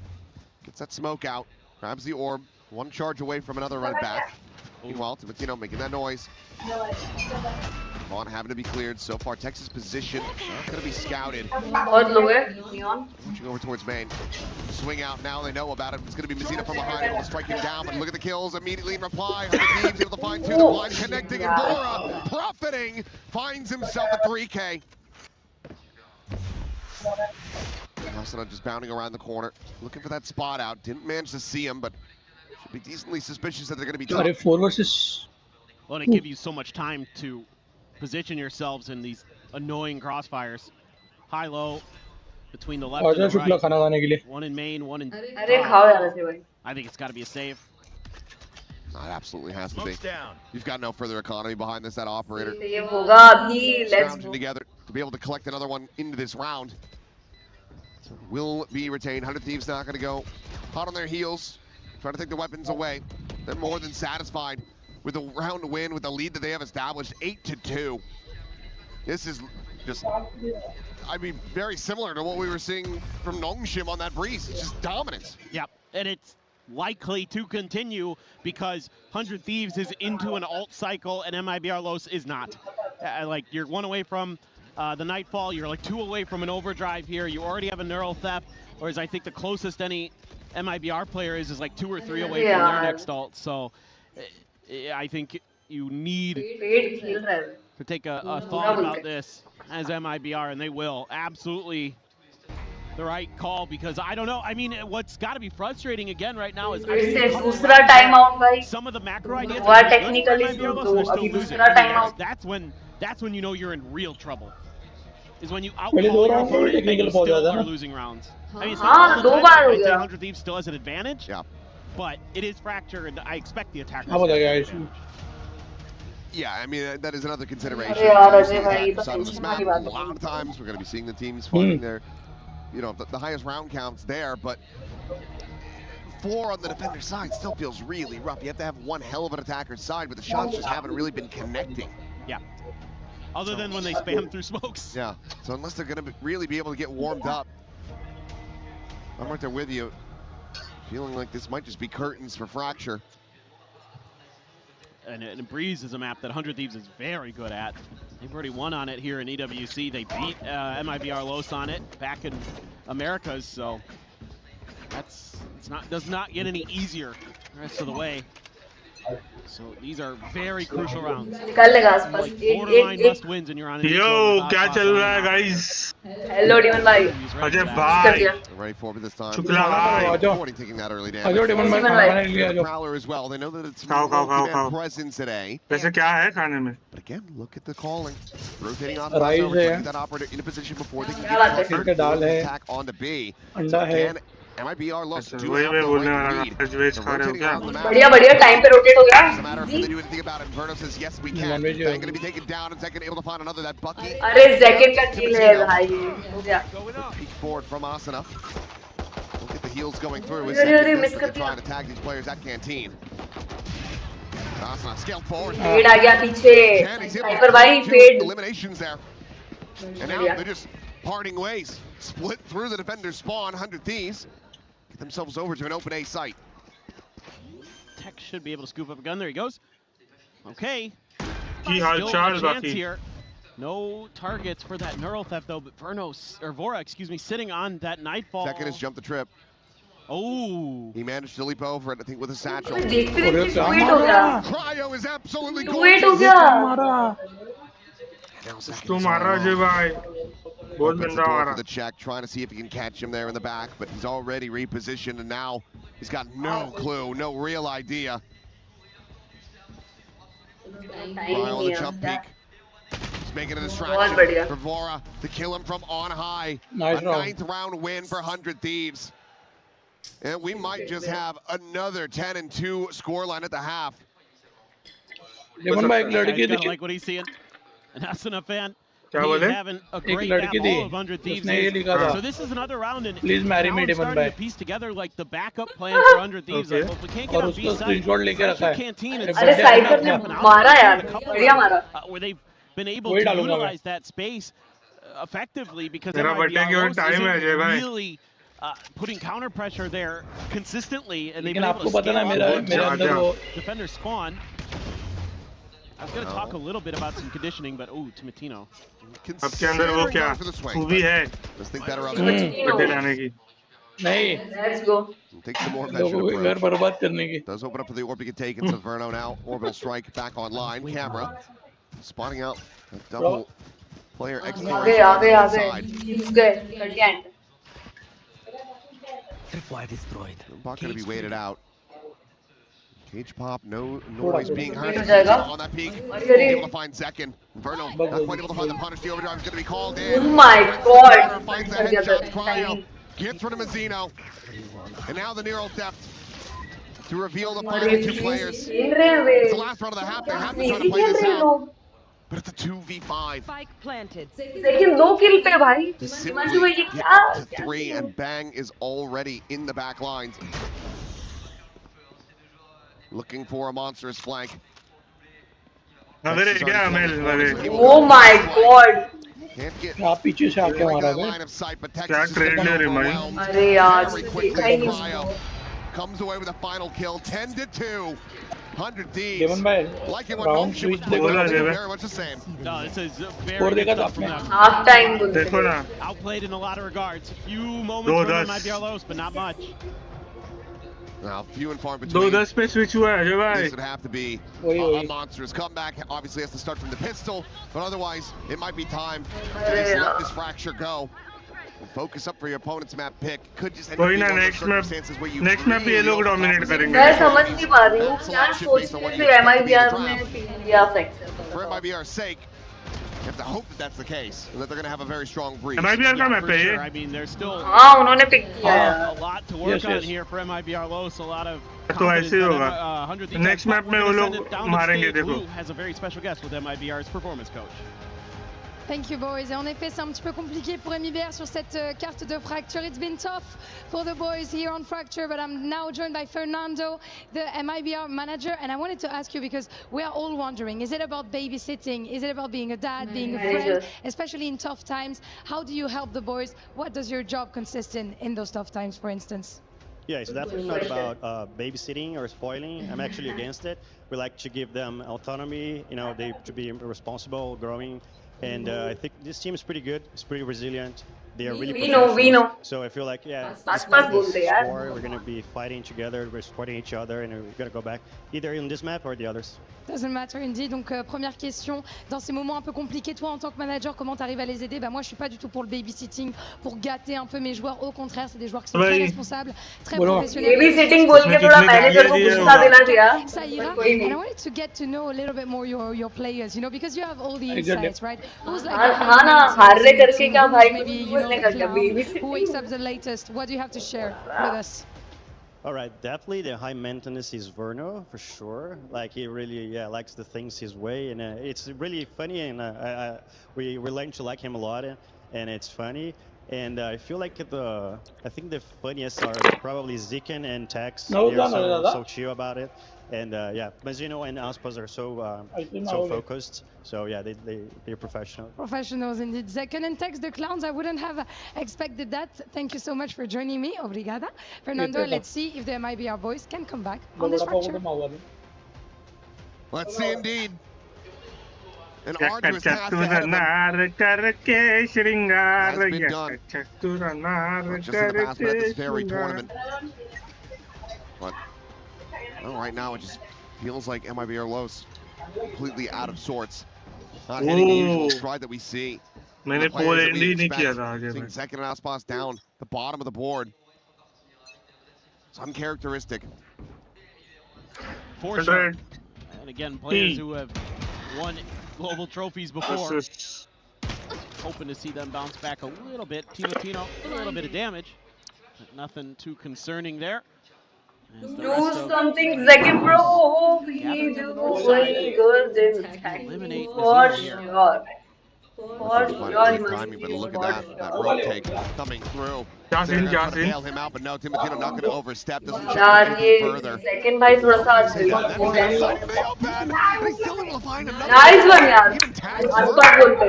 Gets that smoke out. Grabs the orb. 1 charge away from another run back. Meanwhile, Timatino making that noise. Vaughn having to be cleared. So far, Texas position not going to be scouted. Pushing over towards main. Swing out. Now they know about it. It's going to be Messina from behind, able to strike him down. But look at the kills immediately in reply. 100 Thieves able to find 2. The blind connecting, and Vora profiting finds himself a 3K. Asana just bounding around the corner, looking for that spot out. Didn't manage to see him, but should be decently suspicious that they're going to be tough. 4 versus. Well, they give you so much time to position yourselves in these annoying crossfires. High low between the left and the right. 1 in main, 1 in I think it's got to be a save. It absolutely has to be. You've got no further economy behind this, that operator. Scrounging together to be able to collect another one into this round. So will be retained. 100 Thieves not going to go hot on their heels, trying to take the weapons away. They're more than satisfied with the round win, with the lead that they have established, 8-2. This is just, I mean, very similar to what we were seeing from Nongshim on that breeze. It's just dominance. Yep, and it's likely to continue because 100 Thieves is into an alt cycle and MIBR Los is not. Like, you're 1 away from the Nightfall, you're like 2 away from an overdrive here, you already have a neural theft, whereas I think the closest any MIBR player is like 2 or 3 away from their next alt. So I think you need to take a thought about this as MIBR, and they will. Absolutely the right call, because I don't know. I mean, what's got to be frustrating again right now is some of the macro ideas are really good for MIBR, and they're still losing. I mean, that's when you know you're in real trouble. Is when you outcall your opponent and you still are losing rounds. I mean, it's not all the time. I'd say 100 Thieves still has an advantage. Yeah. But it is Fracture, and I expect the attackers to have an advantage. Yeah, I mean, that is another consideration. Side of this map, a lot of times we're going to be seeing the teams finding their, you know, the highest round counts there, but 4 on the defender side still feels really rough. You have to have one hell of an attacker's side, but the shots just haven't really been connecting. Yeah. Other than when they spam through smokes. Yeah, so unless they're going to really be able to get warmed up, I'm right there with you. Feeling like this might just be curtains for Fracture. And Breeze is a map that 100 Thieves is very good at. They've already won on it here in EWC. They beat MIBR Los on it back in Americas, so does not get any easier the rest of the way. So these are very crucial rounds. Like borderline must wins, and you're on an Yo, क्या चल रहा है guys? Hello, Demon bhai. Ajay भाई. Ready for it this time. Shukla भाई. Taking that early damage. आजो Demon भाई खाना ले लिया जो. Prowler as well. They know that it's more present today. वैसे क्या है खाने में? But again, look at the calling. Rotating on Raze है. That operator in a position before they can get attack on the B. अंडा है. MIBR lost to वही मैं बोलने वाला था. वेज खा रहे हो क्या? बढ़िया टाइम पे रोटेट हो गया. Doesn't matter if they do anything about it. Inferno says yes we can. They're going to be taken down, and Zekin able to find another. That Bucky. अरे Zekin का kill है भाई. हो गया. Peek forward from Asana. Look at the heels going through. Is trying to tag these players at Canteen. Asana scaled forward. Fade आ गया पीछे. Cypher भाई fade. Eliminations there. And now they're just parting ways. Split through the defender's spawn. 100 Thieves get themselves over to an open A site. Tech should be able to scoop up a gun. There he goes. Okay. Still a chance here. No targets for that neural theft though, but Vora, excuse me, sitting on that Nightfall. Second has jumped the trip. Oh. He managed to leap over it, I think, with a satchel. Cryo is absolutely gorgeous. For the check, trying to see if he can catch him there in the back, but he's already repositioned, and now he's got no clue, no real idea. Cryo on the jump peak. He's making a distraction for Vora to kill him from on high. A 9th round win for 100 Thieves. And we might just have another 10-2 scoreline at the half. Like what he's seeing. And that's enough fan. He's having a great half. All of 100 Thieves. So this is another round, and please marry me, Demon starting to piece together like the backup plan for 100 Thieves. Like, well, if we can't get on B side, Canteen and Cypher ने मारा यार, बढ़िया मारा. Where they've been able to utilize that space effectively, because MIBR is really putting counter pressure there consistently, and they've been able to scale defender spawn. I was going to talk a little bit about some conditioning, but oh, Timatino. अब के अंदर वो क्या खूबी है बड्डे लाने की नहीं Let's go. Take some more घर बर्बाद करने की. Does open up for the orb to get taken. So Verno now orbital strike back online. Camera spotting out a double player exploration side. Again. Tripwire destroyed. Buck going to be waited out. Cage pop, no noise being heard on that peak. Able to find Zekin. Verno not quite able to find the punish. The overdrive is going to be called in. Oh my god. Finds the headshot. Cryo gets rid of Mazzino. And now the neural theft to reveal the final 2 players. It's the last round of the half. They have to try to play this out. But it's a 2v5. Spike planted. लेकिन 2 kill पे भाई. To simply get to 3, and Bang is already in the back lines. Looking for a monstrous flank. Oh my god. Can't get पीछे से आके मारा line of sight, but Texas trade ले रही मैं अरे यार very quickly. Cryo comes away with a final kill, 10-2. 100 Thieves. Like it when Motion was very much the same. No, this is very good stuff from them. Half time. Outplayed in a lot of regards. A few moments from MIBR Los, but not much. Now, few and far between. 2-10 पे switch हुआ है अजय भाई. This would have to be a monstrous comeback. Obviously, has to start from the pistol, but otherwise, it might be time to just let this fracture go. Focus up for your opponent's map pick. Could just end up being one of those circumstances where you next map ये लोग dominate करेंगे. मैं समझ नहीं पा रही हूँ क्या सोचते थे MIBR में pick लिया fracture. For MIBR's sake, you have to hope that that's the case, and that they're going to have a very strong breach. MIBR का map है ये. I mean, there's still उन्होंने pick किया. a lot to work on here for MIBR Los. A lot of तो ऐसे ही होगा. Next map में वो लोग मारेंगे देखो. Has a very special guest with MIBR's performance coach. Thank you, boys. Et en effet, c'est un petit peu compliqué pour MIBR sur cette carte de Fracture. It's been tough for the boys here on Fracture, but I'm now joined by Fernando, the MIBR manager. And I wanted to ask you, because we are all wondering, is it about babysitting? Is it about being a dad, being a friend, especially in tough times? How do you help the boys? What does your job consist in those tough times, for instance? Yeah, it's definitely not about babysitting or spoiling. I'm actually against it. We like to give them autonomy, you know, they to be responsible, growing. And I think this team is pretty good. It's pretty resilient. They are really professional. We know. So I feel like, yeah, we're going to be fighting together, we're supporting each other, and we're going to go back either in this map or the others. Doesn't matter indeed. Donc première question, dans ces moments un peu compliqués, toi en tant que manager, comment tu arrives à les aider? Bah moi je suis pas du tout pour le babysitting, pour gâter un peu mes joueurs. Au contraire, c'est des joueurs qui sont très responsables, très professionnels. Babysitting बोल के थोड़ा manager को गुस्सा दिला दिया. Ça ira. And I wanted to get to know a little bit more your players, you know, because you have all the insights, right? Who's like हाँ ना हार रहे करके क्या भाई बोलने का क्या who wakes up the latest? What do you have to share with us? All right, definitely the high maintenance is Verno for sure. Like he really likes the things his way, and it's really funny, and we learn to like him a lot, and it's funny. And I feel like I think the funniest are probably Ziken and Tex. They're so chill about it. And yeah, Mazzino and Aspas are so focused. So yeah, they're professional. Professionals indeed. Ziken and Tex, the clowns. I wouldn't have expected that. Thank you so much for joining me. Obrigada. Fernando, let's see if the MIBR boys can come back on this fracture. Let's see indeed. An arduous task ahead of them. Has been done. Not just in the past, but at this very tournament. But well, right now it just feels like MIBR Los completely out of sorts. Not hitting the usual stride that we see. मैंने pole and नहीं किया था आगे. Seeing second and Aspas down the bottom of the board. It's uncharacteristic. For sure. And again, players who have won global trophies before. Hoping to see them bounce back a little bit. Tino, a little bit of damage. But nothing too concerning there. Do something, Zeki bro. We do good in for sure. For sure. Timing, but look at that road take coming through. Jasin. Bail him out, but no, Timotino not going to overstep. Doesn't check anything further. Second by थोड़ा सा He's still able to find him. Nice one, यार. आसपास बोलते.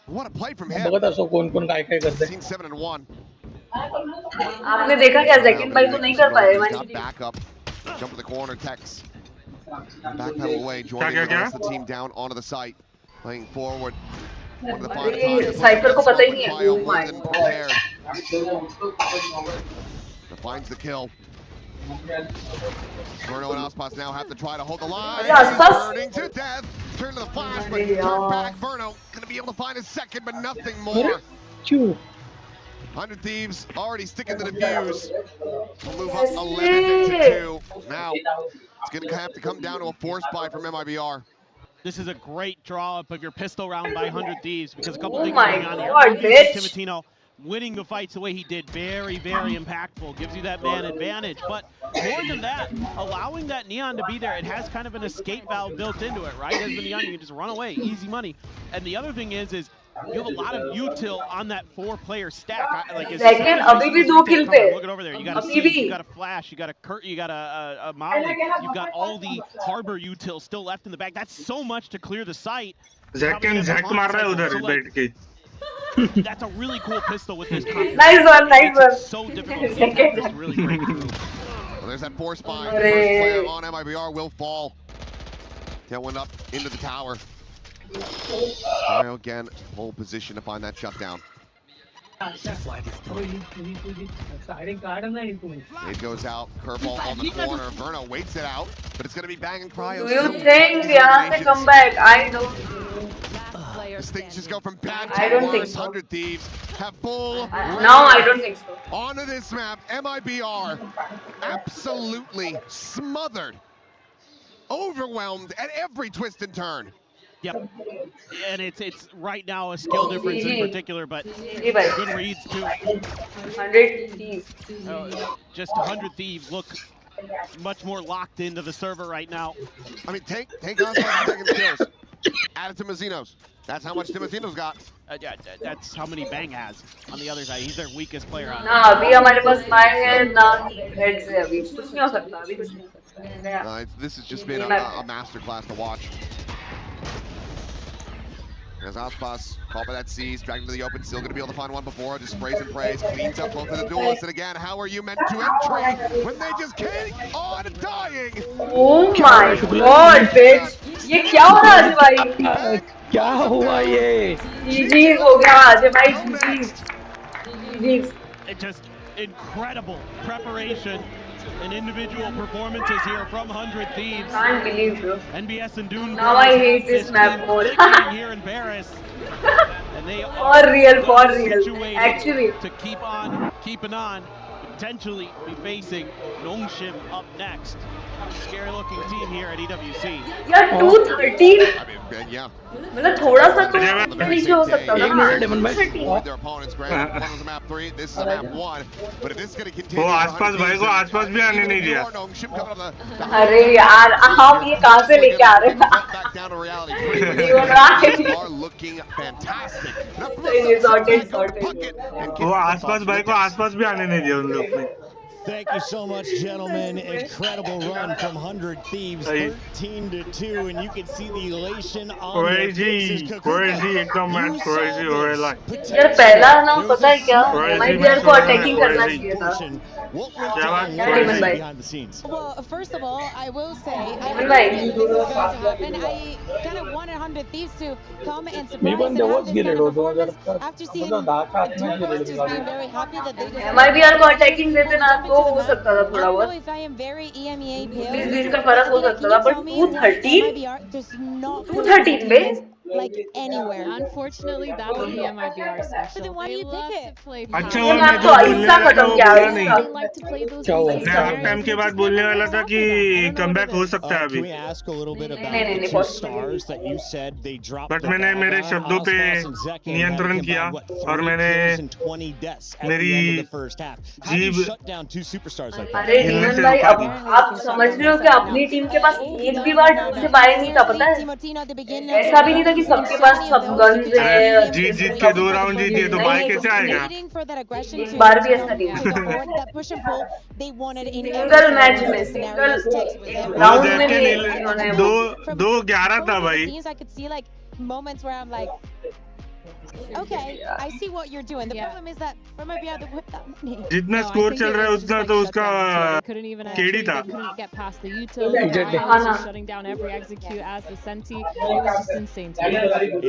What a play from him. Seen 7 and 1. आपने देखा क्या second by तो नहीं कर पाए. Back up, jump to the corner, Tex. Backpedal away, joining the rest of the team down onto the site, playing forward. One of the final times. Cypher को पता ही नहीं है. Oh my God. Defines the kill. Verno and Aspas now have to try to hold the line. Burning to death. Turn to the flash, but turn back. Verno gonna be able to find his second, but nothing more. 100 Thieves already sticking to the fuse. We'll move up 11 to 2. Now it's gonna have to come down to a force buy from MIBR. This is a great draw up of your pistol round by 100 Thieves, because a couple things going on here. Timotino winning the fights the way he did, very, very impactful. Gives you that man advantage. But more than that, allowing that Neon to be there, it has kind of an escape valve built into it, right? As the Neon, you can just run away, easy money. And the other thing is you have a lot of util on that 4-player stack. Second, अभी भी 2 kill पे. Look it over there. You got a Siege, you got a Flash, you got a Kurt, you got a Molly. You've got all the Harbor util still left in the bag. That's so much to clear the site. Zack मार रहा है उधर बैठ के. That's a really cool pistol with this. Nice one. So difficult to get this really great through. Well, there's that force buy. First player on MIBR will fall. Tailwind up into the tower. Mario again, pole position to find that shutdown. It goes out, curveball on the corner. Verno waits it out, but it's going to be bang and cryo. Do you think यहाँ से come back? I don't think. This things just go from bad I to don't think worse. so. 100 Thieves have full. No, I don't think so. Onto this map, MIBR absolutely smothered, overwhelmed at every twist and turn. Yep, and it's right now a skill difference in particular, but good reads too. 100 Thieves. Just 100 Thieves look much more locked into the server right now. I mean, take on second skills. Add it to Mazzinos. That's how much Timothino's got. Yeah, that's how many Bang has on the other side. He's their weakest player on. ना अभी हमारे पास Bang है ना Heads है अभी कुछ नहीं हो सकता अभी कुछ नहीं हो सकता. This has just been a masterclass to watch. As Aspas, caught by that C's, dragged into the open, still going to be able to find one before, just sprays and prays, cleans up both of the duelists, and again, how are you meant to entry when they just keep on dying? Oh my god, bitch! ये क्या हो रहा है भाई? क्या हुआ ये? GG's हो गया आज भाई, GG's. It's just incredible preparation and individual performances here from 100 Thieves. Can't believe, bro. NBS and Dune. Now I hate this map more. Here in Paris. And they for real. Actually. To keep on keeping on. Potentially be facing Nongshim up next. Scary looking team here at EWC. Yeah, 213. I mean, yeah. मतलब थोड़ा सा तो नीचे हो सकता था ना. Their opponents, granted, one was a map 3, this is a map 1, but if this is going to continue, वो आसपास भाई को आसपास भी आने नहीं दिया. अरे यार, हम ये कहाँ से लेके आ रहे हैं? Are looking fantastic. वो आसपास भाई को आसपास भी आने नहीं दिया उन लोग ने. Thank you so much, gentlemen. Incredible run from 100 Thieves, 13-2, and you can see the elation on their faces. Crazy, एकदम मैच crazy हो रहा है. यार पहला ना पता है क्या? MIBR को attacking करना चाहिए था. Behind the scenes. Well, first of all, I will say I think this is going to happen. I kind of wanted 100 Thieves to come and surprise and have this kind of performance after seeing Duelist just being very happy that they decided. MIBR को attacking देते ना तो हो सकता था थोड़ा बहुत. I don't know if I am very EMEA pale. 20 का फर्क हो सकता था, but 213? Does not 213 में? like anywhere. Unfortunately, that's the MIBR special. But then why do you pick it? अच्छा और मैं जो बोलने वाला था वो बोला नहीं. क्या हुआ? मैं हाफ टाइम के बाद बोलने वाला था कि कमबैक हो सकता है अभी. बट मैंने मेरे शब्दों पे नियंत्रण किया और मैंने मेरी जीभ अरे जीवन भाई आप समझ रहे हो कि अपनी टीम के पास एक भी बार से बाय नहीं था पता है. ऐसा भी नहीं था कि सबके पास सब गन्स हैं. जीत के 2 राउंड जीती है तो बाय कैसे आएगा? एक बार भी ऐसा नहीं था. सिंगल मैच में सिंगल राउंड में भी इन्होंने 2-11 था भाई. Moments where I'm like, okay, I see what you're doing. The problem is that for my BR, whip that money. जितना स्कोर चल रहा है उतना तो उसका केडी था. Couldn't get past the util, shutting down every execute as the Senti. It was just insane to me.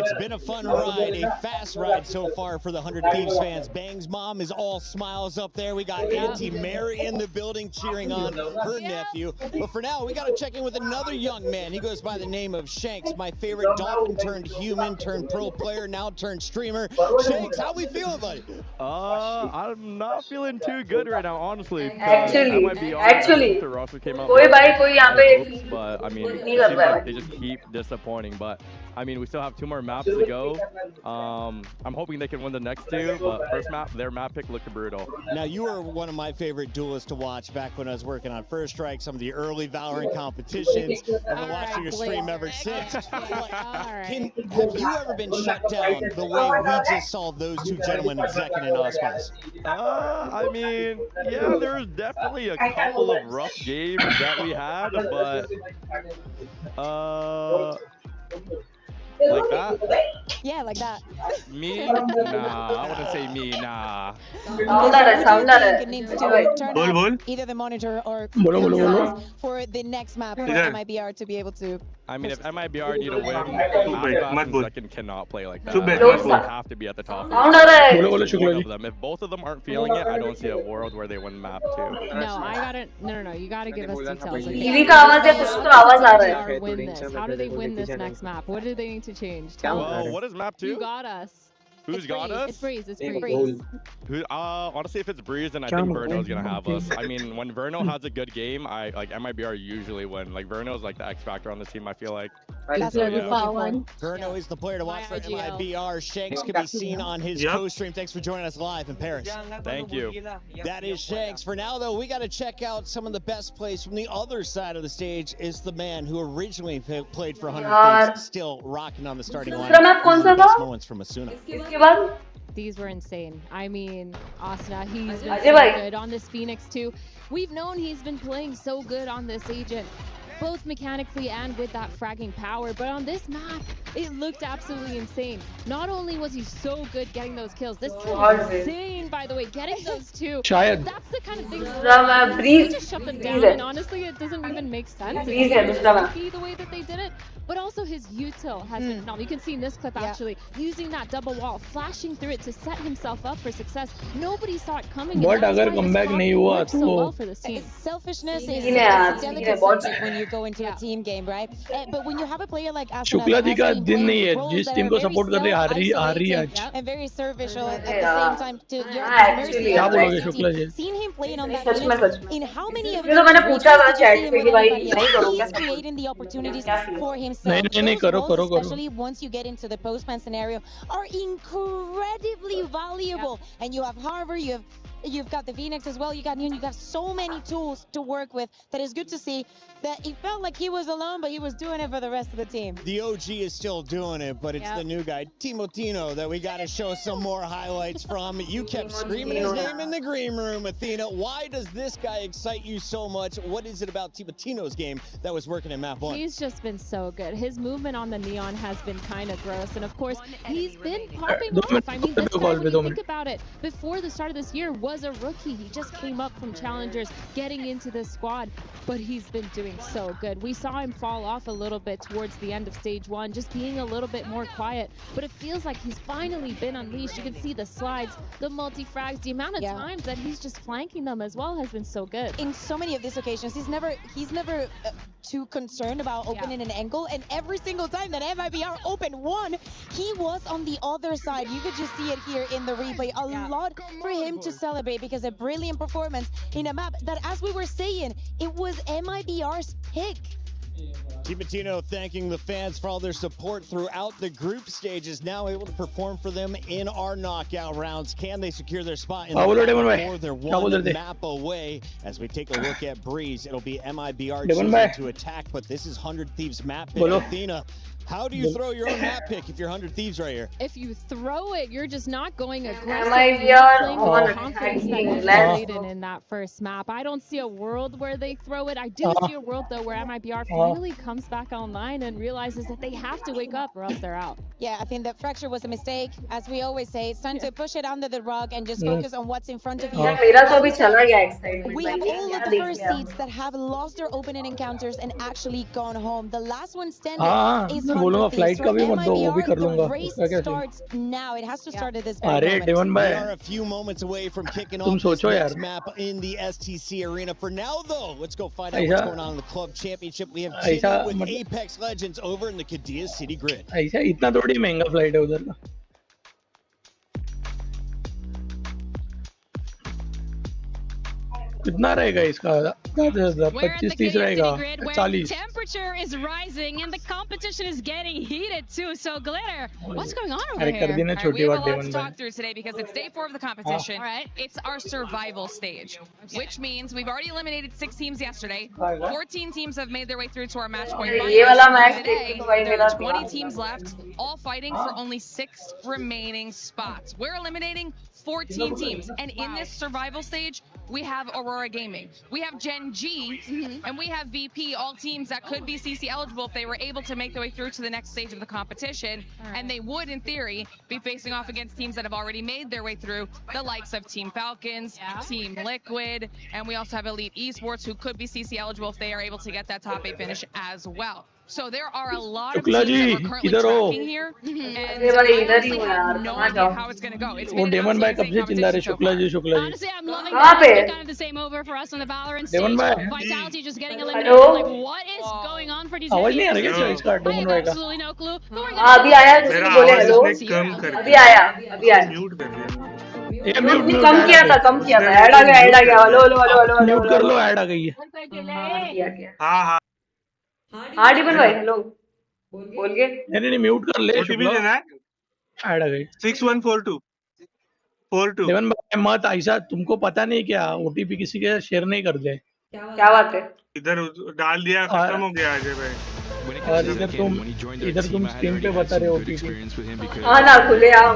It's been a fun ride, a fast ride so far for the 100 Thieves fans. Bang's mom is all smiles up there. We got Auntie Mary in the building cheering on her nephew. But for now, we got to check in with another young man. He goes by the name of Shanks, my favorite dolphin turned human turned pro player, now turned streamer. Shanks, how we feeling, buddy? I'm not feeling too good right now, honestly. Actually, कोई भाई कोई यहाँ पे. But I mean, it seems like they just keep disappointing. But I mean, we still have 2 more maps to go. I'm hoping they can win the next 2. But first map, their map pick looked brutal. Now, you were one of my favorite duelists to watch back when I was working on First Strike, some of the early Valorant competitions. I've been watching your stream ever since. Have you ever been shut down the way we just saw those 2 gentlemen, Zekin and Ospas? I mean, yeah, there was definitely a couple of rough games that we had, but like that? Yeah, like that. Me? Nah, I wouldn't say me. Nah, Yeah. Sound आ रहा है, sound आ रहा It needs to है. turn बोल up बोल either the monitor or बोलो बोलो बोलो for the next map for इधर MIBR to be able to. I mean, if MIBR need to win, चुप Map बैठ Fast मत and बोल Second cannot play like that. चुप बैठ They मत बोल have to be at the top. Sound आ रहा है. बोलो बोलो Shukla One ji of them. If both of them aren't feeling it, I don't see a world where they win Map 2. No, I gotta. No. You gotta give us details. Like, TV का आवाज या कुछ तो आवाज आ रहा है. win this? How do they win this next map? What do they need to change? Tell Well, us. what is Map 2? You got us. Who's got us? It's Breeze. It's Breeze. Honestly, if it's Breeze, then I think Verno's gonna have us. I mean, when Verno has a good game, I like MIBR usually win. Like Verno's like the X factor on this team. I feel like. That's what we call one. Verno is the player to watch for MIBR. Shanks can be seen on his co-stream. Thanks for joining us live in Paris. Thank you. That is Shanks. For now, though, we got to check out some of the best plays from the other side of the stage. Is the man who originally played for 100 Thieves, still rocking on the starting line. Best moments from Asuna. These were insane. I mean, Asuna, he's been so good on this Phoenix too. We've known he's been playing so good on this agent, both mechanically and with that fragging power, but on this map, it looked absolutely insane. Not only was he so good getting those kills, this kill was insane, by the way, getting those two. That's the kind of thing they just shut them down, and honestly, it doesn't even make sense. It's lucky the way that they did it, but also his util has been phenomenal. You can see in this clip, actually, using that double wall, flashing through it to set himself up for success. Nobody saw it coming. But अगर comeback नहीं हुआ so well for this team. Selfishness is a delicate subject when you go into a team game, right? But when you have a player like Asuna, Shukla ji का दिन नहीं है जिस team को support कर रही हार रही आज and very servicial at the same time to your mercy. क्या बोलोगे Shukla ji Seen him playing on that Phoenix, in how many of तो मैंने पूछा था चैट पे कि भाई नहीं he's करूंगा creating the opportunities for himself. नहीं Those roles, especially once you get into the postman scenario, are incredibly valuable. And you have Harvard, you've got the Phoenix as well, you got Noon, you got so many tools to work with that is good to see that he felt like he was alone, but he was doing it for the rest of the team. The OG is still doing it, but it's the new guy, Timotino, that we got to show some more highlights from. You kept screaming his name in the green room, Athena. Why does this guy excite you so much? What is it about Timotino's game that was working in map 1? He's just been so good. His movement on the Neon has been kind of gross, and of course, he's been popping off. I mean, this guy, when you think about it, before the start of this year, was a rookie. He just came up from challengers, getting into this squad, but he's been doing so good. We saw him fall off a little bit towards the end of stage 1, just being a little bit more quiet, but it feels like he's finally been unleashed. You can see the slides, the multi-frags, the amount of times that he's just flanking them as well has been so good. In so many of these occasions, he's never too concerned about opening an angle, and every single time that MIBR opened one, he was on the other side. You could just see it here in the replay. A lot for him to celebrate, because a brilliant performance in a map that, as we were saying, it was MIBR's pick. Timotino thanking the fans for all their support throughout the group stages, now able to perform for them in our knockout rounds. Can they secure their spot in the final four? They're one map away. As we take a look at Breeze, it'll be MIBR choosing to attack, but this is 100 Thieves map pick. Athena, how do you throw your own map pick if you're 100 Thieves right here? If you throw it, you're just not going aggressive. You're playing with the confidence that they played in that first map. I don't see a world where they throw it. I do see a world, though, where MIBR finally comes back online and realizes that they have to wake up or else they're out. Yeah, I think that fracture was a mistake. As we always say, it's time to push it under the rug and just focus on what's in front of you. We have all of the first seeds that have lost their opening encounters and actually gone home. The last one standing is flight का भी मत दो वो भी कर लूंगा उसका क्या starts now. It has to start at this अरे डेवन भाई We are a few moments away from kicking तुम off सोचो this यार next map in the STC arena. For now, though, let's go find out what's going on in the club championship. We have Jimmy with Apex Legends over in the Qiddiya City Grid. ऐसा इतना थोड़ी महंगा flight है उधर का कितना रहेगा इसका 25-30 रहेगा 40 temperature is rising and the competition is getting heated too. So Glitter, what's going on over अरे here? कर देना We छोटी have a बात lot to डेवन talk भाई through today because it's day 4 of the competition. All right. It's our survival stage, which means we've already eliminated 6 teams yesterday. 14 teams have made their way through to our match point. Today, there are 20 teams left, all fighting for only 6 remaining spots. We're eliminating 14 teams, and in this survival stage, we have Aurora Gaming, we have Gen G, and we have VP, all teams that could be CC eligible if they were able to make their way through to the next stage of the competition. And they would, in theory, be facing off against teams that have already made their way through, the likes of Team Falcons, Team Liquid, and we also have Elite Esports, who could be CC eligible if they are able to get that top 8 finish as well. So there are a lot of teams that we're currently tracking here, and I honestly have no idea how it's going to go. It's been an Demon भाई absolutely कब से चिल्ला रहे Shukla ji Honestly, I'm loving that. It's kind of the same over for us on the Valorant stage. Demon भाई Vitality just getting eliminated. Like, what is going on for these आवाज नहीं आ heavy रही क्या इसका I डेमन have भाई का absolutely no clue. But we're हाँ अभी आया तो मेरा बोले आवाज हेलो इसने कम कर अभी आया म्यूट कर दिया ये म्यूट कम किया था ऐड आ गया hello hello hello hello mute कर लो ऐड आ गई है किया हाँ हाँ हाँ डिमन भाई हेलो बोल के नहीं म्यूट कर ले ओटीपी देना है ऐड आ गई 6142 डेमन भाई मत ऐसा तुमको पता नहीं क्या ओटीपी किसी के साथ शेयर नहीं कर दे क्या बात है इधर डाल दिया खत्म हो गया अजय भाई और इधर तुम स्क्रीन पे बता रहे हो ओटीपी हाँ ना खुले आओ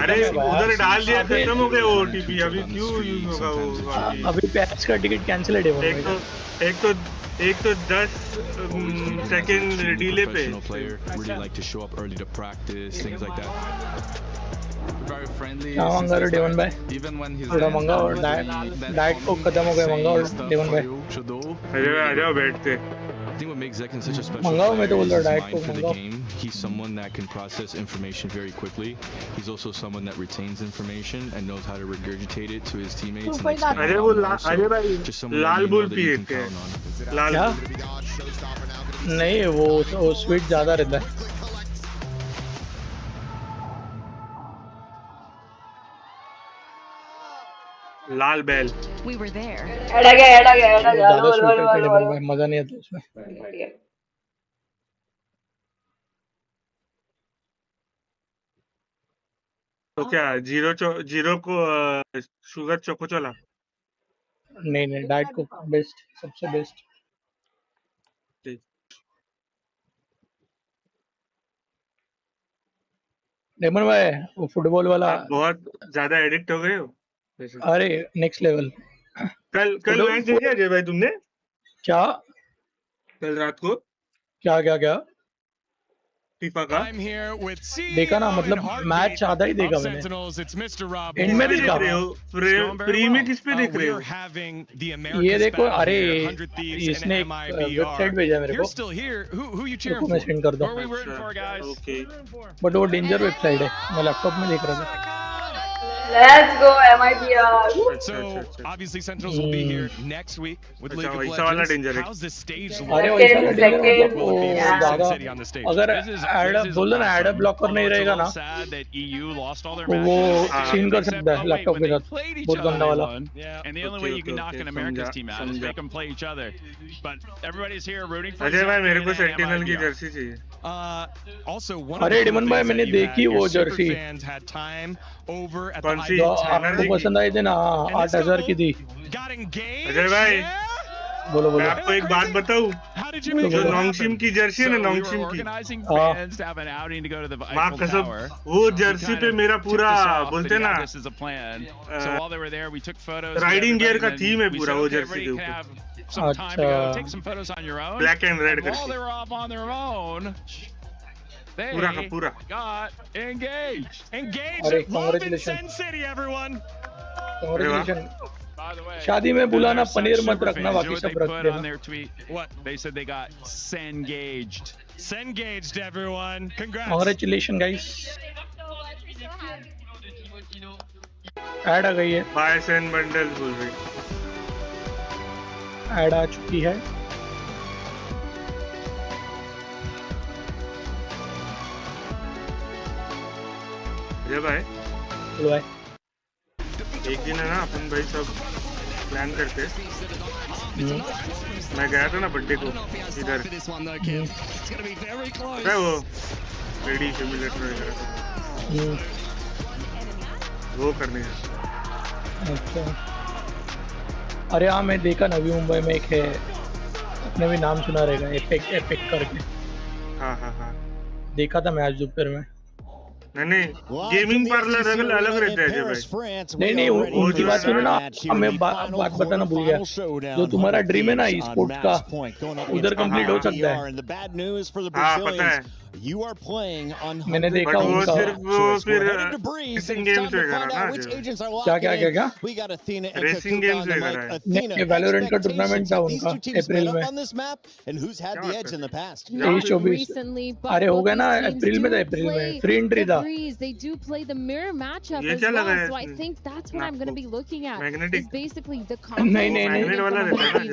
अरे उधर डाल दिया खत्म हो गया ओटीपी अभी क्यों यूज होगा वो अभी पैच का टिकट कैंसिल है डेमन एक तो 10 सेकंड डिले पे Very friendly. क्या मंगा रहे डेमन भाई Even when he's थोड़ा मंगा और डाइट को खत्म हो गया मंगा और डेमन भाई आ जाओ बैठते I think what makes Zekin such a special मंगाओ मैं तो बोल रहा player डाइट is को his mind for the मंगाओ game. He's someone that can process information very quickly. He's also someone that retains information and knows how to regurgitate it to his teammates. And expand Ajay on वो it also. Ajay भाई Just someone that Lal you know bull that you पिए can थे count on. लाल क्या नहीं वो sweet ज्यादा रहता है लाल बैल We were there. ऐड आ गया ज्यादा स्वीट है डेमन भाई मजा नहीं आता उसमें तो क्या जीरो को शुगर चोको चला नहीं डाइट को बेस्ट सबसे बेस्ट डेमन भाई वो फुटबॉल वाला आप बहुत ज्यादा एडिक्ट हो गए हो अरे नेक्स्ट लेवल कल मैच देखा अजय भाई तुमने क्या कल रात को क्या फीफा का देखा ना मतलब मैच आधा ही देखा मैंने एंड में देखा फ्री में किस पे देख रहे हो ये देखो अरे इसने एक वेबसाइट भेजा मेरे को मैं सेंड कर दूं बट वो डेंजर वेबसाइट है मैं लैपटॉप में देख रहा था Let's go MIBR. So obviously Sentinels will be here next week with League of Legends. How's this stage अरे वैसा मतलब वो ज्यादा अगर ऐड बोल ना ऐड ब्लॉकर नहीं रहेगा ना वो सीन कर सकता है लैपटॉप के साथ बहुत गंदा वाला And the only way you can knock an America's team out is make them play each other. But everybody's here rooting for Ajay भाई मेरे को सेंटिनल की जर्सी चाहिए अरे डेमन भाई मैंने देखी वो जर्सी जो आपको पसंद आई थी ना 8,000 की थी अजय भाई बोलो मैं आपको एक बात बताऊं जो नोंगशिम की जर्सी है ना नोंगशिम की माँ कसम वो जर्सी पे मेरा पूरा बोलते ना राइडिंग गियर का थीम है पूरा वो जर्सी के ऊपर ब्लैक एंड रेड करके पूरा का पूरा अरे कांग्रेचुलेशन शादी में बुलाना पनीर मत रखना बाकी सब रख देना कांग्रेचुलेशन गाइस ऐड आ गई है बाय सेंड बंडल बोल रही ऐड आ चुकी है अजय भाई बोलो भाई एक दिन है ना अपन भाई सब प्लान करते मैं गया था ना बर्थडे को इधर है वो लेडी सिमुलेटर वगैरह वो करने अच्छा अरे हाँ मैं देखा नवी मुंबई में एक है अपने भी नाम सुना रहेगा एपिक करके हाँ देखा था मैं आज दोपहर में नहीं गेमिंग पार्लर अलग रहता है अजय भाई नहीं उनकी बात सुनो ना हमें बात बताना भूल गया जो तुम्हारा ड्रीम है ना ई स्पोर्ट्स का उधर कंप्लीट हो सकता है हाँ पता है You are playing on मैंने देखा उनका रेसिंग गेम्स वगैरह ना क्या We got Athena and racing games वगैरह नहीं वैलोरेंट का टूर्नामेंट था उनका अप्रैल में on this map and who's had the edge in the past. 23-24 अरे हो गया ना अप्रैल में था अप्रैल में फ्री एंट्री था They do play the mirror matchup ये as क्या well, लगा है so I think that's what I'm going to be looking at. Magnetic. Is basically the नहीं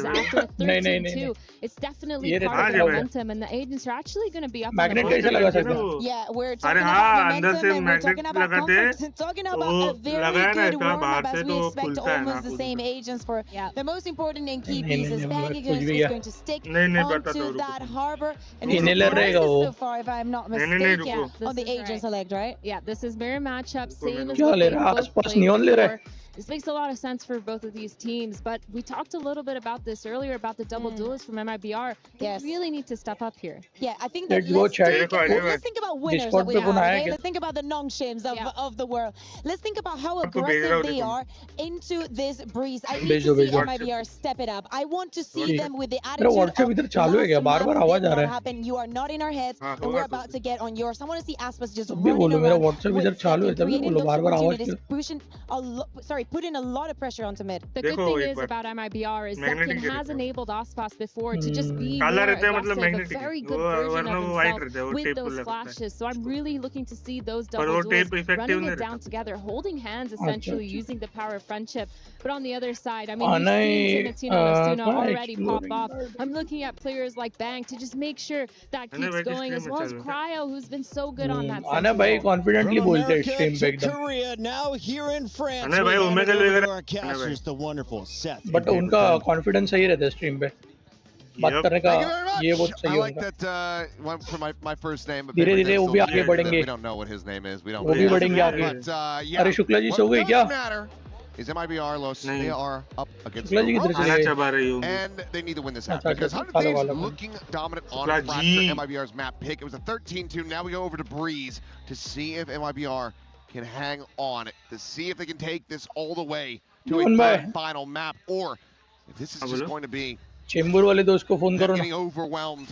after 13-2. It's definitely part of the momentum, and the agents are actually going to be up. Magnet कैसे लगा सकते हैं Yeah, we're talking about momentum and we're talking about comfort. Talking about a very good warm-up as we expect almost the same agents for the most important and key pieces. Bangigus is going to stick onto that harbor. And so far, if I'm not mistaken, on the agent select, right? Yeah, this is mirror matchup, same as क्या ले what रहा they है both आसपास played neon ले रहा है before. This makes a lot of sense for both of these teams, but we talked a little bit about this earlier about the double duelists from MIBR. They really need to step up here. Yeah, I think that let's think about winners that we have, okay? Let's think about the Nongshims of the world. Let's think about how aggressive they are into this breeze. I need to see MIBR step it up. I want to see them with the attitude of happen. You are not in our heads, and we're about to get on yours. I want to see Aspas just running around with creating those opportunities, pushing put in a lot of pressure onto mid. The good thing is about MIBR is Zekin has enabled Aspas before to just be more aggressive, a very good version of himself with those flashes. So I'm really looking to see those double duels running it down together, holding hands essentially, using the power of friendship. But on the other side, I mean, you've seen Timotino already pop off. I'm looking at players like Bang to just make sure that keeps going, as well as Cryo, who's been so good on that. आना भाई confidently बोलते हैं stream पे एकदम. Korea now here in France. The wonderful Seth. But उनका confidence सही रहता है stream पे. बात करने का ये बहुत सही है उनका. For my first name. धीरे-धीरे वो भी आगे बढ़ेंगे. We don't know what his name is. We don't. वो भी बढ़ेंगे आगे. अरे शुक्ला जी सो गई क्या? Is MIBR Los? They are up against and they need to win this half because 100 Thieves looking dominant on MIBR's map pick. It was a 13-2. Now we go over to Breeze to see if MIBR can hang on, to see if they can take this all the way to a grand final map, or if this is just going to be getting overwhelmed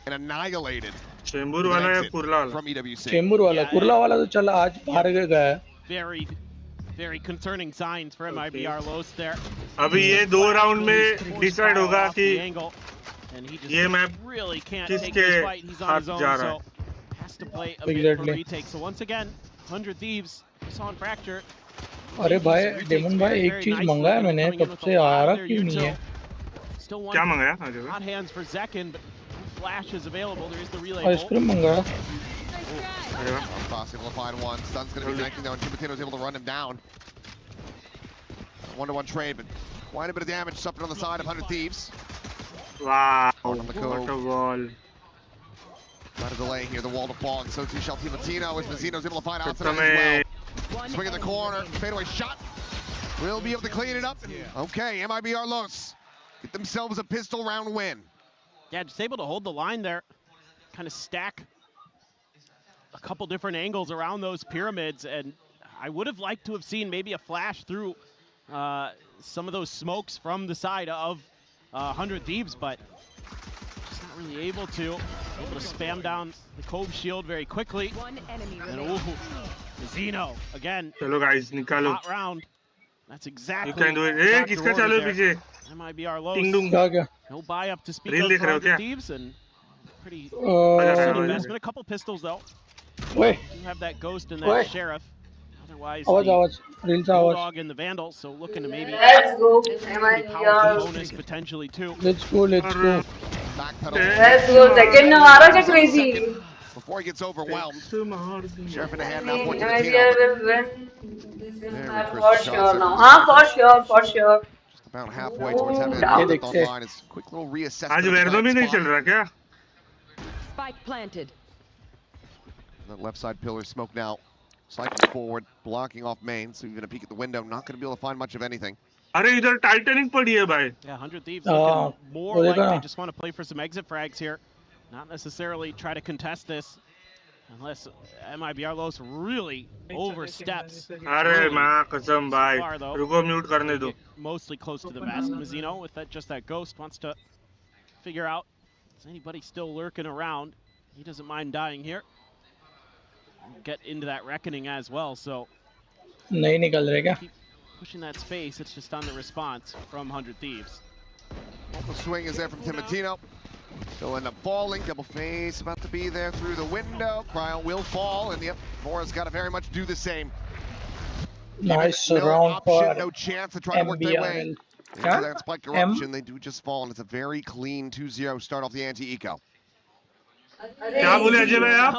and annihilated. Chembur वाला या कुर्ला वाला? From EWC. Chembur वाला, कुर्ला वाला तो चला आज बाहर गया है. Very concerning signs for MIBR Los there. अभी ये 2 राउंड में डिसाइड होगा कि ये map really can't take this fight. He's on his own, so has to play a bit for retake. So once again, 100 Thieves on Fracture. अरे भाई daemon भाई एक चीज मंगाया मैंने कब से आ रहा क्यों नहीं है? क्या मंगाया? Hot hands for Zekin, but flash is available. There is the relay. Ice cream मंगाया. Foss able to find one. Stun's going to be connecting though, and Timotino's able to run him down. 1-to-1 trade, but quite a bit of damage suffered on the side of 100 Thieves. Wow, what a wall. Not a delay here, the wall to fall, and so too shall Timotino, as Mazzino's able to find outside as well. Swing in the corner, fadeaway shot. We'll be able to clean it up. Okay, MIBR Los get themselves a pistol round win. Yeah, just able to hold the line there. Kind of stack a couple different angles around those pyramids, and I would have liked to have seen maybe a flash through some of those smokes from the side of 100 Thieves, but just not really able to. Able to spam down the Cove shield very quickly. One enemy and Zeno again. Chalo guys, nikalo. Hot round. That's exactly. You can do it. Hey, kiska chalo piche? MIBR Los. Ding dong. No buy up to speak of 100 Thieves, and pretty investment. A couple pistols though. Wait. You have that Ghost and that Sheriff. Otherwise, Bulldog and the Vandal, so looking to maybe let's go. bonus potentially too. Let's go. Let's go. Second Navara get crazy. Before he gets overwhelmed. Sheriff in the hand now. For sure now. For sure. Just about halfway towards having it online. It's a quick little reassessment. आज वेरदो भी नहीं चल रहा क्या? Spike planted. The left side pillar smoke now. Cycling forward, blocking off main, so you're going to peek at the window, not going to be able to find much of anything. अरे इधर Titanic पड़ी है भाई. Yeah, 100 Thieves looking more like they just want to play for some exit frags here. Not necessarily try to contest this. Unless MIBR Los really oversteps. अरे माँ कसम भाई, रुको म्यूट करने दो. Mostly close to the vest. Mazzino with that, just that ghost wants to figure out, is anybody still lurking around? He doesn't mind dying here. Get into that reckoning as well, so. नहीं निकल रहे क्या? Keep pushing that space, it's just on the response from 100 Thieves. Multiple swing is there from Timotino. He'll end up falling. Double face about to be there through the window. Cryo will fall, and yep, Vora's got to very much do the same. Nice no round option, for no chance to try to work their way into that spike eruption. They do just fall, and it's a very clean 2-0 start off the anti-eco. क्या बोले अजय भाई आप?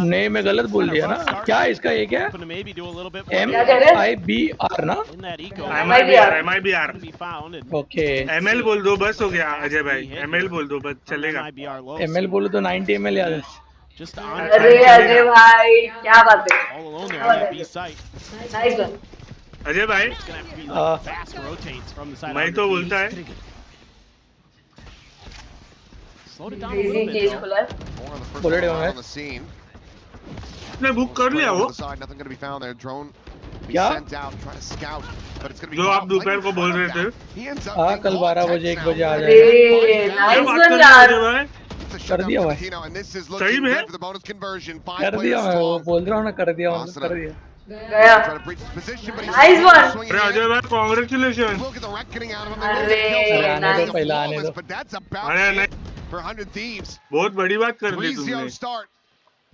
नहीं मैं गलत बोल दिया ना. क्या इसका ये क्या? MIBR ना? MIBR. Okay. ML बोल दो बस हो गया अजय भाई. ML बोल दो बस चलेगा. ML बोलो तो 90 ml याद है. अरे अजय भाई क्या बात है? अजय भाई मैं तो बोलता है. Bullet on the scene. ने बुक कर लिया वो. Nothing going to be found there. Drone क्या? sent out, trying to scout, but it's going to be. जो आप दोपहर को बोल रहे थे. हाँ कल 12 बजे 1 बजे आ जाए. कर दिया भाई. सही में? कर दिया मैं वो बोल रहा हूँ ना कर दिया मतलब कर दिया. गया. Nice one. अरे अजय भाई congratulations. अरे आने दो पहला आने दो. अरे नहीं. बहुत बड़ी बात कर दी तुमने.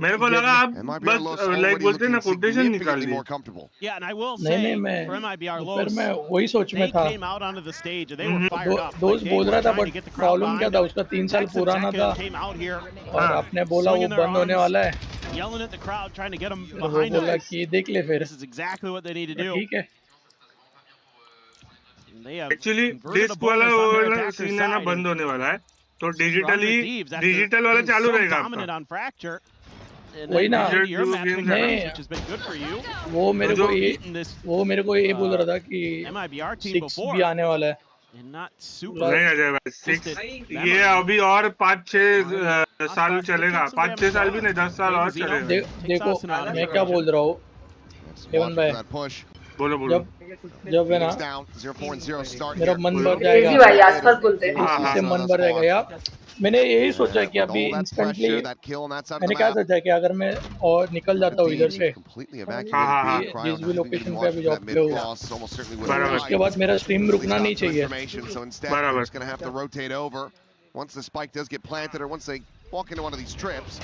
मेरे को लगा आप बस लाइक बोलते ना कोटेशन निकाल दिए. नहीं मैं फिर मैं वही सोच में था. दोस्त बोल रहा था बट प्रॉब्लम क्या था उसका 3 साल पुराना था और आपने बोला वो बंद होने वाला है. वो बोला कि देख ले फिर. ठीक है. एक्चुअली डिस्क वाला सीन है ना बंद होने वाला है तो डिजिटल वाला चालू रहेगा आपका. वही ना. नहीं वो मेरे को ये बोल रहा था कि 6 भी आने वाला है. नहीं अजय भाई 6 ये अभी और 5-6 साल चलेगा. 5-6 साल भी नहीं 10 साल और चलेगा. देखो मैं क्या बोल रहा हूँ एवन भाई. बोलो बोलो. जब है ना मेरा मन भर जाएगा. इससे मन भर जाएगा यार. मैंने यही सोचा कि अभी इंस्टेंटली मैंने क्या सोचा कि अगर मैं और निकल जाता हूँ इधर से जिस भी लोकेशन पे अभी जॉब पे हूँ उसके बाद मेरा स्ट्रीम रुकना नहीं चाहिए. Once the spike does get planted or once they walk into one of these trips.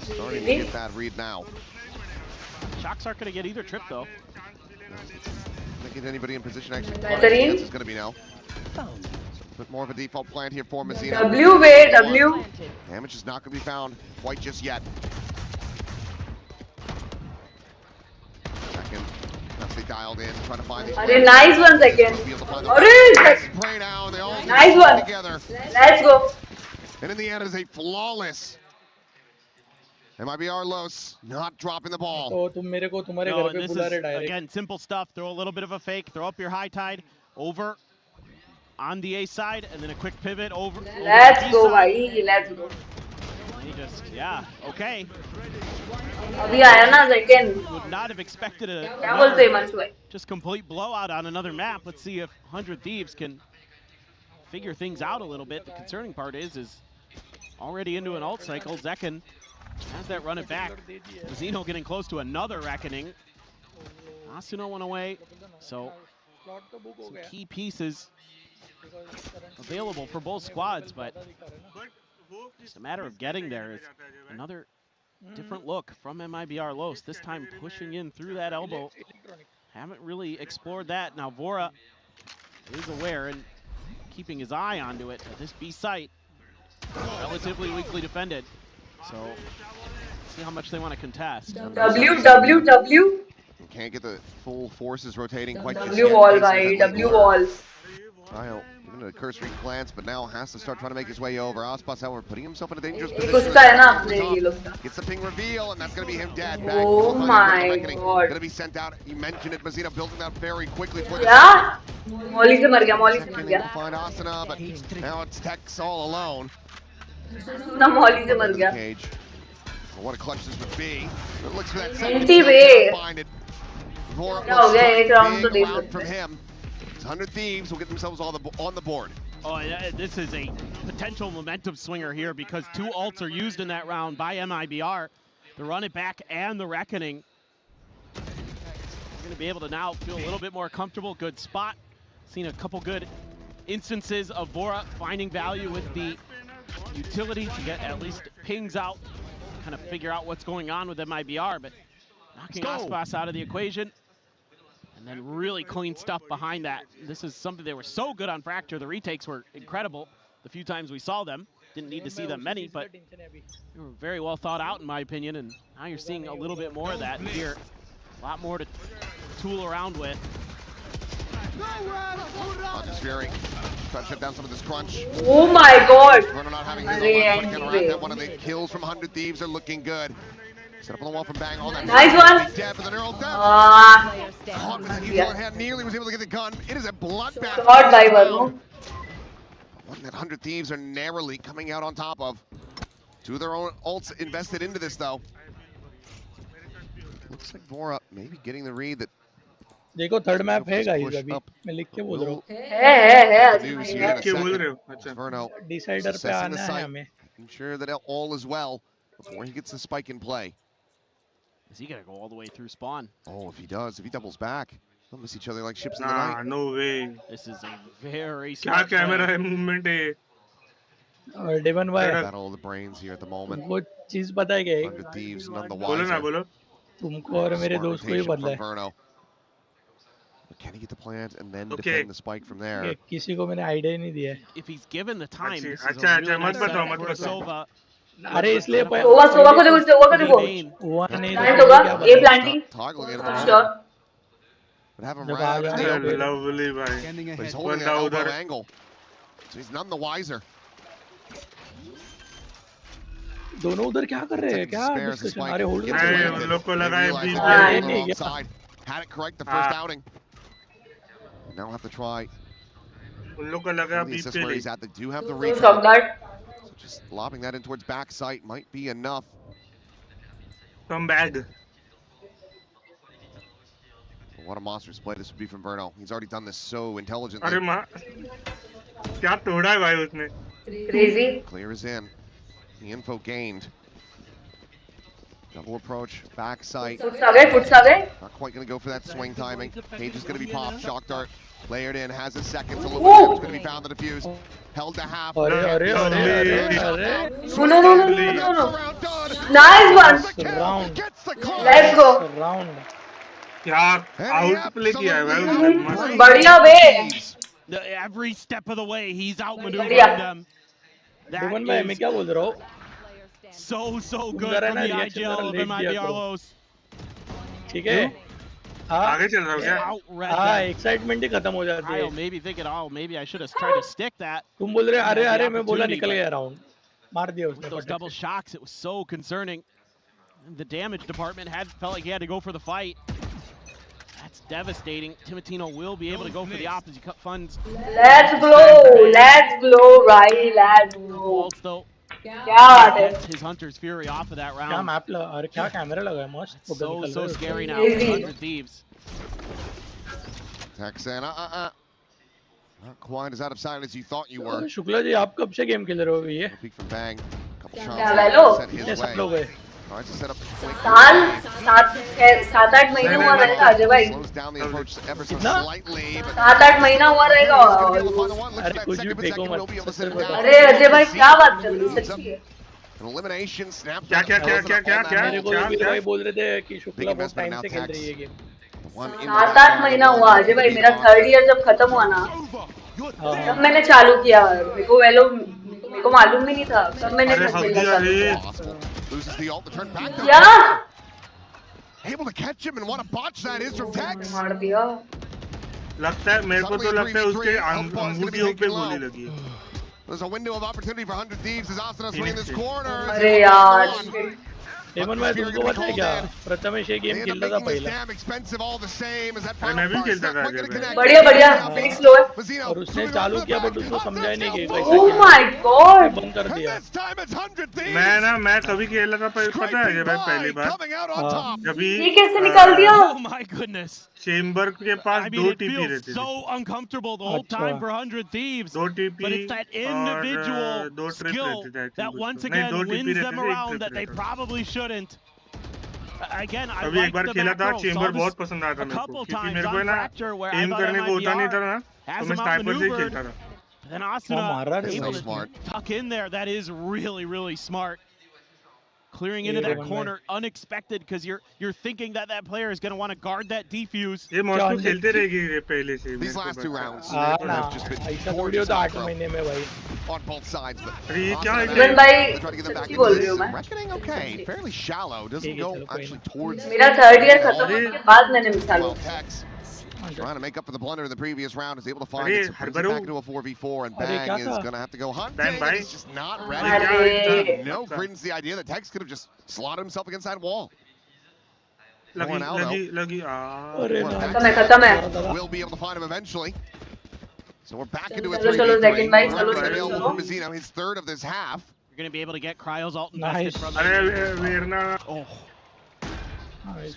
Starting to get that read now. Shocks aren't going to get either trip though. Can't get anybody in position actually. This is going to be no. A bit more of a default plant here for Mazzino. W. Damage is not going to be found quite just yet. Second. They dialed in, trying to find these. Arey, nice one second. Nice one. Let's go. And in the end, it is a flawless. MIBR Los not dropping the ball. तो तुम मेरे को तुम्हारे घर पे बुला रहे direct. Again, simple stuff. Throw a little bit of a fake. Throw up your high tide over on the A side, and then a quick pivot over. Let's go, bhai. Let's go. He just, yeah, okay. अभी आया ना second. Would not have expected a क्या बोलते हैं मंशु भाई? just complete blowout on another map. Let's see if 100 Thieves can figure things out a little bit. The concerning part is already into an ult cycle. Zekken has that run it back. Mazzino getting close to another reckoning. Asuno went away, so some key pieces available for both squads, but just a matter of getting there. Is another different look from MIBR Los, this time pushing in through that elbow. Haven't really explored that. Now Vora is aware and keeping his eye onto it. This B site, relatively weakly defended. So, see how much they want to contest. W. Can't get the full forces rotating quite just W wall, bhai. W wall. Kyle, even a cursory glance, but now has to start trying to make his way over. Aspas, however, putting himself in a dangerous position. Gets the ping reveal, and that's going to be him dead. Back oh my god. Going to be sent out. You mentioned it, Mazzino building that very quickly for the Molly se mar gaya, Molly se mar gaya. Find Asana, but now it's Tex all alone. ना Molly से मर गया। What a clutch this would be. It looks for that second kill. क्या हो गया? एक round तो देख सकते हैं. 100 Thieves will get themselves on the board. Oh, yeah, this is a potential momentum swinger here because 2 ults are used in that round by MIBR. The Run It Back and the Reckoning. We're going to be able to now feel a little bit more comfortable. Good spot. Seen a couple good instances of Bora finding value with the utility to get at least pings out, kind of figure out what's going on with MIBR, but knocking Aspas out of the equation. And then really clean stuff behind that. This is something they were so good on Fracture. The retakes were incredible the few times we saw them. Didn't need to see them many, but they were very well thought out in my opinion. And now you're seeing a little bit more of that here. A lot more to tool around with. Just Fury trying to shut down some of this crunch. Oh my god! Verno not having his own get around that. One of the kills from 100 Thieves are looking good. Set up on the wall from Bang. All that nice one. Dead, but the neural death. Caught with that evil hand. Nearly was able to get the gun. It is a bloodbath. Shot by Verno. One that 100 Thieves are narrowly coming out on top of. 2 of their own ults invested into this though. Looks like Bora maybe getting the read that. देखो third map है guys अभी मैं लिख के बोल रहा हूँ है लिख के बोल रहे हो अच्छा Verno डिसाइडर पे आना है हमें making sure that all is well before he gets the spike in play. Is he gonna go all the way through spawn? Oh, if he does, if he doubles back, they'll miss each other like ships in the nah, night. No way. This is a very क्या camera है movement है और Devon भाई battle of the brains here at the moment. वो चीज पता है क्या 100 Thieves none the बोलो wiser. ना बोलो तुमको और मेरे दोस्त को ही बदला है But can he get the plant and then defend the spike from there? किसी को मैंने आइडिया ही नहीं दिया है If he's given the time, this is अच्छा a अच्छा really मत nice बताओ setup मत for बताओ Sova. अरे इसलिए सोवा को देखो सोवा को देखो प्लांट होगा ए planting sure But have him right out of the open. Lovely भाई But he's holding that elbow angle, so he's none the wiser. दोनों उधर क्या कर रहे हैं क्या डिस्कशन अरे होल्ड उन लोग को लगा है बीच में had it correct the first outing. Now have to try. उन लोग को लगा बीच पे he's at. They do have the so recall. So just lobbing that in towards backside might be enough. Come bag. What a monstrous play this would be from Verno. He's already done this so intelligently. अरे माँ क्या तोड़ा है भाई उसने crazy clear is in. The info gained. Double approach, backside. Puts away. Not quite going to go for that swing timing. Cage is going to be popped. Shock dart layered in. Has a second. A little bit of going to be found to defuse. Held to half. No. Nice one. Round. Let's go. Round. क्या outplay किया है भाई बढ़िया way. Every step of the way, he's outmaneuvering them. Devon भाई मैं क्या बोल रहा हूँ So good from the IGL of MIBR. ठीक है आगे चल रहा हूँ क्या हाँ एक्साइटमेंट ही खत्म हो जाती है maybe thinking oh maybe I should have tried to stick that तुम बोल रहे अरे अरे मैं बोला निकल गया राउंड मार दिया उसने those double shocks it was so concerning the damage department felt like he had to go for the fight. That's devastating. Timotino will be able to go for the opposite cut funds. Let's go Riley, let's go. Also क्या बात है his hunter's fury off of that round. क्या map लगा और क्या camera लगा है मस्त so scary now with 100 Thieves. Texan not quite as out of sight as you thought you were. Shukla ji आप कब से गेम खेल रहे हो ये peek from Bang, couple shots sent his way. सब लोग हैं Tries to set up साल 7-8 महीना हुआ रहेगा अजय भाई slows down the approach ever so slightly, but 7-8 महीना हुआ रहेगा अरे कुछ भी फेंको मत अरे अजय भाई क्या बात कर रहे हो सच्ची है an elimination snap क्या मेरे को भी भाई बोल रहे थे कि शुक्ला बहुत टाइम से खेल रही है गेम 7-8 महीना हुआ अजय भाई मेरा 3rd ईयर जब खत्म हुआ ना तब मैंने चालू किया मेरे को मालूम भी नहीं था तब मैंने loses the ult to turn back. Yeah. Able to catch him, and what a botch that is from Tex. मार दिया लगता है मेरे को तो लगता है उसके अंगूठियों पे गोली लगी है There's a window of opportunity for 100 Thieves as Asuna swinging this corner. अरे यार हेमन भाई तुमको पता है क्या प्रथमेश ये गेम खेलता था पहले मैं भी खेलता था बढ़िया बढ़िया फिनिक्स लो है और उसने चालू किया बट उसको समझा ही नहीं कि कैसे ओह माय गॉड बंद कर दिया मैं कभी खेला था पता है भाई पहली बार कभी ये कैसे निकाल दिया Oh my goodness. चेंबर के पास I mean, दो it टीपी feels रहती थी so uncomfortable the whole time for 100 Thieves. दो TP But it's that individual दो ट्रिप skill रहती थी that once again wins them around that they probably shouldn't. Again, I अभी एक बार like the खेला था macro. चेंबर Saw बहुत this पसंद आता a मेरे को couple क्योंकि times मेरे को on है ना Fracture where I am thought करने को होता नहीं था MIBR ना has तो मैं him स्नाइपर से ही outmaneuvered. खेलता था Then Asuna able to tuck in there. That is really smart. Clearing into that corner unexpected because you're thinking that player is going to want to guard that defuse. ये Moscow खेलते रहेगी ये पहले से These last 2 rounds हाँ ना have just been ऐसा थोड़ी gorgeous होता 8 macro महीने में भाई on both sides. But अरे ये क्या है जीवन भाई sexy सच्ची बोल रही हूँ मैं reckoning, okay, fairly shallow. Doesn't go actually towards. मेरा 3rd ईयर खत्म होने के बाद मैंने मिसाल Trying to make up for the blunder in the previous round, is able to find it. So puts it back into a 4v4, and Bang is going to have to go hunting. He's just not ready. No credence the idea that Tex could have just slotted himself against that wall. लगी खत्म है We'll be able to find him eventually. So we're back into a चलो 3v3. second भाई चलो Available for Mizzino, his 3rd of this half. You're going to be able to get Cryo's ult invested from अरे Verna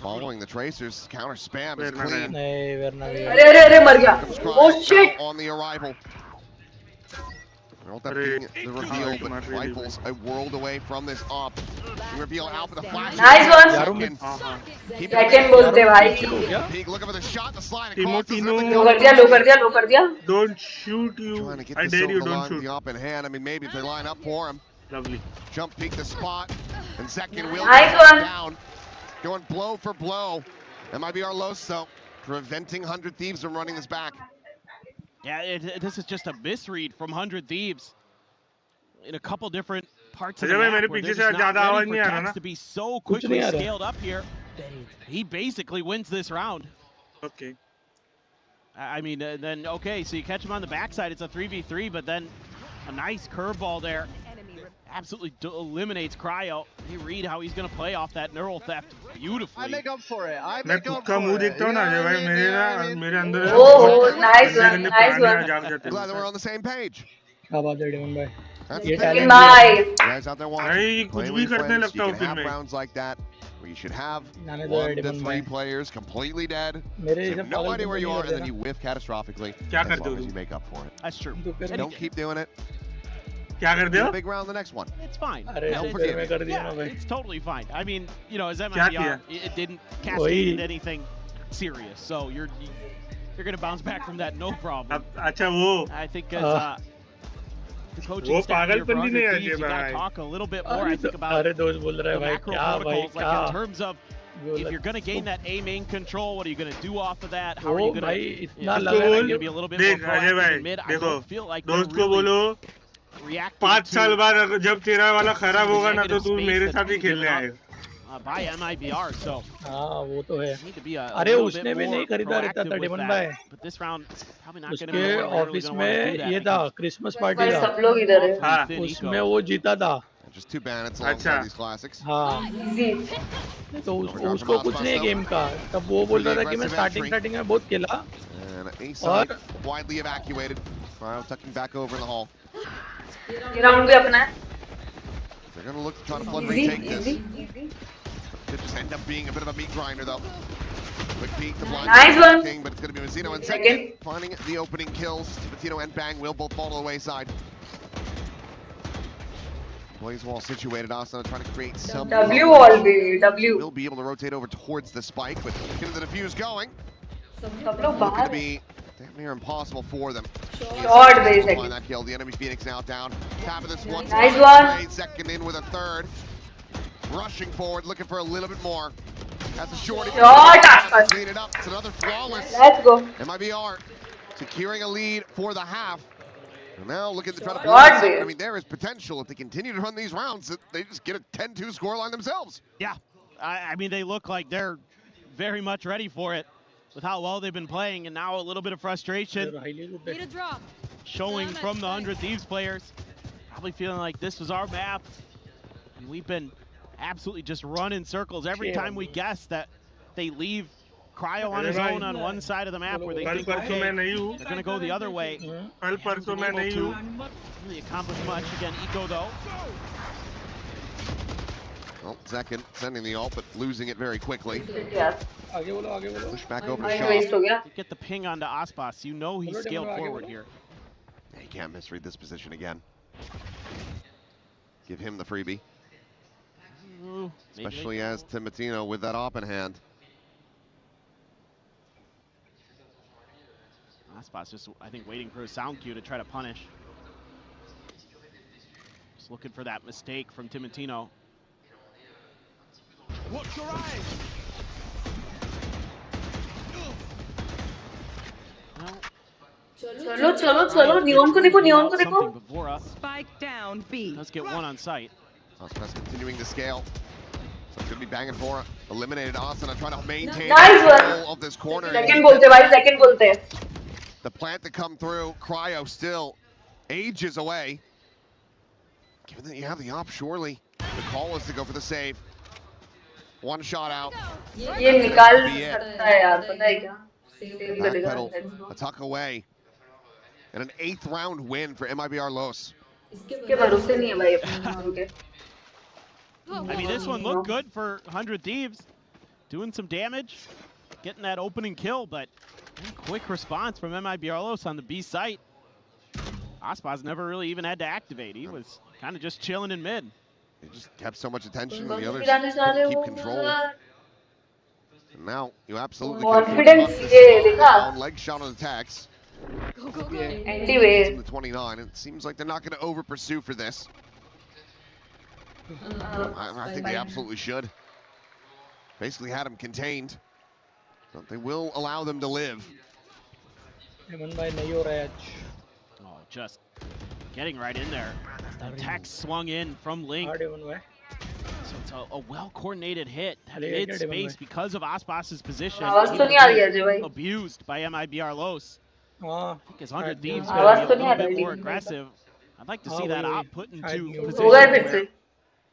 Following the tracers, counter spam is clean. अरे मर गया oh shit on the arrival. Not that being the reveal, but rifles a world away from this op. You reveal Alpha the flash. Nice one. Second बोलते भाई Peek looking for the shot, the slide Timo लो कर दिया don't shoot you I dare you don't shoot the op in hand. I mean, maybe if they line up for him. Lovely. Jump peek the spot, and second will nice one. down. Going blow for blow. MIBR Loso preventing 100 Thieves from running this back. Yeah, this is just a misread from 100 Thieves in a couple different parts of the map where they're just not ready for Tex to be so quickly scaled up here. He basically wins this round. Okay. I mean, then, okay, so you catch him on the backside. It's a 3v3, but then a nice curveball there. Absolutely eliminates Cryo. They read how he's going to play off that neural theft beautifully. I make up for it. मैं खुद का मुंह देखता हूँ ना जब भाई मेरे अंदर nice one Glad that we're on the same page. क्या बात है डेमन भाई ये talent guys out there watching. कुछ भी करने लगता हूँ You फिर can have मैं rounds like that where you should have नाने 1 to 3 players completely dead. You have no idea where you are, and then you whiff catastrophically. क्या As करते long हो as you make up for it. That's true. Don't keep doing it. क्या करते हो Big round the next one. It's fine. It's totally fine. I mean, you know, as MIBR, it didn't cascade into anything serious, so you're going to bounce back from that no problem. अच्छा वो I think as the coaching staff here for 100 Thieves, you got to talk a little bit more, I think, about the macro protocols, like in terms of if you're going to gain that A main control, what are you going to do off of that? How are you going to be a little bit more proactive in mid? I don't feel like दोस्त को बोलो 5 साल बाद जब तेरा वाला खराब होगा ना तो तू मेरे साथ ही खेलने आएगा by MIBR, so हाँ वो तो है need to be a अरे little उसने bit भी नहीं more खरीदा रहता था proactive with डेमन that. भाई But this round probably not going to उसके be one where they're office really gonna wanna do में that ये था क्रिसमस पार्टी था सब लोग इधर है हाँ उसमें वो जीता था Just 2 bandits alongside these classics. हाँ तो उसको कुछ नहीं है गेम का तब वो बोल रहा था कि मैं स्टार्टिंग में बहुत खेला And a side widely evacuated. Cryo tucking back over in the hall. ये राउंड भी अपना है They're going to look to try to flood retake this. Could just end up being a bit of a meat grinder though. Quick peek, the blind nice one. King, but it's going to be Mizzino in second. Finding the opening kills. Mizzino and Bang will both fall to the wayside. Blaze wall situated. Asana trying to create some. W wall baby. W. Will be able to rotate over towards the spike, but get the defuse going. सब लोग Going बाहर to be damn near impossible for them. Short basically. Find that kill. The enemy Phoenix now down. Tap of this one. Nice one. Second in with a 3rd. Rushing forward, looking for a little bit more. That's a shorty. Short. Clean it up. It's another flawless. Let's go. MIBR securing a lead for the half. And now looking to try to Short. I mean, there is potential if they continue to run these rounds that they just get a 10-2 scoreline themselves. Yeah, I mean, they look like they're very much ready for it with how well they've been playing, and now a little bit of frustration showing from the 100 Thieves players. Probably feeling like this was our map, and we've been absolutely just run in circles every time we guess that they leave Cryo on his own on one side of the map where they think, okay, they're going to go the other way. Haven't been able to really accomplish much. Again, Eco though. Well, second sending the ult, but losing it very quickly. Push back over to Shaw. Get the ping onto Aspas. You know he's scaled forward here. Yeah, you can't misread this position again. Give him the freebie. Especially as Timotino with that op in hand. Aspas just, I think, waiting for a sound cue to try to punish. Just looking for that mistake from Timotino. Watch your eyes. चलो neon को देखो Spike down B. Let's get one on site. Aspas continuing to scale. So it's gonna be banging for eliminated Asana trying to maintain control of this corner. Second बोलते भाई, second बोलते. The plant to come through, Cryo still ages away. Given that you have the op, surely the call is to go for the save. One shot out. ये निकाल सकता है यार, पता है क्या? Backpedal, a tuck away. And an 8th round win for MIBR Los. इसके भरोसे नहीं है भाई अपने के. I mean, this one looked good for 100 Thieves. Doing some damage, getting that opening kill, but quick response from MIBR Los on the B site. Aspas never really even had to activate. He was kind of just chilling in mid. He just kept so much attention, the others couldn't keep control. And now you absolutely on leg shot on attacks. Anti-wave. 29. It seems like they're not going to over pursue for this. I think they absolutely should. Basically had him contained. So they will allow them to live. Oh, just getting right in there. The attack swung in from Link. So it's a well-coordinated hit. That mid-space, because of Aspas's position, abused by MIBR Los. I think his 100 Thieves going to be a little bit more aggressive. I'd like to see that op put into position where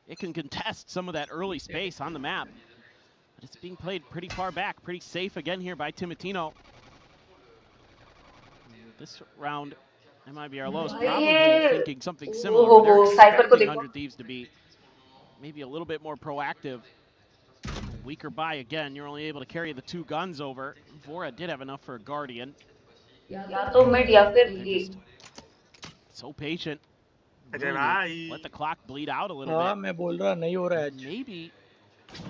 it can contest some of that early space on the map. But it's being played pretty far back, pretty safe again here by Timotino. This round, MIBR Los probably thinking something similar. They're expecting 100 Thieves to be maybe a little bit more proactive. Weaker buy again. You're only able to carry the 2 guns over. Vora did have enough for a Guardian. So patient. Really let the clock bleed out a little bit. Maybe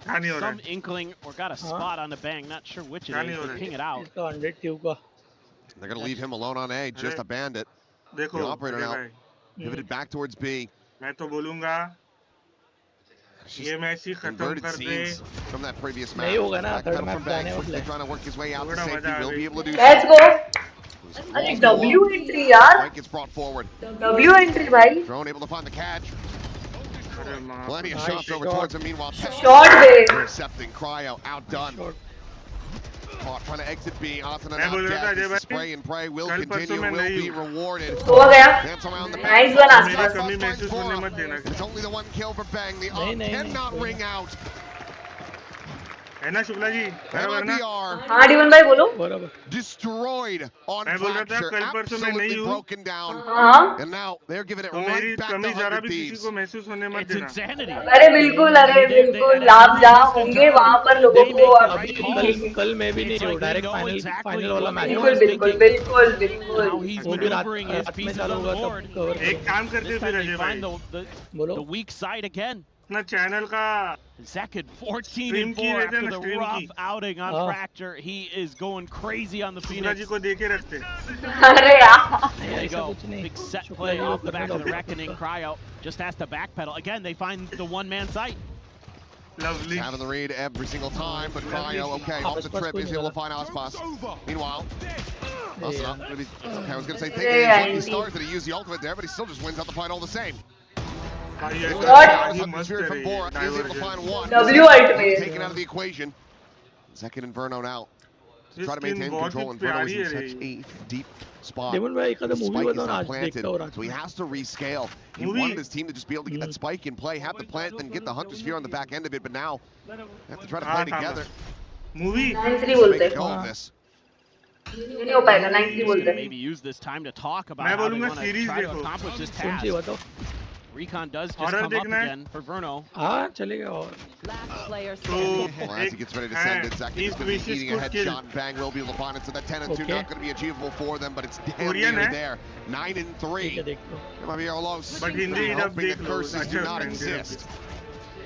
some inkling or got a spot on the bang. Not sure which it is. They ping it out. They're going to leave him alone on A, just a bandit. The operator now pivoted back towards B. Converted scenes from that previous map. Backpedal from back, trying to work his way out to safety. Will be able to do so. Let's go. अरे W entry यार. Mike gets brought forward. W entry भाई. Drone able to find the catch. Plenty of shots over towards him. Meanwhile, intercepting Cryo, outdone. Trying to exit B. Asana now dead. Spray and pray will continue. Will be rewarded. Dance around the back. It's only the 1 kill for Bang. The op cannot ring out. MIBR destroyed on fracture, absolutely broken down, and now they're giving it right back to 100 Thieves. It's insanity. अरे बिल्कुल आप जहाँ होंगे वहाँ पर लोगों को अभी कल मैं भी नहीं हूँ डायरेक्ट फाइनल वाला मैच बिल्कुल वो भी रात में चालू होगा तब कवर एक काम करते फिर अजय भाई बोलो the weak side again. अपना चैनल का Second 14-4 after the rough outing on Fracture. He is going crazy on the Phoenix. जी को देके रखते. अरे यार. There you go. Big set play off the back of the Reckoning. Cryo just has to backpedal. Again, they find the one-man site. Lovely. Having the read every single time, but Cryo, okay, off the trip, is able to find Aspas. Meanwhile, Asana, maybe, okay, I was going to say, thinking he stars that he used the ultimate there, but he still just wins out the fight all the same. Atmosphere from Bora is able to find one. W ultimate. Taken out of the equation. Second Inferno now. to try to maintain control, and Verno is in such a deep spot. Demon bhai ekada The movie spike is batao na not aaj planted, dekhta ho raat so he has to rescale. He wanted his team to just be able to get that spike in play, have the plant, then get the Hunter Sphere on the back end of it, but now they have to try to play together. Movie 9-3 बोलते हैं Go of this. ये नहीं हो पाएगा 9-3 बोलते हैं Maybe use this time to talk about मैं how they बोलूँगा want to series try to देखो accomplish this कौन सी task. बताओ Recon does just Horror come up देखना है? again for Verno. हाँ चलेगा और Well, as he gets ready to send it, Zaki is going to be eating a headshot, and Bang will be able to find it, so that 10-2 not going to be achievable for them, but it's damn near there. 9-3. MIBR lost, hoping that curses do not exist.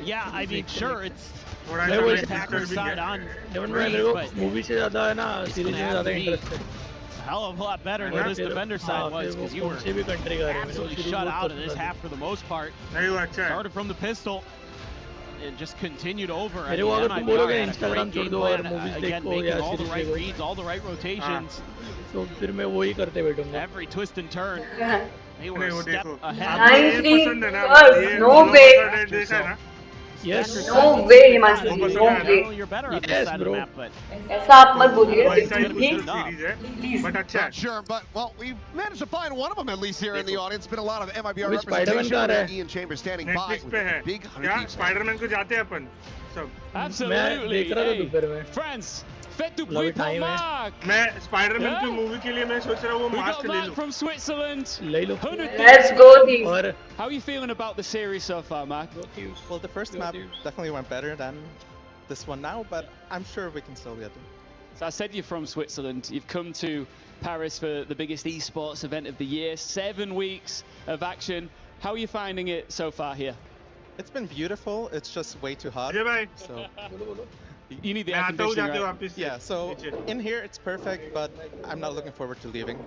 Yeah, I mean, sure, it's मैं वो attacker side on Demon bhai Raze, मेरे को but movie से ज्यादा है ना series में ज्यादा इंटरेस्ट है a hell of a lot better than this defender side was, because you were कौन सी भी कंट्री का है absolutely shut out in this half for the most part. नहीं वो अच्छा है Started from the pistol and just continued over. I मेरे को mean, अगर तुम MIBR बोलोगे had a इंस्टाग्राम great छोड़ game दो और plan, मूवीज again, देखो making या all the सीरीज right देखो reads, all the right rotations, तो फिर मैं वही करते बैठूंगा every twist and turn. They were नहीं a वो step देखो ahead. आपको ये पसंद है ना ये no दोनों way. का डेट देखा है ना Yes. No way, Himanshu. वो No पसंद है way. ना You're better on this Yes, side of bro. the map, but ऐसा आप मत बोलिए वैसा ही क्योंकि कुछ सीरीज है बट अच्छा Not sure, but, well, we've managed to find one of them at least here in the audience. Been a lot of MIBR Which Spider-Man car representation. है? Ian Chambers standing by Netflix with पे है a big क्या 100 Spiderman को जाते हैं अपन सब मैं Absolutely. देख रहा था Hey, दोपहर में friends, fait du अभी bruit pour time है Mark. मैं स्पाइडरमैन की Yeah? मूवी के लिए मैं सोच रहा हूँ वो We मास्क got ले Mark लूँ from Switzerland. ले लो 100 Let's go, team. और How are you feeling about the series so far, Mark? Well, the first map definitely went better than this one now, but I'm sure we can still get it. So I said you're from Switzerland. You've come to Paris for the biggest esports event of the year. 7 weeks of action. How are you finding it so far here? It's been beautiful. It's just way too hot. Ajay भाई So You need the मैं air आता हूँ conditioning, जाते हो right? वापस से yeah, so नीचे। in here it's perfect, but I'm not looking forward to leaving.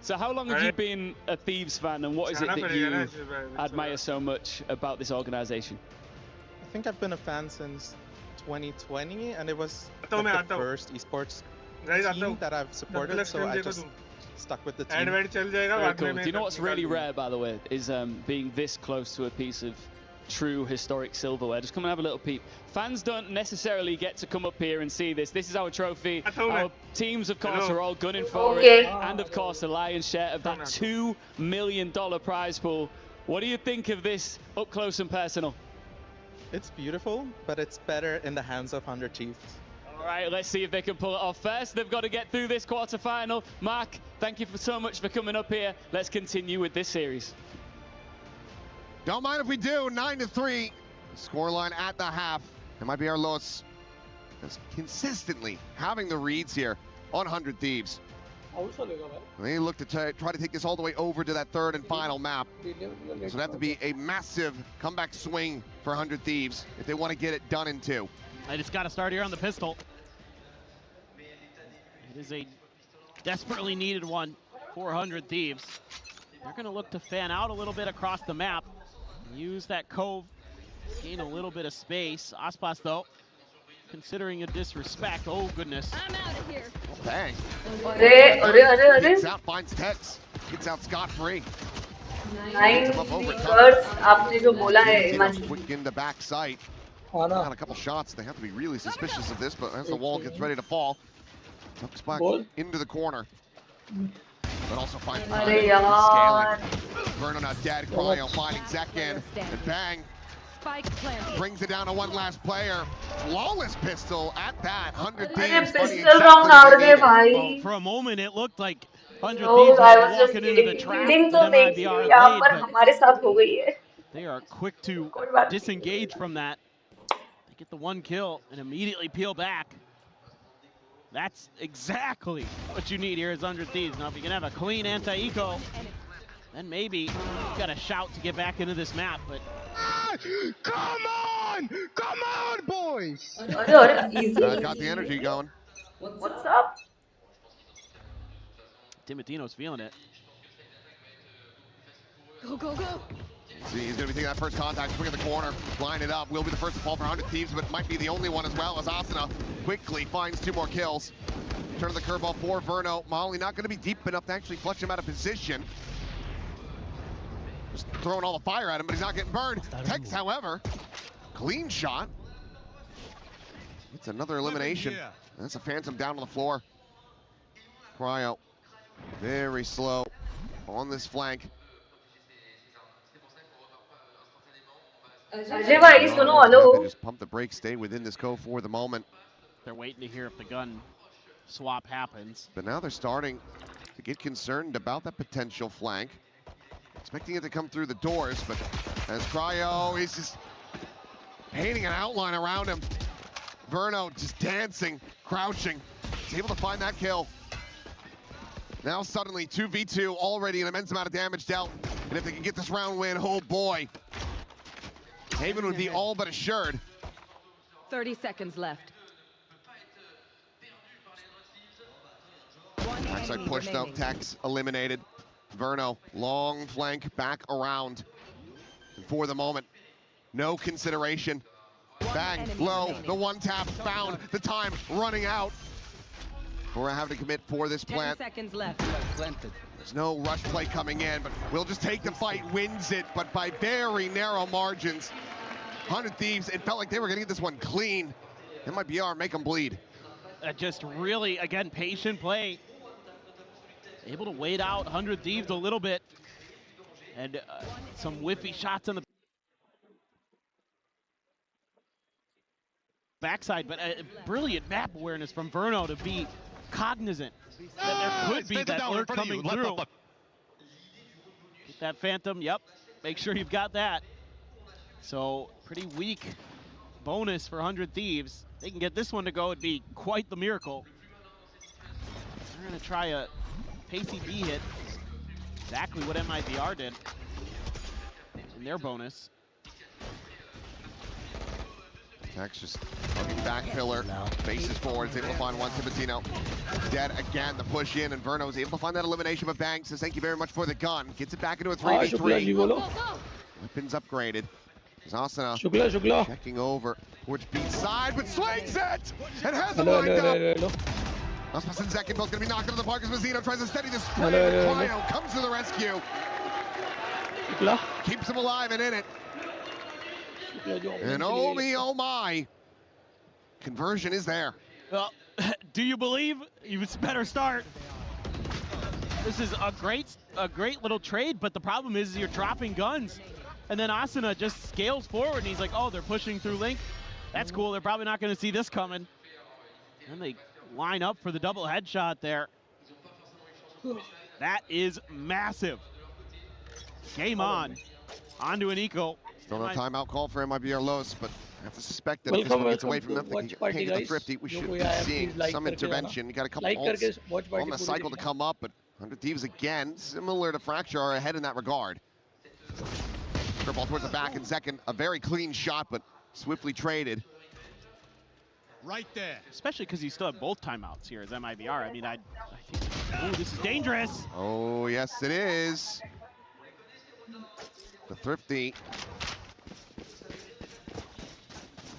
So how long have you been a Thieves fan, and what is it जाना that पड़ेगा ना you अजय भाई admire so much about this organization? I think I've been a fan since 2020, and it was आता हूँ मैं like आता the हूँ first esports guys आता team हूँ that I've supported, so I just stuck with the ad team. वेड चल जाएगा Very बाद cool. में Do you know what's really rare, by the way, is being this close to a piece of true historic silverware. Just come and have a little peep. Fans don't necessarily get to come up here and see this. This is our trophy. Our teams, of course, are all gunning for it. And, of course, the lion's share of that $2 million prize pool. What do you think of this up close and personal? It's beautiful, but it's better in the hands of 100 Chiefs. All right, let's see if they can pull it off first. They've got to get through this quarterfinal. Mark, thank you so much for coming up here. Let's continue with this series. Don't mind if we do. 9-3. Scoreline at the half. It might be our Los just consistently having the reads here on 100 Thieves. They look to try to take this all the way over to that third and final map. So it'd have to be a massive comeback swing for 100 Thieves if they want to get it done in 2. I just got to start here on the pistol. It is a desperately needed one for 100 Thieves. They're going to look to fan out a little bit across the map. Use that cove, gain a little bit of space. Aspas, though, considering a disrespect. Oh, goodness. I'm out of here. Bang. अरे Gets out, finds Tex. Gets out scot-free. 9 first आपने जो बोला है Himanshu Quick in the back sight. Got a couple shots. They have to be really suspicious of this, but as the wall gets ready to fall, tucks back into the corner. But also finds अरे time यार scaling. Verno now dead. Cryo finding Zekin. And bang. Brings it down to one last player. Flawless pistol at that. 100 Thieves. pistol round हार गए भाई Well, for a moment, it looked like 100 No, Thieves I were was just walking into the kidding. trap Kidding that तो देखिए MIBR यहाँ laid, पर but हमारे साथ हो गई है they are quick to disengage from that. They get the one kill and immediately peel back. That's exactly what you need here as 100 Thieves. Now, if you can have a clean anti-eco, then maybe you've got a shout to get back into this map, but... Come on! Come on, boys! easy. Got the energy going. What's up? Timotino's feeling it. Go, go, go. See, he's going to be taking that first contact, swing in the corner, line it up. Will be the first to fall for 100 Thieves, but might be the only one as well, as Asuna quickly finds 2 more kills. Turn of the curveball for Verno. Molly not going to be deep enough to actually flush him out of position. Just throwing all the fire at him, but he's not getting burned. Tex, however, clean shot. It's another elimination. That's a Phantom down on the floor. Cryo, very slow on this flank. Ajay bhai, suno, hello. Just pump the brakes, stay within this cove for the moment. They're waiting to hear if the gun swap happens. But now they're starting to get concerned about that potential flank. Expecting it to come through the doors, but as Cryo, he's just painting an outline around him. Verno just dancing, crouching. He's able to find that kill. Now suddenly 2v2, already an immense amount of damage dealt. And if they can get this round win, oh boy. Haven would be all but assured. 30 seconds left. Backside push though, Tex eliminated. Verno, long flank, back around. And for the moment, no consideration. Bang, low, the one tap found, the time running out. We're having to commit for this plant. 10 seconds left. There's no rush play coming in, but we'll just take the fight, wins it, but by very narrow margins. 100 Thieves, it felt like they were gonna get this one clean. MIBR, make them bleed. Just really, again, patient play. Able to wait out 100 Thieves a little bit. And some whiffy shots on the backside, but brilliant map awareness from Verno to be cognizant that there could be that lurk coming through. Get that Phantom, yep. Make sure you've got that. So, pretty weak bonus for 100 Thieves. They can get this one to go, it'd be quite the miracle. They're gonna try a pacey B hit. Exactly what MIBR did in their bonus. Tex just hugging back pillar, faces forward, is able to find one. Tibatino dead again, the push in, and Verno is able to find that elimination, but Bang says thank you very much for the gun. Gets it back into a 3v3. Weapons upgraded. Asana checking over towards B side, but swings it! And has it lined up! Aspas and Zek both gonna be knocked into the park as Mazzino tries to steady the spray, but Cryo comes to the rescue. Keeps him alive and in it. And oh me, oh my, conversion is there. Well, do you believe? You better start. This is a great little trade, but the problem is you're dropping guns. And then Asana just scales forward and he's like, oh, they're pushing through Link. That's cool, they're probably not gonna see this coming. And they line up for the double headshot there. That is massive. Game on. Onto an eco. Still no timeout call for MIBR Los, but I have to suspect that if this one gets away from them, they can't get the Thrifty. We should be seeing some intervention. You got a couple ults on the cycle to come up, but 100 Thieves again, similar to Fracture, are ahead in that regard. Ball towards the back in second, a very clean shot, but swiftly traded. Right there. Especially because you still have both timeouts here as MIBR. I mean, I think, oh, this is dangerous. Oh, yes, it is. The Thrifty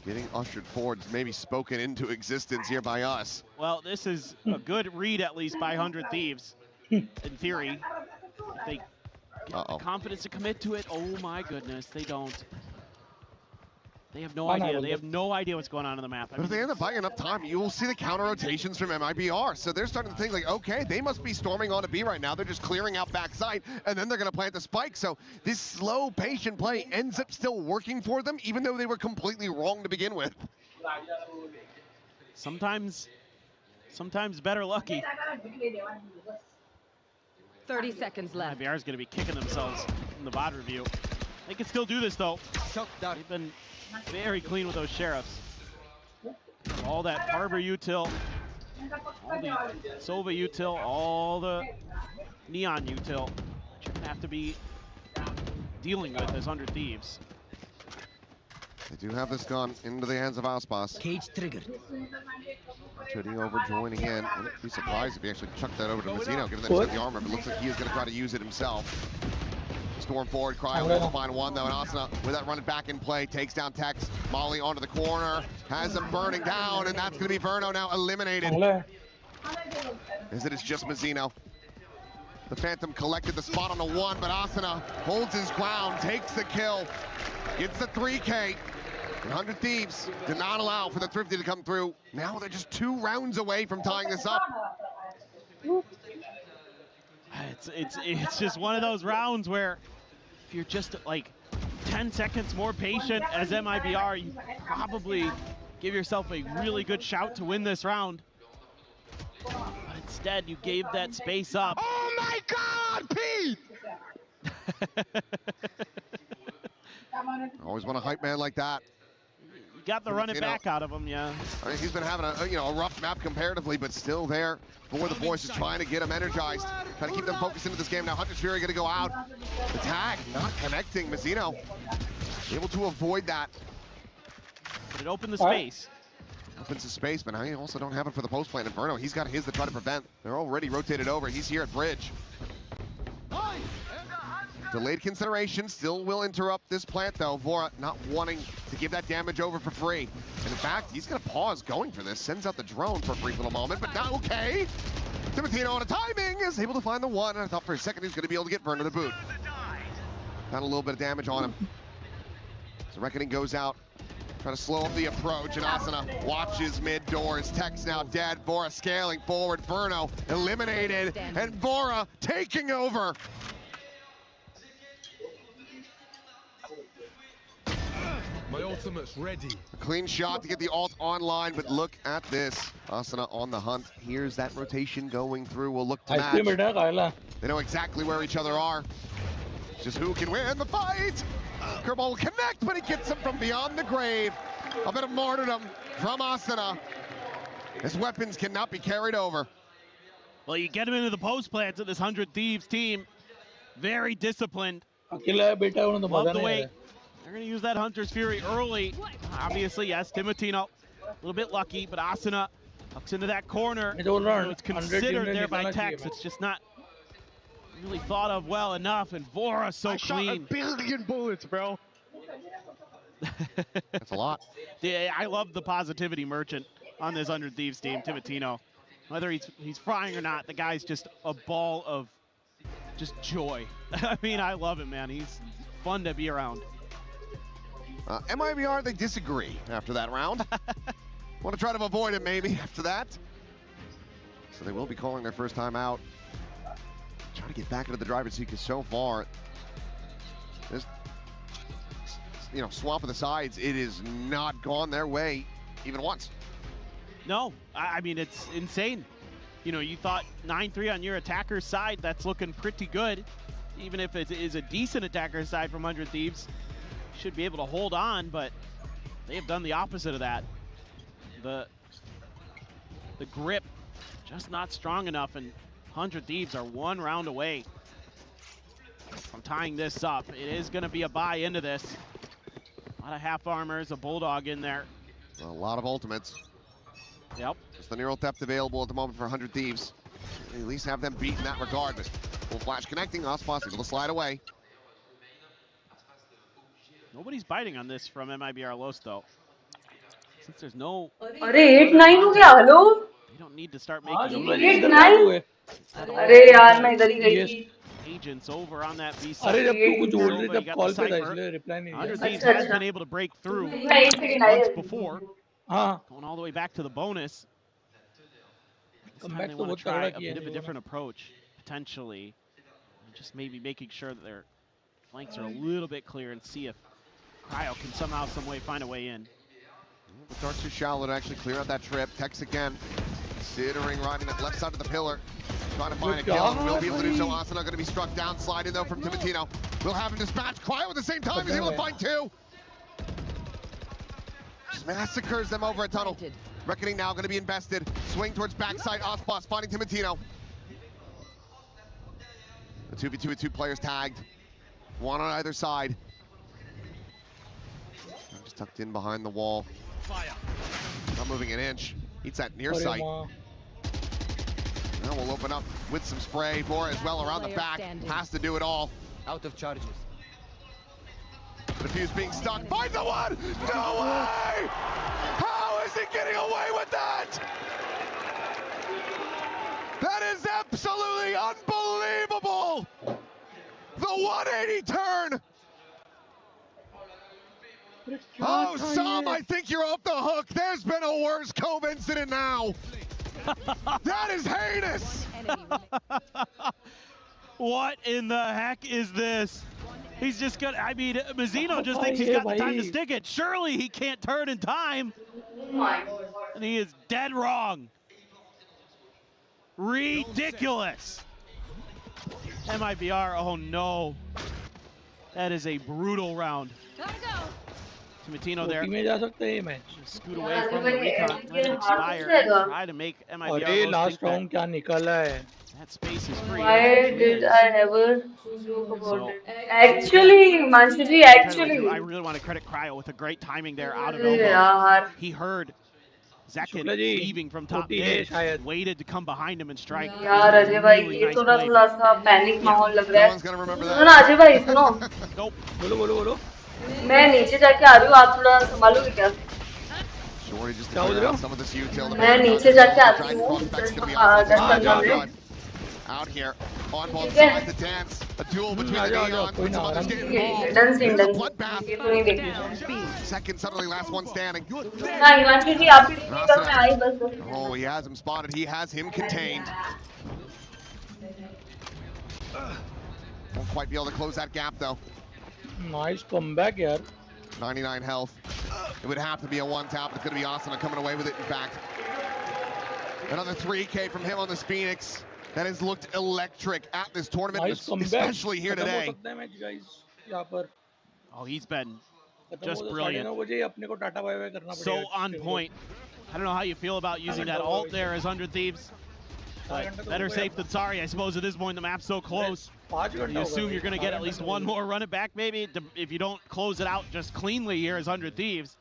getting ushered forward, maybe spoken into existence here by us. Well, this is a good read, at least, by 100 Thieves, in theory. If they get the confidence to commit to it, oh my goodness, they don't. They have no idea. They have no idea what's going on in the map. But if they end up buying enough time, you will see the counter rotations from MIBR. So they're starting to think like, okay, they must be storming on a B right now. They're just clearing out backside, and then they're going to plant the spike. So this slow, patient play ends up still working for them, even though they were completely wrong to begin with. Sometimes better lucky. 30 seconds left. MIBR is going to be kicking themselves in the VOD review. They can still do this, though. They've been very clean with those sheriffs. All that Harbor util, all the Sova util, all the Neon util, which you're going to have to be dealing with as 100 Thieves. They do have this gun into the hands of Aspas. Cage triggered. Turning over, joining in. I wouldn't be surprised if he actually chucked that over to Mazzino, given that he's got the armor, but it looks like he is going to try to use it himself. Storm forward, Cryo will find one though, and Asana with that running back in play, takes down Tex. Molly onto the corner, has him burning down, and that's going to be Verno now eliminated. As it is just Mazzino. The Phantom collected the spot on the one, but Asana holds his ground, takes the kill, gets the 3K. 100 Thieves did not allow for the Thrifty to come through. Now they're just 2 rounds away from tying this up. It's just one of those rounds where if you're just like 10 seconds more patient as MIBR, you probably give yourself a really good shout to win this round. But instead, you gave that space up. Oh my God, Pete! Always want a hype man like that. You got the run it back out of him, yeah. I mean, he's been having a rough map comparatively, but still there for the boys, just trying to get them energized, trying to keep them focused into this game. Now Hunter's Fury going to go out. The tag not connecting. Mazzino able to avoid that. But it opened the space. Opens the space, but I also don't have it for the post plant. And Verno, he's got his to try to prevent. They're already rotated over. He's here at bridge. Delayed consideration still will interrupt this plant though. Vora not wanting to give that damage over for free. And in fact, he's gonna pause going for this. Sends out the drone for a brief little moment, but now okay. Timotino on a timing is able to find the one. And I thought for a second he was gonna be able to get Verno the boot. Got a little bit of damage on him. So Reckoning goes out. Trying to slow up the approach, and Asuna watches mid doors. Tech's now dead. Vora scaling forward. Verno eliminated, and Vora taking over. My ultimate's ready. A clean shot to get the ult online, but look at this. Asuna on the hunt. Here's that rotation going through. We'll look to match. They know exactly where each other are. Just who can win the fight. Kerbal will connect, but he gets him from beyond the grave. A bit of martyrdom from Asuna. His weapons cannot be carried over. Well, you get him into the post plants of this 100 Thieves team. Very disciplined. Love the way they're going to use that Hunter's Fury early. Obviously, yes, Timotino, a little bit lucky, but Asuna tucks into that corner. So it's considered there by Tex. It's just not really thought of well enough, and Vora so clean. I shot 1 billion bullets, bro. That's a lot. Yeah, I love the positivity merchant on this 100 Thieves team, Timotino. Whether he's frying or not, the guy's just a ball of just joy. I mean, I love him, man. He's fun to be around. MIBR, they disagree after that round. Want to try to avoid it maybe after that. So they will be calling their first time out. Trying to get back into the driver's seat because so far, this swamp of the sides, it is not gone their way even once. No, I mean, it's insane. You thought 9-3 on your attacker's side, that's looking pretty good. Even if it is a decent attacker's side from 100 Thieves, should be able to hold on, but they have done the opposite of that. The grip just not strong enough, and 100 Thieves are 1 round away from tying this up. It is going to be a buy into this. A lot of half armors, a bulldog in there. A lot of ultimates. Yep. Just the neural depth available at the moment for 100 Thieves. At least have them beat in that regard. But full flash connecting. Ospas able to slide away. Nobody's biting on this from MIBR Los though. Since there's no. अरे 8-9 हो गया, hello? You don't need to start making 8-9. अरे यार मैं इधर ही गई थी. Agents over on that B अरे side. जब तू कुछ बोल रही Sova, तब you got कॉल the पे था Cypher. इसलिए रिप्लाई नहीं 100 दिया. Thieves has been able to break through once before. Going all the way back to the bonus. This time they want to try a bit of a different approach, potentially. Just maybe making sure that their flanks are a little bit clear and see if Cryo can somehow, some way find a way in. The dart's too shallow to actually clear out that trip. Tex again, considering riding that left side of the pillar. Trying to find a kill, and will be able to do so. Asuna going to be struck down, sliding though from Timotino. We'll have him dispatch. Cryo at the same time, he's able to find 2. Just massacres them over a tunnel. Reckoning now going to be invested. Swing towards backside, Ospas finding Timotino. The 2v2 with 2 players tagged. 1 on either side. Just tucked in behind the wall. Not moving an inch. Eats that near sight. Now we'll open up with some spray. Vora as well around the back. Has to do it all. Out of charges. The fuse being stuck. Finds the one! No way! How is he getting away with that? That is absolutely unbelievable! The 180 turn! Oh, Sam, I think you're off the hook. There's been a worse Cove incident now. That is heinous! What in the heck is this? He's just gonna, I mean, Mazzino just thinks he's got the time to stick it. Surely he can't turn in time. And he is dead wrong. Ridiculous. MIBR, oh no. That is a brutal round. Timatino there. Scoot away from the recon, let it expire. Try to make MIBR last round क्या निकला है? That space is free. Why did I ever joke about it? Actually, Manshuji, actually. I really want to credit Cryo with a great timing there out of elbow. He heard Zekin leaving from top mid, waited to come behind him and strike. यार अजय भाई ये थोड़ा सा panic माहौल लग रहा है. सुनो ना अजय भाई सुनो. बोलो. मैं नीचे जाके आ रही हूँ, आप थोड़ा संभालोगे क्या? मैं नीचे जाके आती हूँ. Out here, on both sides, the dance, a duel between the Neons, but some others getting involved. There's a bloodbath. Second, suddenly last one standing. Oh, he has him spotted. He has him contained. Won't quite be able to close that gap, though. Nice comeback, yaar. 99 health. It would have to be a one tap. It's going to be Asuna coming away with it, in fact. Another 3K from him on this Phoenix. That has looked electric at this tournament, nice especially here today. Oh, he's been just brilliant. So on point. I don't know how you feel about using that ult there as 100 Thieves. But better safe than sorry, I suppose, at this point. The map's so close. You assume you're going to get at least one more run it back, maybe, if you don't close it out just cleanly here as 100 Thieves.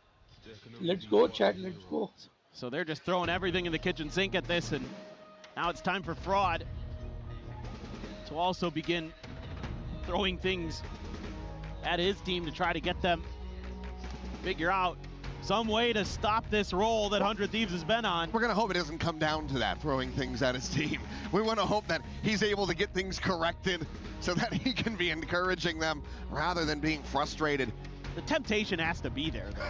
Let's go, chat. Let's go. So they're just throwing everything in the kitchen sink at this, and now it's time for Fraud to also begin throwing things at his team to try to get them to figure out some way to stop this roll that 100 Thieves has been on. We're going to hope it doesn't come down to that, throwing things at his team. We want to hope that he's able to get things corrected so that he can be encouraging them rather than being frustrated. The temptation has to be there, though.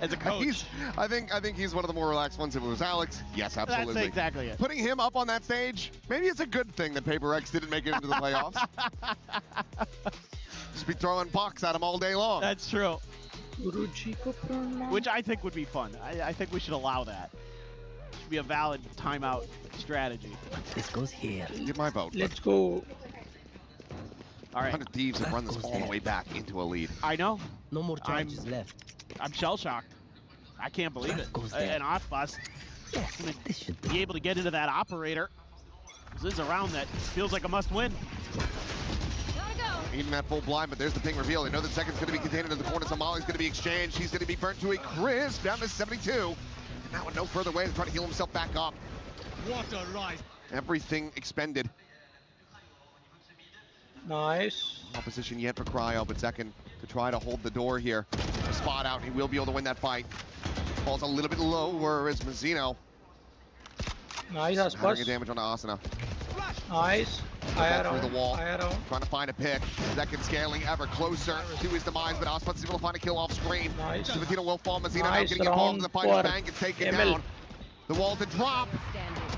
As a coach. I think he's one of the more relaxed ones. If it was Alex, yes, absolutely. That's exactly it. Putting him up on that stage, maybe it's a good thing that Paper X didn't make it into the playoffs. Just be throwing pucks at him all day long. That's true. Which I think would be fun. I think we should allow that. It should be a valid timeout strategy. This goes here. Get my vote. Let's go. All right. 100 Thieves have run this all the way back into a lead. I know. No more charges left. I'm shell-shocked. I can't believe it. An Osbus be able to get into that operator. This is a round that feels like a must-win. Even that full blind, but there's the ping reveal. They know that second's going to be contained into the corner. Somali's going to be exchanged. He's going to be burnt to a crisp down to 72. And now with no further way to try to heal himself back up. What a rise. Everything expended. Nice. Opposition yet for Cryo, but second to try to hold the door here. A spot out, he will be able to win that fight. Falls a little bit lower as Mazzino. Nice, Aspas. Get damage on Asuna. Nice. Through the wall, trying to find a pick. Second scaling ever closer to his demise, but Aspas is able to find a kill off screen. Nice. Timatino will fall. Mazzino now getting involved in the fight. Bang gets taken down. The wall to drop.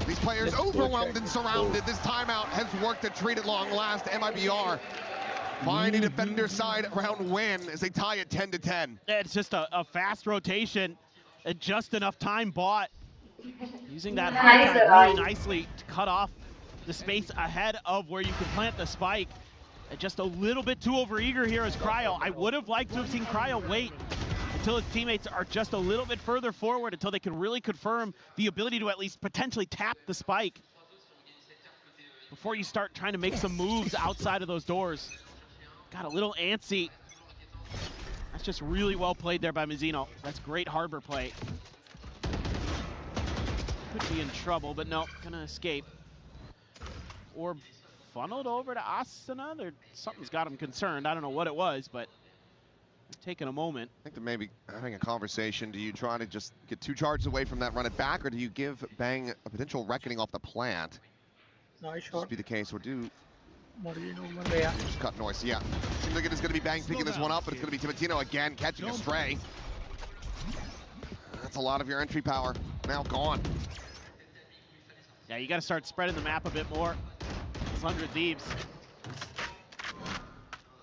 These players overwhelmed and surrounded. This timeout has worked a treat at long last. MIBR finding defender side round win as they tie it 10-10. It's just a fast rotation and just enough time bought. Using that high time really nicely to cut off the space ahead of where you can plant the spike. And just a little bit too overeager here as Cryo. I would have liked to have seen Cryo wait until his teammates are just a little bit further forward, until they can really confirm the ability to at least potentially tap the spike before you start trying to make some moves outside of those doors. Got a little antsy. That's just really well played there by Mazzino. That's great harbor play. Could be in trouble, but no, gonna escape. Or funneled over to Asuna. Something's got him concerned. I don't know what it was, but taking a moment. I think that maybe having a conversation. Do you try to just get 2 charges away from that run it back, or do you give Bang a potential reckoning off the plant? Nice shot. This be the case, or do just cut Noise. Yeah, seems like it is going to be Bang picking this one up, but it's going to be Timatino again catching a stray. That's a lot of your entry power now gone. Yeah, you got to start spreading the map a bit more. It's 100 Thieves.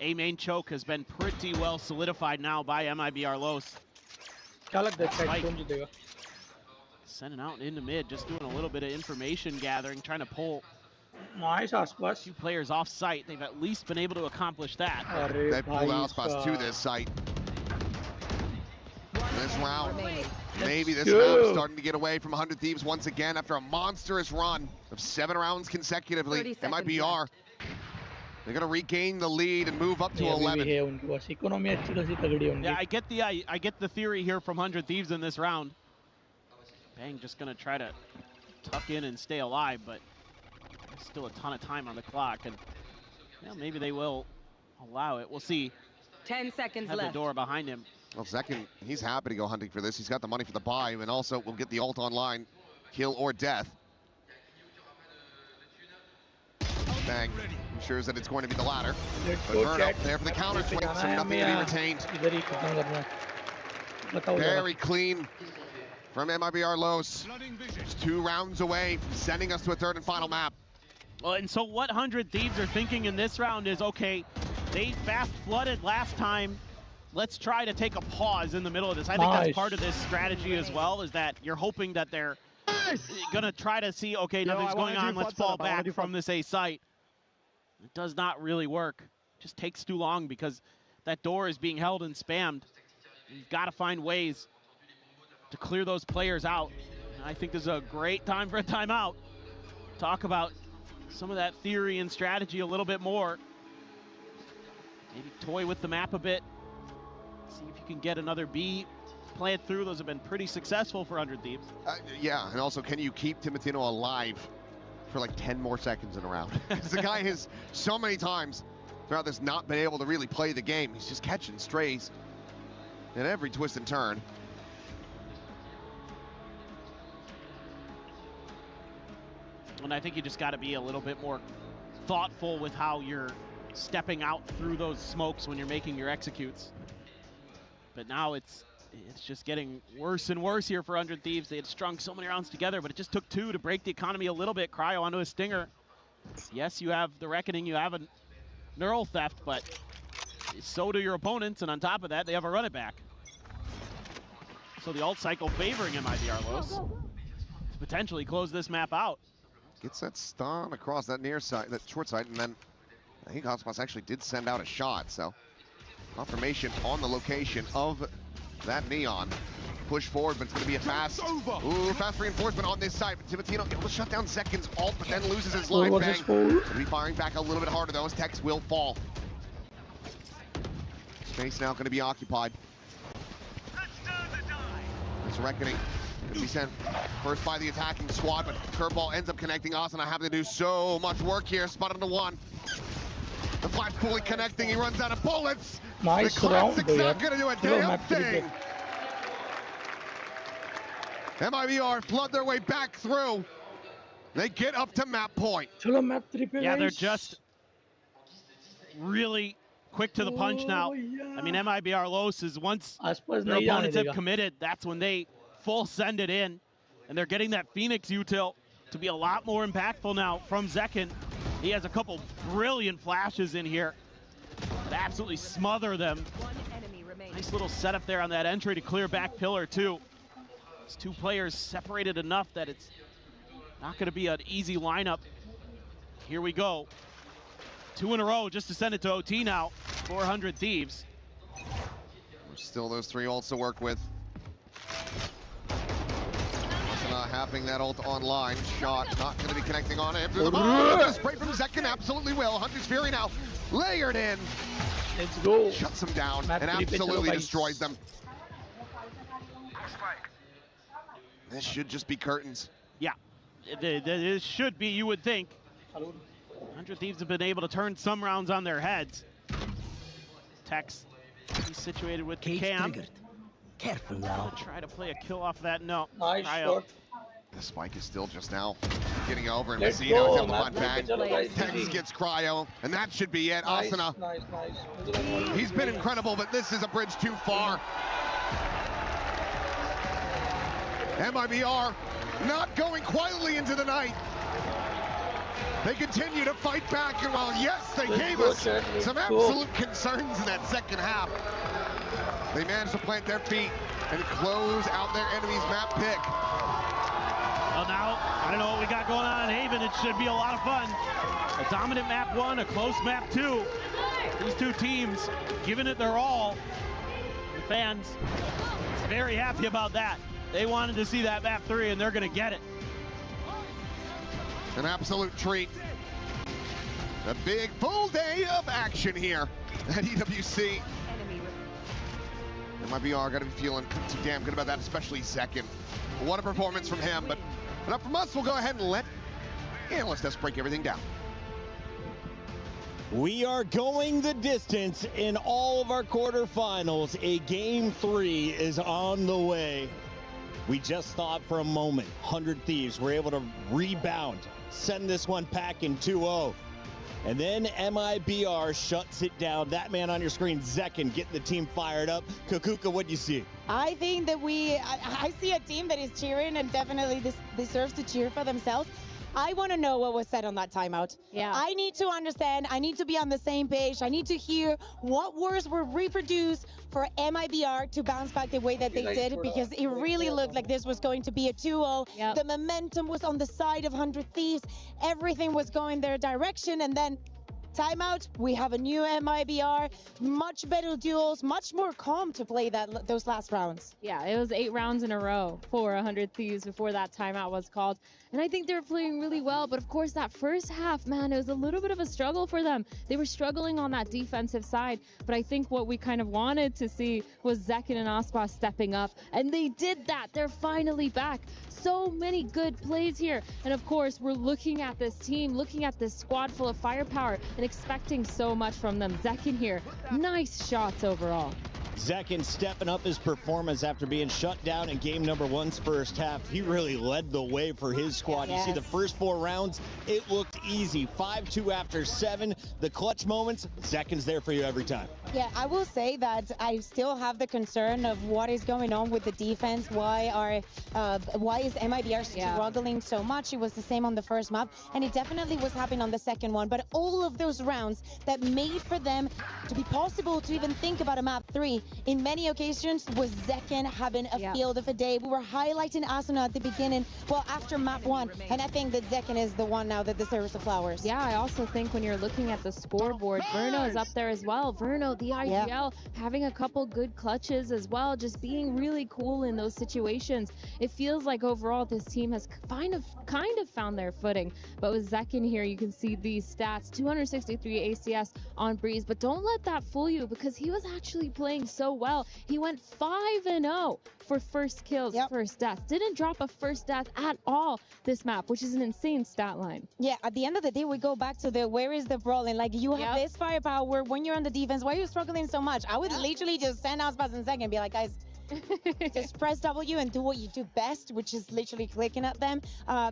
A main choke has been pretty well solidified now by MIBR Los. Sending out into mid, just doing a little bit of information gathering, trying to pull two players off site. They've at least been able to accomplish that. They pulled Aspas to this site. This round, maybe this map starting to get away from 100 Thieves once again after a monstrous run of 7 rounds consecutively. MIBR, they're gonna regain the lead and move up to 11. Yeah, I get the theory here from 100 Thieves in this round. Bang just gonna try to tuck in and stay alive, but there's still a ton of time on the clock, and maybe they will allow it. We'll see. 10 seconds Have left. the door behind him. Well, Zekin, he's happy to go hunting for this. He's got the money for the buy, and also will get the ult online, kill or death. Bang ensures that it's going to be the latter. But Verno there for the counter swing, so nothing to be retained. Very clean from MIBR Los. Just 2 rounds away from sending us to a 3rd and final map. Well, and so what 100 Thieves are thinking in this round is, okay, they fast flooded last time. Let's try to take a pause in the middle of this. I think that's part of this strategy as well, is that you're hoping that they're gonna try to see, okay, nothing's going on, let's fall back from this A site. It does not really work. It just takes too long because that door is being held and spammed. You've got to find ways to clear those players out. And I think this is a great time for a timeout. Talk about some of that theory and strategy a little bit more. Maybe toy with the map a bit. See if you can get another B, play it through. Those have been pretty successful for 100 Thieves. Yeah, and also, can you keep Timotino alive for like 10 more seconds in a round? Because the guy has so many times throughout this not been able to really play the game. He's just catching strays at every twist and turn. And I think you just got to be a little bit more thoughtful with how you're stepping out through those smokes when you're making your executes. But now it's just getting worse and worse here for 100 Thieves. They had strung so many rounds together, but it just took 2 to break the economy a little bit. Cryo onto a stinger. Yes, you have the Reckoning, you have a neural theft, but so do your opponents, and on top of that, they have a run it back. So the ult cycle favoring MIBR Los to potentially close this map out. Gets that stun across that near side, that short side, and then I think Hotspot actually did send out a shot, so confirmation on the location of that Neon. Push forward, but it's going to be a fast, fast reinforcement on this side. But Timotino able to shut down Zekin's ult, but then loses his line bang. Going to be firing back a little bit harder though, as Tex will fall. Space now going to be occupied. This Reckoning could be sent first by the attacking squad, but curveball ends up connecting. Asana having to do so much work here. Spot into 1. The flash fully connecting. He runs out of bullets. Nice the round, classic's not going to do a damn thing. MIBR flood their way back through. They get up to map point. Yeah, they're just really quick to the punch now. I mean, MIBR Los is once their opponents have committed, that's when they full send it in. And they're getting that Phoenix util to be a lot more impactful now from Zekin. He has a couple brilliant flashes in here that absolutely smother them. Nice little setup there on that entry to clear back pillar too. These 2 players separated enough that it's not going to be an easy lineup. Here we go. 2 in a row just to send it to OT now. 400 Thieves. Still those 3 ults to work with. Having that ult online. Shot not going to be connecting on it. Spray from Zekin absolutely will. Hunter's Fury now layered in. Let's go. Shuts them down and absolutely destroys them. This should just be curtains. Yeah, this should be, you would think. 100 Thieves have been able to turn some rounds on their heads. Tex, he's situated with the cam. Careful now. Try to play a kill off that. No. Nice shot. The spike is still just now getting over, and Messino is able to find bang. Tex gets Cryo, and that should be it. Nice, Asana. nice. He's been incredible, but this is a bridge too far. MIBR not going quietly into the night. They continue to fight back, and while yes, they gave us some absolute concerns in that second half, they managed to plant their feet and close out their enemy's map pick. Well, now, I don't know what we got going on in Haven. It should be a lot of fun. A dominant map 1, a close map 2. These two teams giving it their all. The fans very happy about that. They wanted to see that map 3, and they're going to get it. An absolute treat. A big full day of action here at EWC. MIBR got to be feeling damn good about that, especially second. What a performance from him, but enough from us. We'll go ahead and let Analyst us break everything down. We are going the distance in all of our quarterfinals. A game 3 is on the way. We just thought for a moment 100 Thieves were able to rebound, send this one packing 2-0. And then MIBR shuts it down. That man on your screen, Zekin, getting the team fired up. Kakuka, what do you see? I think that I see a team that is cheering and definitely deserves to cheer for themselves. I want to know what was said on that timeout. Yeah. I need to understand. I need to be on the same page. I need to hear what words were reproduced for MIBR to bounce back the way that they did, because it really looked like this was going to be a 2-0. Yep. The momentum was on the side of 100 Thieves. Everything was going their direction, and then timeout, we have a new MIBR, much better duels, much more calm to play those last rounds. Yeah, it was 8 rounds in a row for 100 Thieves before that timeout was called. And I think they were playing really well, but of course that first half, man, it was a little bit of a struggle for them. They were struggling on that defensive side, but I think what we kind of wanted to see was Zekin and Aspa stepping up, and they did that. They're finally back. So many good plays here. And of course, we're looking at this team, looking at this squad full of firepower and expecting so much from them. Zekin here, nice shots overall. Zekin stepping up his performance after being shut down in game number 1's first half. He really led the way for his squad. Yes. You see the first 4 rounds, it looked easy. 5-2 after 7. The clutch moments, Zekin's there for you every time. Yeah, I will say that I still have the concern of what is going on with the defense. Why is MIBR struggling so much? It was the same on the first map, and it definitely was happening on the second one. But all of those rounds that made for them to be possible to even think about a map 3, in many occasions was Zekin having a field of a day. We were highlighting Asuna at the beginning, well, after map 1, and I think that Zekin is the one now that deserves the flowers. Yeah, I also think when you're looking at the scoreboard, Verno is up there as well. Verno, the IGL, having a couple good clutches as well, just being really cool in those situations. It feels like overall this team has kind of found their footing. But with Zekin here, you can see these stats, 263 ACS on Breeze, but don't let that fool you, because he was actually playing so well. He went 5-0 for first kills, first deaths. Didn't drop a first death at all this map, which is an insane stat line. Yeah, at the end of the day, we go back to where is the brawling? Like, you have this firepower when you're on the defense. Why are you struggling so much? I would literally just send out Spaz in second and be like, guys, just press W and do what you do best, which is literally clicking at them.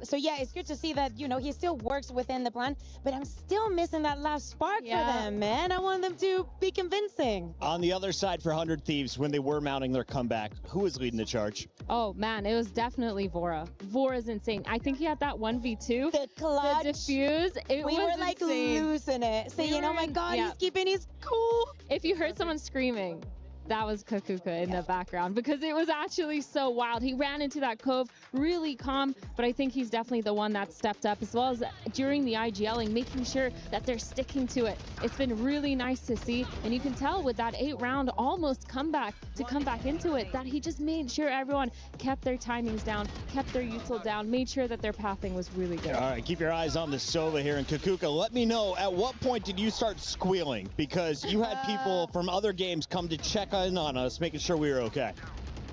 So yeah, it's good to see that, you know, he still works within the plan, but I'm still missing that last spark for them, man. I want them to be convincing. On the other side for 100 Thieves, when they were mounting their comeback, who was leading the charge? Oh man, it was definitely Vora. Vora's insane. I think he had that 1v2. The clutch. The diffuse. We were like losing it. Saying, oh my god, he's keeping his cool. If you heard someone screaming, that was Kakuka in the background, because it was actually so wild. He ran into that cove really calm, but I think he's definitely the one that stepped up, as well as during the IGLing, making sure that they're sticking to it. It's been really nice to see, and you can tell with that 8-round almost comeback to come back into it, that he just made sure everyone kept their timings down, kept their util down, made sure that their pathing was really good. All right, keep your eyes on the Sova here. And Kakuka, let me know, at what point did you start squealing? Because you had people from other games come to check on us, making sure we were okay.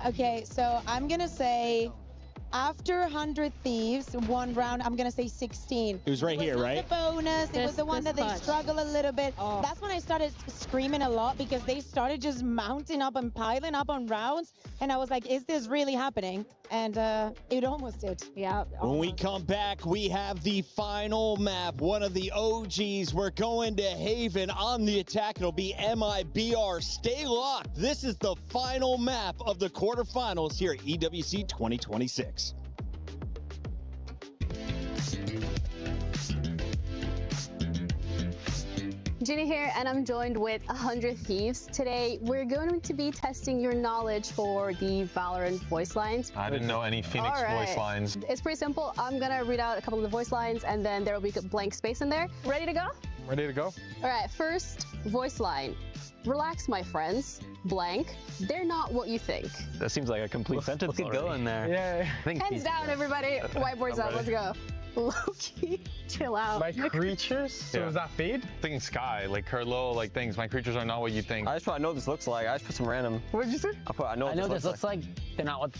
Okay, so I'm gonna say after 100 Thieves, 1 round, I'm gonna say 16. It was right here, right? The bonus. It was the one that they struggle a little bit. Oh. That's when I started screaming a lot, because they started just mounting up and piling up on rounds, and I was like, is this really happening? And it almost did. Yeah. When we come back, we have the final map. One of the OGs. We're going to Haven on the attack. It'll be MIBR. Stay locked. This is the final map of the quarterfinals here at EWC 2026. Ginny here, and I'm joined with 100 Thieves. Today, we're going to be testing your knowledge for the Valorant voice lines. I didn't know any Phoenix voice lines. It's pretty simple. I'm gonna read out a couple of the voice lines, and then there will be a blank space in there. Ready to go? Ready to go? All right, first voice line. Relax, my friends. Blank. They're not what you think. That seems like a complete sentence. Look at going there. Yeah. Hands down, everybody. Whiteboards up. Let's go. Loki, chill out. My creatures? So is that Fade? Thinking Sky, like her little like things. My creatures are not what you think. I just put, I know what this looks like. I just put some random. What did you say? I know what this looks like. They're not what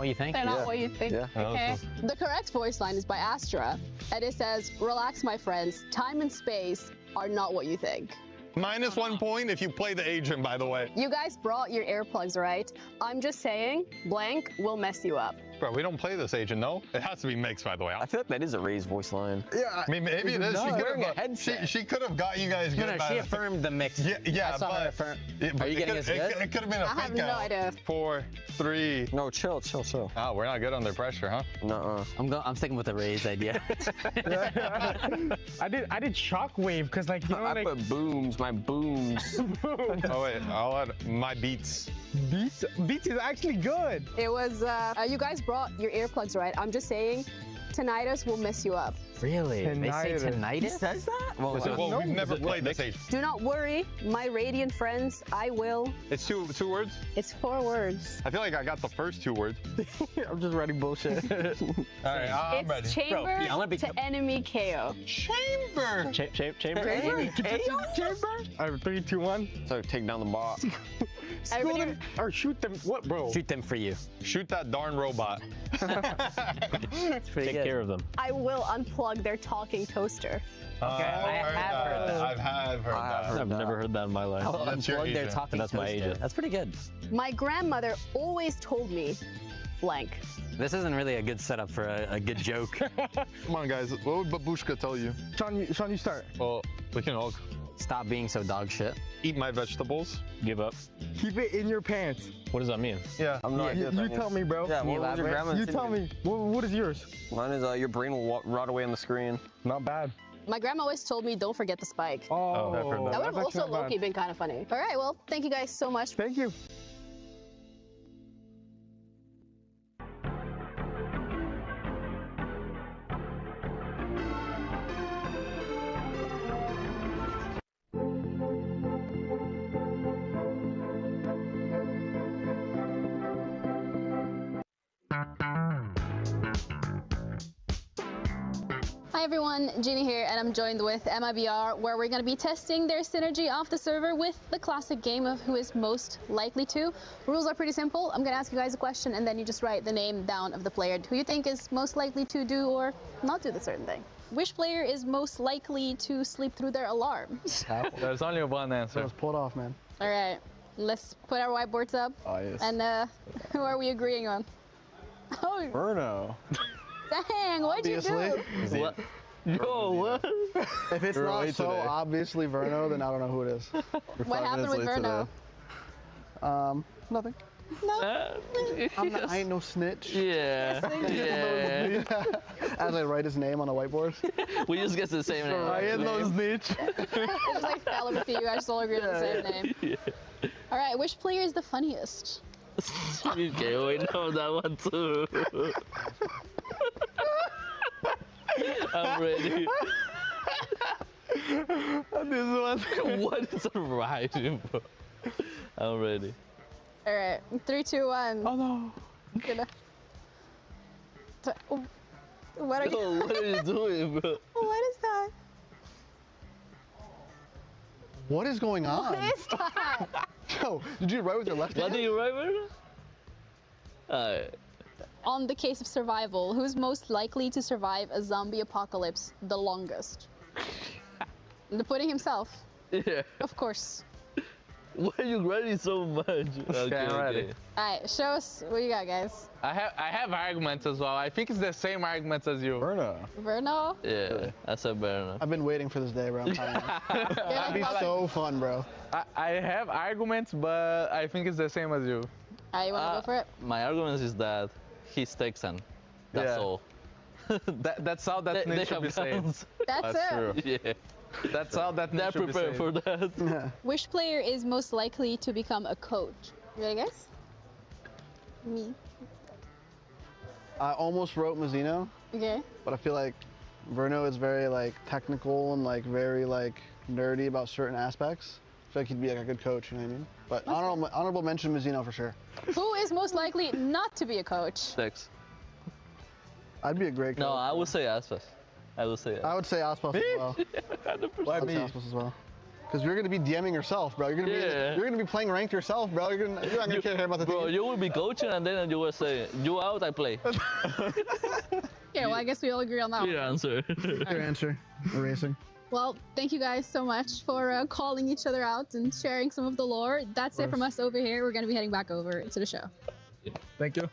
you think. They're not what you think. Yeah. Okay. The correct voice line is by Astra, and it says, "Relax, my friends. Time and space are not what you think." -1 point if you play the agent, by the way. You guys brought your earplugs, right? I'm just saying, blank will mess you up. Bro, we don't play this agent, no? It has to be mixed, by the way. I feel like that is a Raze voice line. Yeah, I mean, maybe it is. She could have got you guys good. No, she affirmed the mix. Yeah, I saw her affirm. Are you getting us good? It could have been a I have no idea. 4, 3. No, chill. Oh, we're not good under pressure, huh? Nuh-uh. I'm sticking with the Raze idea. I did shockwave because like you know, I put booms, my booms. Oh wait, I'll add my beats. Beats is actually good. It was, you guys brought your earplugs, right? I'm just saying, tinnitus will mess you up. Really? They say tinnitus? He says that? Well, we've never played this agent. Do not worry, my radiant friends, I will. It's two words? It's 4 words. I feel like I got the first 2 words. I'm just writing bullshit. All right, I'm ready. It's chamber to enemy KO. Chamber! Chamber? Enemy KO? Chamber? All right, 3, 2, 1. So take down the bot. School them or shoot them. What, bro? Shoot them for you. Shoot that darn robot. Take care of them. I will unplug their talking toaster. Okay, I have heard that. I have heard that. I've never heard that in my life. I'll unplug their talking That's my toaster. agent. That's pretty good. My grandmother always told me, blank. This isn't really a good setup for a good joke. Come on, guys. What would Babushka tell you? Sean, you start. Well, we can all Stop being so dog shit. eat my vegetables. Give up. Keep it in your pants. What does that mean? Yeah. I'm not You tell me, bro. Yeah, what was your grandma? You tell me. What is yours? Mine is your brain will rot away on the screen. Not bad. My grandma always told me, don't forget the spike. Oh, I've heard That would have that's also actually not low-key been kind of funny. All right, well, thank you guys so much. Thank you. Hi everyone, Ginny here, and I'm joined with MIBR, where we're going to be testing their synergy off the server with the classic game of who is most likely to. Rules are pretty simple. I'm going to ask you guys a question, and then you just write the name down of the player who you think is most likely to do or not do the certain thing. Which player is most likely to sleep through their alarm? There's only one answer. Let's pull it off, man. All right, let's put our whiteboards up. Oh, yes. And who are we agreeing on? Oh, Bruno. dang, what'd you do? What? Yo, what? If it's not so obviously Verno, then I don't know who it is. What happened with Verno? Nothing. No. I ain't no snitch. Yeah. As I write his name on a whiteboard. We just get the same name. I ain't no snitch. It just like fell over to you. I just all agreed on the same name. Yeah. All right, which player is the funniest? Okay, we know that one too. I'm ready. This one. What is a rhyme, bro? I'm ready. All right, 3, 2, 1. Oh no. What are you? Yo, what are you doing, bro? What is that? What is going on? What is that? Yo, did you write with your left hand? What do you write, bro? Alright. On the case of survival, who's most likely to survive a zombie apocalypse the longest? The pudding himself. Yeah. Of course. Why are you writing so much? Okay, I'm ready. All right, show us what you got, guys. I have arguments as well. I think it's the same arguments as you. Verno? Yeah, I said Verno. I've been waiting for this day, bro. I'm telling you. That'd be so fun, bro. I have arguments, but I think it's the same as you. All right, you want to go for it? My argument is that he's Texan. That's all. That's all that needs to be said. That's it. True. Yeah. That's how that they're prepared for that. Which player is most likely to become a coach? You ready, guys? Me. I almost wrote Mazzino. Okay. But I feel like Verno is very like technical and like very like nerdy about certain aspects. I feel like he'd be like a good coach, you know what I mean? But honorable mention Mazzino for sure. Who is most likely not to be a coach? Six. I'd be a great coach. No, I would say Aspas. I would say Aspas as well. Why me? Aspas as well. Because you're gonna be DMing yourself, bro. You're gonna be playing ranked yourself, bro. You're not gonna care about the team. Bro, you will be coaching and then you will say, you out, I play. Okay, well, I guess we all agree on that one. Your answer. Your answer. Erasing. Well, thank you guys so much for calling each other out and sharing some of the lore. That's it from us over here. We're going to be heading back over to the show. Thank you.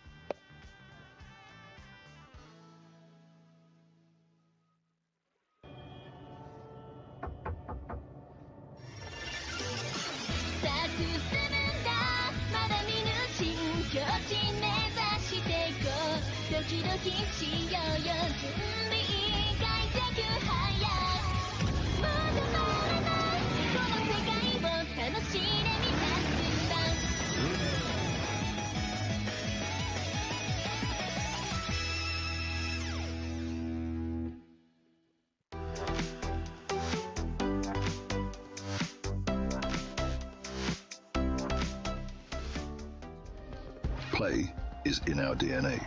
Play is in our DNA.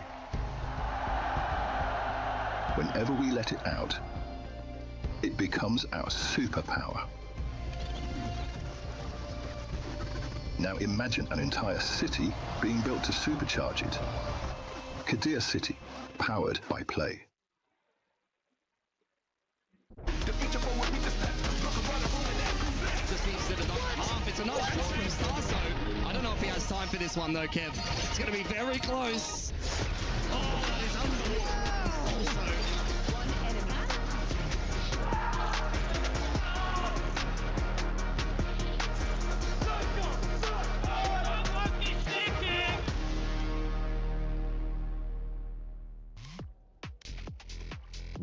Whenever we let it out, it becomes our superpower. Now imagine an entire city being built to supercharge it. Kadir City, powered by Play. It's a nice cross from Starso. I don't know if he has time for this one though, Kev. It's going to be very close. Oh, that is unbelievable. Also,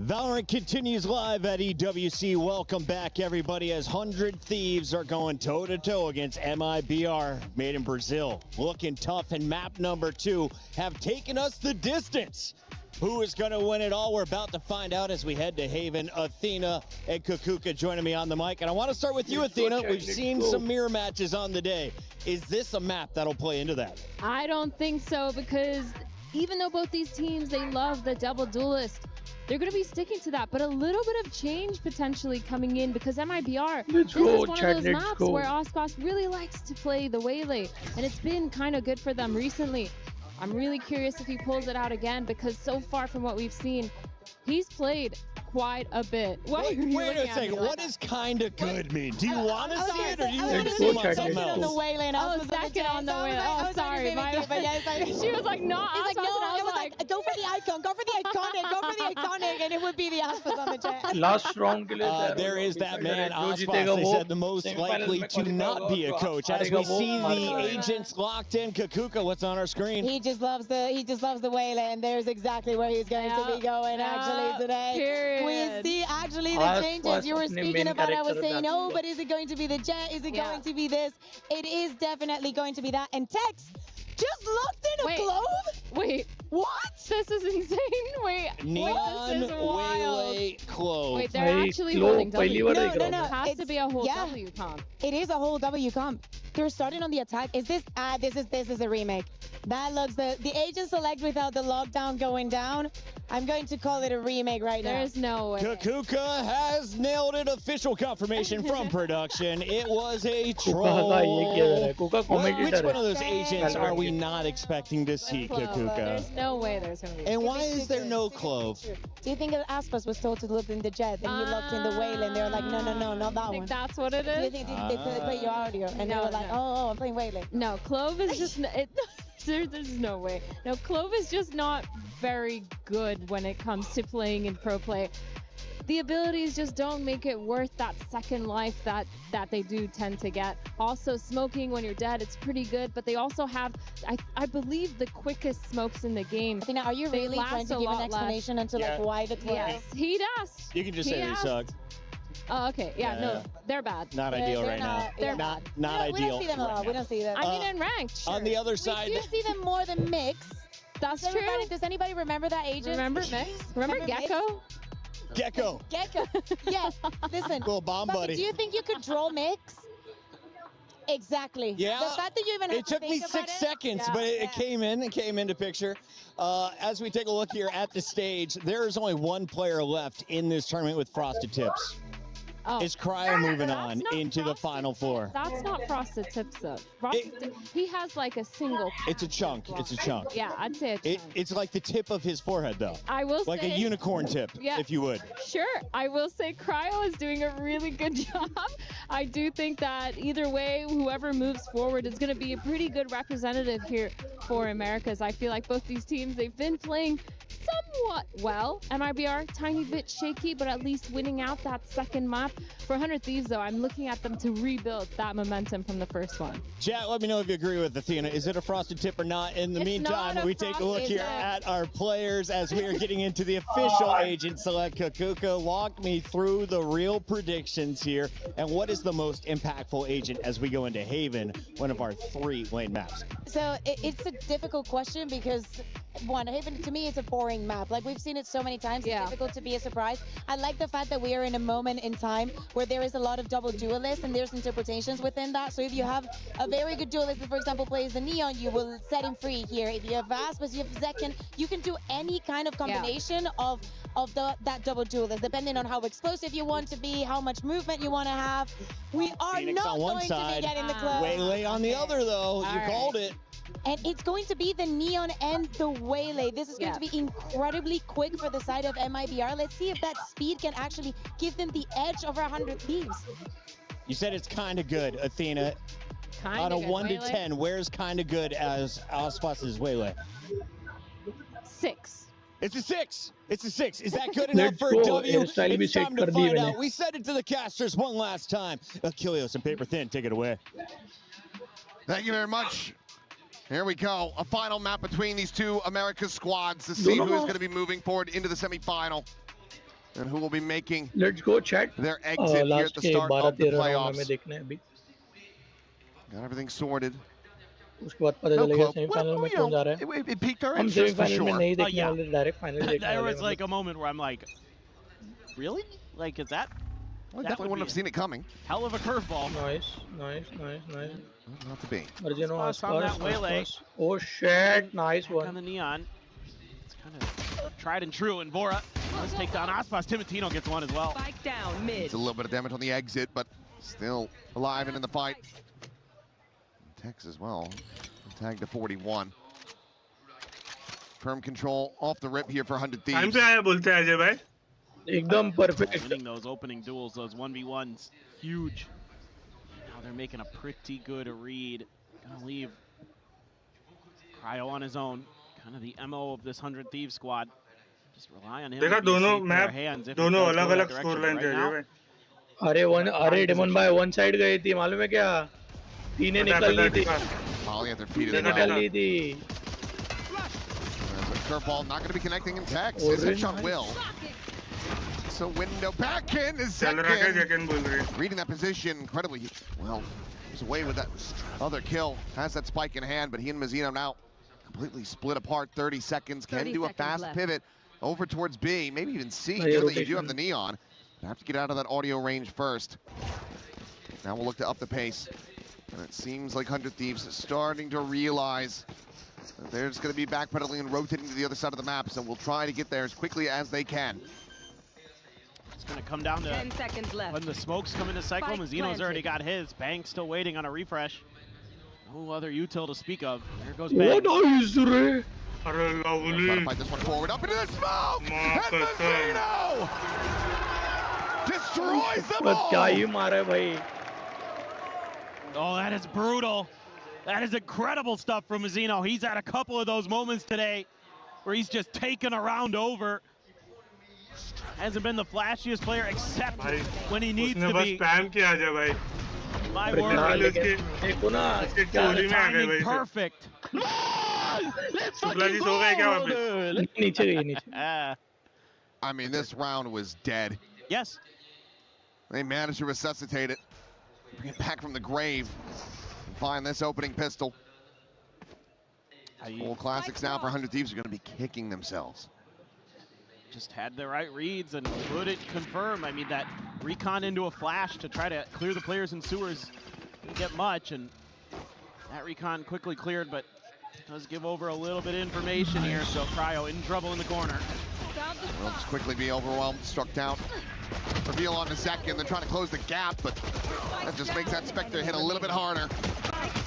Valorant continues live at EWC. Welcome back, everybody, as 100 Thieves are going toe-to-toe against MIBR, made in Brazil. Looking tough, and map number 2 have taken us the distance. Who is going to win it all? We're about to find out as we head to Haven. Athena and Kukuka joining me on the mic. And I want to start with you, Athena. We've seen some mirror matches on the day. Is this a map that'll play into that? I don't think so, because even though both these teams, they love the double duelist, they're going to be sticking to that, but a little bit of change potentially coming in because MIBR, this is one of those maps where Aspas really likes to play the Waylay, and it's been kind of good for them recently. I'm really curious if he pulls it out again because so far from what we've seen, he's played quite a bit. Wait a second, what does kind of good mean? Do you want to see it or do you want to see something else? On the Waylay, second on the Waylay. Oh, sorry. She was like, no, I was like, go for the icon, go for the iconic, and it would be the Aspas on the jet. Last round there is that man, Aspas, they said the most likely to not be a coach. As we see the agents locked in, Kukuka, what's on our screen? He just loves the Waylay, and there's exactly where he's going to be going actually today. Period. We see actually the changes you were speaking about. I was saying, oh, but is it going to be the jet? Is it going to be this? It is definitely going to be that. And Tex just locked in a Clove? Wait. What? This is insane. Wait. Neon this is wild. Waylay Clove. Wait, they're actually holding W. No. It has to be a whole W comp. It is a whole W comp. They're starting on the attack. Is this? This is a remake. That looks the agent select without the lockdown going down. I'm going to call it a remake right now. There's no way. Kukuka has nailed it. Official confirmation from production. It was a troll. Which one of those agents are we not expecting to see, Kukuka? There's no way there's going to be. And why is there no Clove? Do you think Aspas was told to look in the jet and he looked in the Waylay and they were like, no, not that one? That's what it is? Do you think they play your audio and they were like, oh, I'm playing Waylay? No, Clove is just... There's no way. No, Clove is just not very good when it comes to playing in pro play. The abilities just don't make it worth that second life that they do tend to get. Also, smoking when you're dead, it's pretty good, but they also have, I believe, the quickest smokes in the game. Athena, are you really trying to give an explanation into like why the Clove? Yes, he does. You can just say they suck. Oh, okay. Yeah, no, they're bad. Not ideal right now. They're not ideal. We ideal. don't see them a lot. We don't see them. I mean, in ranked. Sure. On the other side, we do see them more than Mix. That's true. Does anybody remember that agent? Remember Mix? Remember Gecko? Gecko. Yeah. Listen. Little bomb Bucky, buddy. do you think you could troll Mix? Exactly. Yeah. The fact that you even have It took me 6 seconds, but it came in. It came into picture. As we take a look here at the stage, there is only one player left in this tournament with frosted tips. Oh. Is Cryo moving on into the final four? That's not frosted tips though. He has like a single. It's a chunk. It's a chunk. Yeah, I'd say a chunk. It's like the tip of his forehead, though. I will like say, a unicorn tip, if you would. Sure, I will say Cryo is doing a really good job. I do think that either way, whoever moves forward is going to be a pretty good representative here for Americas. I feel like both these teams, they've been playing somewhat well. MIBR, tiny bit shaky, but at least winning out that second map. For 100 Thieves, though, I'm looking at them to rebuild that momentum from the first one. Chat, let me know if you agree with Athena. Is it a frosted tip or not? In the meantime, we take a look here at our players as we are getting into the official agent select. Kakuka, walk me through the real predictions here. And what is the most impactful agent as we go into Haven, one of our 3 lane maps? So it's a difficult question because, one, Haven, to me, it's a boring map. Like, we've seen it so many times. It's difficult to be a surprise. I like the fact that we are in a moment in time where there is a lot of double duelists and there's interpretations within that. So if you have a very good duelist that, for example, plays the Neon, you will set him free here. If you have Vaspas, you have Zekken, you can do any kind of combination of that double duelist, depending on how explosive you want to be, how much movement you want to have. We are Phoenix not on one going side, to be getting the club. Waylay on the other, though. You called it. And it's going to be the Neon and the Waylay. This is going to be incredibly quick for the side of MIBR. Let's see if that speed can actually give them the edge over 100 Thieves. You said it's kind of good, Athena. On a 1 to 10, where's kind of good as Auspas's Waylay? 6. It's a 6. It's a 6. Is that good enough for a W? It's time to find out. We said it to the casters one last time. Achilles and Paper Thin, take it away. Thank you very much. Here we go. A final map between these 2 Americas squads to see who is going to be moving forward into the semifinal and who will be making their exit here at the start of the playoffs. Got everything sorted. उसके बाद पता चलेगा semifinal में कौन जा रहा है. It piqued our interest for sure. नहीं देखने वाले डायरेक्ट फाइनल देखने There was like a moment where I'm like, really? Like, is that? Well, I definitely wouldn't have seen it coming. Hell of a curveball. Nice. Not to be. On that Waylay. Oh shit, nice one. On the Neon. It's kind of tried and true, and Bora does take down Aspas. Timotino gets one as well. Spike down mid. It's a little bit of damage on the exit, but still alive and in the fight. Tex as well. Tagged to 41. Firm control off the rip here for 100 Thieves. Time पे आया बोलते हैं अजय भाई. एकदम perfect. Winning those opening duels, those 1v1s, huge. Now they're making a pretty good read. Gonna leave Cryo on his own. Kind of the MO of this 100 Thieves squad. Just rely on him. देखा दोनों map दोनों अलग-अलग score line थे अजय भाई. अरे daemon भाई one side गई थी मालूम है क्या? तीने निकल ली थी. Molly at their feet. निकल ली थी. Curveball not going to be connecting in Tex. His headshot will. So window back in is Zekken. Reading that position incredibly well. He's away with that other kill. Has that spike in hand, but he and Mazzino now completely split apart. 30 seconds. Can do a fast pivot over towards B. Maybe even C. Given that you do have the Neon. You have to get out of that audio range first. Now we'll look to up the pace. And it seems like 100 Thieves is starting to realize that they're just going to be backpedaling and rotating to the other side of the map, so we'll try to get there as quickly as they can. It's going to come down to 10 seconds left. When the smokes come into cycle. Mazzino's already got his. Bang still waiting on a refresh. No other util to speak of. There goes Bang. Trying to fight this one forward. Up into the smoke! And Mazzino destroys them all! Oh, that is brutal. That is incredible stuff from Mazzino. He's had a couple of those moments today where he's just taken a round over. Hasn't been the flashiest player except when he needs to be. My word. Timing perfect. I mean, this round was dead. Yes. They managed to resuscitate it, bring it back from the grave, and find this opening pistol. Full classics now for 100 Thieves are going to be kicking themselves. Just had the right reads and couldn't confirm. I mean, that recon into a flash to try to clear the players in sewers didn't get much, and that recon quickly cleared, but does give over a little bit of information here, so Cryo in trouble in the corner. Will just quickly be overwhelmed, struck down. Reveal on the second, they're trying to close the gap, but that just makes that Spectre hit a little bit harder.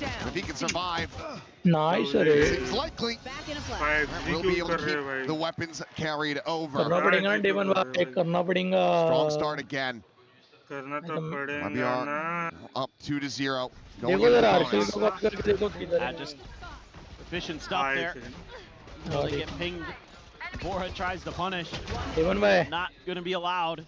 If he can survive, nice, seems likely we'll be able to keep the weapons carried over. Strong start again. MIBR up 2-0. Just efficient stuff there. Really get pinged. Bora tries to punish. Not going to be allowed.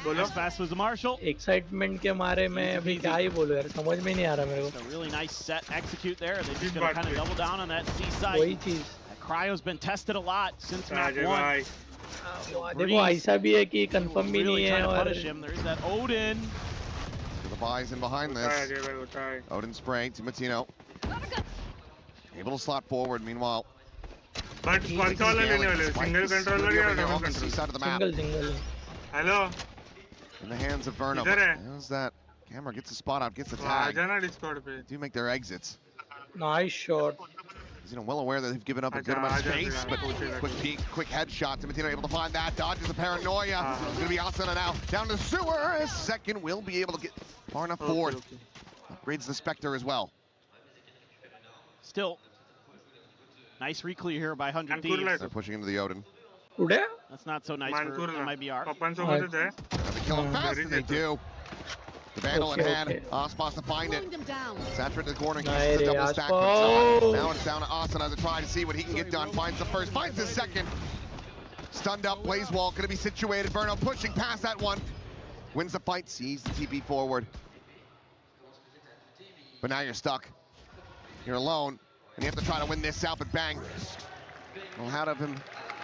As fast was the Marshall. Excitement के मारे मैं अभी क्या ही बोलूं यार, समझ में नहीं आ रहा मेरे को. A really nice set execute there. They're just going to kind of double down on that C side. वही चीज. Cryo's been tested a lot since map 1. देखो ऐसा भी है कि confirm भी नहीं है और. There's that Odin. The buys in behind this. Odin spray to Matino. Able to slot forward. Meanwhile. But console single controller या double controller? Single. Hello. In the hands of Verno. How's that? Camera gets the spot out, gets the tag. Do make their exits. Nice shot. He's well aware that they've given up a good amount of space, but quick peek, quick headshot. Timotino able to find that, dodges the paranoia. It's going to be Asana now, down to sewer. Second will be able to get far enough forward. Upgrades the Spectre as well. Still, nice reclear here by 100 Thieves. They're pushing into the Odin. That's not so nice for MIBR. They kill him fast, and they do. The Vandal in hand, Ospas to find it. Saturate the corner, uses the double stack. Now it's down to Asana to try to see what he can get done. Finds the first, finds the second. Stunned up, Blaze Wall, gonna be situated. Verno pushing past that one. Wins the fight, sees the TP forward. But now you're stuck. You're alone, and you have to try to win this out, but bang. Well, out of him,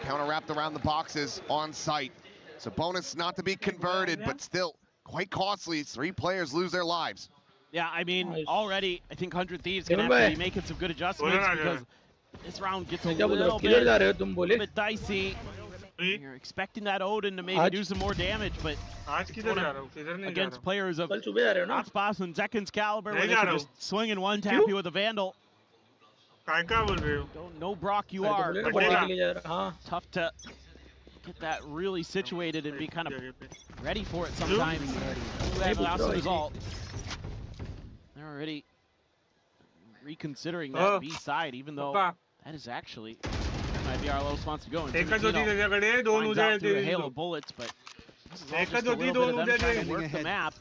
counter wrapped around the boxes on site. So bonus not to be converted, but still quite costly. 3 players lose their lives. Yeah, I mean, already, I think 100 Thieves can have to be making some good adjustments because this round gets a little bit dicey. You're expecting that Odin to maybe do some more damage, but against players of Ospas and Zekken's caliber, where they can just swing in one tap you with a Vandal. Don't know Brock you are. Tough to get that really situated and be kind of ready for it sometimes. That last result. They're already reconsidering that B side, even though that is actually MIBR Los wants to go. And finds out through a hail of bullets, but this is all just a little bit of them trying to work the map.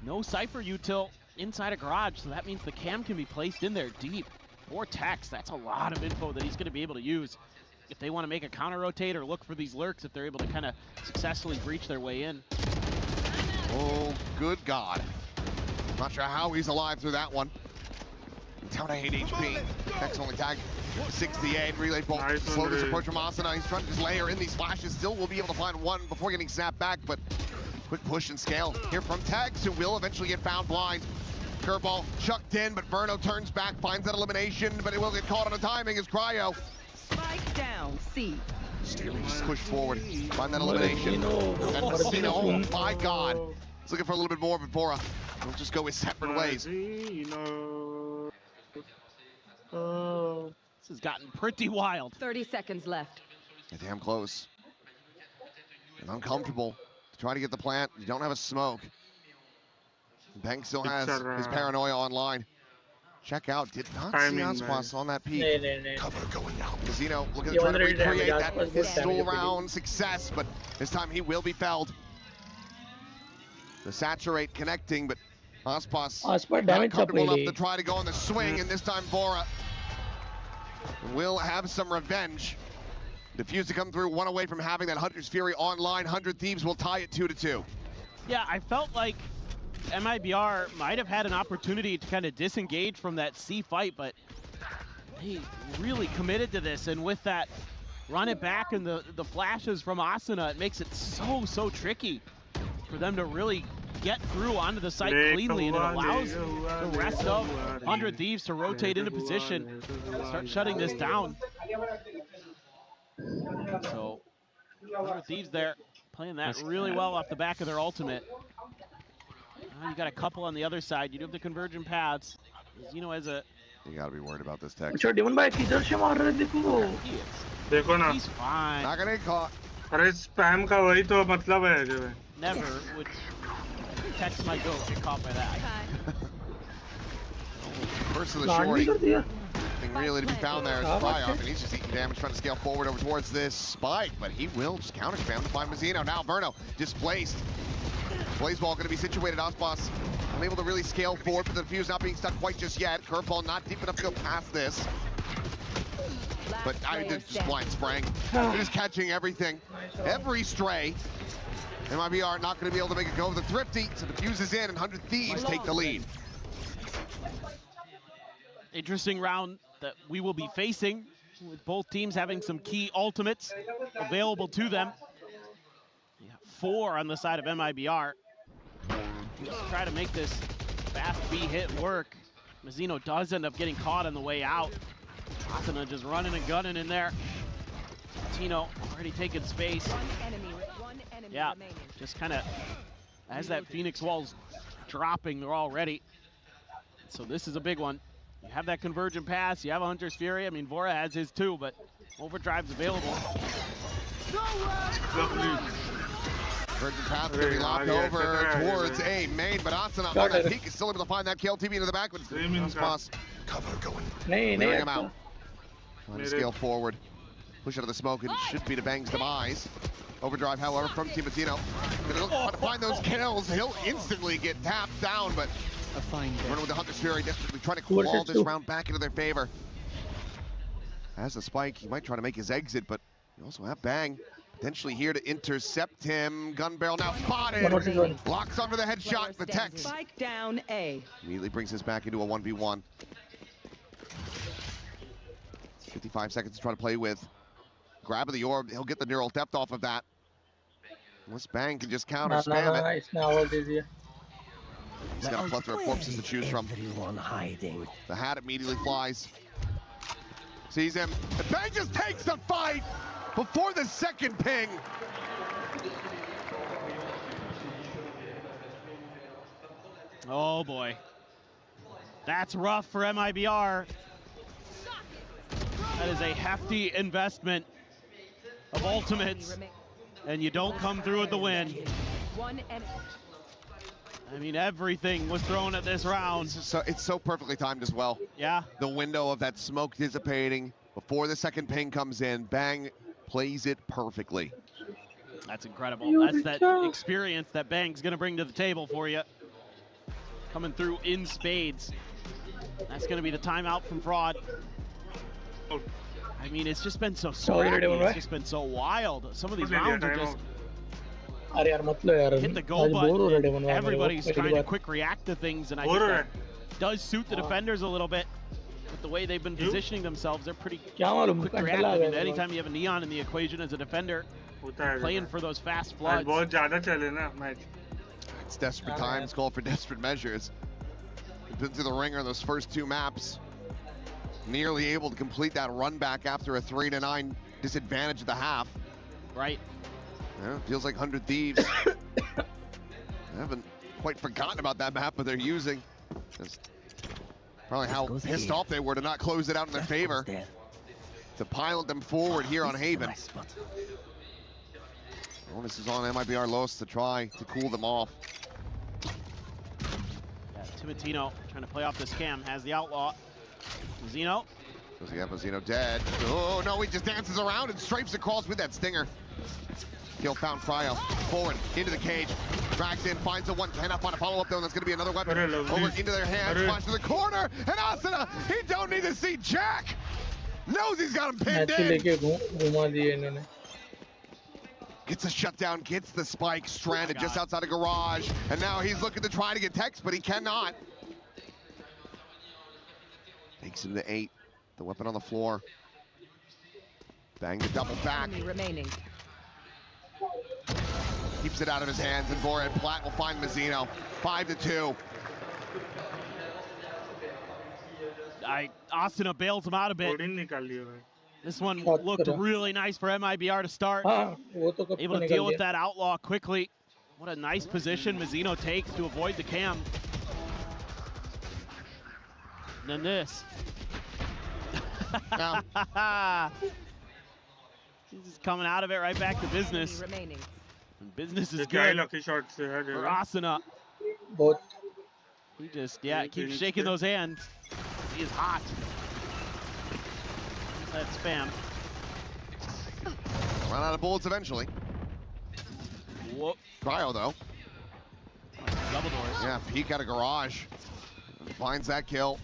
No Cypher util inside a garage, so that means the cam can be placed in there deep. Or text, that's a lot of info that he's going to be able to use if they want to make a counter rotate or look for these lurks if they're able to kind of successfully breach their way in. Oh, good God. Not sure how he's alive through that one. Down to 8 HP. Next only tag 68. Relay bolt. Slow this approach from Asana. He's trying to just layer in these flashes. Still will be able to find one before getting snapped back, but quick push and scale here from Tags, who will eventually get found blind. Curveball chucked in, but Verno turns back, finds that elimination, but it will get caught on the timing as Cryo. Spike down, C. Push forward, find that elimination. And Casino, oh my God. He's looking for a little bit more, but Bora will just go his separate ways. This has gotten pretty wild. 30 seconds left. You're damn close. And uncomfortable to try to get the plant. You don't have a smoke. Bank still has his paranoia online. Check out, did not see Aspas on that peak. Cover going out. Casino looking to try to recreate that pistol round success, but this time he will be felled. The saturate connecting, but Aspas not comfortable enough to try to go on the swing, and this time Bora will have some revenge. Defuse to come through, one away from having that Hunter's Fury online. 100 Thieves will tie it 2-2. Yeah, I felt like MIBR might have had an opportunity to kind of disengage from that C fight, but he really committed to this, and with that run it back and the flashes from Asana, it makes it so tricky. for them to really get through onto the site cleanly, and it allows the rest of 100 Thieves to rotate into position, start shutting this down. So 100 Thieves there, playing that really well off the back of their ultimate. You got a couple on the other side. You do have the convergent paths. Zeno has a... You gotta be worried about this tech. अच्छा daemon भाई किधर से मार रहे देखो. देखो ना. He's fine. Not gonna get caught. अरे स्पैम का वही तो मतलब है जो है. Never would text my goat get caught by that. First of the shorty. Nothing really to be found there is Fire, and he's just eating damage, trying to scale forward over towards this spike, but he will just counter spam to find Mazzino. Now Verno displaced. Blazeball going to be situated. Osboss unable to really scale forward, but the defuse not being stuck quite just yet. Curveball not deep enough to go past this. But they're just blind spraying. They're just catching everything. Every stray. MIBR not going to be able to make it go with the Thrifty, so the defuse is in, and 100 Thieves take the lead. Interesting round that we will be facing, with both teams having some key ultimates available to them. 4 on the side of MIBR. Just try to make this fast B hit work. Mazzino does end up getting caught on the way out. Asana just running and gunning in there. Tino already taking space. Yeah, just kind of as that Phoenix wall's dropping, they're all ready. So this is a big one. You have that convergent pass, you have a Hunter's Fury. I mean, Vora has his too, but Overdrive's available. Convergent path is going to be locked over towards A main, but Asana on that peak is still able to find that KLTV into the back, but Osmoss cover going. Clearing him out. Trying to scale forward. Push out of the smoke, and should be to Bang's demise. Overdrive, however, from Team Mazzino. Gonna to find those kills. He'll instantly get tapped down, but running with the Hunter's Fury, desperately trying to claw this round back into their favor. Has the spike, he might try to make his exit, but you also have Bang potentially here to intercept him. Gun barrel now spotted. Locks onto the headshot. The Tex. Spike down A. Immediately brings us back into a 1v1. 55 seconds to try to play with. Grab of the orb. He'll get the neural depth off of that. Unless Bang can just counter spam it. He's got a plethora of corpses to choose from. The hat immediately flies. Sees him. And Bang just takes the fight before the second ping. Oh boy. That's rough for MIBR. That is a hefty investment of ultimates, and you don't come through with the win. I mean, everything was thrown at this round. So it's so perfectly timed as well. Yeah. The window of that smoke dissipating before the second ping comes in. Bang plays it perfectly. That's incredible. That's that experience that Bang's gonna bring to the table for you. Coming through in spades. That's gonna be the timeout from Fraud. I mean, it's just been so scrappy. It's just been so wild. Some of these rounds are just hit the go button. Everybody's trying to quick react to things, and I think that does suit the defenders a little bit. With the way they've been positioning themselves, they're pretty quick reactive. I mean, anytime you have a Neon in the equation as a defender, playing for those fast floods. It's desperate times, call for desperate measures. We've been through the ringer on those first 2 maps. Nearly able to complete that run back after a 3-9 disadvantage of the half. Right. Yeah, feels like 100 Thieves. I haven't quite forgotten about that map, but they're using. Just probably how pissed off they were to not close it out in their favor. To pilot them forward here on Haven. Onus is on MIBR Los to try to cool them off. Yeah, Timatino trying to play off this cam, has the outlaw. Mazzino. Does he have Mazzino dead? Oh no, he just dances around and strafes across with that stinger. Kill found Cryo. Forward, into the cage. Drags in, finds the 110 up on a follow-up though, and that's gonna be another weapon. Over into their hands, flash to the corner, and Asana, he don't need to see Jack! Knows he's got him pinned in! Gets a shutdown, gets the spike, stranded just outside of garage, and now he's looking to try to get Tex, but he cannot. Takes him to 8. The weapon on the floor. Bang the double back. Remaining. Keeps it out of his hands, and Bored Platt will find Mazzino. 5-2. Asuna bails him out a bit. This one looked really nice for MIBR to start. Able to deal with that outlaw quickly. What a nice position Mazzino takes to avoid the cam. And then this. He's just coming out of it right back to business. And business is good for Asuna. He just, keeps shaking those hands. He is hot. That spam. Run out of bullets eventually. Whoop. Cryo though. Double doors. Yeah, peek at a garage. Finds that kill.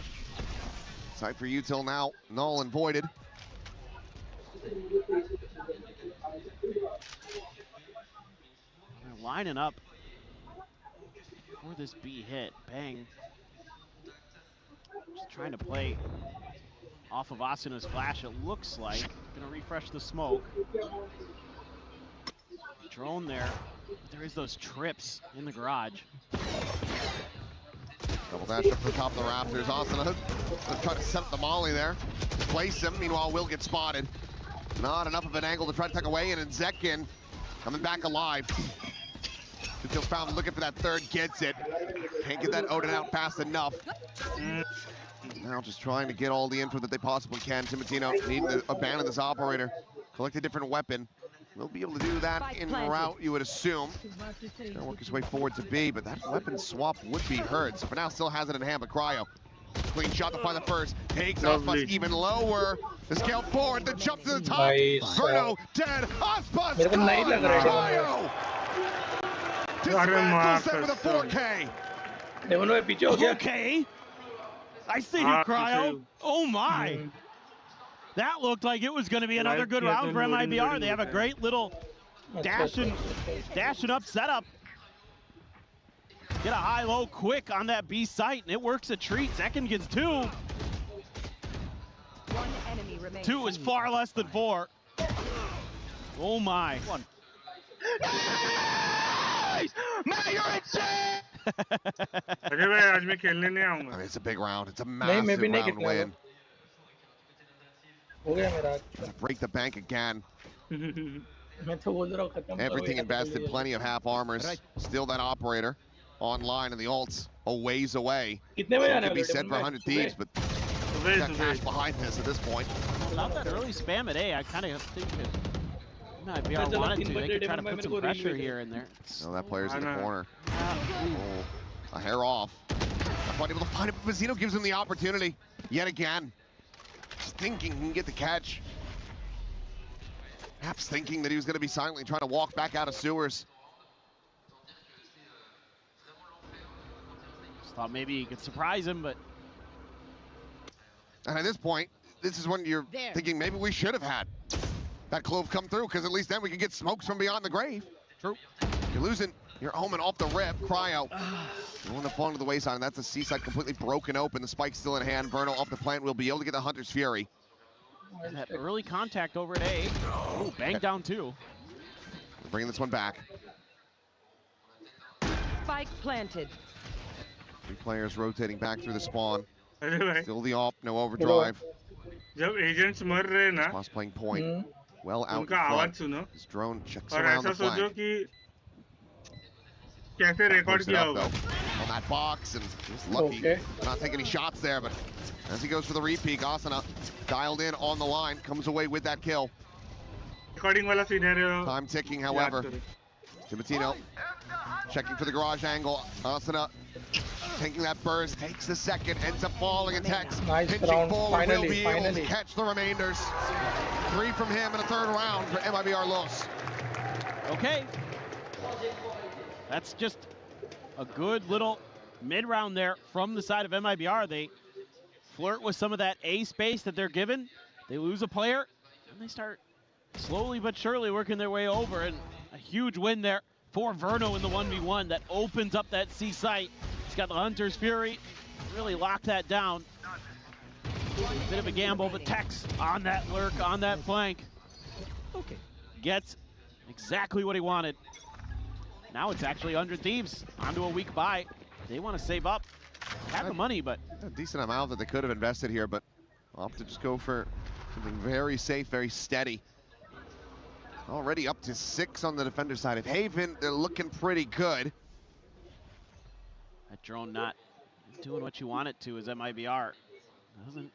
Cypher util now null and voided. They're lining up for this B hit. Bang. Just trying to play off of Asuna's flash, it looks like. Gonna refresh the smoke. Drone there. There is those trips in the garage. Double dash up to the top of the rafters. Asuna try to set up the molly there. Place him. Meanwhile, will get spotted. Not enough of an angle to try to tuck away, and Zekin coming back alive. Until found looking for that third, gets it. Can't get that Odin out fast enough. Now just trying to get all the info that they possibly can. Timotino needing to abandon this operator. Collect a different weapon. We'll be able to do that in route, you would assume. Trying to work his way forward to B, but that weapon swap would be heard. So for now, still has it in hand, but Cryo. Clean shot to find the first. Takes Aspas even lower. The scale forward, the jump to the top. Verno dead. Aspas Cryo! Dismantles them with a 4K. 4K? I see you, Cryo. Oh my. That looked like it was going to be another good round for MIBR. They have a great little dashing up setup. Get a high-low quick on that B site, and it works a treat. Zekin gets 2. 1 enemy remains. 2 is far less than 4. Oh my. Nice! Man, you're insane! I mean, it's a big round. It's a massive round win. Break the bank again. Everything invested, plenty of half armors. Still that operator online, and the ults a ways away. So it could be said for 100 Thieves, but that cash behind this at point. Without that early spam at A, I kind of think that MIBR wanted to. They could try to put some pressure here and there. No, that player's in the corner. Oh, a hair off. Not able to find it, but Mazzino gives him the opportunity yet again. Just thinking he can get the catch. Perhaps thinking that he was going to be silently trying to walk back out of sewers. Just thought maybe he could surprise him, but... And at this point, this is when you're thinking maybe we should have had that clove come through, because at least then we can get smokes from beyond the grave. True. You're losing your omen off the rip. Cryo going to fall to the wayside, and that's the C side completely broken open. The spike's still in hand. Verno off the plant will be able to get the Hunter's Fury. And that early contact over at A. Ooh, bang down 2. Bringing this one back. Spike planted. 3 players rotating back through the spawn. Still the op, no overdrive. Cross playing point. Well out in front. His drone checks around the flank. Posted up, though, on that box, and just lucky not taking any shots there, but as he goes for the repeat, Asuna dialed in on the line, comes away with that kill. Time ticking, however. Timotino checking for the garage angle. Asuna taking that burst, takes the second, ends up falling, and Tex pinching forward, will be able to catch the remainders. 3 from him in a 3rd round for MIBR Los. Okay. That's just a good little mid-round there from the side of MIBR. They flirt with some of that A space that they're given. They lose a player, and they start slowly but surely working their way over, and a huge win there for Verno in the 1v1 that opens up that C site. He's got the Hunter's Fury, really locked that down. A bit of a gamble, but Tex on that lurk, on that flank. Okay. Gets exactly what he wanted. Now it's actually 100 Thieves onto a weak buy. They want to save up. Have the money, but a decent amount that they could have invested here, but opt to just go for something very safe, very steady. Already up to 6 on the defender side. At Haven, they're looking pretty good. that drone not doing what you want it to is MIBR. Doesn't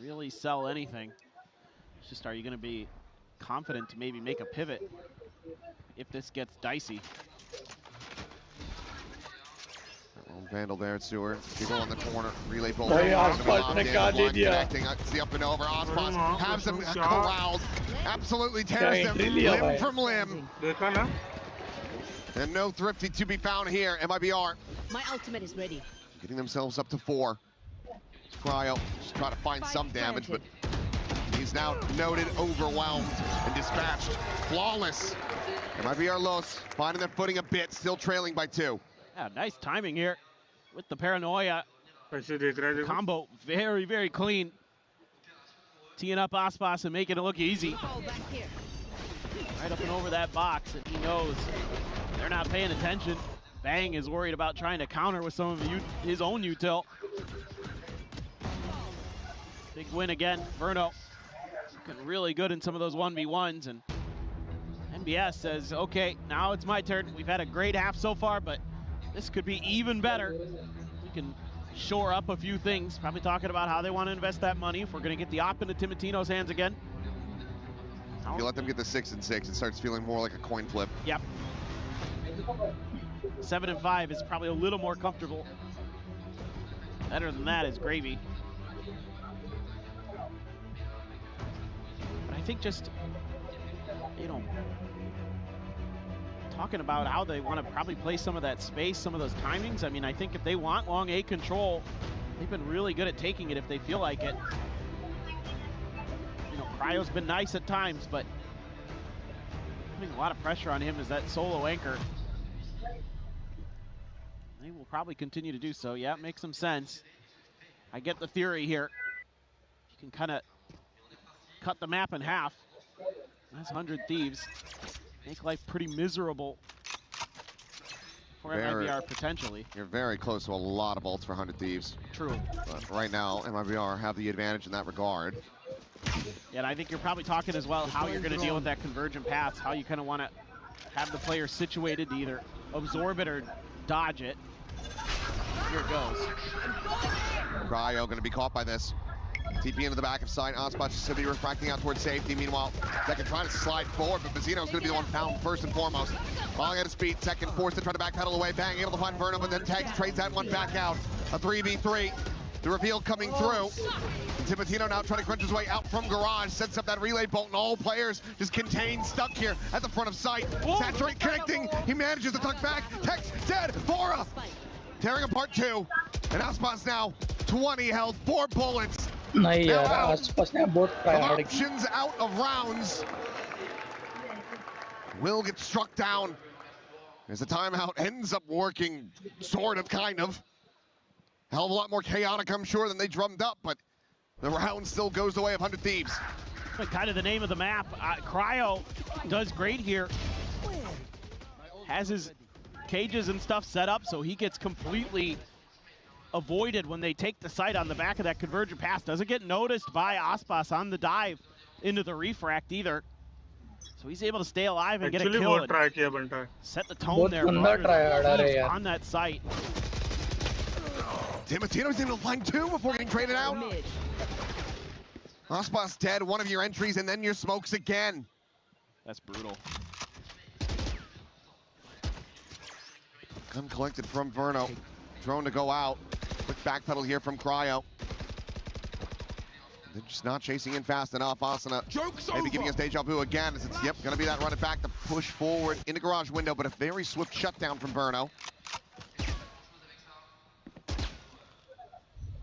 really sell anything. It's just, are you going to be confident to maybe make a pivot if this gets dicey? Vandal there at Sewer. People on the corner. Relay bolt. Connecting. It's the up and over. Ospas has them corralled. Absolutely tears them limb from limb. And no Thrifty to be found here. MIBR. My ultimate is ready. Getting themselves up to 4. Cryo just trying to find some damage, but he's now noted, overwhelmed, and dispatched. Flawless. MIBR Los finding their footing a bit, still trailing by 2. Yeah, nice timing here with the paranoia combo. Very, very clean. Teeing up Aspas and making it look easy. Right up and over that box, and he knows they're not paying attention. Bang is worried about trying to counter with some of his own util. Big win again. Verno looking really good in some of those 1v1s, and NBS says, okay, now it's my turn. We've had a great half so far, but this could be even better. We can shore up a few things. Probably talking about how they want to invest that money if we're going to get the op into Timotino's hands again. If you let them get the 6 and 6, it starts feeling more like a coin flip. Yep. 7 and 5 is probably a little more comfortable. Better than that is gravy. But I think just, you know, talking about how they want to probably play some of that space, some of those timings. I mean, I think if they want long A control, they've been really good at taking it if they feel like it. You know, Cryo's been nice at times, but putting a lot of pressure on him as that solo anchor. They will probably continue to do so. Yeah, it makes some sense. I get the theory here. You can kind of cut the map in half. That's 100 Thieves. Make life pretty miserable for MIBR potentially. You're very close to a lot of ults for 100 Thieves. True. But right now, MIBR have the advantage in that regard. Yeah, and I think you're probably talking as well how you're going to deal with that convergent paths, how you kind of want to have the player situated to either absorb it or dodge it. Here it goes. Cryo going to be caught by this. TP into the back of side. Ospas should be refracting out towards safety. Meanwhile, Second trying to slide forward, but Bazzino's going to be the one found first and foremost. Falling at his feet. Second forced to try to backpedal away. Bang, able to find Verno, but then Tags trades that one back out. A 3v3. The reveal coming through. And Timotino now trying to crunch his way out from garage. Sets up that relay bolt, and all players just contained, stuck here at the front of sight. Saturate connecting. He manages to tuck back. Tex dead. Bora tearing apart 2. And Aspas now 20 health, 4 bullets. नहीं यार, आसपास ने बहुत priority. Options out of rounds. Will get struck down as the timeout ends up working, sort of, kind of. Hell of a lot more chaotic, I'm sure, than they drummed up, but the round still goes the way of 100 Thieves. But kind of the name of the map. Cryo does great here. Has his cages and stuff set up so he gets completely avoided when they take the site on the back of that convergent pass. Doesn't get noticed by Aspas on the dive into the refract either. So he's able to stay alive and get a kill. Set the tone there on that site. Timotino's able to find 2 before getting traded out. Aspas dead, one of your entries, and then your smokes again. That's brutal. Gun collected from Verno. Drone to go out. Quick backpedal here from Cryo. They're just not chasing in fast enough. Asuna maybe giving us deja vu again as it's, going to be that run it back to push forward in the garage window, but a very swift shutdown from Verno.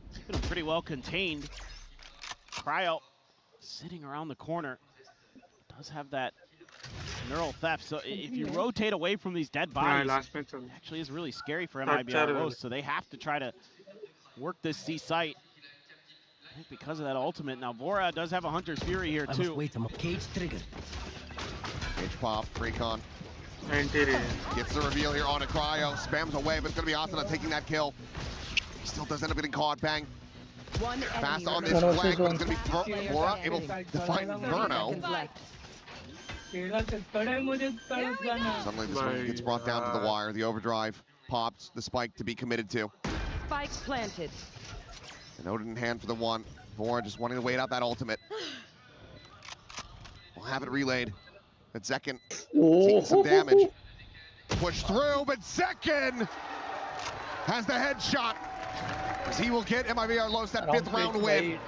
It's been pretty well contained. Cryo sitting around the corner. Does have that neural theft, so if you rotate away from these dead bodies, it actually is really scary for MIBR, so they have to try to work this C site. I think because of that ultimate. Now Vora does have a Hunter's Fury here too. Wait, I'm cage trigger. Cage pop, recon. Gets the reveal here on a cryo, spams away, but it's gonna be Asuna taking that kill. He still does end up getting caught, bang. Fast on this flank, but it's gonna be Bora able to find Verno. Suddenly this one gets brought down to the wire. The overdrive pops, the spike to be committed to. Spike planted. An Odin in hand for the one. Bora just wanting to wait out that ultimate. We'll have it relayed. But Zekin taking some damage. Push through, but Zekin has the headshot. As he will get MIBR Los that 5th round win.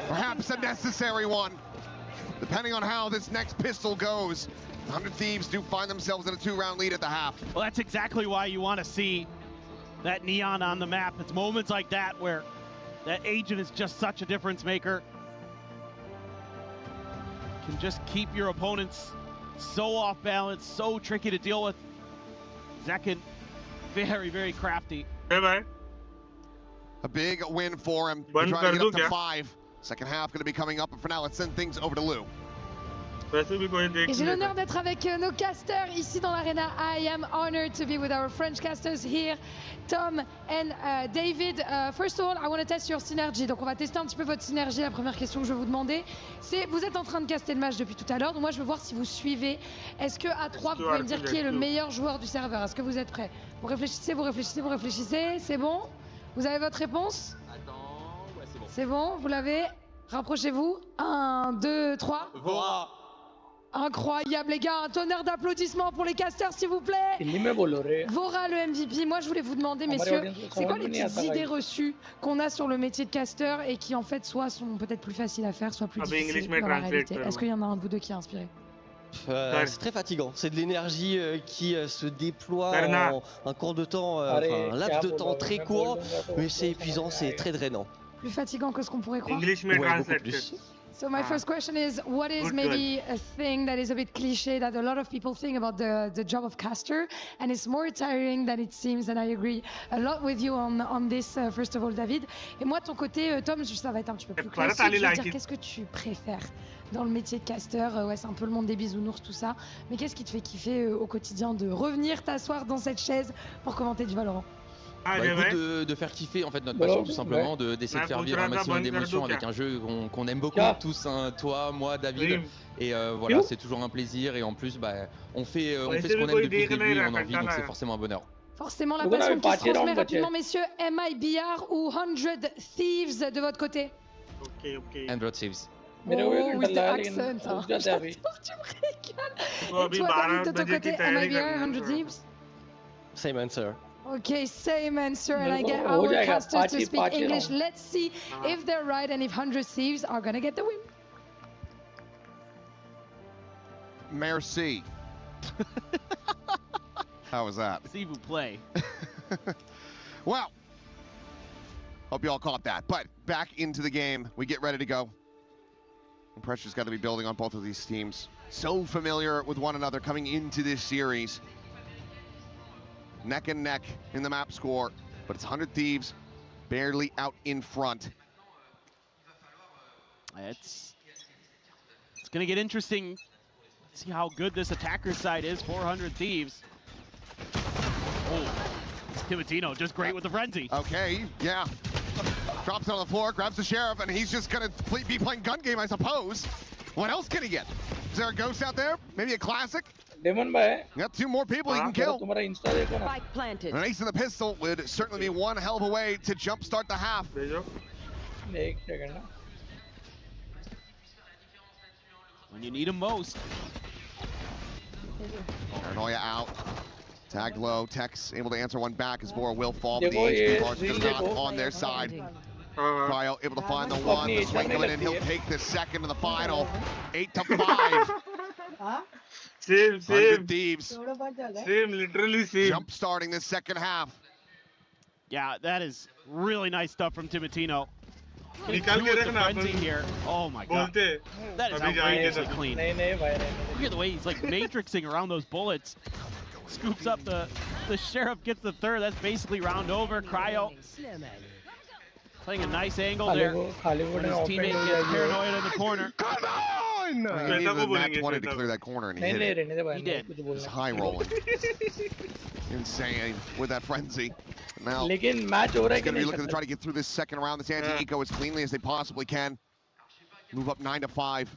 Perhaps a necessary one. Depending on how this next pistol goes, 100 Thieves do find themselves in a 2-round lead at the half. Well, that's exactly why you want to see that Neon on the map. It's moments like that where that agent is just such a difference maker. Can just keep your opponents so off balance, so tricky to deal with. Zekin, very, very crafty. Bye-bye. A big win for him. Trying to get up to 5. Second half going to be coming up, but for now, let's send things over to Lou. Et j'ai l'honneur d'être avec nos casters ici dans l'arena. I am honored to be with our French casters here, Tom and David. First of all, I want to test your synergy. Donc on va tester un petit peu votre synergie. La première question que je vais vous demander, c'est vous êtes en train de caster le match depuis tout à l'heure. Donc moi je veux voir si vous suivez. Est-ce que à 3 vous pouvez me dire qui est le meilleur joueur du serveur? Est-ce que vous êtes prêts? Vous réfléchissez, vous réfléchissez, vous réfléchissez. C'est bon? Vous avez votre réponse? Attends, ouais, c'est bon. C'est bon, vous l'avez? Rapprochez-vous. 1, 2, 3. Voilà. Incroyable les gars, un tonnerre d'applaudissements pour les casters s'il vous plaît. Vora le MVP. Moi je voulais vous demander messieurs, c'est quoi les petites idées reçues qu'on a sur le métier de caster et qui en fait soit sont peut-être plus faciles à faire, soit plus difficiles dans la réalité? Est-ce qu'il y en a un de vous deux qui est inspiré? C'est très fatigant, c'est de l'énergie qui se déploie en un cours de temps, un laps de temps très court, mais c'est épuisant, c'est très drainant. Plus fatigant que ce qu'on pourrait croire? Ouais, beaucoup plus. So my first question is, what is maybe a thing that is a bit cliché that a lot of people think about the job of caster, and it's more tiring than it seems, and I agree a lot with you on this, first of all, David. Et moi, de ton côté, Tom, ça va être un petit peu plus classique. Je veux dire, qu'est-ce que tu préfères dans le métier de caster? Ouais, c'est un peu le monde des bisounours, tout ça. Mais qu'est-ce qui te fait kiffer au quotidien de revenir t'asseoir dans cette chaise pour commenter du Valorant? Écoute, de faire kiffer en fait notre passion, tout simplement, d'essayer de faire vivre un maximum d'émotions avec un jeu qu'on aime beaucoup, tous, hein, toi, moi, David, et voilà, c'est toujours un plaisir, et en plus, on fait ce qu'on aime depuis le début, et on en vit, donc c'est forcément un bonheur. Forcément la passion qui se transmet rapidement, messieurs. MIBR ou 100 Thieves de votre côté? Ok. 100 Thieves. Oh, with the accent, hein. J'adore, tu me régales. Et toi, David, de ton côté, MIBR, 100 Thieves? Same answer. Okay, same answer, and I get our casters to speak English. Let's see if they're right and if 100 Thieves are gonna get the win. Merci. How was that? See vous play. Well, hope you all caught that. But back into the game, we get ready to go. The pressure's got to be building on both of these teams. So familiar with one another coming into this series. Neck and neck in the map score, but it's 100 Thieves barely out in front. It's going to get interesting. See how good this attacker side is. 400 Thieves. Oh, Timotino just great with the frenzy. Okay, yeah. Drops it on the floor, grabs the sheriff, and he's just going to be playing gun game, I suppose. What else can he get? Is there a ghost out there? Maybe a classic? Got 2 more people he can kill. Spike planted. An ace in the pistol would certainly be one hell of a way to jumpstart the half. When you need him most. Paranoia out. Tagged low. Tex able to answer one back as Vora will fall, but the HP bars are not on their side. Cryo able to find the one. The swing coming in. He'll take the second to the final. 8 to 5. Same. Thieves. Same, literally same. Jump starting this second half. Yeah, that is really nice stuff from Timotino. Nikal ke rakhna frenzy here. Oh my god. That is outrageously clean. Look at the way he's like matrixing around those bullets. Scoops up the sheriff, gets the third. That's basically round over. Cryo playing a nice angle there. When his teammate gets paranoid in the corner. Come on! one! I mean, he needed a nat 20 to clear that corner, and he hit it. He did. It's high rolling. Insane with that frenzy. Now, लेकिन match हो रहा है he's going to be looking to try to get through this second round. This anti-eco as cleanly as they possibly can. Move up 9-5.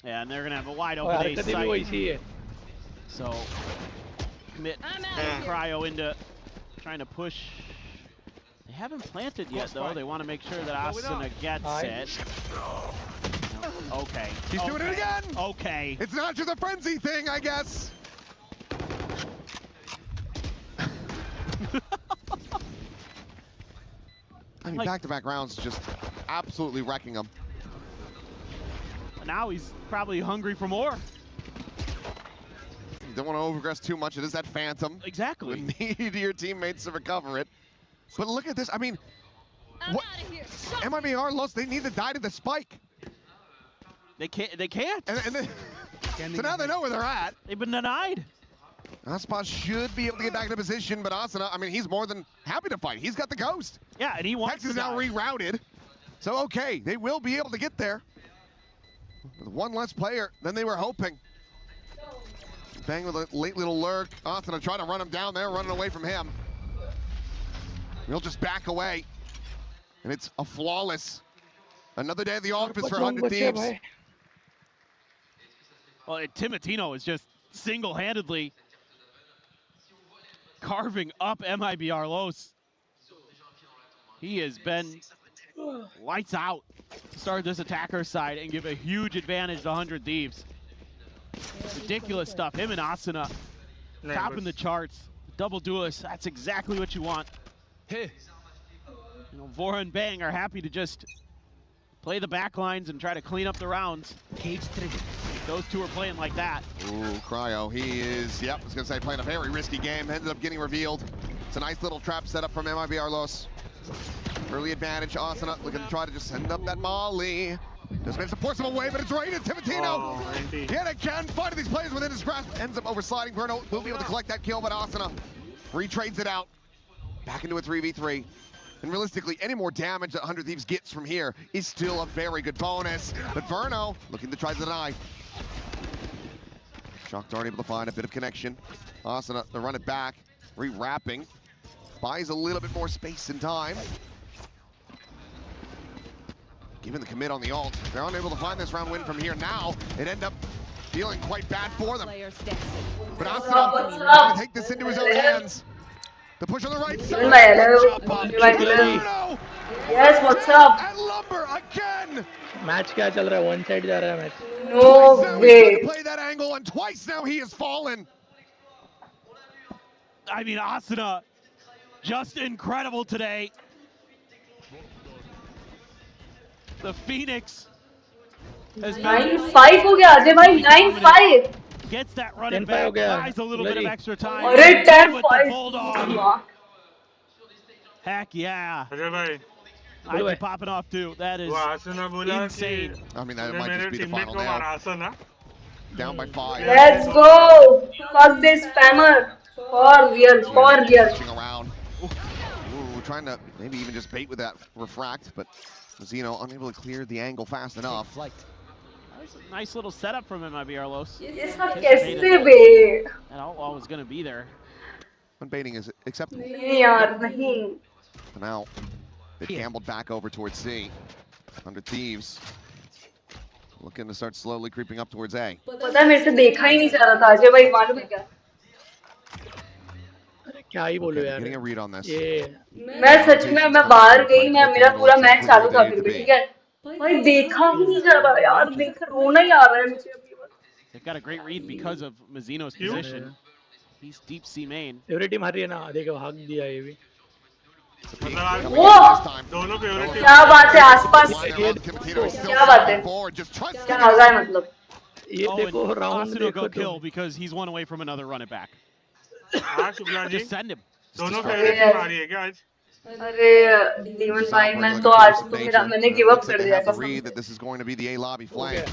Yeah, and they're going to have a wide open ace site. So, commit Cryo into trying to push. They haven't planted yet, though. They want to make sure that Asuna gets it. Okay. He's doing it again! Okay. It's not just a frenzy thing, I guess. I mean, back-to-back rounds just absolutely wrecking him. Now he's probably hungry for more. You don't want to overaggress too much. It is that Phantom. Exactly. You need your teammates to recover it. But look at this. I mean, what? MIBR lost. They need to die to the spike. They can't. They can't. And so now they know where they're at. They've been denied. Aspas should be able to get back into position, but Asuna, I mean, he's more than happy to fight. He's got the ghost. Yeah, and he wants Hex is now rerouted. So, okay, they will be able to get there. With one less player than they were hoping. Bang with a late little lurk. Asuna trying to run him down there, running away from him. He'll just back away. And it's a flawless. Another day at the office for 100 Thieves. Well, Timotino is just single-handedly carving up MIBR Los. He has been lights out to start this attacker side and give a huge advantage to 100 Thieves. Ridiculous stuff. Him and Asuna topping the charts. Double duelists, that's exactly what you want. You know, Vora and Bang are happy to just play the back lines and try to clean up the rounds. Those two are playing like that. Ooh, Cryo, he is, yep, I was gonna say playing a very risky game, ended up getting revealed. It's a nice little trap set up from MIBR Los. Early advantage, Asuna looking to try to just send up that Molly. Just makes to force him away, but it's right at Timotino. Yet again, finding these players within his grasp, ends up oversliding. Bruno will be able to collect that kill, but Asuna retrades it out. Back into a 3v3. And realistically, any more damage that 100 Thieves gets from here is still a very good bonus. But Verno looking to try to deny. Shock Dart able to find a bit of connection. Asuna to run it back, re-wrapping. Buys a little bit more space and time. Given the commit on the ult, they're unable to find this round win from here. Now, it ended up feeling quite bad for them. But Asuna going to take this into his own hands. The push on the right side. Yes, what's up? And Lumber again. Match क्या चल रहा है? One side जा रहा है match. No way. To play that angle, and twice now he has fallen. I mean, Asuna, just incredible today. The Phoenix has been 9-5 हो गया अजय भाई 9-5. Gets that running back, buys a little bit of extra time. अरे 10-5. Heck yeah. I'd be popping off too. That is insane. I mean, that might just be the final now. Down by 5. Let's go. Fuck this spammer. For real, for real. Around. Ooh, trying to maybe even just bait with that refract, but Zeno unable to clear the angle fast enough. That was a nice little setup from MIBR Los. That outlaw was going to be there. Unbaiting is acceptable. नहीं. Now, they gambled back over towards C. 100 Thieves. Looking to start slowly creeping up towards A. पता है मेरे से देखा ही नहीं जा रहा था अजय भाई मालूम है क्या? क्या ही बोलूं यार? Getting a read on this. मैं सच में मैं बाहर गई मैं मेरा पूरा मैच चालू था फिर भी ठीक है भाई देखा ही नहीं जा रहा यार देख रोना ही आ रहा है मुझे अभी बस. They've got a great read because of Mazino's position. He's deep C main. Every team हार रही है ना देखो भाग दिया ये भी. क्या बात है आसपास क्या बात है क्या मजा है मतलब ये देखो राउंड देखो kill because he's one away from another run it back. Just send him. अरे डीमन भाई मैं तो आज तो मेरा मैंने गिव अप कर दिया कसम. That this is going to be the A lobby flank.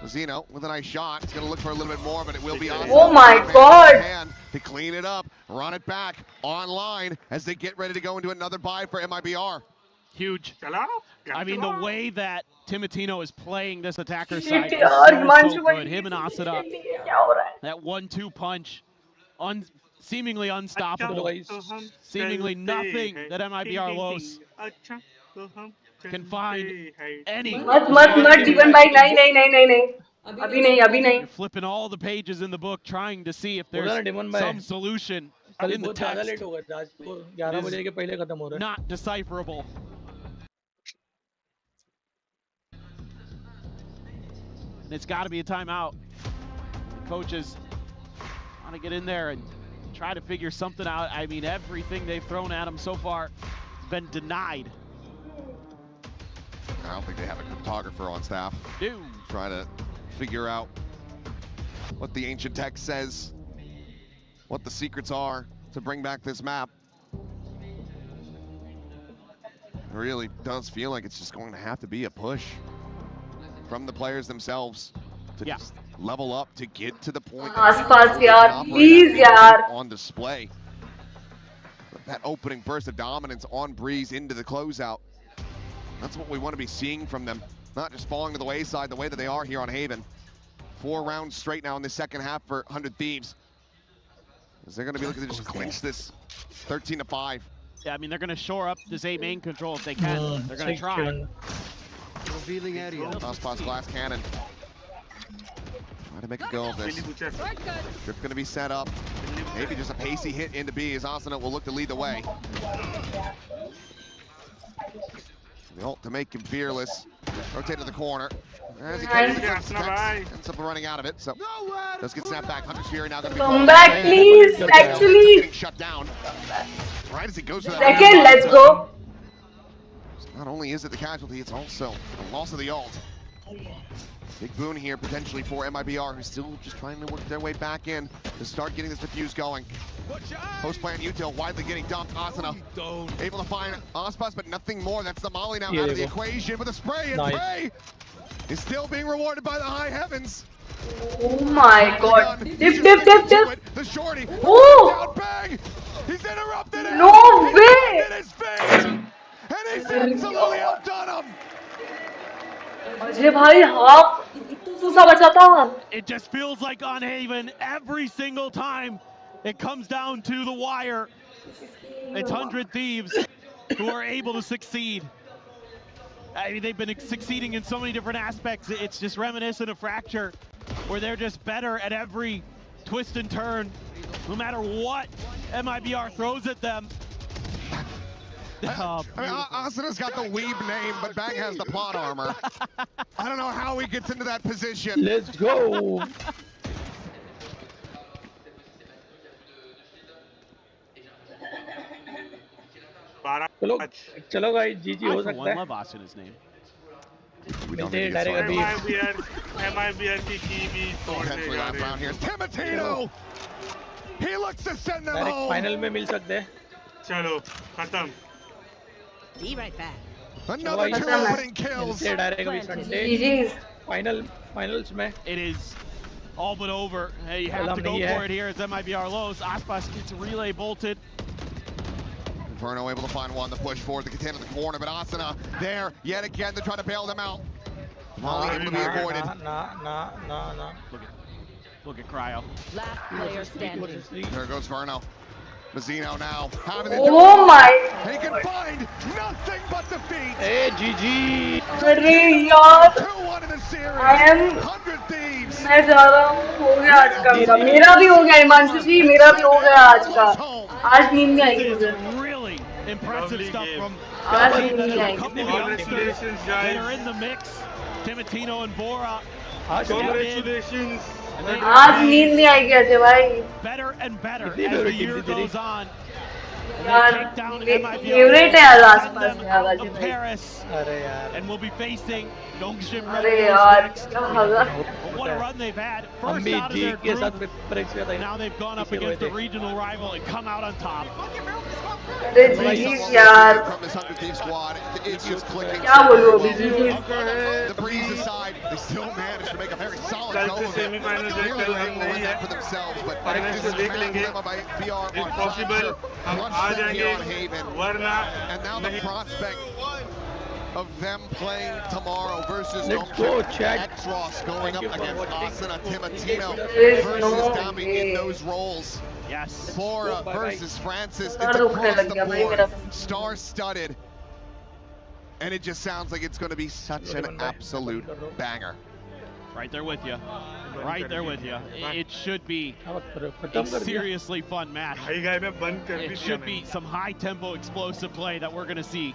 Zeno with a nice shot. It's going to look for a little bit more, but it will be on. Oh my God! To clean it up, run it back online as they get ready to go into another buy for MIBR. Huge. I mean, the way that Timotino is playing this attacker side is so good. Him and Asada, that 1-2 punch, seemingly unstoppable. Seemingly nothing that MIBR Los can find any. मत जीवन भाई नहीं अभी नहीं You're flipping all the pages in the book trying to see if there's some solution in the text. Not decipherable. And it's got to be a timeout. The coaches want to get in there and try to figure something out. I mean, everything they've thrown at them so far has been denied. I don't think they have a cryptographer on staff. Trying to figure out what the ancient text says, what the secrets are to bring back this map. It really does feel like it's just going to have to be a push from the players themselves to just level up to get to the point please on display. That opening burst of dominance on Breeze into the closeout. That's what we want to be seeing from them. Not just falling to the wayside the way that they are here on Haven. 4 rounds straight now in the second half for 100 Thieves. Is they're going to be looking to just clinch this 13-5. Yeah, I mean, they're going to shore up this A main control if they can. They're going to try. Revealing area. Ospas glass cannon. Trying to make a go of this. Trip going to be set up. Maybe just a pacey hit into B as Asana will look to lead the way. The ult to make him fearless. Rotate to the corner. As he ends up running out of it, so does get snapped back. Hunter's Fury now going to be come back, please. Actually, shut down. Right as he goes to that. Second, let's go. Not only is it the casualty, it's also the loss of the ult. Big boon here potentially for MIBR, who's still just trying to work their way back in to start getting this defuse going. Post-plant Util widely getting dumped. Asana able to find Ospas, but nothing more. That's the Molly now out of the equation with a spray, and Prey is still being rewarded by the high heavens. Oh my god. Dip. The shorty. Oh! Bang! He's interrupted it. No way! In his face! And he's absolutely outdone him! It just feels like on Haven every single time it comes down to the wire. It's 100 Thieves who are able to succeed. I mean, they've been succeeding in so many different aspects. It's just reminiscent of Fracture, where they're just better at every twist and turn, no matter what MIBR throws at them. Asana's got the weeb name, but Bang has the plot armor. I don't know how he gets into that position. Let's go. चलो भाई जीजी हो सकता है. love Asana's name. मिलते हैं direct अभी. MIBR की भी potentially last round here. Timotino! He looks to send them home. Final में मिल सकते हैं. चलो खत्म. Be right back. Another 2 opening kills. GG's. Finals में. It is all but over. Hey, you have to go for it here as MIBR Los. Aspas gets relay bolted. Inferno able to find one to push forward the contain in the corner, but Asana there yet again to try to bail them out. Molly able to be avoided. No. Look at Cryo. Last player standing. There goes Verno. Mazzino now. Oh my! He can find nothing but defeat. Hey, GG. अरे यार. 2-1 in the series. I am. 100 Thieves. मैं जा रहा हूँ. हो गया आज का. मेरा भी हो गया हिमांशु जी. मेरा भी हो गया आज का. आज नींद नहीं आएगी मुझे. Really impressive stuff from आज नींद नहीं a आएगी. couple of youngsters that are in the mix. Timotino and Bora. Congratulations. आज नींद नहीं आएगी अजय भाई. Better and better as the year goes on. यार फेवरेट है आज आसपास यार अजय भाई. अरे यार. And we'll be facing Dongshim अरे यार क्या होगा. What a run they've had. First out of their group. Now they've gone up against the regional rival and come out on top. अरे जीजी's यार. From this 100 Thieves squad, it's just clicking. क्या बोलूँ अभी जीजी's. The Breeze aside, they still managed to make a very solid go of it. Clearly they won that for themselves, but this is a dilemma by VR on possible. Fire. Here on Haven. वरना and now the prospect of them playing tomorrow versus Let's go, Chad. X-Ross going up against Asuna Timotino There's versus no Dami way. in those roles. Yes. Fora versus Francis. It's Star दुखने across लग the गया भाई board. मेरा Star-studded. And it just sounds like it's going to be such an absolute banger. Right there with you. Right there with you. It should be a seriously fun match. It should be some high-tempo, explosive play that we're going to see.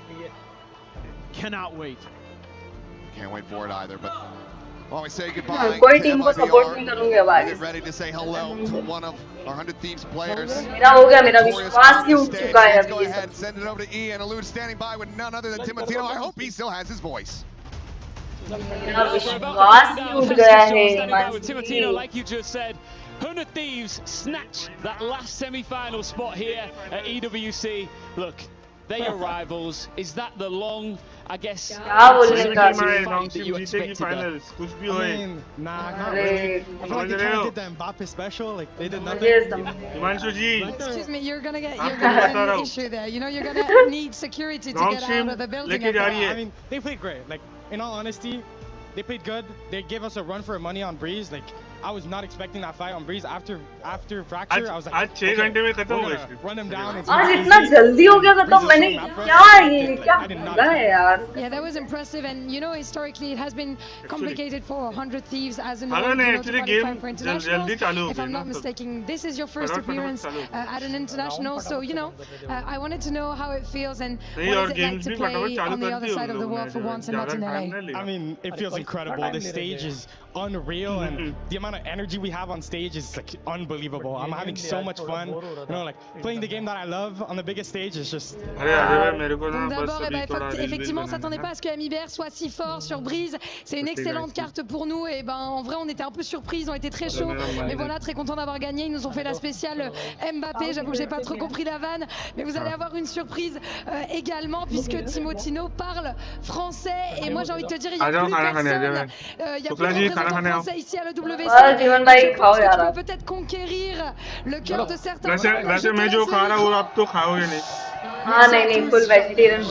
Cannot wait. Can't wait for it either, but while we say goodbye कोई to team को support नहीं MIBR, करूंगी अब आगे get ready to say hello to one of our 100 Thieves players. मेरा हो गया मेरा विश्वास ही उठ चुका है Let's go अभी ahead, send it over to E, and Alud standing by with none other than Timotino. I hope he still has his voice. मेरा विश्वास ही उठ गया है Timotino, like you just said, 100 Thieves snatch that last semi-final spot here at EWC. Look, they're your rivals. Is that the long, I guess, finals, not really. I feel like they kind of did the Mbappe special, like they did nothing. Excuse me, you're gonna get an issue there. You know, you're gonna need security to get out of the building. I mean, they played great. Like, in all honesty, they played good. They gave us a run for money on Breeze. Like, I was not expecting that fight on Breeze after Fracture. I was like, okay, we're gonna run him down. आज इतना जल्दी हो गया खत्म मैंने क्या बोला है यार Yeah, that was impressive, and you know, historically it has been complicated for 100 Thieves as an for internationals. If I'm not mistaken, this is your first appearance at an international, so you know, I wanted to know how it feels and what is it like to play on the other side of the world for once and not in LA. I mean, it feels incredible. This stage is unreal, and the amount of energy we have on stage is like unbelievable. I'm having so much fun. You know, like playing the game that I love on the biggest stage is just. Donc d'abord, effectivement, on s'attendait pas à ce que MIBR soit si fort sur Breeze. C'est une excellente carte pour nous, et ben en vrai, on était un peu surpris. Ils ont été très chauds, mais voilà, très contents d'avoir gagné. Ils nous ont fait la spéciale Mbappé. J'avoue que j'ai pas trop compris la vanne, mais vous allez avoir une surprise également puisque Timotino parle français, et moi j'ai envie de te dire, il y a plus personne. Il y a plus de représentants français ici à l'EWC. Tu peux peut-être conquérir le cœur de certains.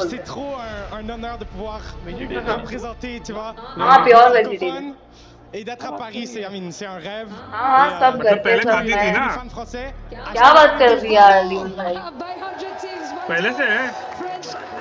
C'est trop un honneur de pouvoir représenter, tu vois. pure vegetarian. Et d'être à Paris, c'est un rêve. सब करते सब les fans français. क्या बात कर रही है लीन भाई पहले से है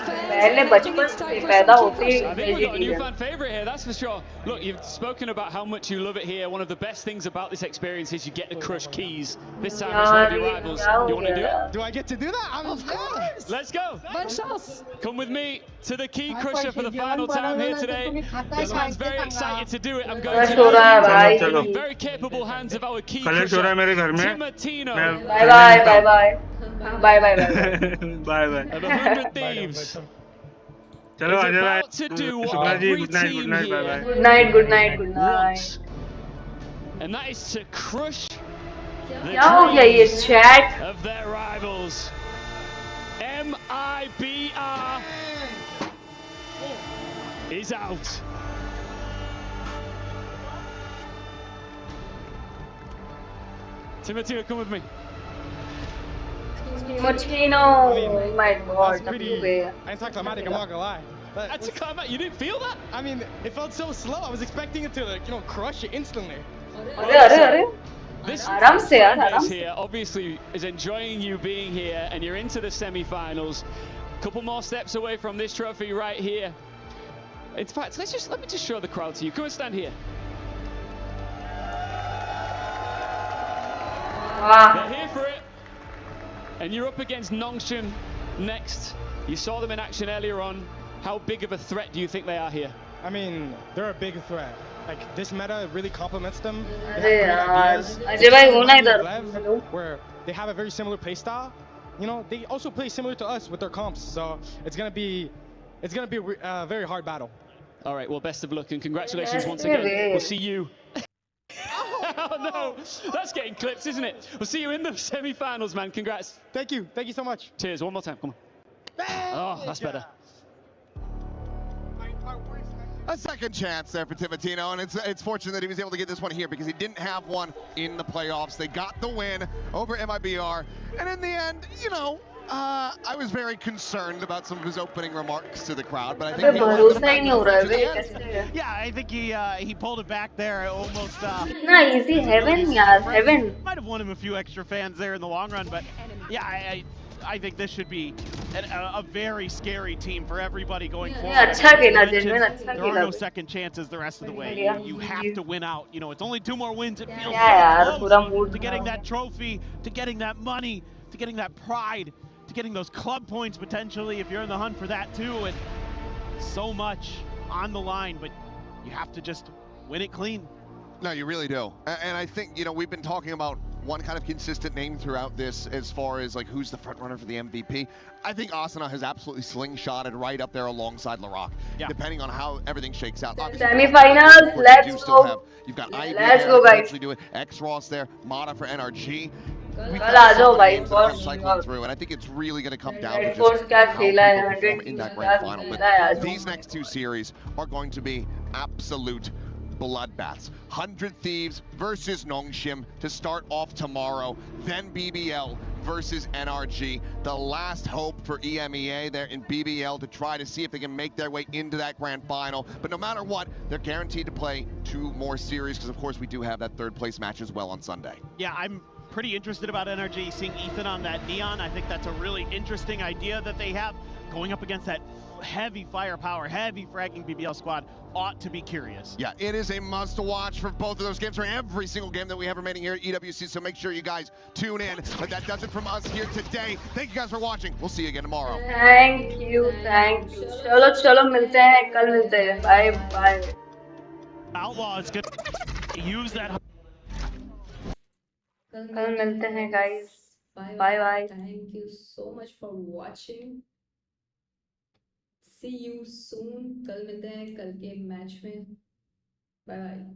पहले बचपन से पैदा होते ही I think we've got a new fan favorite here, that's for sure. Look, you've spoken about how much you love it here. One of the best things about this experience is you get to crush keys. This time it's one of your rivals. You want to do it? Do I get to do that? Of course. Let's go. Bonne chance. Come with me to the key crusher for the final time here today. This man's very excited to do it. I'm going to be very capable hands of our key crusher, Timotino. Bye bye bye bye bye bye bye bye of 100 Thieves. चलो आ जाओ To do what every team here good night good night good night and that is to crush the क्या हो गया ये chat of their rivals. MIBR is out. Timotino, come with me. Timotino, oh my god, that's pretty anticlimactic, I'm not gonna lie. Anticlimactic? You didn't feel that? I mean, it felt so slow. I was expecting it to, like, you know, crush it instantly. This आराम से यार base here obviously is enjoying you being here, and you're into the semi-finals. Couple more steps away from this trophy right here. In fact, let me just show the crowd to you. Come and stand here. They're here for it, and you're up against Nongshim next. You saw them in action earlier on. How big of a threat do you think they are here? I mean, they're a big threat. Like, this meta really complements them. Where they have a very similar playstyle. You know, they also play similar to us with their comps, so it's gonna be a very hard battle. All right, well, best of luck and congratulations once again. We'll see you. Oh no, that's getting clips, isn't it? We'll see you in the semi-finals, man. Congrats. Thank you so much. Cheers, one more time, come on. Oh, that's better. A second chance there for Timotino, and it's fortunate that he was able to get this one here because he didn't have one in the playoffs. They got the win over MIBR, and in the end, you know, I was very concerned about some of his opening remarks to the crowd, but I think yeah, I think he pulled it back there almost. Nah, easy heaven, yaar, heaven. Might have won him a few extra fans there in the long run, but yeah, I think this should be a very scary team for everybody going forward. Yeah, अच्छा खेला जिनमें अच्छा there are खेला. no second chances the rest of the way. You have to win out. You know, it's only 2 more wins. It feels यार, so पूरा close mood to getting that trophy, to getting that money, to getting that pride, to getting those club points potentially if you're in the hunt for that too. And so much on the line, but you have to just win it clean. No, you really do. And I think, you know, we've been talking about one kind of consistent name throughout this as far as like who's the front runner for the MVP. I think Asuna has absolutely slingshotted right up there alongside Larock, depending on how everything shakes out. Semi-finals, let's go. You've got Ivy Let's there go, to guys. potentially do it. X-Ross there, Mata for NRG. We've कल got आ so जाओ many भाई, names that come बहुत cycling through, and I think it's really going to come down to Red just Force क्या how खेला है, people 100 perform in that क्या grand final. खेला है But आज. these next 2 series are going to be absolute bloodbaths. 100 Thieves versus Nongshim to start off tomorrow, then BBL versus NRG. The last hope for EMEA there in BBL to try to see if they can make their way into that grand final. But no matter what, they're guaranteed to play 2 more series because, of course, we do have that 3rd place match as well on Sunday. Yeah, I'm pretty interested about NRG, seeing Ethan on that Neon. I think that's a really interesting idea that they have going up against that heavy firepower, heavy fragging BBL squad. Ought to be curious. Yeah, it is a must watch for both of those games, for every single game that we have remaining here at EWC, so make sure you guys tune in. But that does it from us here today. Thank you guys for watching. We'll see you again tomorrow. Thank you. चलो मिलते हैं, कल मिलते हैं. Bye. Outlaw is good. Use that. कल मिलते हैं, guys. Bye. Thank you so much for watching. See you soon. कल मिलते हैं कल के मैच में. Bye.